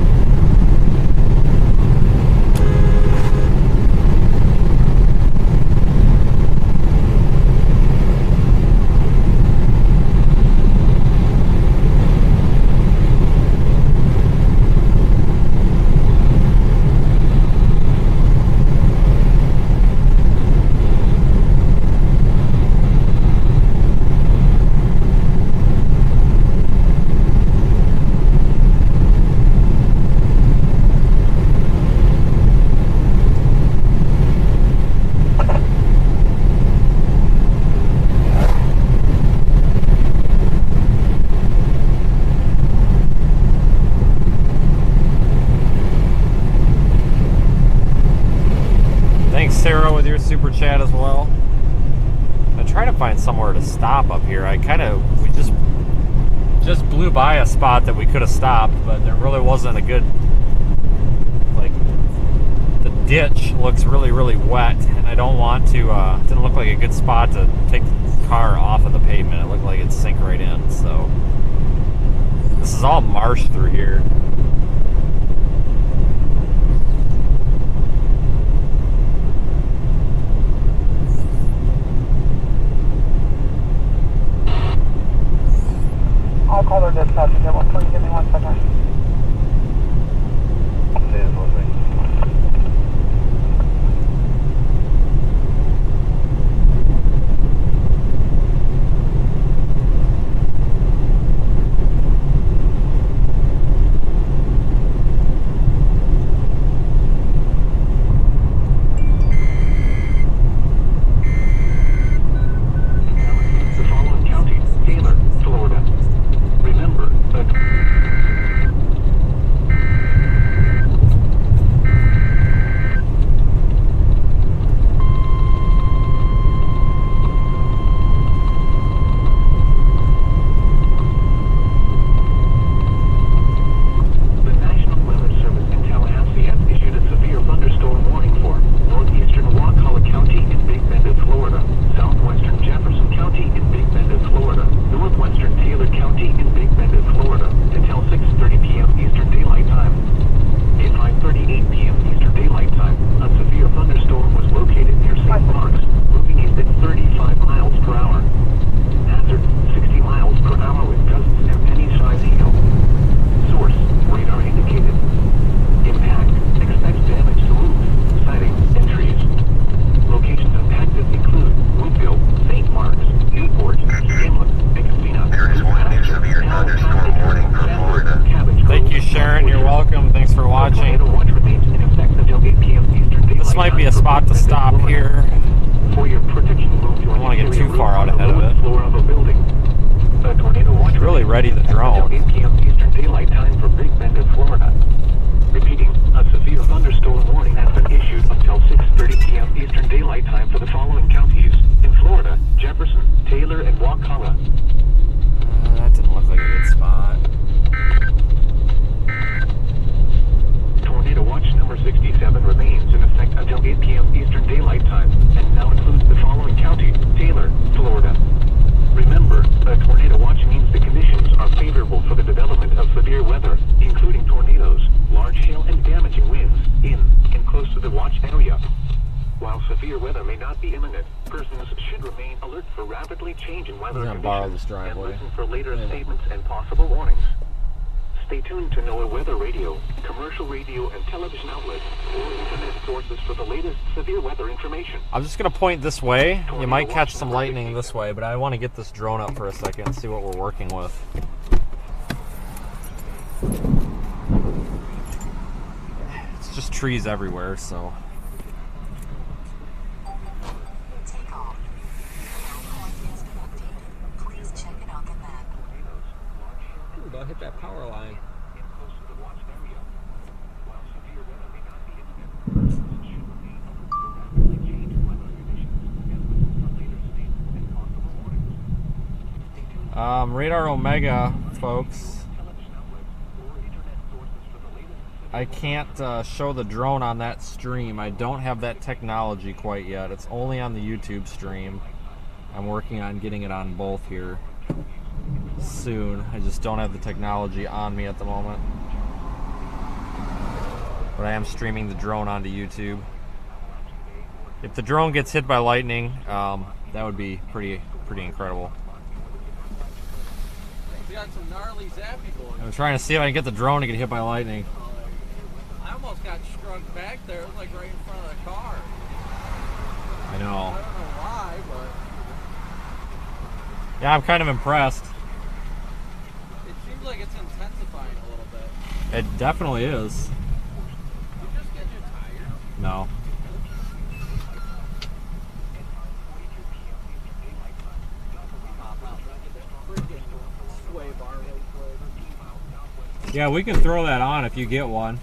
Sarah with your super chat as well. I'm trying to find somewhere to stop up here. We just blew by a spot that we could have stopped, but there really wasn't a good, like, the ditch looks really, really wet, and I don't want to, didn't look like a good spot to take the car off of the pavement. It looked like it'd sink right in, so. This is all marsh through here. I'll call their dispatch again. Please give me 1 second. The following county, Taylor, Florida. Remember, the National Weather Service in Tallahassee has issued a severe thunderstorm warning for northeastern Wakulla County in Big Bend, Florida, southwestern Jefferson County in Big Bend, Florida, northwestern Taylor County in Big Bend, Florida, until 6:30 p.m. Eastern Daylight Time. At 5:38 p.m. Eastern Daylight Time, a severe thunderstorm was located near St. Mark's, moving east at 35 miles per hour. Hazard, 60 miles per hour with gusts and any-size hail. Source, radar indicated. Impact, expect damage to roofs, siding, and trees. Locations impacted include Woodville, St. Mark's, Newport, Inlet, Ecosina, There is one new severe thunderstorm warning for Florida. Thank you, Sharon. You're welcome. Thanks for watching. This might be a spot to stop here. For your protection, move to I don't want to get too far out on the ahead of lowest it. floor of a building. A tornado watch Really ready to drone. until 8 p.m. Eastern Daylight Time for Big Bend, Florida. Repeating, a severe thunderstorm warning has been issued until 6:30 p.m. Eastern Daylight Time for the following counties in Florida: Jefferson, Taylor, and Wakulla. That didn't look like a good spot. Tornado watch number 67 remains in effect until 8 p.m. Eastern Daylight Time and now includes the following county: Taylor, Florida. Remember, a tornado watch means the conditions are favorable for the development of severe weather, including tornadoes, large hail, and damaging winds in and close to the watch area. While severe weather may not be imminent, persons should remain alert for rapidly changing weather I'm gonna borrow conditions this and driveway. listen for later statements and possible warnings. Stay tuned to NOAA Weather Radio, commercial radio and television outlets, or internet sources for the latest severe weather information. I'm just going to point this way. You might catch some lightning this way, but I want to get this drone up for a second and see what we're working with. It's just trees everywhere, so. Take off. Point is connected. Please check it on the map. Ooh, don't hit that power line. Radar Omega, folks. I can't show the drone on that stream. I don't have that technology quite yet. It's only on the YouTube stream. I'm working on getting it on both here soon. I just don't have the technology on me at the moment. But I am streaming the drone onto YouTube. If the drone gets hit by lightning, that would be pretty incredible. We got some gnarly zappy boys. I'm trying to see if I can get the drone to get hit by lightning. I almost got struck back there. It was like right in front of the car. I know. I don't know why, but Yeah, I'm kind of impressed. it seems like it's intensifying a little bit. It definitely is. You just getting tired? No. Sway bar real quick. Yeah, we can throw that on if you get one.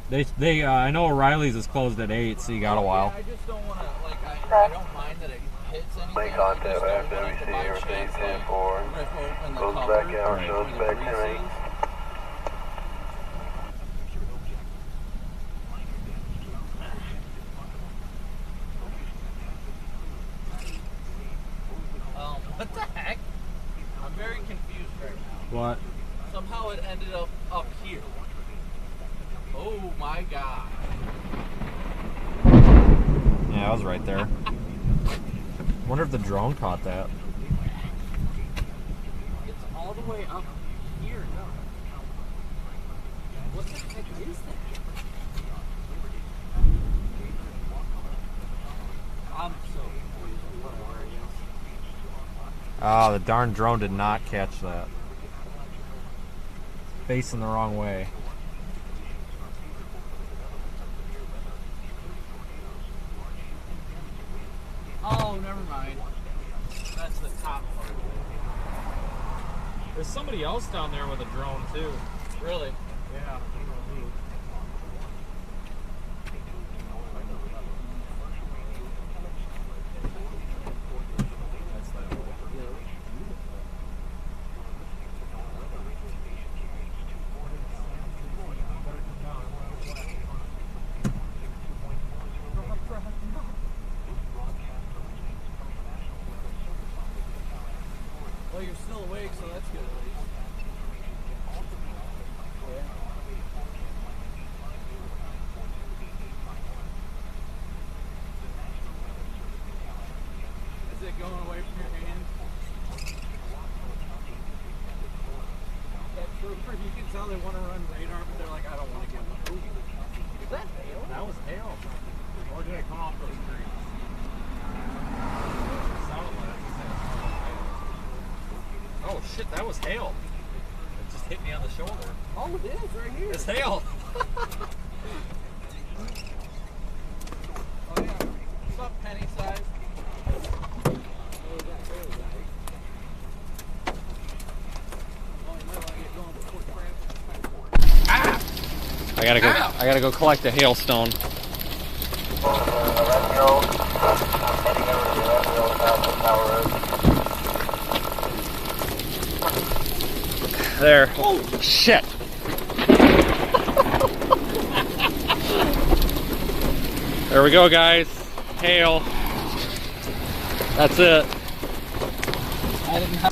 They I know O'Reilly's is closed at 8, so you got a while. Yeah, I just don't want to, like, I don't mind that it hits anything. Make I contact just with don't want it to by everything, chance, 10-4. like, rip open the Goes cover back out, where goes the back grease 10-8. is. What the heck? I'm very confused right now. What? Somehow it ended up here. Oh my god. Yeah, I was right there. Wonder if the drone caught that. It's all the way up here. No. What the heck is that? I'm so confused. Whatever, I guess. Oh, the darn drone did not catch that. Facing the wrong way. Oh, never mind. That's the top part. There's somebody else down there with a drone too. Really? Yeah. Well, you're still awake, so that's good at least. Yeah. Is it going away from your hand? That trooper, you can tell they want to run radar, but they're like, I don't want to give them. Is that hail? That was hail. Or did it come off those trees? Oh shit, that was hail. It just hit me on the shoulder. Oh, it is right here. It's hail. Oh, yeah. What's up, penny size? Oh, is that really nice? Oh, you might want to get going before traffic. I gotta go collect a hailstone. Let's go. Heading over to the south of Power Road. There. Oh shit. There we go, guys. Hail. That's it. I didn't have.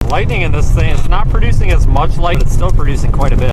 lightning in this thing, it's not producing as much light, but it's still producing quite a bit.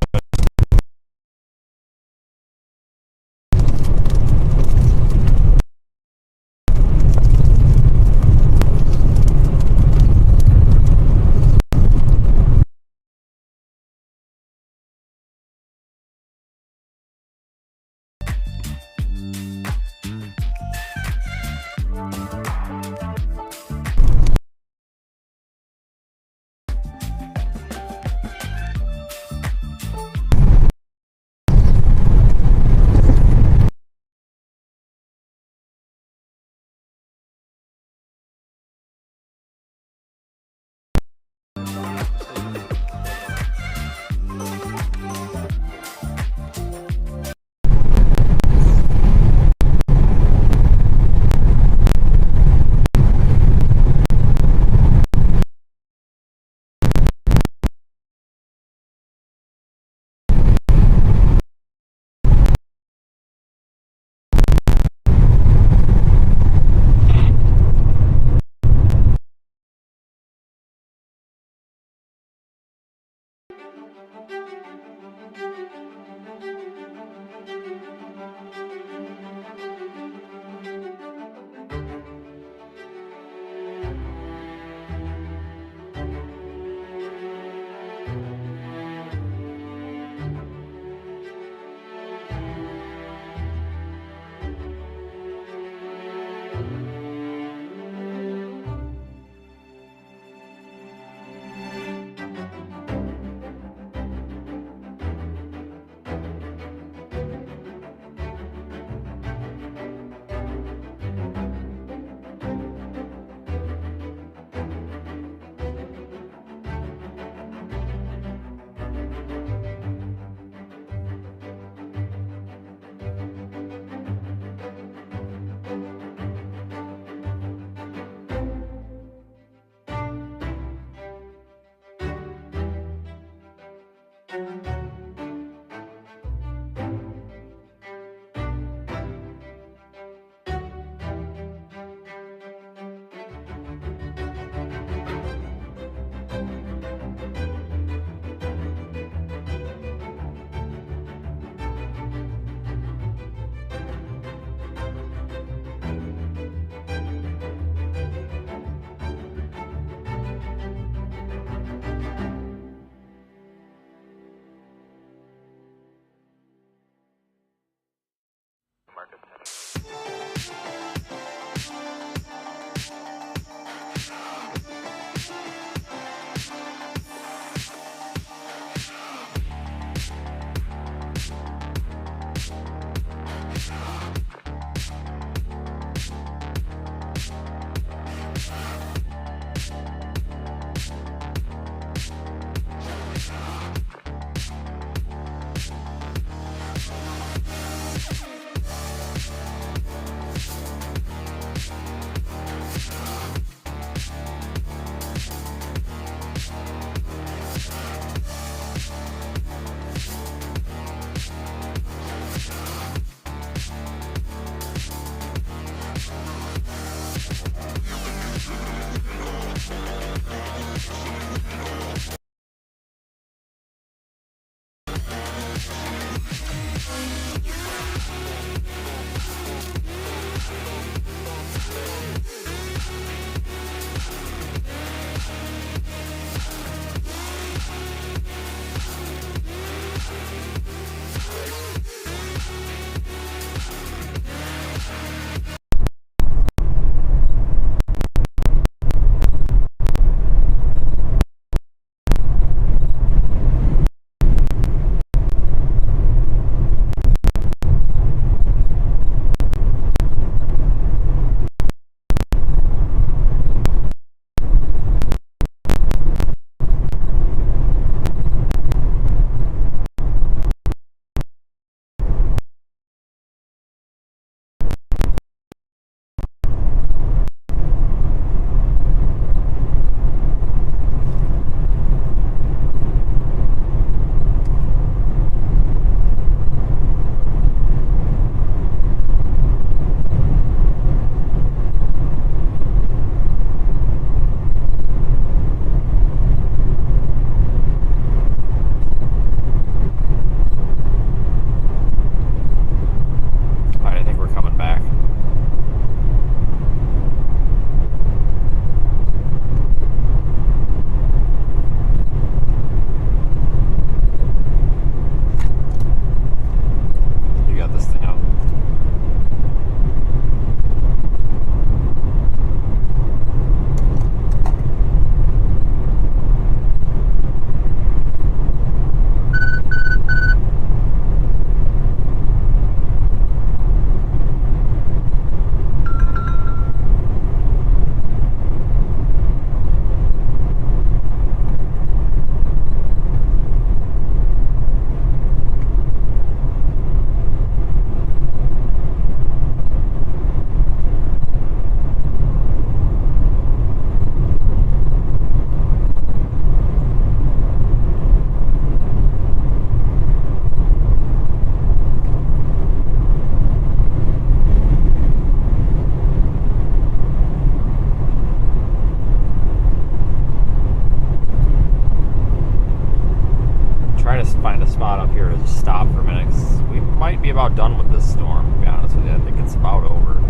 spot up here to just stop for a minute, 'cause we might be about done with this storm, to be honest with you. I think it's about over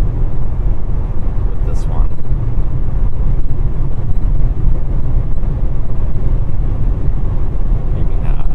with this one. Maybe not.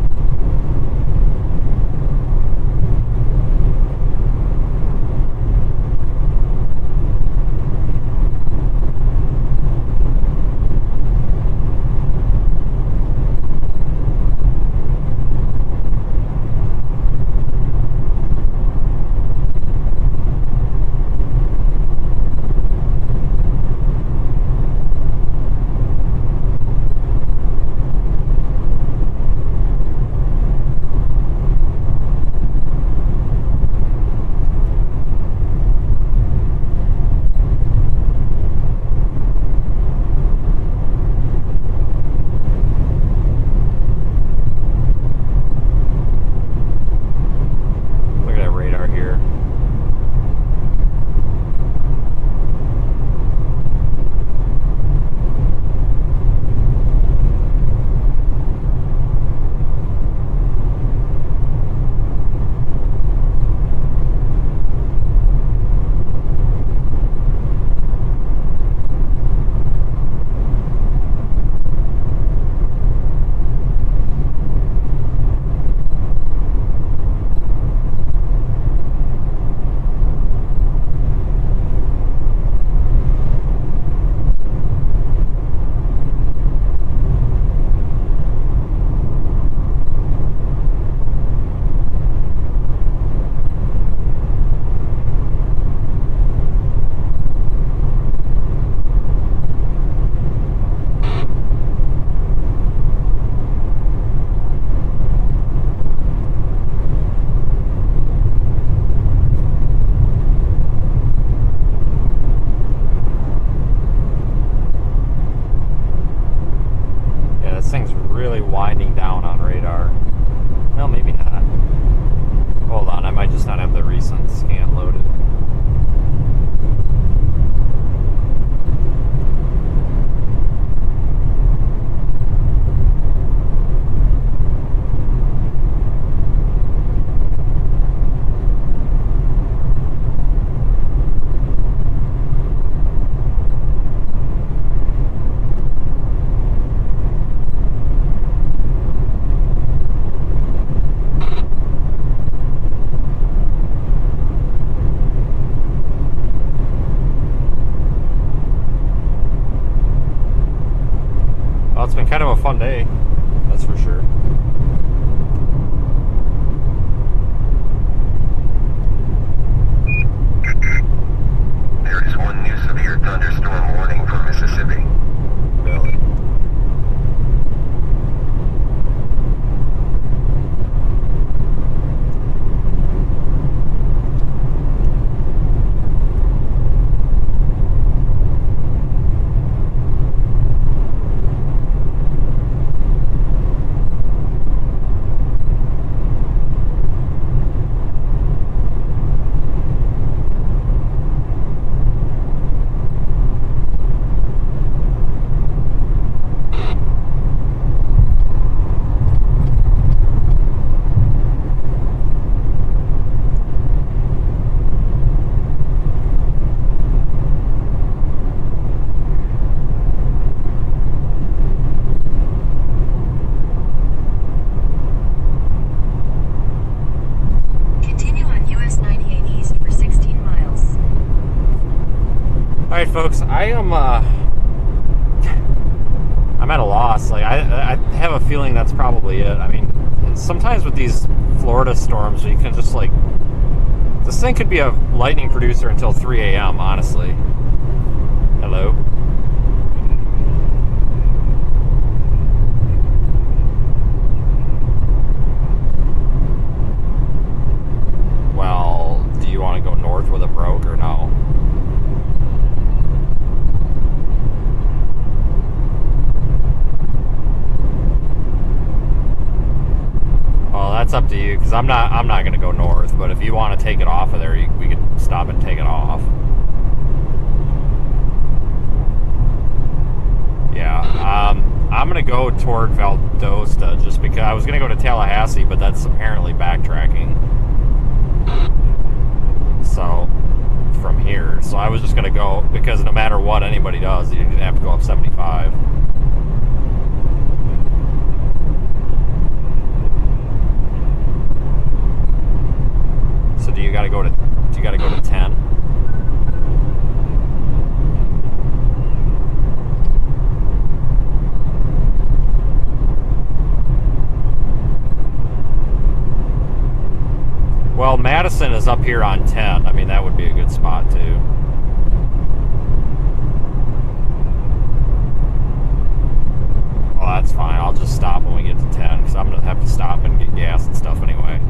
Look at that radar here. Yeah, this thing's really winding down on radar. Well, maybe not. Hold on, I might just not have the recent scan loaded. Well, it's been kind of a fun day, that's for sure. There is one new severe thunderstorm warning for Mississippi. Really. Continue on US 98 East for 16 miles. Alright folks, I'm at a loss. Like I have a feeling that's probably it. I mean, sometimes with these Florida storms, you can just like, this thing could be a lightning producer until 3 a.m. honestly. Hello? Well, do you want to go north with a broke or no? Well, that's up to you, because I'm not going to go north, but if you want to take it off of there, we could stop and take it off. Yeah, I'm gonna go toward Valdosta just because I was gonna go to Tallahassee, but that's apparently backtracking. So from here, so I was just gonna go because no matter what anybody does, you're gonna have to go up 75. So do you gotta go to 10? Well, Madison is up here on 10. I mean, that would be a good spot, too. Well, that's fine. I'll just stop when we get to 10, because I'm going to have to stop and get gas and stuff anyway.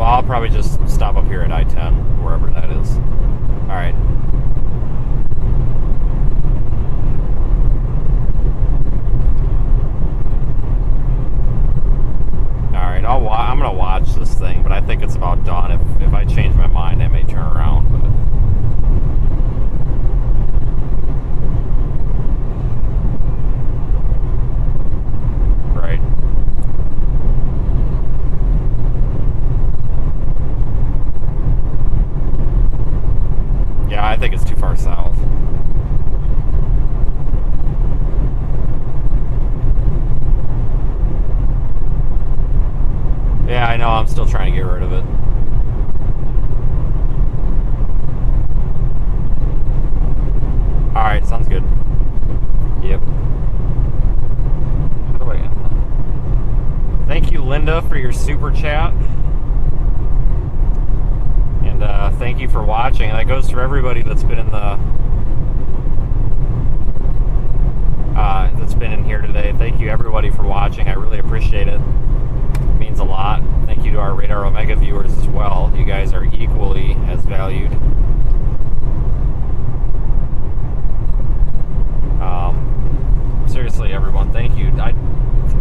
I'll probably just stop up here at I-10, wherever that is. Alright. Alright, I'm gonna watch this thing, but I think it's about done. If I change my mind, I may turn around, but... I think it's too far south. Yeah, I know, I'm still trying to get rid of it. Alright, sounds good. Yep. How do I end that? Thank you, Linda, for your super chat. Thank you for watching. That goes for everybody that's been in the that's been in here today. Thank you everybody for watching. I really appreciate it. It means a lot. Thank you to our Radar Omega viewers as well. You guys are equally as valued. Seriously, everyone, thank you. I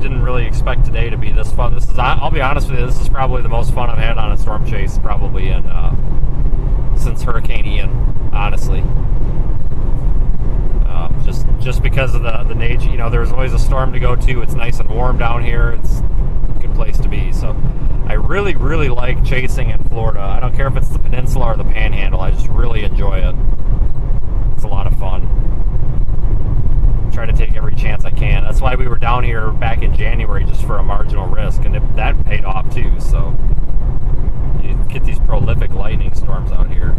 didn't really expect today to be this fun. I'll be honest with you, this is probably the most fun I've had on a storm chase probably in since Hurricane Ian, honestly. Just because of the nature, you know, there's always a storm to go to. It's nice and warm down here. It's a good place to be. So I really, really like chasing in Florida. I don't care if it's the peninsula or the panhandle. I just really enjoy it. It's a lot of fun. Try to take every chance I can. That's why we were down here back in January just for a marginal risk, and that paid off too. So you get these prolific lightning storms out here.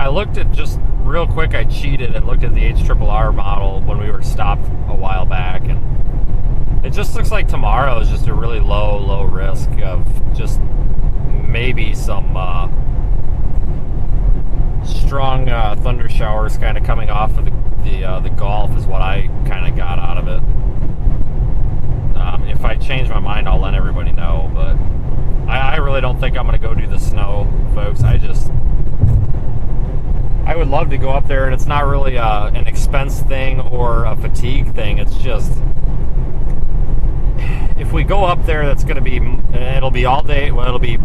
Looked at just real quick, I cheated and looked at the HRRR model when we were stopped a while back, and it just looks like tomorrow is just a really low risk of just maybe some strong thunder showers kind of coming off of the Gulf is what I kind of got out of it. If I change my mind, I'll let everybody know, but I really don't think I'm going to go do the snow, folks. I would love to go up there, and it's not really an expense thing or a fatigue thing. It's just, if we go up there, that's going to be, it'll be all day. Well, it'll be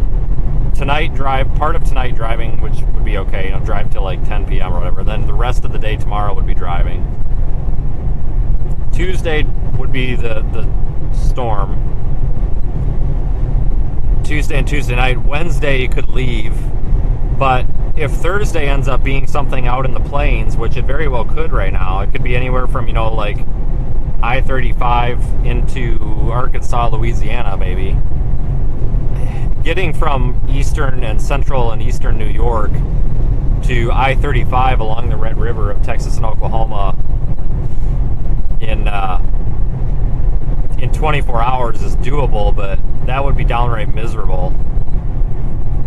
tonight drive, part of tonight driving, which would be okay, you know, drive till like 10 p.m. or whatever. Then the rest of the day tomorrow would be driving. Tuesday would be the storm. Tuesday and Tuesday night. Wednesday you could leave, but if Thursday ends up being something out in the plains, which it very well could right now, it could be anywhere from, you know, like I-35 into Arkansas, Louisiana, maybe. getting from eastern and central and eastern New York to I-35 along the Red River of Texas and Oklahoma in 24 hours is doable, but that would be downright miserable.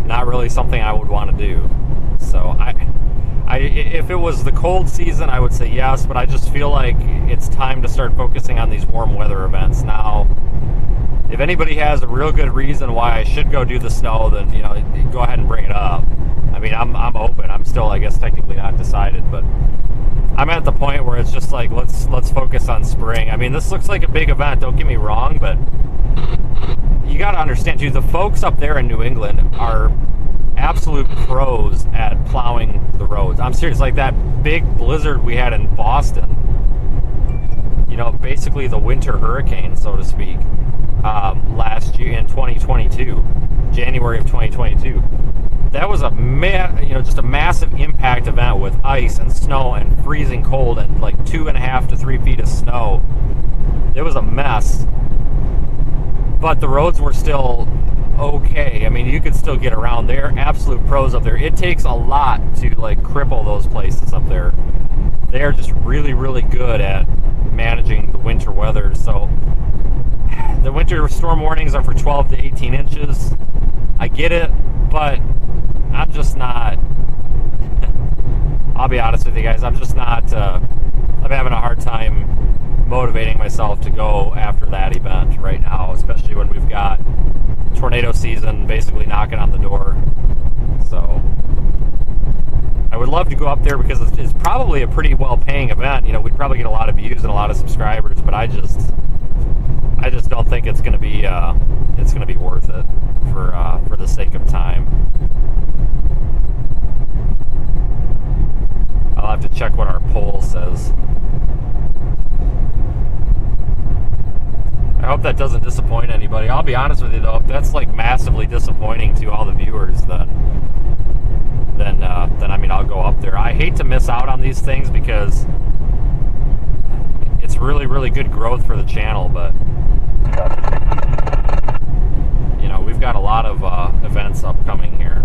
Not really something I would want to do. So if it was the cold season, I would say yes, but I just feel like it's time to start focusing on these warm weather events now. If anybody has a real good reason why I should go do the snow, then go ahead and bring it up. I mean, I'm open. I'm still, I guess, technically not decided, but I'm at the point where it's just like let's focus on spring. I mean, this looks like a big event. Don't get me wrong, but you got to understand too. The folks up there in New England are absolute pros at plowing the roads. I'm serious. Like that big blizzard we had in Boston. Basically the winter hurricane, so to speak, last year in 2022, January of 2022. That was just a massive impact event with ice and snow and freezing cold and like 2.5 to 3 feet of snow. It was a mess, but the roads were still okay. I mean, you could still get around. They're absolute pros up there. It takes a lot to like cripple those places up there. They're just really, really good at managing the winter weather. So the winter storm warnings are for 12 to 18 inches. I get it, but I'm just not, I'll be honest with you guys, I'm just not, I'm having a hard time motivating myself to go after that event right now, especially when we've got tornado season basically knocking on the door. So I would love to go up there because it's probably a pretty well-paying event. We'd probably get a lot of views and a lot of subscribers, but I just don't think it's going to be worth it for the sake of time. I'll have to check what our poll says. I hope that doesn't disappoint anybody. I'll be honest with you though, if that's like massively disappointing to all the viewers, then I mean I'll go up there. I hate to miss out on these things because it's really, really good growth for the channel, but we've got a lot of events upcoming here.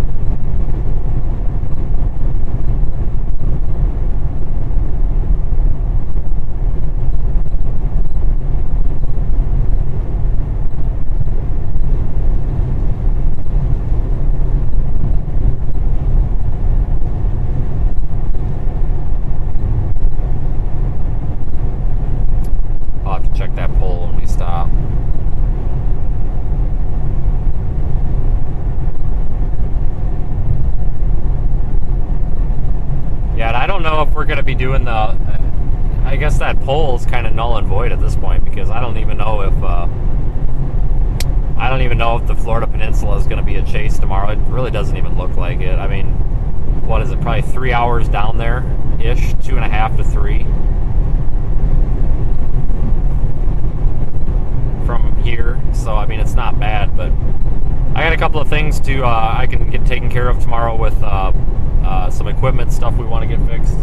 I'll have to check that poll when we stop. Yeah, and I don't know if we're going to be doing the... I guess that poll is kind of null and void at this point because I don't even know if the Florida Peninsula is going to be a chase tomorrow. It really doesn't even look like it. I mean, what is it? Probably 3 hours down there ish, 2.5 to 3 from here. So I mean, it's not bad, but I got a couple of things to I can get taken care of tomorrow with some equipment stuff we want to get fixed.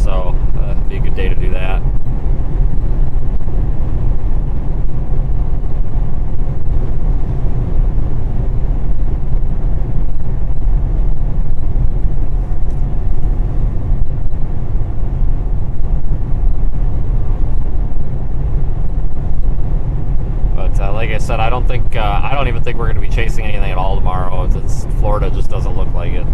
So it'd be a good day to do that. Like I said, I don't even think we're going to be chasing anything at all tomorrow. Florida just doesn't look like it.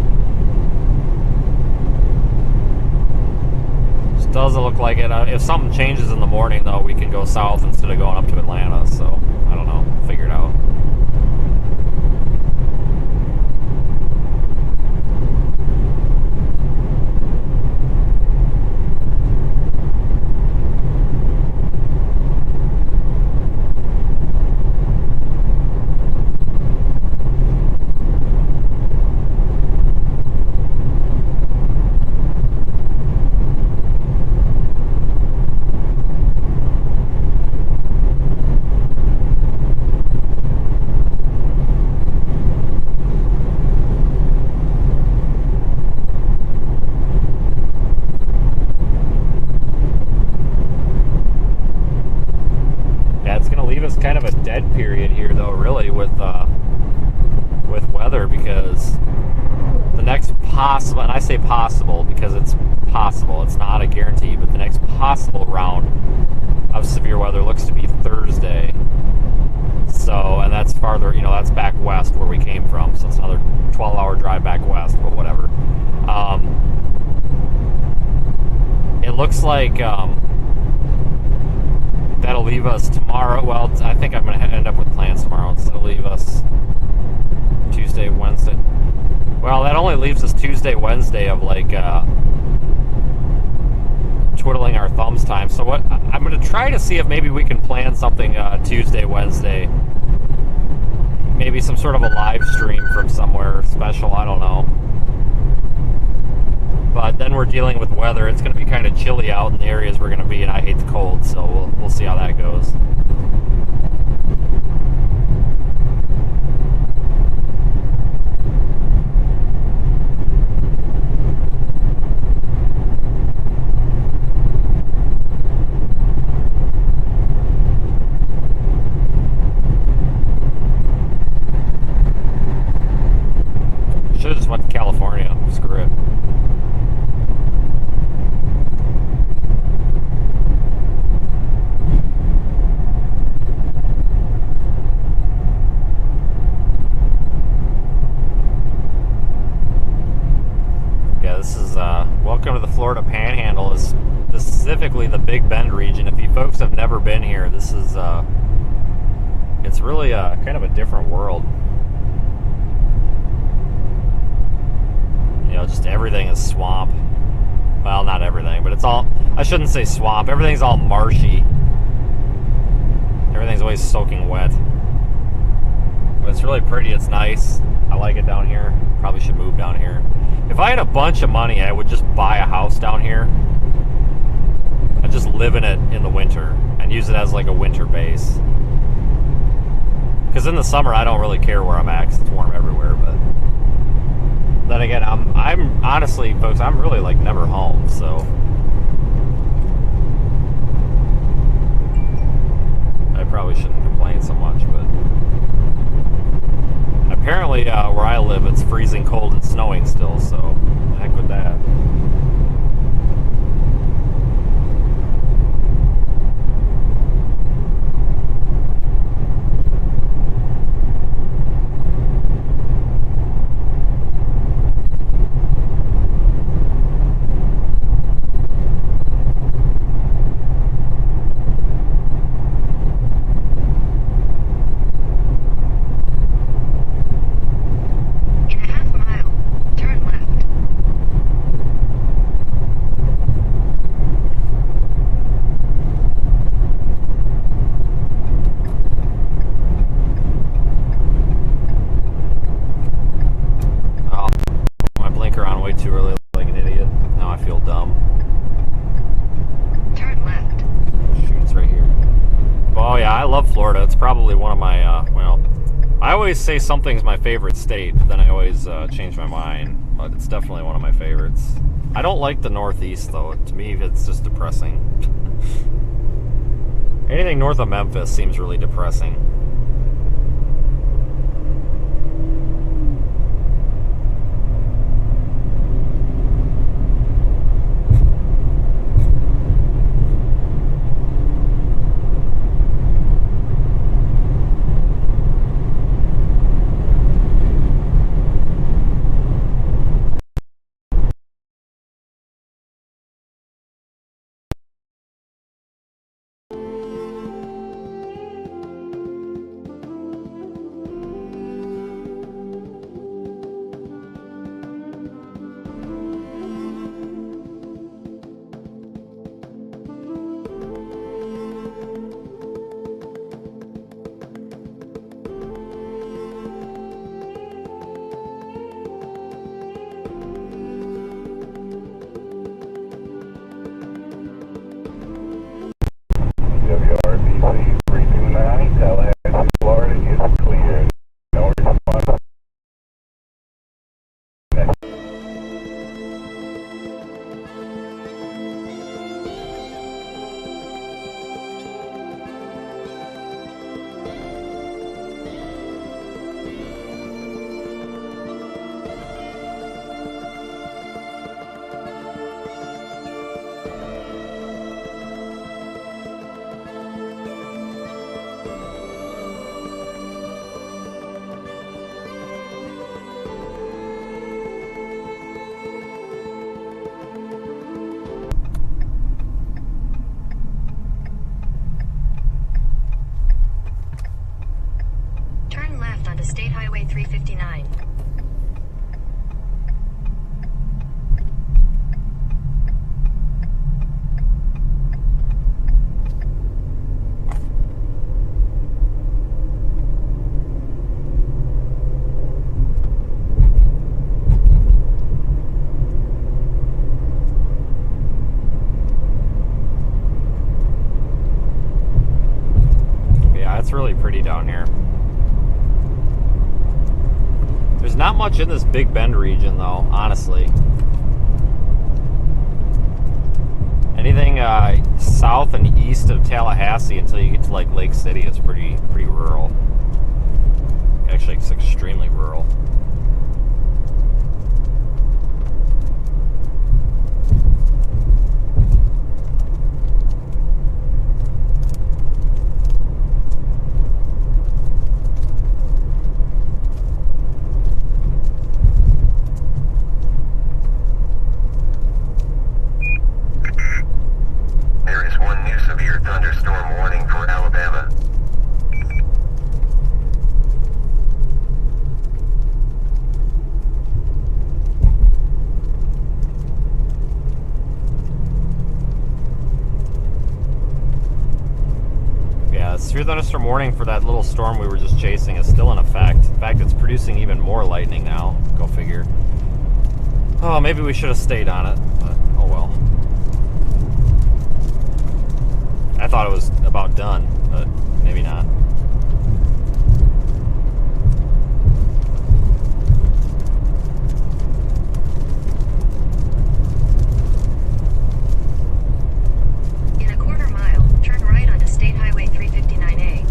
Just doesn't look like it. If something changes in the morning, though, we can go south instead of going up to Atlanta. So I don't know. Figure it out. Kind of a dead period here though, really, with because the next possible, and I say possible because it's possible, it's not a guarantee, but the next possible round of severe weather looks to be Thursday. So, and that's farther, you know, that's back west where we came from, so it's another 12-hour drive back west, but whatever. It looks like that'll leave us tomorrow. Well, I think I'm going to end up with plans tomorrow, so it'll leave us Tuesday, Wednesday. Well, that only leaves us Tuesday, Wednesday of like twiddling our thumbs time. So what I'm going to try to see if maybe we can plan something Tuesday, Wednesday. Maybe some sort of a live stream from somewhere special. I don't know. But then we're dealing with weather. It's going to be kind of chilly out in the areas we're going to be, and I hate the cold, so we'll see how that goes. Should have just went to California. Screw it. Yeah, this is welcome to the Florida Panhandle, is specifically the Big Bend region. If you folks have never been here, this is it's really kind of a different world. You know, just everything is swamp. Well, not everything, but it's all, I shouldn't say swamp. Everything's all marshy. Everything's always soaking wet. But it's really pretty. It's nice. I like it down here. Probably should move down here. If I had a bunch of money, I would just buy a house down here and just live in it in the winter and use it as like a winter base. Because in the summer, I don't really care where I'm at because it's warm everywhere, but then again, I'm honestly, folks, I'm really like never home, so I probably shouldn't complain so much, but apparently where I live, it's freezing cold and snowing still, so heck with that. In a half mile, turn left. Oh, my blinker on way too early like an idiot. Now I feel dumb. Turn left. Shoot, it's right here. Oh yeah, I love Florida. It's probably one of my, well, I always say something's my favorite state, but then I always change my mind. But it's definitely one of my favorites. I don't like the Northeast, though. To me, it's just depressing. Anything north of Memphis seems really depressing. onto State Highway 359. It's really pretty down here. There's not much in this Big Bend region, though, honestly. Anything south and east of Tallahassee until you get to like Lake City, it's pretty rural. Actually, it's extremely rural. Thunderstorm warning for Alabama. Yeah, the severe thunderstorm warning for that little storm we were just chasing is still in effect. In fact, it's producing even more lightning now. Go figure. Oh, maybe we should have stayed on it, but oh well. I thought it was about done, but maybe not. In a quarter mile, turn right onto State Highway 359A.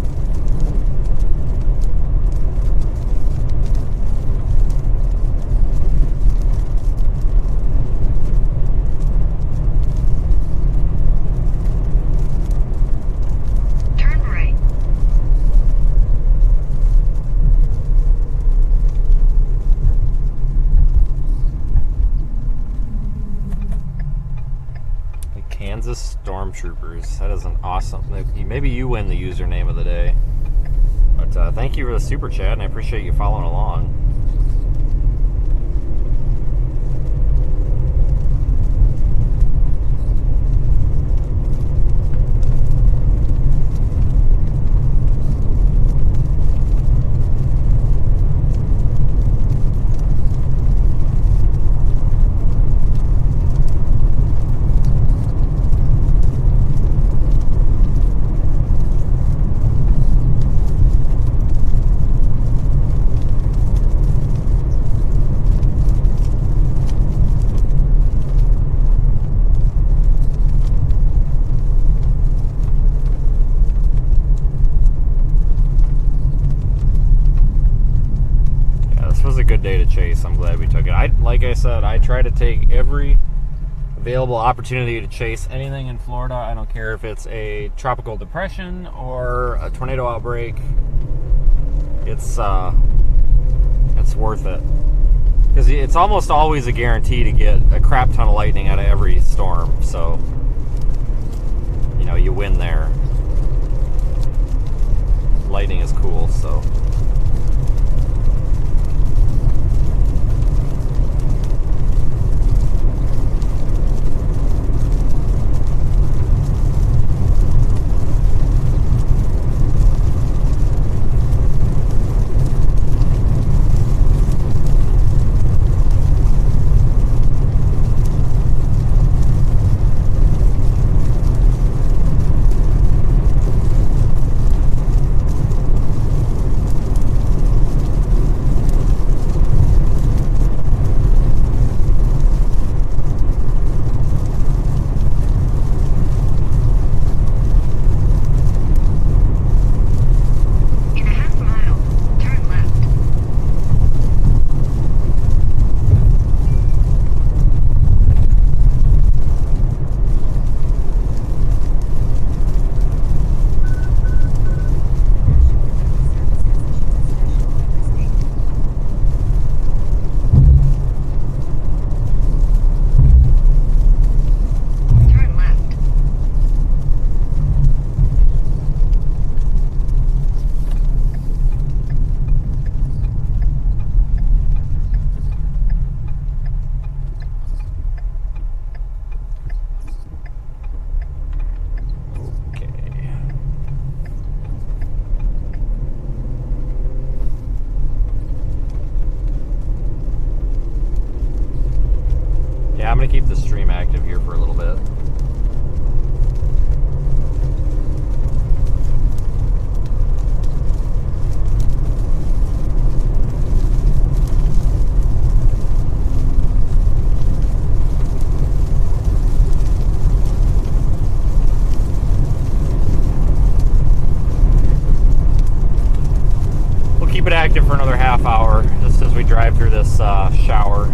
Kansas Stormtroopers. That is an awesome. Maybe you win the username of the day. But thank you for the super chat, and I appreciate you following along. Good day to chase. I'm glad we took it. Like I said, I try to take every available opportunity to chase anything in Florida. I don't care if it's a tropical depression or a tornado outbreak. It's worth it because it's almost always a guarantee to get a crap ton of lightning out of every storm. So you know, you win there. Lightning is cool, so. half hour just as we drive through this shower.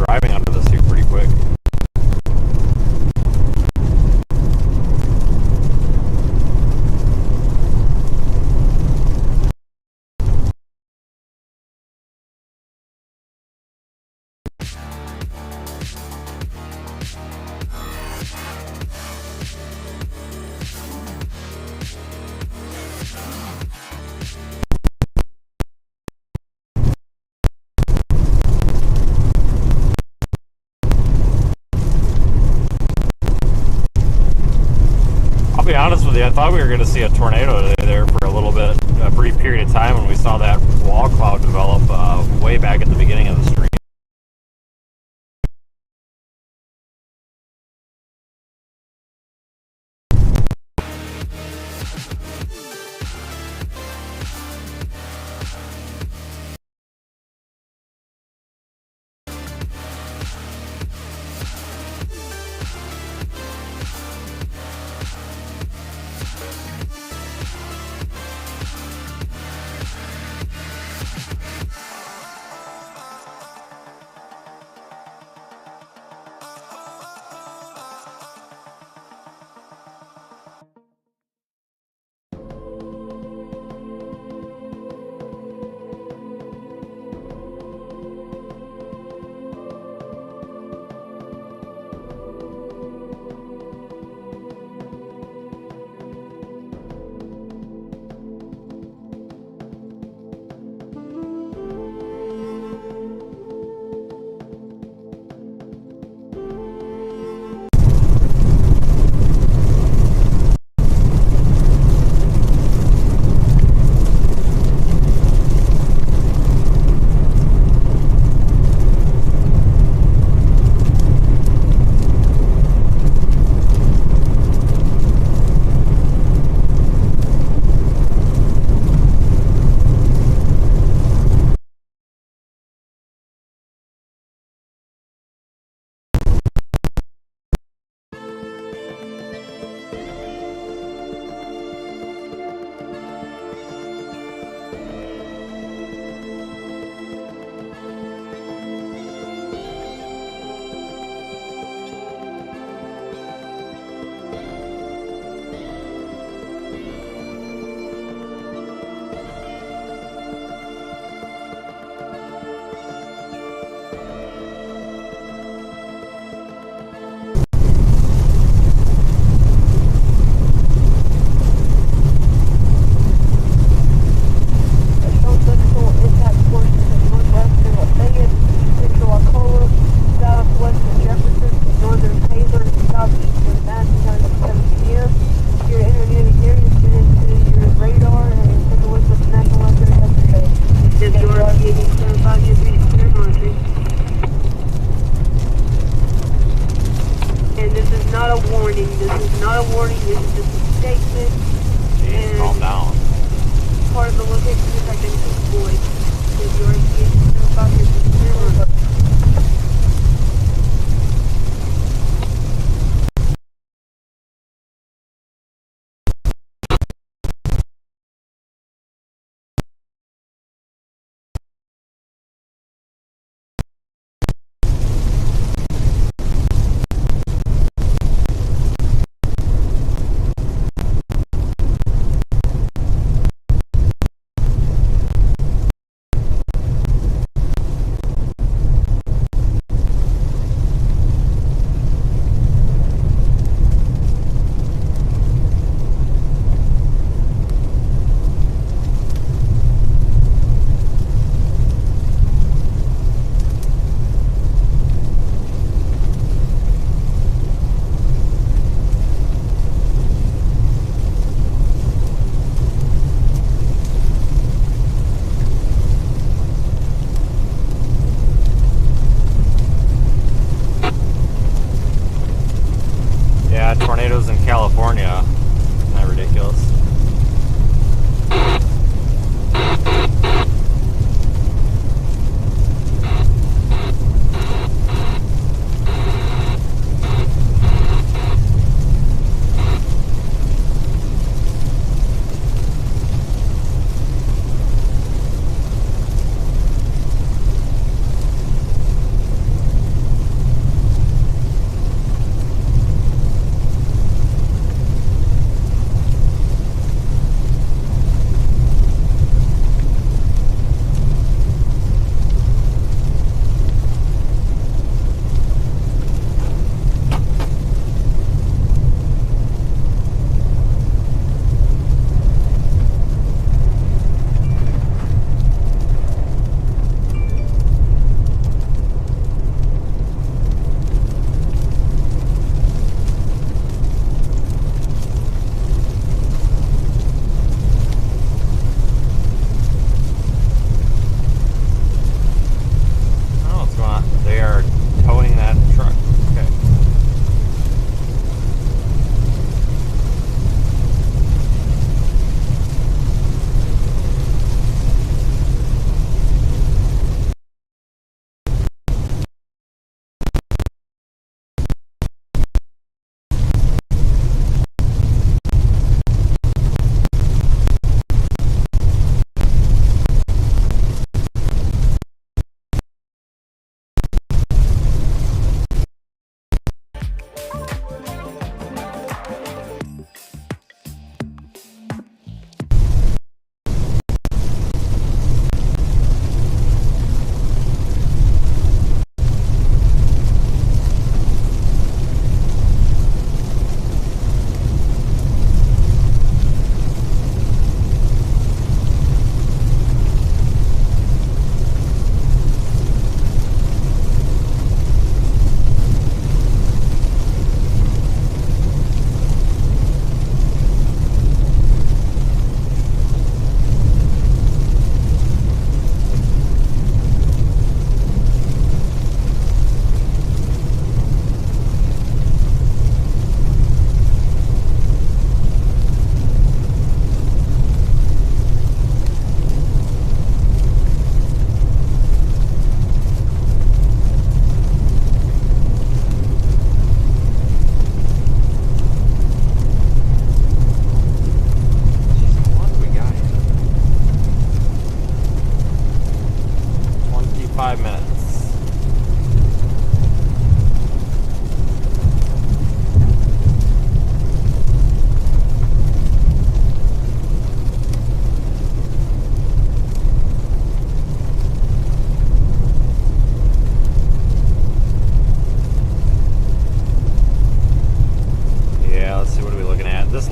Driving under this here pretty quick. I'll be honest with you, I thought we were going to see a tornado today there for a little bit, a brief period of time when we saw that wall cloud develop way back at the beginning of the stream.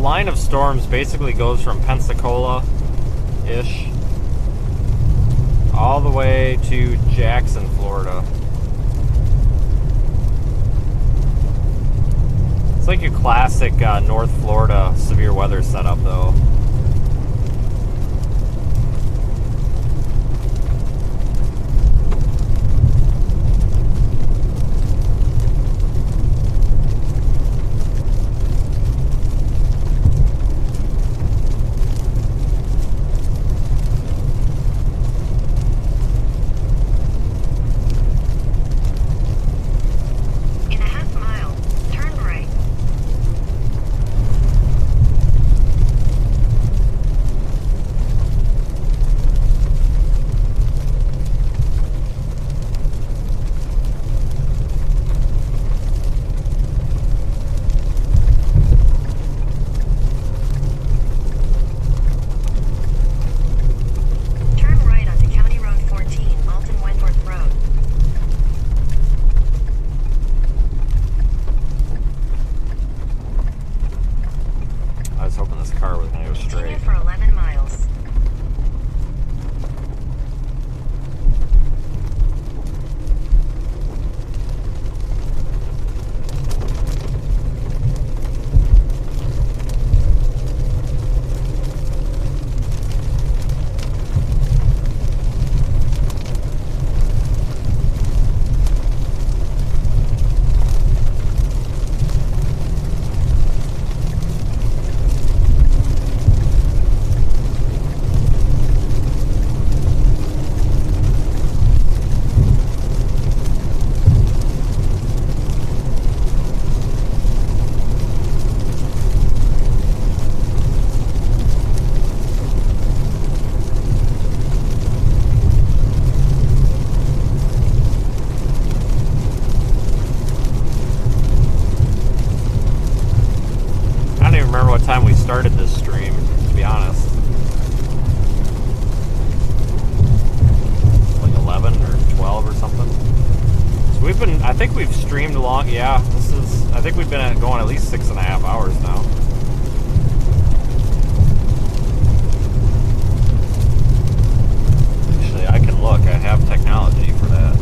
line of storms basically goes from Pensacola-ish all the way to Jackson, Florida. It's like your classic North Florida severe weather setup, though. In a half mile, turn right. Turn right onto County Road 14, Alton Wentworth Road. I was hoping this car was going to go Continue straight. for 11 miles. I don't even remember what time we started this stream, to be honest. Like 11 or 12 or something. So we've been, I think we've streamed long, yeah, this is, I think we've been going at least 6.5 hours now. Actually, I can look, I have technology for that.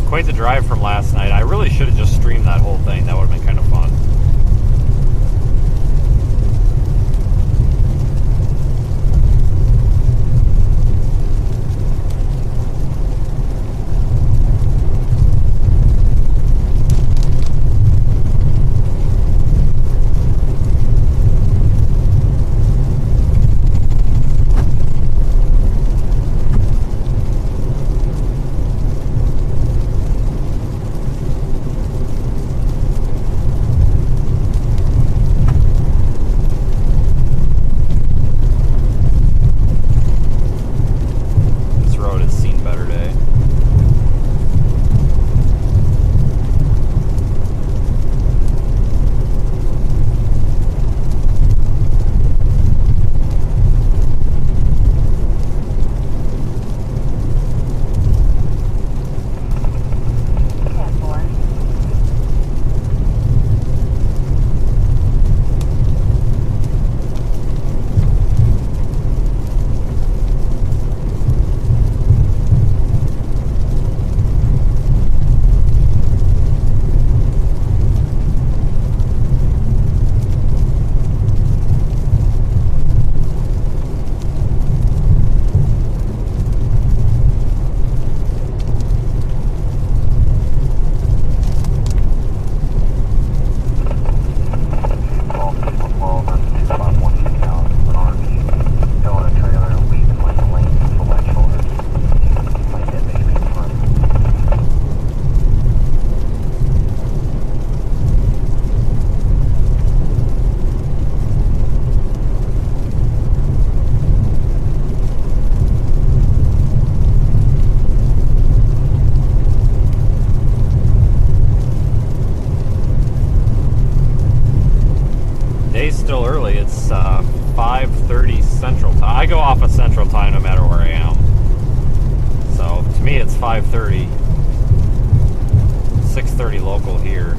Quite the drive from last night. I really should have just streamed that whole thing. That would have been kind of fun. actually. It's 5:30 Central Time. I go off of Central Time no matter where I am. So to me, it's 5:30. 6:30 local here.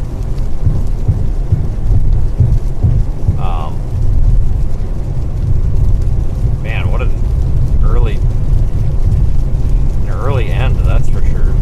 Man, what an early end, that's for sure.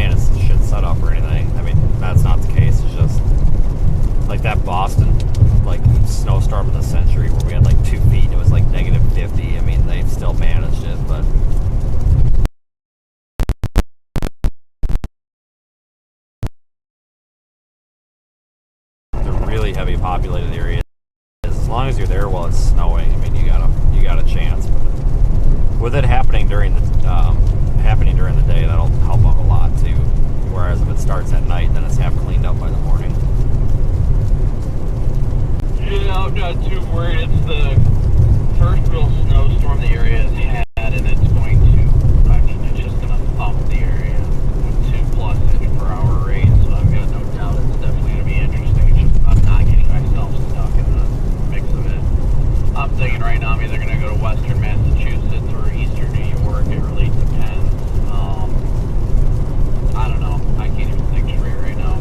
saying it's a shit setup or anything. I mean, that's not the case. It's just like that Boston like snowstorm of the century where we had like 2 feet and it was like negative 50. I mean, they've still managed it, but the really heavy populated areas, as long as you're there while it's snowing, I mean, you got a chance. But with it happening during the day, that'll help out a lot too. Whereas if it starts at night, then it's half cleaned up by the morning. Yeah, I'm not too worried. It's the first real snowstorm the area has had, and it's going to, I mean, it's just going to thump the area with 2+ inch per hour rain, so I've got no doubt it's definitely going to be interesting. It's just I'm not getting myself stuck in the mix of it. I'm thinking right now I'm either going to go to western Massachusetts or eastern New York. It really depends. I don't know. I can't even think straight right now.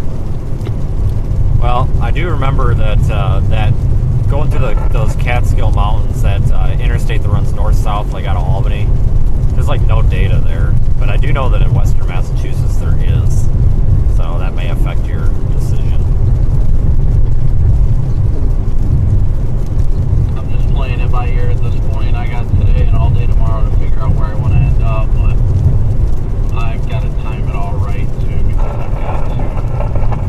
Well, I do remember that that going through those Catskill Mountains, that interstate that runs north-south, like out of Albany, there's like no data there. But I do know that in western Massachusetts there is, so that may affect your decision. I'm just playing it by ear at this point. I got today and all day tomorrow to figure out where I want to end up, but I've got to time it all right too, because I've got to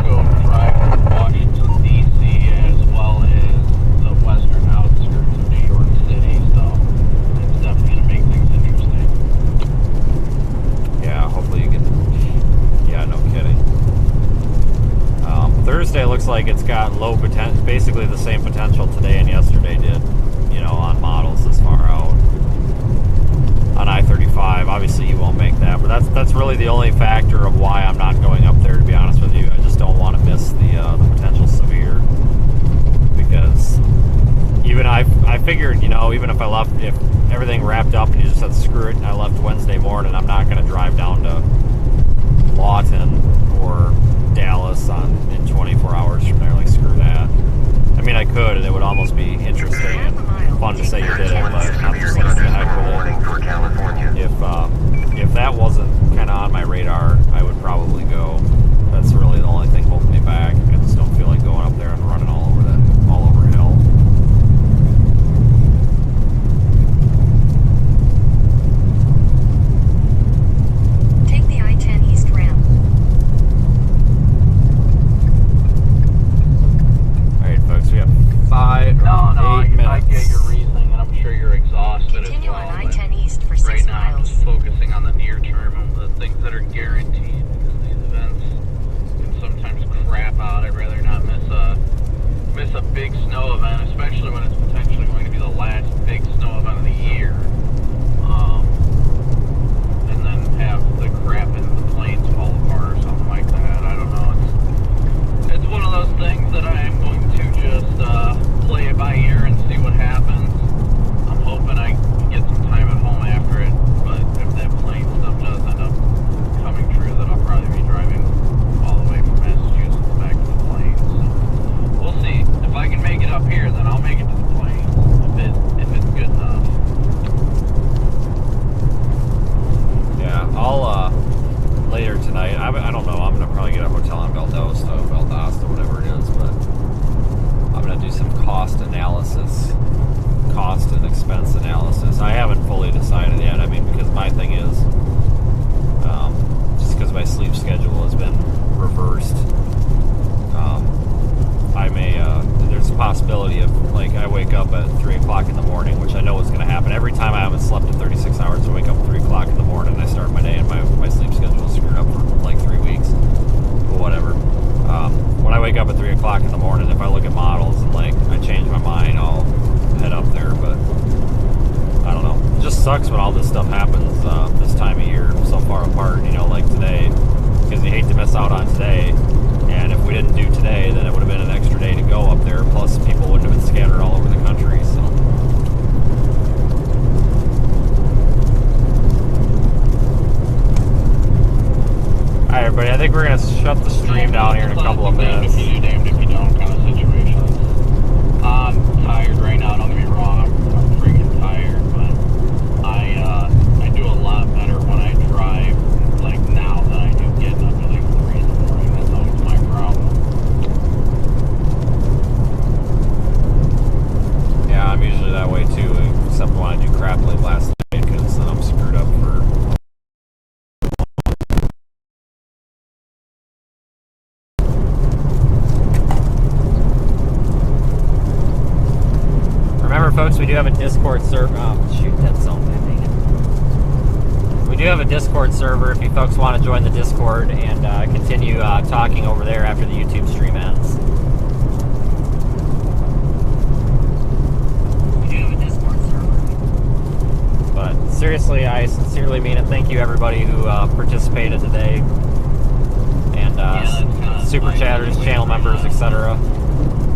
go drive to Washington, D.C. as well as the western outskirts of New York City, so it's definitely going to make things interesting. Yeah, hopefully you get. Yeah, no kidding. Thursday looks like it's got low potential, basically the same potential today and yesterday did, you know, on models this far out. On I-35, obviously you won't make that, but that's really the only factor of why I'm not going up there, to be honest with you. I just don't want to miss the potential severe, because even I figured, you know, even if I left, if everything wrapped up and you just said screw it and I left Wednesday morning, I'm not going to drive down to Lawton or Dallas in 24 hours from there. Like, screw that. I mean, I could, and it would almost be interesting and fun to say you did it, but I'm just like, the heck with it. If that wasn't kind of on my radar, I would probably go. That's really the only thing holding me back. I just don't feel like going up there and running all over hell. Take the I-10 East ramp. All right, folks, we have 8 minutes. I get your reasoning, and I'm sure you're exhausted Continue as well. on I-10 East for 6 Right now, I'm miles. just focusing on the near term of the things that are guaranteed, because these events can sometimes crap out. I'd rather not miss a big snow event, especially when it's potentially going to be the last big snow event of the year. And then have the crap in the planes fall apart or something like that. I don't know. It's one of those things that I am going to just play it by ear and see what happens. I'm hoping I can get some time at home after it, but if that plane stuff does end up coming true, then I'll probably be driving all the way from Massachusetts back to the plains. So we'll see. If I can make it up here, then I'll make it to the plains, if it's good enough. Yeah, I'll later tonight. I don't know. I'm gonna probably get a hotel in Valdosta, whatever it is, but I'm gonna do some cost analysis, cost and expense analysis. I haven't fully decided yet. I mean, because my thing is, just because my sleep schedule has been reversed, I may. There's a possibility of, like, I wake up at 3 o'clock in the morning, which I know is going to happen. Every time I haven't slept in 36 hours, I wake up at 3 o'clock in the morning and I start my day, and my sleep schedule is screwed up for like 3 weeks. But whatever. When I wake up at 3 o'clock in the morning, if I look at models and, like, I change my mind, I'll head up there. But I don't know. It just sucks when all this stuff happens this time of year so far apart, you know, like today, because you hate to miss out on today. And if we didn't do today, then it would have been an extra day to go up there. Plus, people wouldn't have been scattered all over the country. So, all right, everybody. I think we're gonna shut the stream down here in a couple of minutes. If you do, damned if you don't, kind of situation. I'm tired right now. Don't get me wrong. I'm freaking tired, but I do a lot better when I drive like now than I do getting up do have a Discord server. Oh, shoot, that sound dang it. We do have a Discord server if you folks want to join the Discord and continue talking over there after the YouTube stream ends. We do have a Discord server. But seriously, I sincerely mean it. Thank you everybody who participated today. And super chatters, channel members, etc.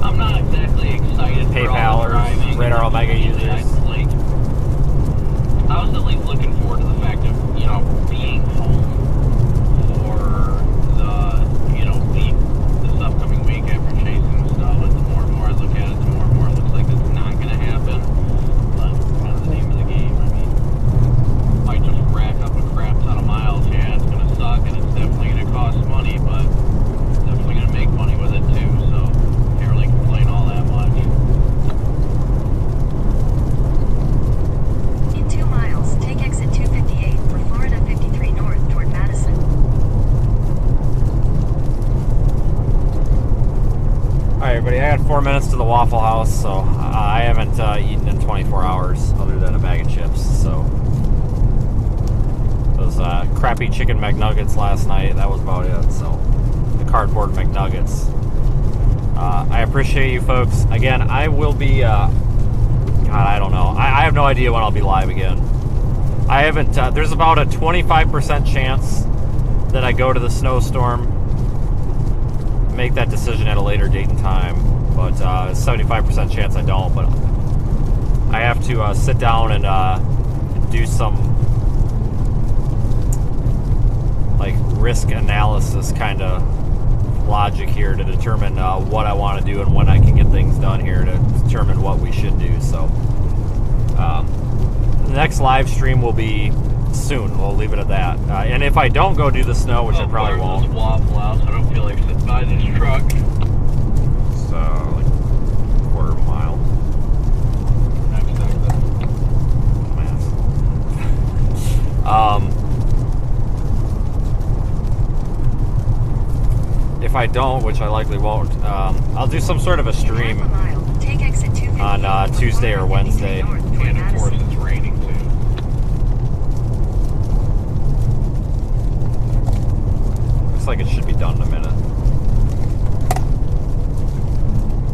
I'm not exactly excited for all the driving. PayPalers, Radar Omega users. I was at least looking forward to the fact of, you know, being home for the, you know, this upcoming week after chasing the stuff. And the more and more I look at it, the more and more it looks like it's not going to happen. But it's kind of the name of the game. I mean, might just rack up a crap ton of miles. Yeah, it's going to suck and it's definitely going to cost money, but it's definitely going to make money with it too. So can't really complain all that much. In 2 miles, take exit 258 for Florida 53 north toward Madison. Alright everybody, I got 4 minutes to the Waffle House, so I haven't eaten in 24 hours other than a bag of chips, so those crappy chicken McNuggets last night, that was about it, so the cardboard McNuggets. I appreciate you folks. Again, I will be, God, I don't know. I have no idea when I'll be live again. I haven't, there's about a 25% chance that I go to the snowstorm, make that decision at a later date and time, but 75% chance I don't, but I have to sit down and do some like risk analysis kind of logic here to determine what I want to do and when I can get things done here to determine what we should do. So the next live stream will be soon. We'll leave it at that. And if I don't go do the snow, which I probably won't. Waffle House. I don't feel like sitting by this truck. It's like a quarter of a mile. Next exit. If I don't, which I likely won't, I'll do some sort of a stream on Tuesday or Wednesday. And of course it's raining too. Looks like it should be done in a minute.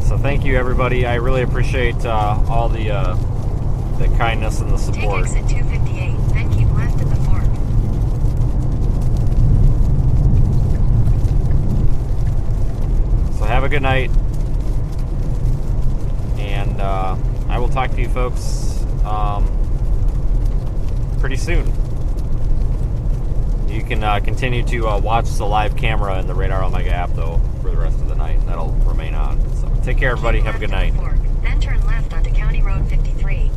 So thank you everybody. I really appreciate all the kindness and the support. Take exit 258, then keep left at the fork. So have a good night, and I will talk to you folks pretty soon. You can continue to watch the live camera in the Radar Omega app though for the rest of the night, and that'll remain on. So take care everybody, have a good night. Then turn left onto County Road 53.